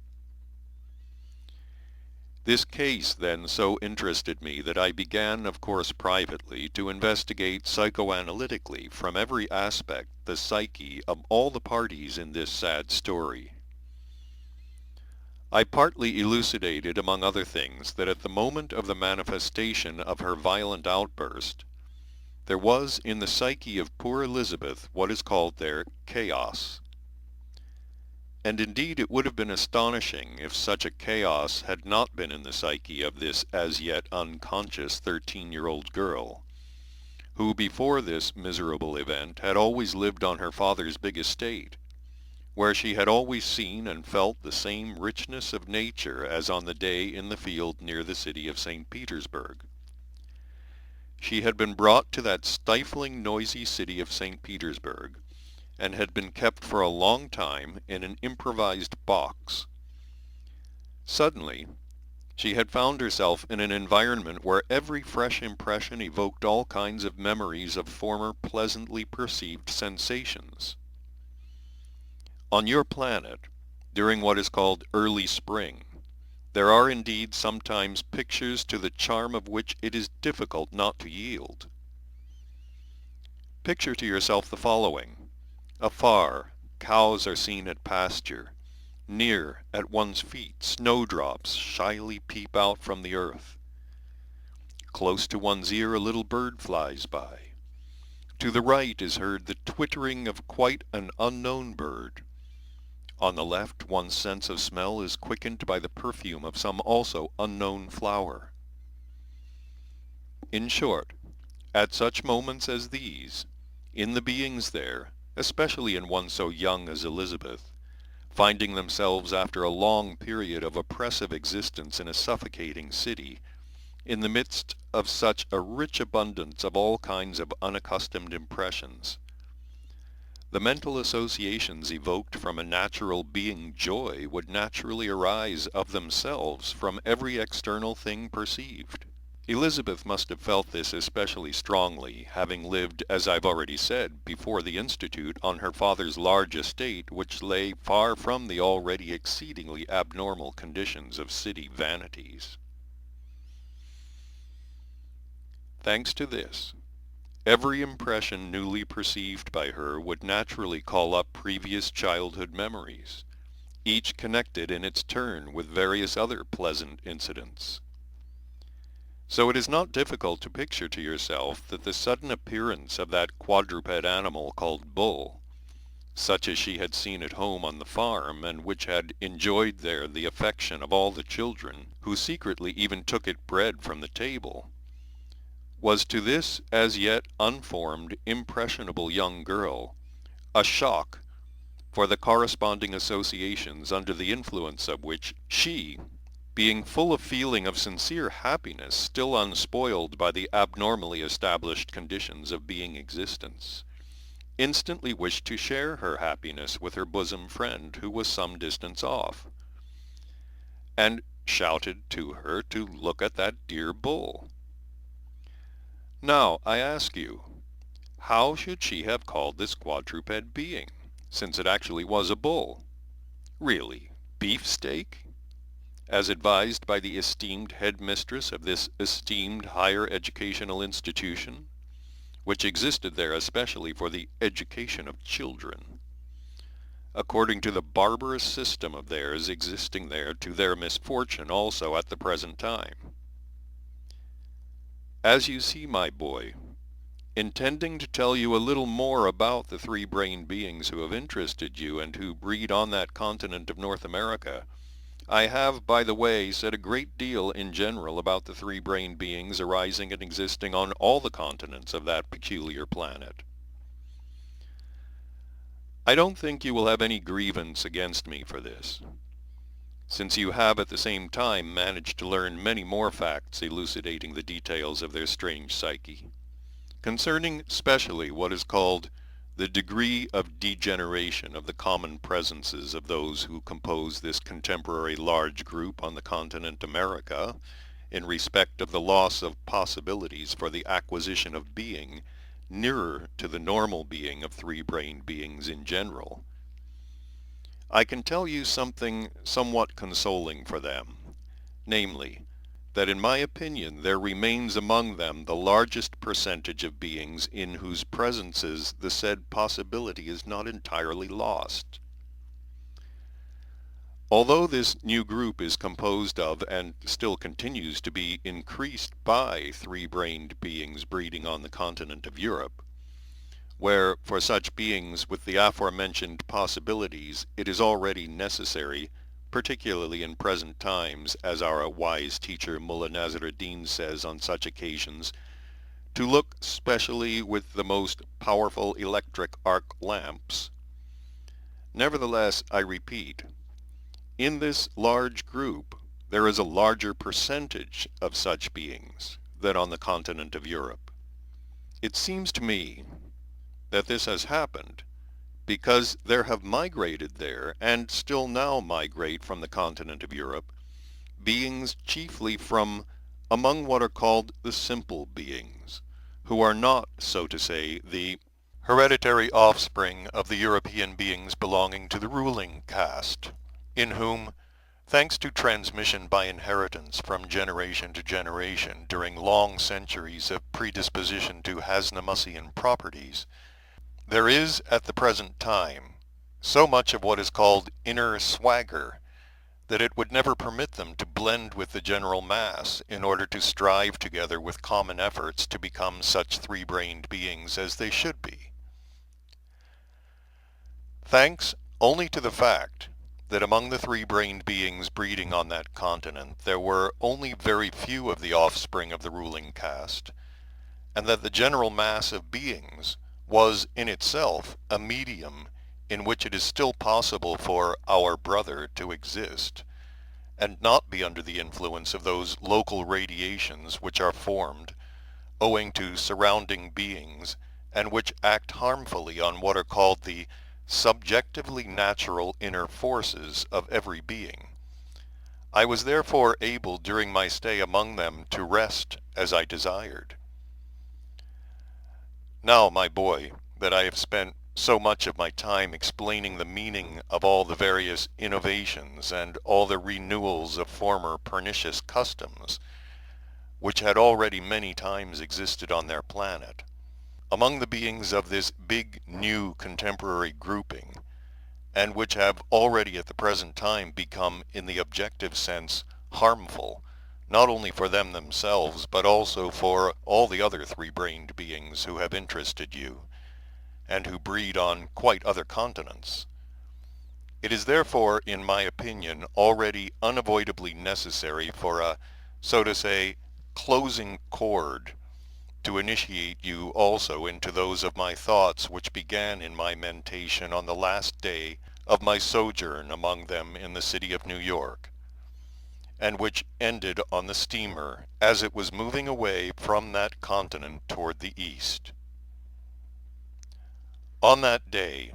This case then so interested me that I began, of course privately, to investigate psychoanalytically from every aspect the psyche of all the parties in this sad story. I partly elucidated, among other things, that at the moment of the manifestation of her violent outburst, there was in the psyche of poor Elizabeth what is called there chaos. And indeed it would have been astonishing if such a chaos had not been in the psyche of this as yet unconscious 13-year-old girl, who before this miserable event had always lived on her father's big estate, where she had always seen and felt the same richness of nature as on the day in the field near the city of St. Petersburg. She had been brought to that stifling, noisy city of St. Petersburg, and had been kept for a long time in an improvised box. Suddenly, she had found herself in an environment where every fresh impression evoked all kinds of memories of former pleasantly perceived sensations. On your planet, during what is called early spring, there are indeed sometimes pictures to the charm of which it is difficult not to yield. Picture to yourself the following. Afar, cows are seen at pasture. Near, at one's feet, snowdrops shyly peep out from the earth. Close to one's ear a little bird flies by. To the right is heard the twittering of quite an unknown bird. On the left, one's sense of smell is quickened by the perfume of some also unknown flower. In short, at such moments as these, in the beings there, especially in one so young as Elizabeth, finding themselves after a long period of oppressive existence in a suffocating city, in the midst of such a rich abundance of all kinds of unaccustomed impressions, the mental associations evoked from a natural being joy would naturally arise of themselves from every external thing perceived. Elizabeth must have felt this especially strongly, having lived, as I've already said, before the Institute on her father's large estate, which lay far from the already exceedingly abnormal conditions of city vanities. Thanks to this, every impression newly perceived by her would naturally call up previous childhood memories, each connected in its turn with various other pleasant incidents. So it is not difficult to picture to yourself that the sudden appearance of that quadruped animal called bull, such as she had seen at home on the farm, and which had enjoyed there the affection of all the children, who secretly even took it bread from the table, was to this as yet unformed, impressionable young girl a shock for the corresponding associations under the influence of which she, being full of feeling of sincere happiness, still unspoiled by the abnormally established conditions of being existence, instantly wished to share her happiness with her bosom friend who was some distance off, and shouted to her to look at that dear bull. Now, I ask you, how should she have called this quadruped being, since it actually was a bull? Really, beefsteak? As advised by the esteemed headmistress of this esteemed higher educational institution, which existed there especially for the education of children, according to the barbarous system of theirs existing there to their misfortune also at the present time. As you see, my boy, intending to tell you a little more about the three-brained beings who have interested you and who breed on that continent of North America, I have, by the way, said a great deal in general about the three-brained beings arising and existing on all the continents of that peculiar planet. I don't think you will have any grievance against me for this, since you have at the same time managed to learn many more facts elucidating the details of their strange psyche, concerning specially what is called the degree of degeneration of the common presences of those who compose this contemporary large group on the continent America, in respect of the loss of possibilities for the acquisition of being nearer to the normal being of three-brained beings in general. I can tell you something somewhat consoling for them, namely, that in my opinion there remains among them the largest percentage of beings in whose presences the said possibility is not entirely lost. Although this new group is composed of and still continues to be increased by three-brained beings breeding on the continent of Europe, where for such beings with the aforementioned possibilities it is already necessary, particularly in present times, as our wise teacher Mullah Nasr-ed-Din says on such occasions, to look specially with the most powerful electric arc lamps. Nevertheless, I repeat, in this large group there is a larger percentage of such beings than on the continent of Europe. It seems to me that this has happened because there have migrated there, and still now migrate from the continent of Europe, beings chiefly from among what are called the simple beings, who are not, so to say, the hereditary offspring of the European beings belonging to the ruling caste, in whom, thanks to transmission by inheritance from generation to generation during long centuries of predisposition to Hasnamussian properties, there is at the present time so much of what is called inner swagger that it would never permit them to blend with the general mass in order to strive together with common efforts to become such three-brained beings as they should be. Thanks only to the fact that among the three-brained beings breeding on that continent there were only very few of the offspring of the ruling caste, and that the general mass of beings was in itself a medium in which it is still possible for our brother to exist, and not be under the influence of those local radiations which are formed owing to surrounding beings and which act harmfully on what are called the subjectively natural inner forces of every being. I was therefore able during my stay among them to rest as I desired. Now, my boy, that I have spent so much of my time explaining the meaning of all the various innovations and all the renewals of former pernicious customs, which had already many times existed on their planet, among the beings of this big new contemporary grouping, and which have already at the present time become in the objective sense harmful, not only for them themselves, but also for all the other three-brained beings who have interested you, and who breed on quite other continents. It is therefore, in my opinion, already unavoidably necessary for a, so to say, closing chord to initiate you also into those of my thoughts which began in my mentation on the last day of my sojourn among them in the city of New York, and which ended on the steamer as it was moving away from that continent toward the east. On that day,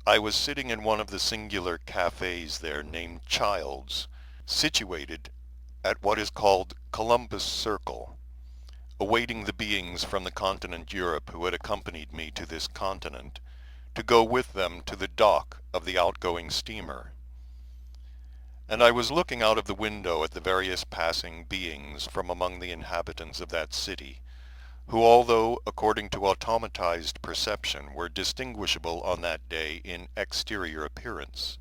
I was sitting in one of the singular cafes there named Child's, situated at what is called Columbus Circle, awaiting the beings from the continent Europe who had accompanied me to this continent, to go with them to the dock of the outgoing steamer. And I was looking out of the window at the various passing beings from among the inhabitants of that city, who, although according to automatized perception, were distinguishable on that day in exterior appearance.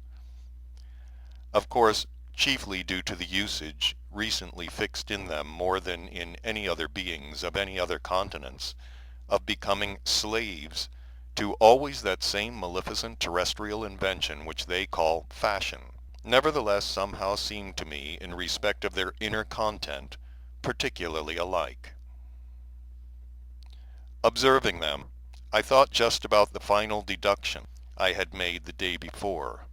Of course, chiefly due to the usage, recently fixed in them more than in any other beings of any other continents, of becoming slaves to always that same maleficent terrestrial invention which they call fashion, nevertheless somehow seemed to me, in respect of their inner content, particularly alike. Observing them, I thought just about the final deduction I had made the day before,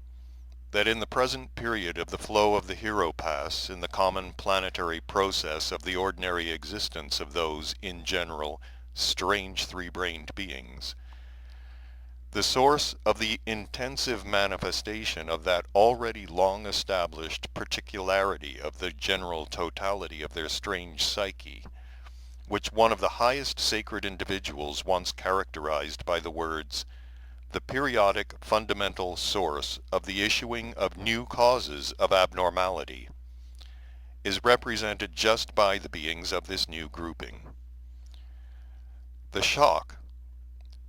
that in the present period of the flow of the hero pass in the common planetary process of the ordinary existence of those, in general, strange three-brained beings, the source of the intensive manifestation of that already long established particularity of the general totality of their strange psyche, which one of the highest sacred individuals once characterized by the words, the periodic fundamental source of the issuing of new causes of abnormality, is represented just by the beings of this new grouping. The shock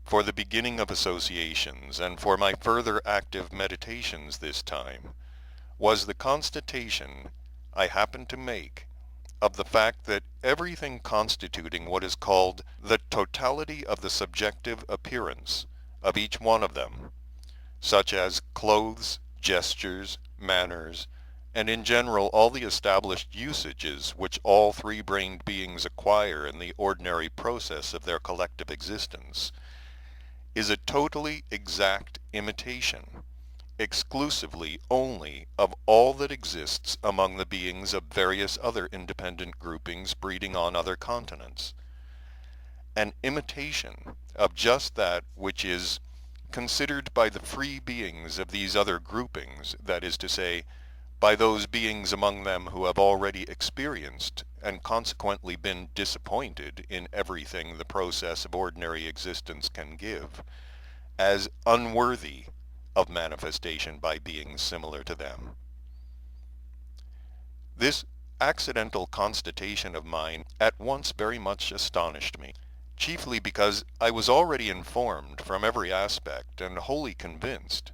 for the beginning of associations, and for my further active meditations this time, was the constatation I happened to make of the fact that everything constituting what is called the totality of the subjective appearance of each one of them, such as clothes, gestures, manners, and in general all the established usages which all three-brained beings acquire in the ordinary process of their collective existence, is a totally exact imitation, exclusively only of all that exists among the beings of various other independent groupings breeding on other continents. An imitation of just that which is considered by the free beings of these other groupings, that is to say, by those beings among them who have already experienced and consequently been disappointed in everything the process of ordinary existence can give, as unworthy of manifestation by beings similar to them. This accidental constatation of mine at once very much astonished me, chiefly because I was already informed from every aspect and wholly convinced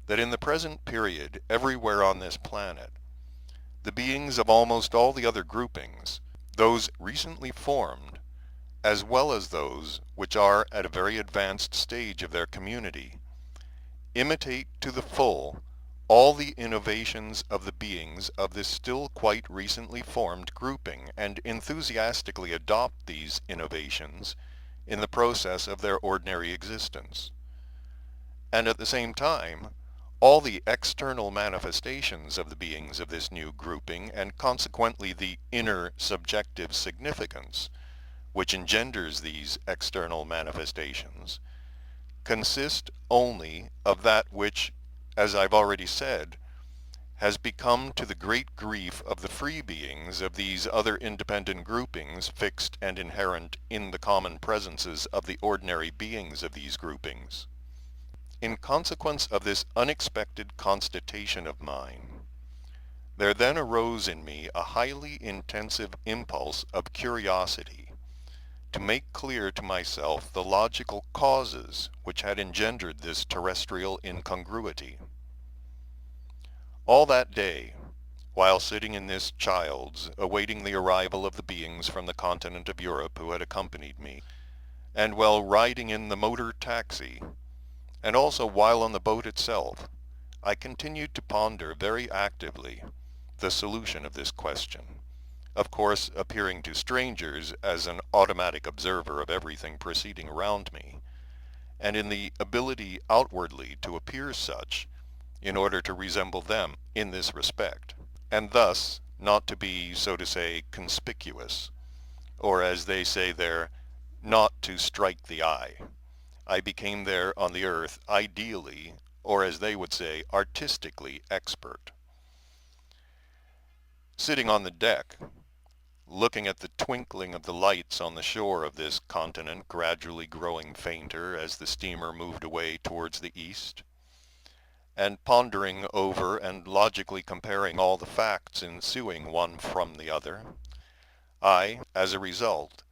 that in the present period everywhere on this planet, the beings of almost all the other groupings, those recently formed, as well as those which are at a very advanced stage of their community, imitate to the full all the innovations of the beings of this still quite recently formed grouping, and enthusiastically adopt these innovations in the process of their ordinary existence. And at the same time, all the external manifestations of the beings of this new grouping, and consequently the inner subjective significance which engenders these external manifestations, consist only of that which, as I've already said, has become to the great grief of the free beings of these other independent groupings fixed and inherent in the common presences of the ordinary beings of these groupings. In consequence of this unexpected constatation of mine, there then arose in me a highly intensive impulse of curiosity to make clear to myself the logical causes which had engendered this terrestrial incongruity. All that day, while sitting in this child's, awaiting the arrival of the beings from the continent of Europe who had accompanied me, and while riding in the motor taxi, and also while on the boat itself, I continued to ponder very actively the solution of this question, of course appearing to strangers as an automatic observer of everything proceeding around me, and in the ability outwardly to appear such in order to resemble them in this respect, and thus not to be, so to say, conspicuous, or as they say there, not to strike the eye. I became there on the earth ideally, or as they would say, artistically expert. Sitting on the deck, looking at the twinkling of the lights on the shore of this continent gradually growing fainter as the steamer moved away towards the east, and pondering over and logically comparing all the facts ensuing one from the other, I, as a result,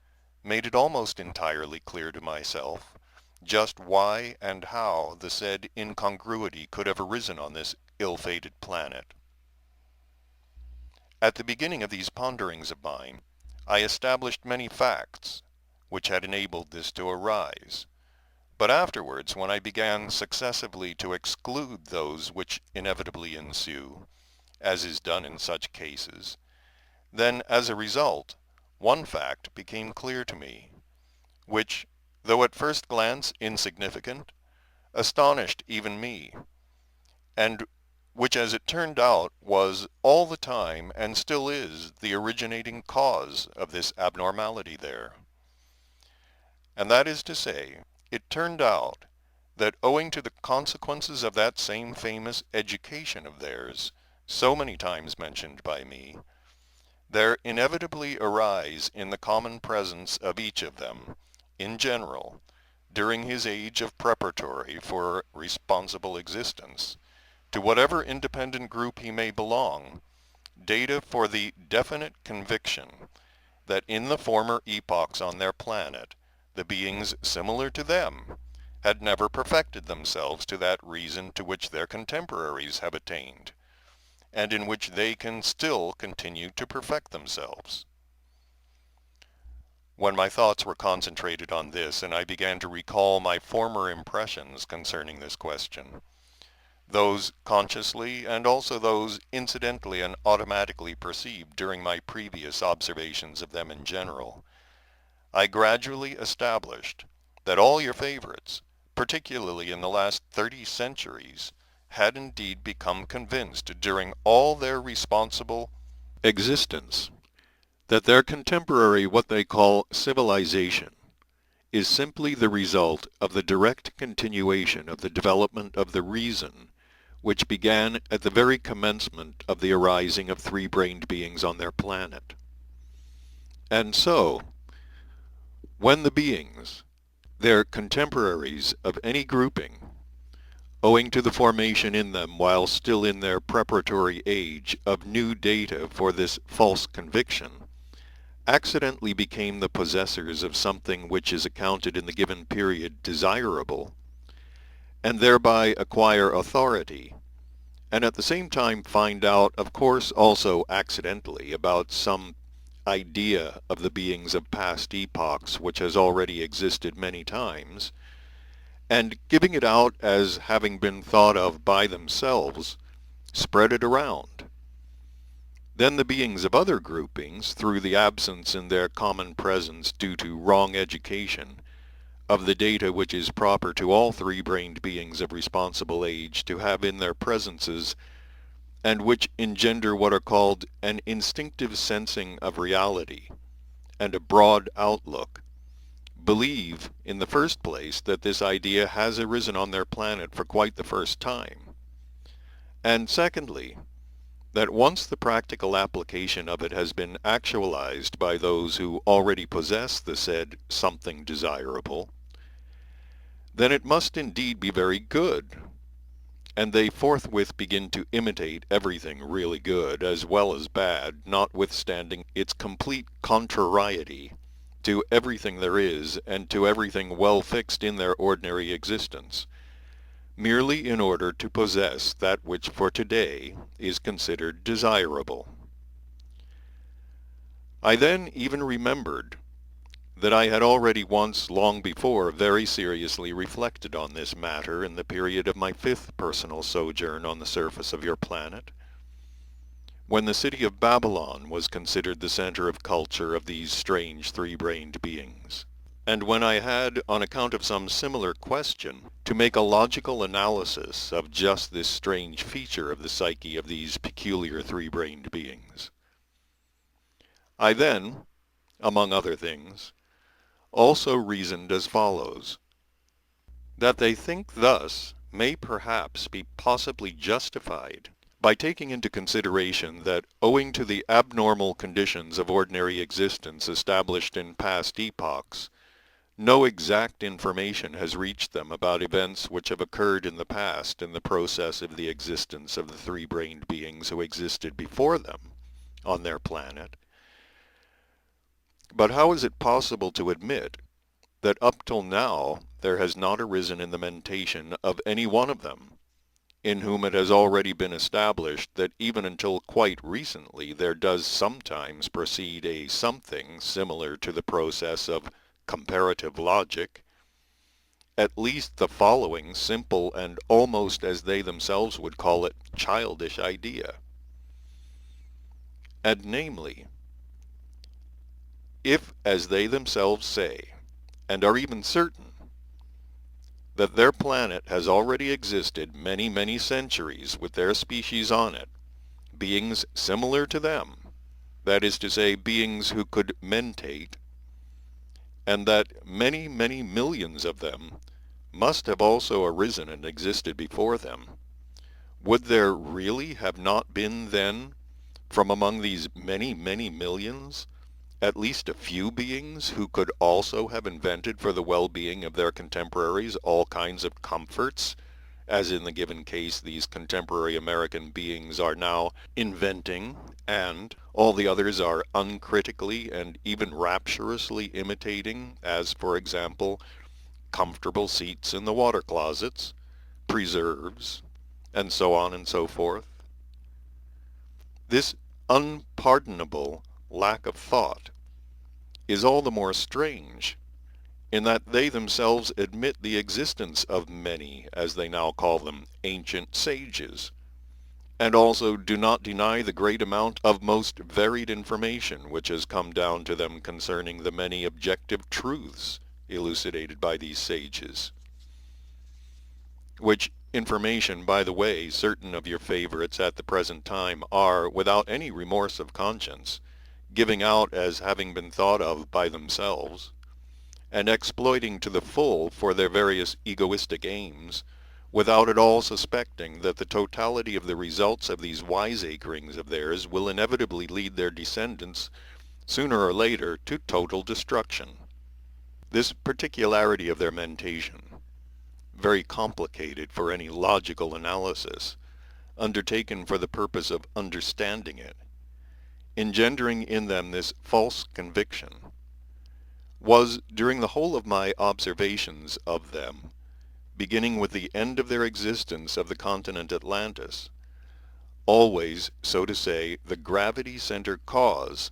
made it almost entirely clear to myself just why and how the said incongruity could have arisen on this ill-fated planet. At the beginning of these ponderings of mine, I established many facts which had enabled this to arise, but afterwards, when I began successively to exclude those which inevitably ensue, as is done in such cases, then as a result, one fact became clear to me, which, though at first glance insignificant, astonished even me, and which as it turned out was all the time and still is the originating cause of this abnormality there. And that is to say, it turned out that owing to the consequences of that same famous education of theirs, so many times mentioned by me, there inevitably arise in the common presence of each of them, in general, during his age of preparatory for responsible existence, to whatever independent group he may belong, data for the definite conviction that in the former epochs on their planet, the beings similar to them had never perfected themselves to that reason to which their contemporaries have attained, and in which they can still continue to perfect themselves. When my thoughts were concentrated on this, and I began to recall my former impressions concerning this question, those consciously and also those incidentally and automatically perceived during my previous observations of them in general, I gradually established that all your favorites, particularly in the last 30 centuries, had indeed become convinced during all their responsible existence that their contemporary what they call civilization is simply the result of the direct continuation of the development of the reason, which began at the very commencement of the arising of three-brained beings on their planet. And so, when the beings, their contemporaries of any grouping, owing to the formation in them while still in their preparatory age of new data for this false conviction, accidentally became the possessors of something which is accounted in the given period desirable, and thereby acquire authority, and at the same time find out, of course also accidentally, about some idea of the beings of past epochs which has already existed many times, and giving it out as having been thought of by themselves, spread it around. Then the beings of other groupings, through the absence in their common presence due to wrong education of the data which is proper to all three-brained beings of responsible age to have in their presences, and which engender what are called an instinctive sensing of reality and a broad outlook, believe, in the first place, that this idea has arisen on their planet for quite the first time, and secondly, that once the practical application of it has been actualized by those who already possess the said something desirable, then it must indeed be very good, and they forthwith begin to imitate everything really good as well as bad, notwithstanding its complete contrariety to everything there is and to everything well fixed in their ordinary existence, merely in order to possess that which for today is considered desirable. I then even remembered that I had already once long before very seriously reflected on this matter in the period of my 5th personal sojourn on the surface of your planet, when the city of Babylon was considered the center of culture of these strange three-brained beings, and when I had, on account of some similar question, to make a logical analysis of just this strange feature of the psyche of these peculiar three-brained beings. I then, among other things, also reasoned as follows: that they think thus may perhaps be possibly justified by taking into consideration that owing to the abnormal conditions of ordinary existence established in past epochs, no exact information has reached them about events which have occurred in the past in the process of the existence of the three-brained beings who existed before them on their planet. But how is it possible to admit that up till now there has not arisen in the mentation of any one of them, in whom it has already been established that even until quite recently there does sometimes proceed a something similar to the process of comparative logic, at least the following simple and almost, as they themselves would call it, childish idea. And namely, if, as they themselves say, and are even certain, that their planet has already existed many, many centuries with their species on it, beings similar to them, that is to say, beings who could mentate, and that many, many millions of them must have also arisen and existed before them, would there really have not been then, from among these many, many millions, at least a few beings who could also have invented for the well-being of their contemporaries all kinds of comforts, as in the given case these contemporary American beings are now inventing, and all the others are uncritically and even rapturously imitating, as, for example, comfortable seats in the water closets, preserves, and so on and so forth? This unpardonable lack of thought is all the more strange in that they themselves admit the existence of many, as they now call them, ancient sages, and also do not deny the great amount of most varied information which has come down to them concerning the many objective truths elucidated by these sages, which information, by the way, certain of your favorites at the present time are, without any remorse of conscience, giving out as having been thought of by themselves, and exploiting to the full for their various egoistic aims, without at all suspecting that the totality of the results of these wiseacrings of theirs will inevitably lead their descendants, sooner or later, to total destruction. This particularity of their mentation, very complicated for any logical analysis, undertaken for the purpose of understanding it, engendering in them this false conviction, was, during the whole of my observations of them, beginning with the end of their existence of the continent Atlantis, always, so to say, the gravity center cause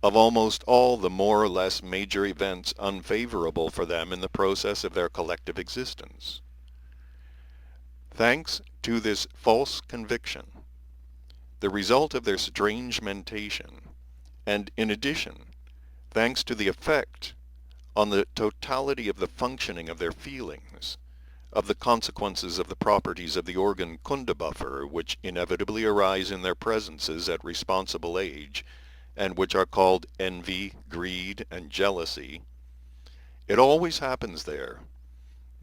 of almost all the more or less major events unfavorable for them in the process of their collective existence. Thanks to this false conviction, the result of their strange mentation, and in addition, thanks to the effect on the totality of the functioning of their feelings, of the consequences of the properties of the organ Kundabuffer, which inevitably arise in their presences at responsible age, and which are called envy, greed, and jealousy, it always happens there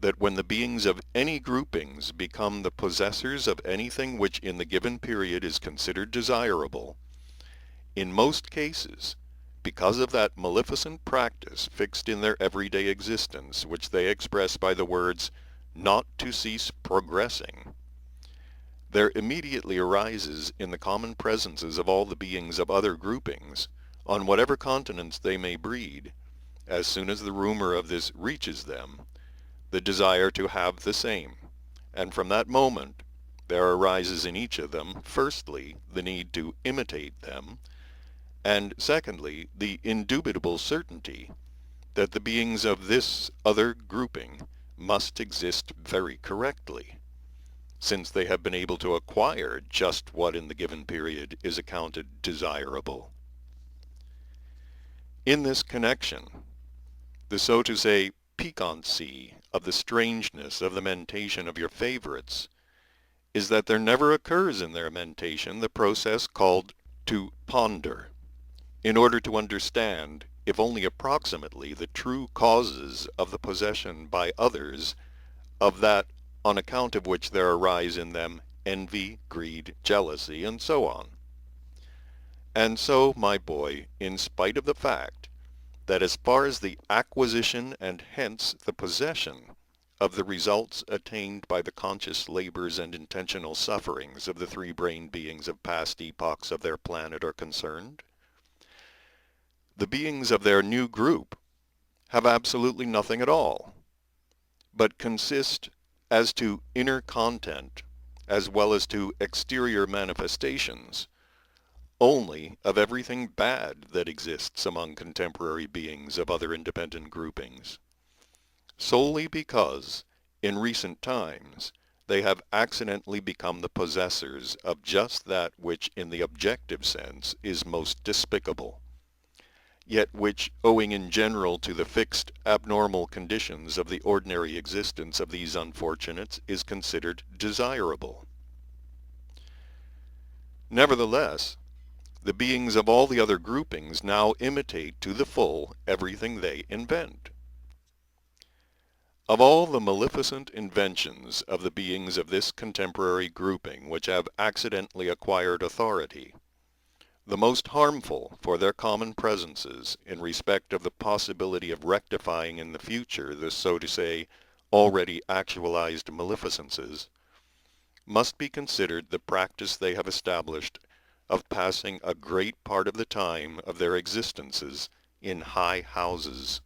that when the beings of any groupings become the possessors of anything which in the given period is considered desirable, in most cases, because of that maleficent practice fixed in their everyday existence, which they express by the words, not to cease progressing, there immediately arises in the common presences of all the beings of other groupings, on whatever continents they may breed, as soon as the rumor of this reaches them, the desire to have the same, and from that moment there arises in each of them, firstly, the need to imitate them, and secondly, the indubitable certainty that the beings of this other grouping must exist very correctly, since they have been able to acquire just what in the given period is accounted desirable. In this connection, the so to say piquancy of the strangeness of the mentation of your favorites is that there never occurs in their mentation the process called to ponder, in order to understand, if only approximately, the true causes of the possession by others of that on account of which there arise in them envy, greed, jealousy, and so on. And so, my boy, in spite of the fact that as far as the acquisition and hence the possession of the results attained by the conscious labors and intentional sufferings of the three-brained beings of past epochs of their planet are concerned, the beings of their new group have absolutely nothing at all, but consist as to inner content as well as to exterior manifestations only of everything bad that exists among contemporary beings of other independent groupings, solely because in recent times they have accidentally become the possessors of just that which in the objective sense is most despicable, yet which, owing in general to the fixed abnormal conditions of the ordinary existence of these unfortunates, is considered desirable. Nevertheless, the beings of all the other groupings now imitate to the full everything they invent. Of all the maleficent inventions of the beings of this contemporary grouping which have accidentally acquired authority, the most harmful for their common presences in respect of the possibility of rectifying in the future the, so to say, already actualized maleficences, must be considered the practice they have established of passing a great part of the time of their existences in high houses.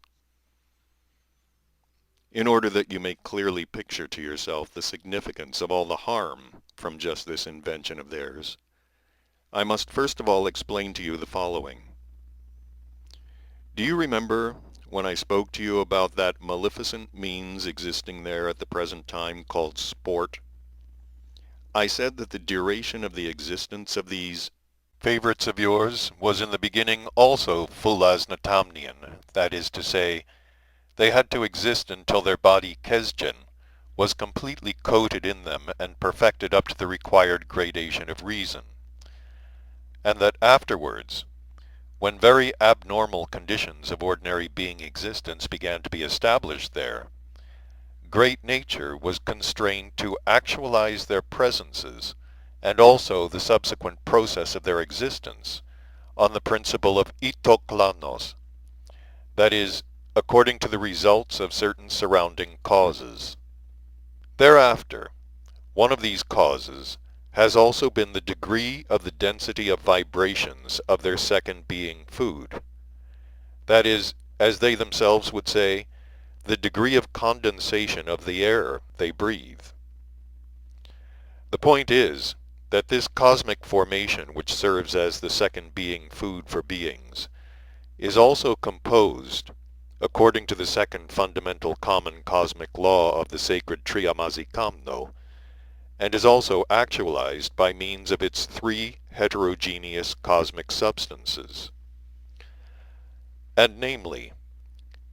In order that you may clearly picture to yourself the significance of all the harm from just this invention of theirs, I must first of all explain to you the following. Do you remember when I spoke to you about that maleficent means existing there at the present time called sport? I said that the duration of the existence of these favorites of yours was in the beginning also fulasnatamnian, that is to say, they had to exist until their body Kesgen was completely coated in them and perfected up to the required gradation of reason, and that afterwards, when very abnormal conditions of ordinary being existence began to be established there, great nature was constrained to actualize their presences and also the subsequent process of their existence on the principle of itoklanos, that is, according to the results of certain surrounding causes. Thereafter, one of these causes has also been the degree of the density of vibrations of their second being food. That is, as they themselves would say, the degree of condensation of the air they breathe. The point is that this cosmic formation, which serves as the second being food for beings, is also composed, according to the second fundamental common cosmic law of the sacred Triamazikamno, and is also actualized by means of its three heterogeneous cosmic substances. And namely,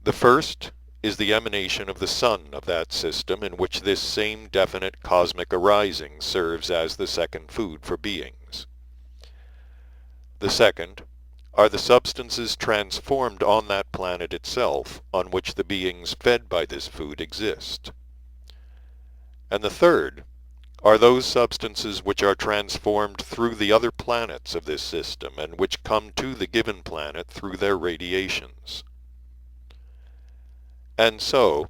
the first is the emanation of the sun of that system in which this same definite cosmic arising serves as the second food for beings. The second are the substances transformed on that planet itself on which the beings fed by this food exist. And the third are those substances which are transformed through the other planets of this system and which come to the given planet through their radiations. And so,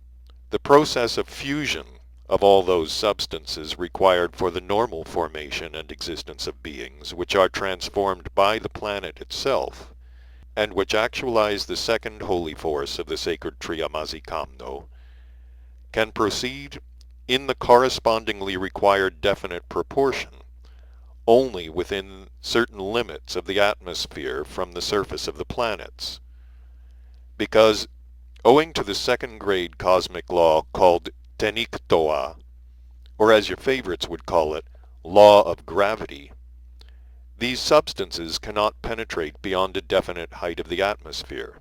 the process of fusion of all those substances required for the normal formation and existence of beings, which are transformed by the planet itself, and which actualize the second holy force of the sacred Triamazikamno, can proceed in the correspondingly required definite proportion only within certain limits of the atmosphere from the surface of the planets, because owing to the second grade cosmic law called teniktoa, or as your favorites would call it, law of gravity, these substances cannot penetrate beyond a definite height of the atmosphere.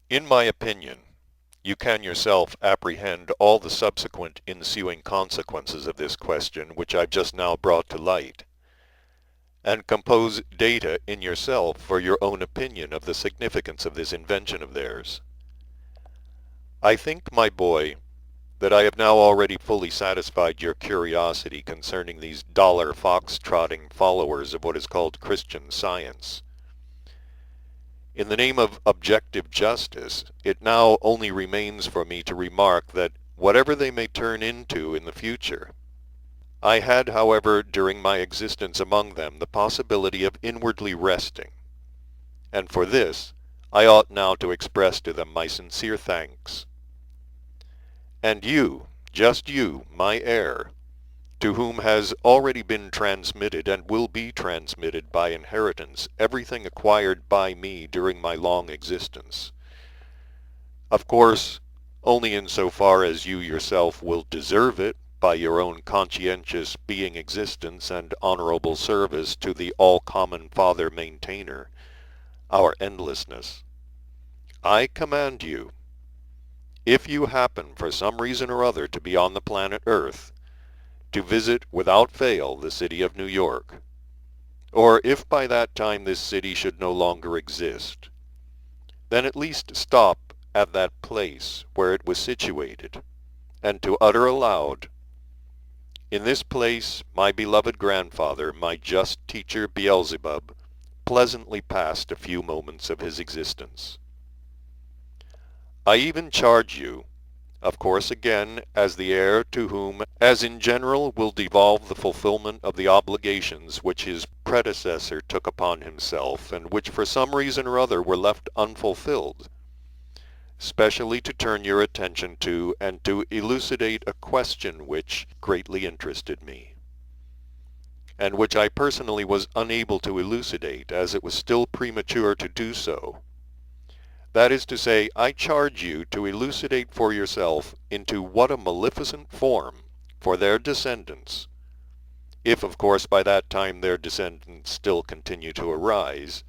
In my opinion, you can yourself apprehend all the subsequent ensuing consequences of this question which I've just now brought to light, and compose data in yourself for your own opinion of the significance of this invention of theirs. I think, my boy, that I have now already fully satisfied your curiosity concerning these dollar fox-trotting followers of what is called Christian Science. In the name of objective justice, it now only remains for me to remark that whatever they may turn into in the future, I had, however, during my existence among them, the possibility of inwardly resting, and for this I ought now to express to them my sincere thanks. And you, just you, my heir, to whom has already been transmitted and will be transmitted by inheritance everything acquired by me during my long existence. Of course, only in so far as you yourself will deserve it by your own conscientious being existence and honorable service to the all-common Father Maintainer, our endlessness. I command you, if you happen for some reason or other to be on the planet Earth, to visit without fail the city of New York, or if by that time this city should no longer exist, then at least stop at that place where it was situated, and to utter aloud, "In this place my beloved grandfather, my just teacher Beelzebub, pleasantly passed a few moments of his existence." I even charge you, of course again as the heir to whom, as in general, will devolve the fulfillment of the obligations which his predecessor took upon himself, and which for some reason or other were left unfulfilled, specially to turn your attention to and to elucidate a question which greatly interested me, and which I personally was unable to elucidate, as it was still premature to do so. That is to say, I charge you to elucidate for yourself into what a maleficent form for their descendants, if of course by that time their descendants still continue to arise,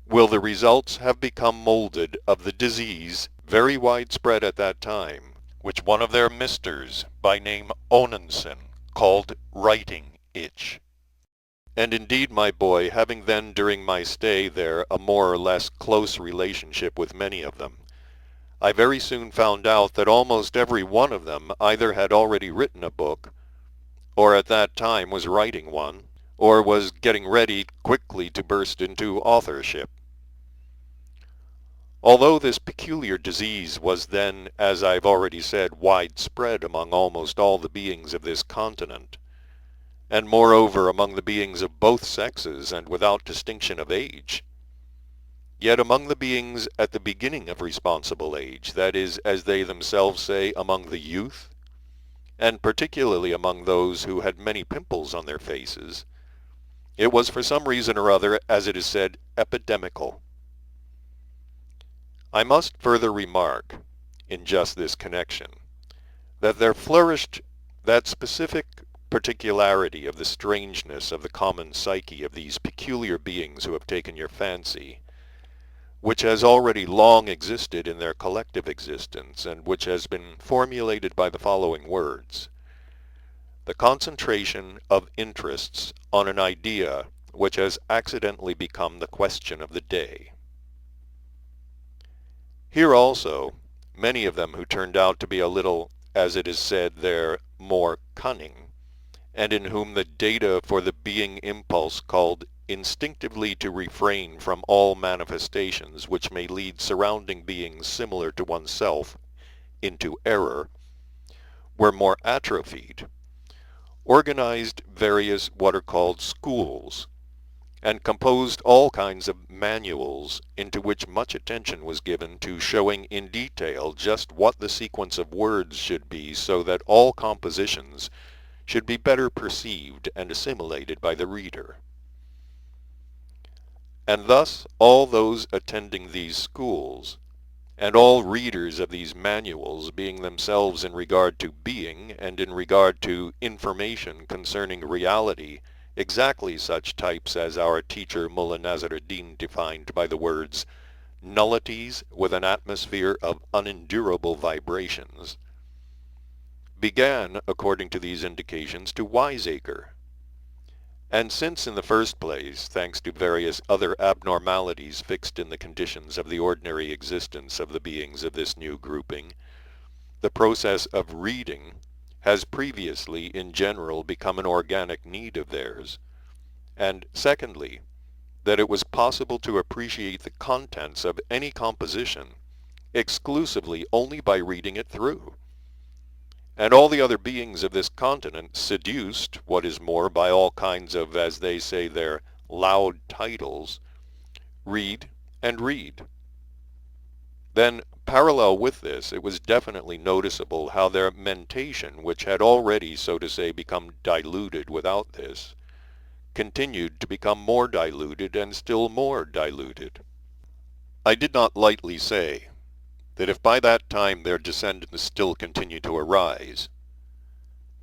will the results have become molded of the disease, very widespread at that time, which one of their misters, by name Onenson, called writing itch. And indeed, my boy, having then during my stay there a more or less close relationship with many of them, I very soon found out that almost every one of them either had already written a book, or at that time was writing one, or was getting ready quickly to burst into authorship. Although this peculiar disease was then, as I've already said, widespread among almost all the beings of this continent, and moreover among the beings of both sexes and without distinction of age, yet among the beings at the beginning of responsible age, that is, as they themselves say, among the youth, and particularly among those who had many pimples on their faces, it was for some reason or other, as it is said, epidemical. I must further remark, in just this connection, that there flourished that specific particularity of the strangeness of the common psyche of these peculiar beings who have taken your fancy, which has already long existed in their collective existence, and which has been formulated by the following words: the concentration of interests on an idea which has accidentally become the question of the day. Here also, many of them who turned out to be a little, as it is said there, more cunning, and in whom the data for the being impulse called instinctively to refrain from all manifestations which may lead surrounding beings similar to oneself into error, were more atrophied, organized various what are called schools, and composed all kinds of manuals into which much attention was given to showing in detail just what the sequence of words should be so that all compositions should be better perceived and assimilated by the reader. And thus all those attending these schools, and all readers of these manuals, being themselves in regard to being and in regard to information concerning reality exactly such types as our teacher Mullah Nasruddin defined by the words nullities with an atmosphere of unendurable vibrations, began, according to these indications, to wiseacre. And since in the first place, thanks to various other abnormalities fixed in the conditions of the ordinary existence of the beings of this new grouping, the process of reading has previously in general become an organic need of theirs, and secondly, that it was possible to appreciate the contents of any composition exclusively only by reading it through. And all the other beings of this continent, seduced, what is more, by all kinds of, as they say, their loud titles, read and read. Then, parallel with this, it was definitely noticeable how their mentation, which had already, so to say, become diluted without this, continued to become more diluted and still more diluted. I did not lightly say that if by that time their descendants still continue to arise,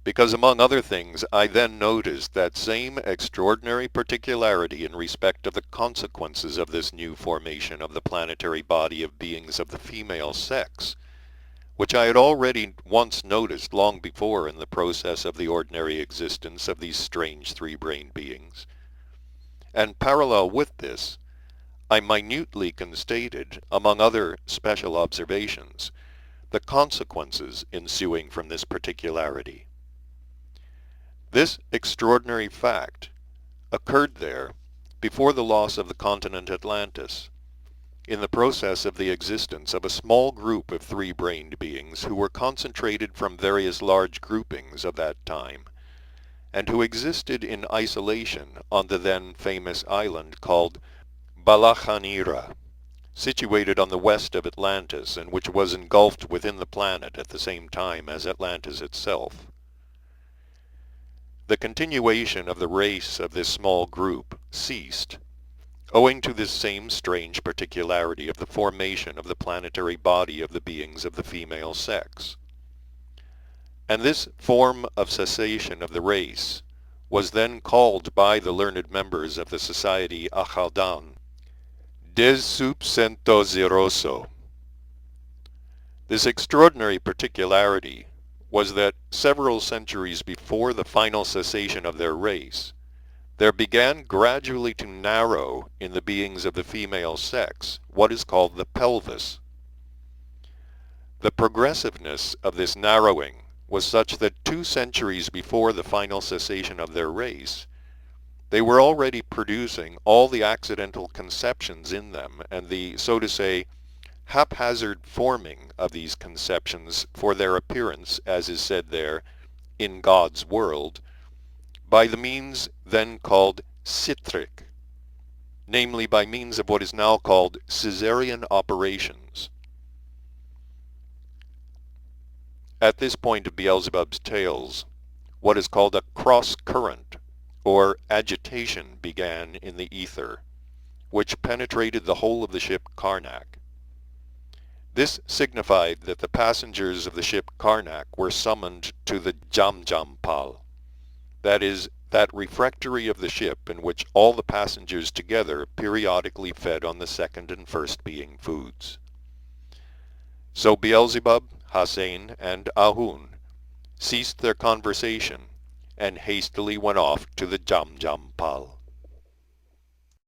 because among other things I then noticed that same extraordinary particularity in respect of the consequences of this new formation of the planetary body of beings of the female sex, which I had already once noticed long before in the process of the ordinary existence of these strange three-brained beings. And parallel with this, I minutely constated, among other special observations, the consequences ensuing from this particularity. This extraordinary fact occurred there before the loss of the continent Atlantis, in the process of the existence of a small group of three-brained beings who were concentrated from various large groupings of that time, and who existed in isolation on the then famous island called Balachanira, situated on the west of Atlantis, and which was engulfed within the planet at the same time as Atlantis itself. The continuation of the race of this small group ceased, owing to this same strange particularity of the formation of the planetary body of the beings of the female sex. And this form of cessation of the race was then called by the learned members of the Society Achaldan Desubsentoziroso. This extraordinary particularity was that several centuries before the final cessation of their race, there began gradually to narrow in the beings of the female sex what is called the pelvis. The progressiveness of this narrowing was such that 2 centuries before the final cessation of their race, they were already producing all the accidental conceptions in them and the, so to say, haphazard forming of these conceptions for their appearance, as is said there, in God's world, by the means then called citric, namely by means of what is now called Caesarean operations. At this point of Beelzebub's tales, what is called a cross-current, or agitation, began in the ether, which penetrated the whole of the ship Karnak. This signified that the passengers of the ship Karnak were summoned to the Jamjampal, that is, that refectory of the ship in which all the passengers together periodically fed on the second and first being foods. So Beelzebub, Hassein, and Ahun ceased their conversation and hastily went off to the Jamjampal.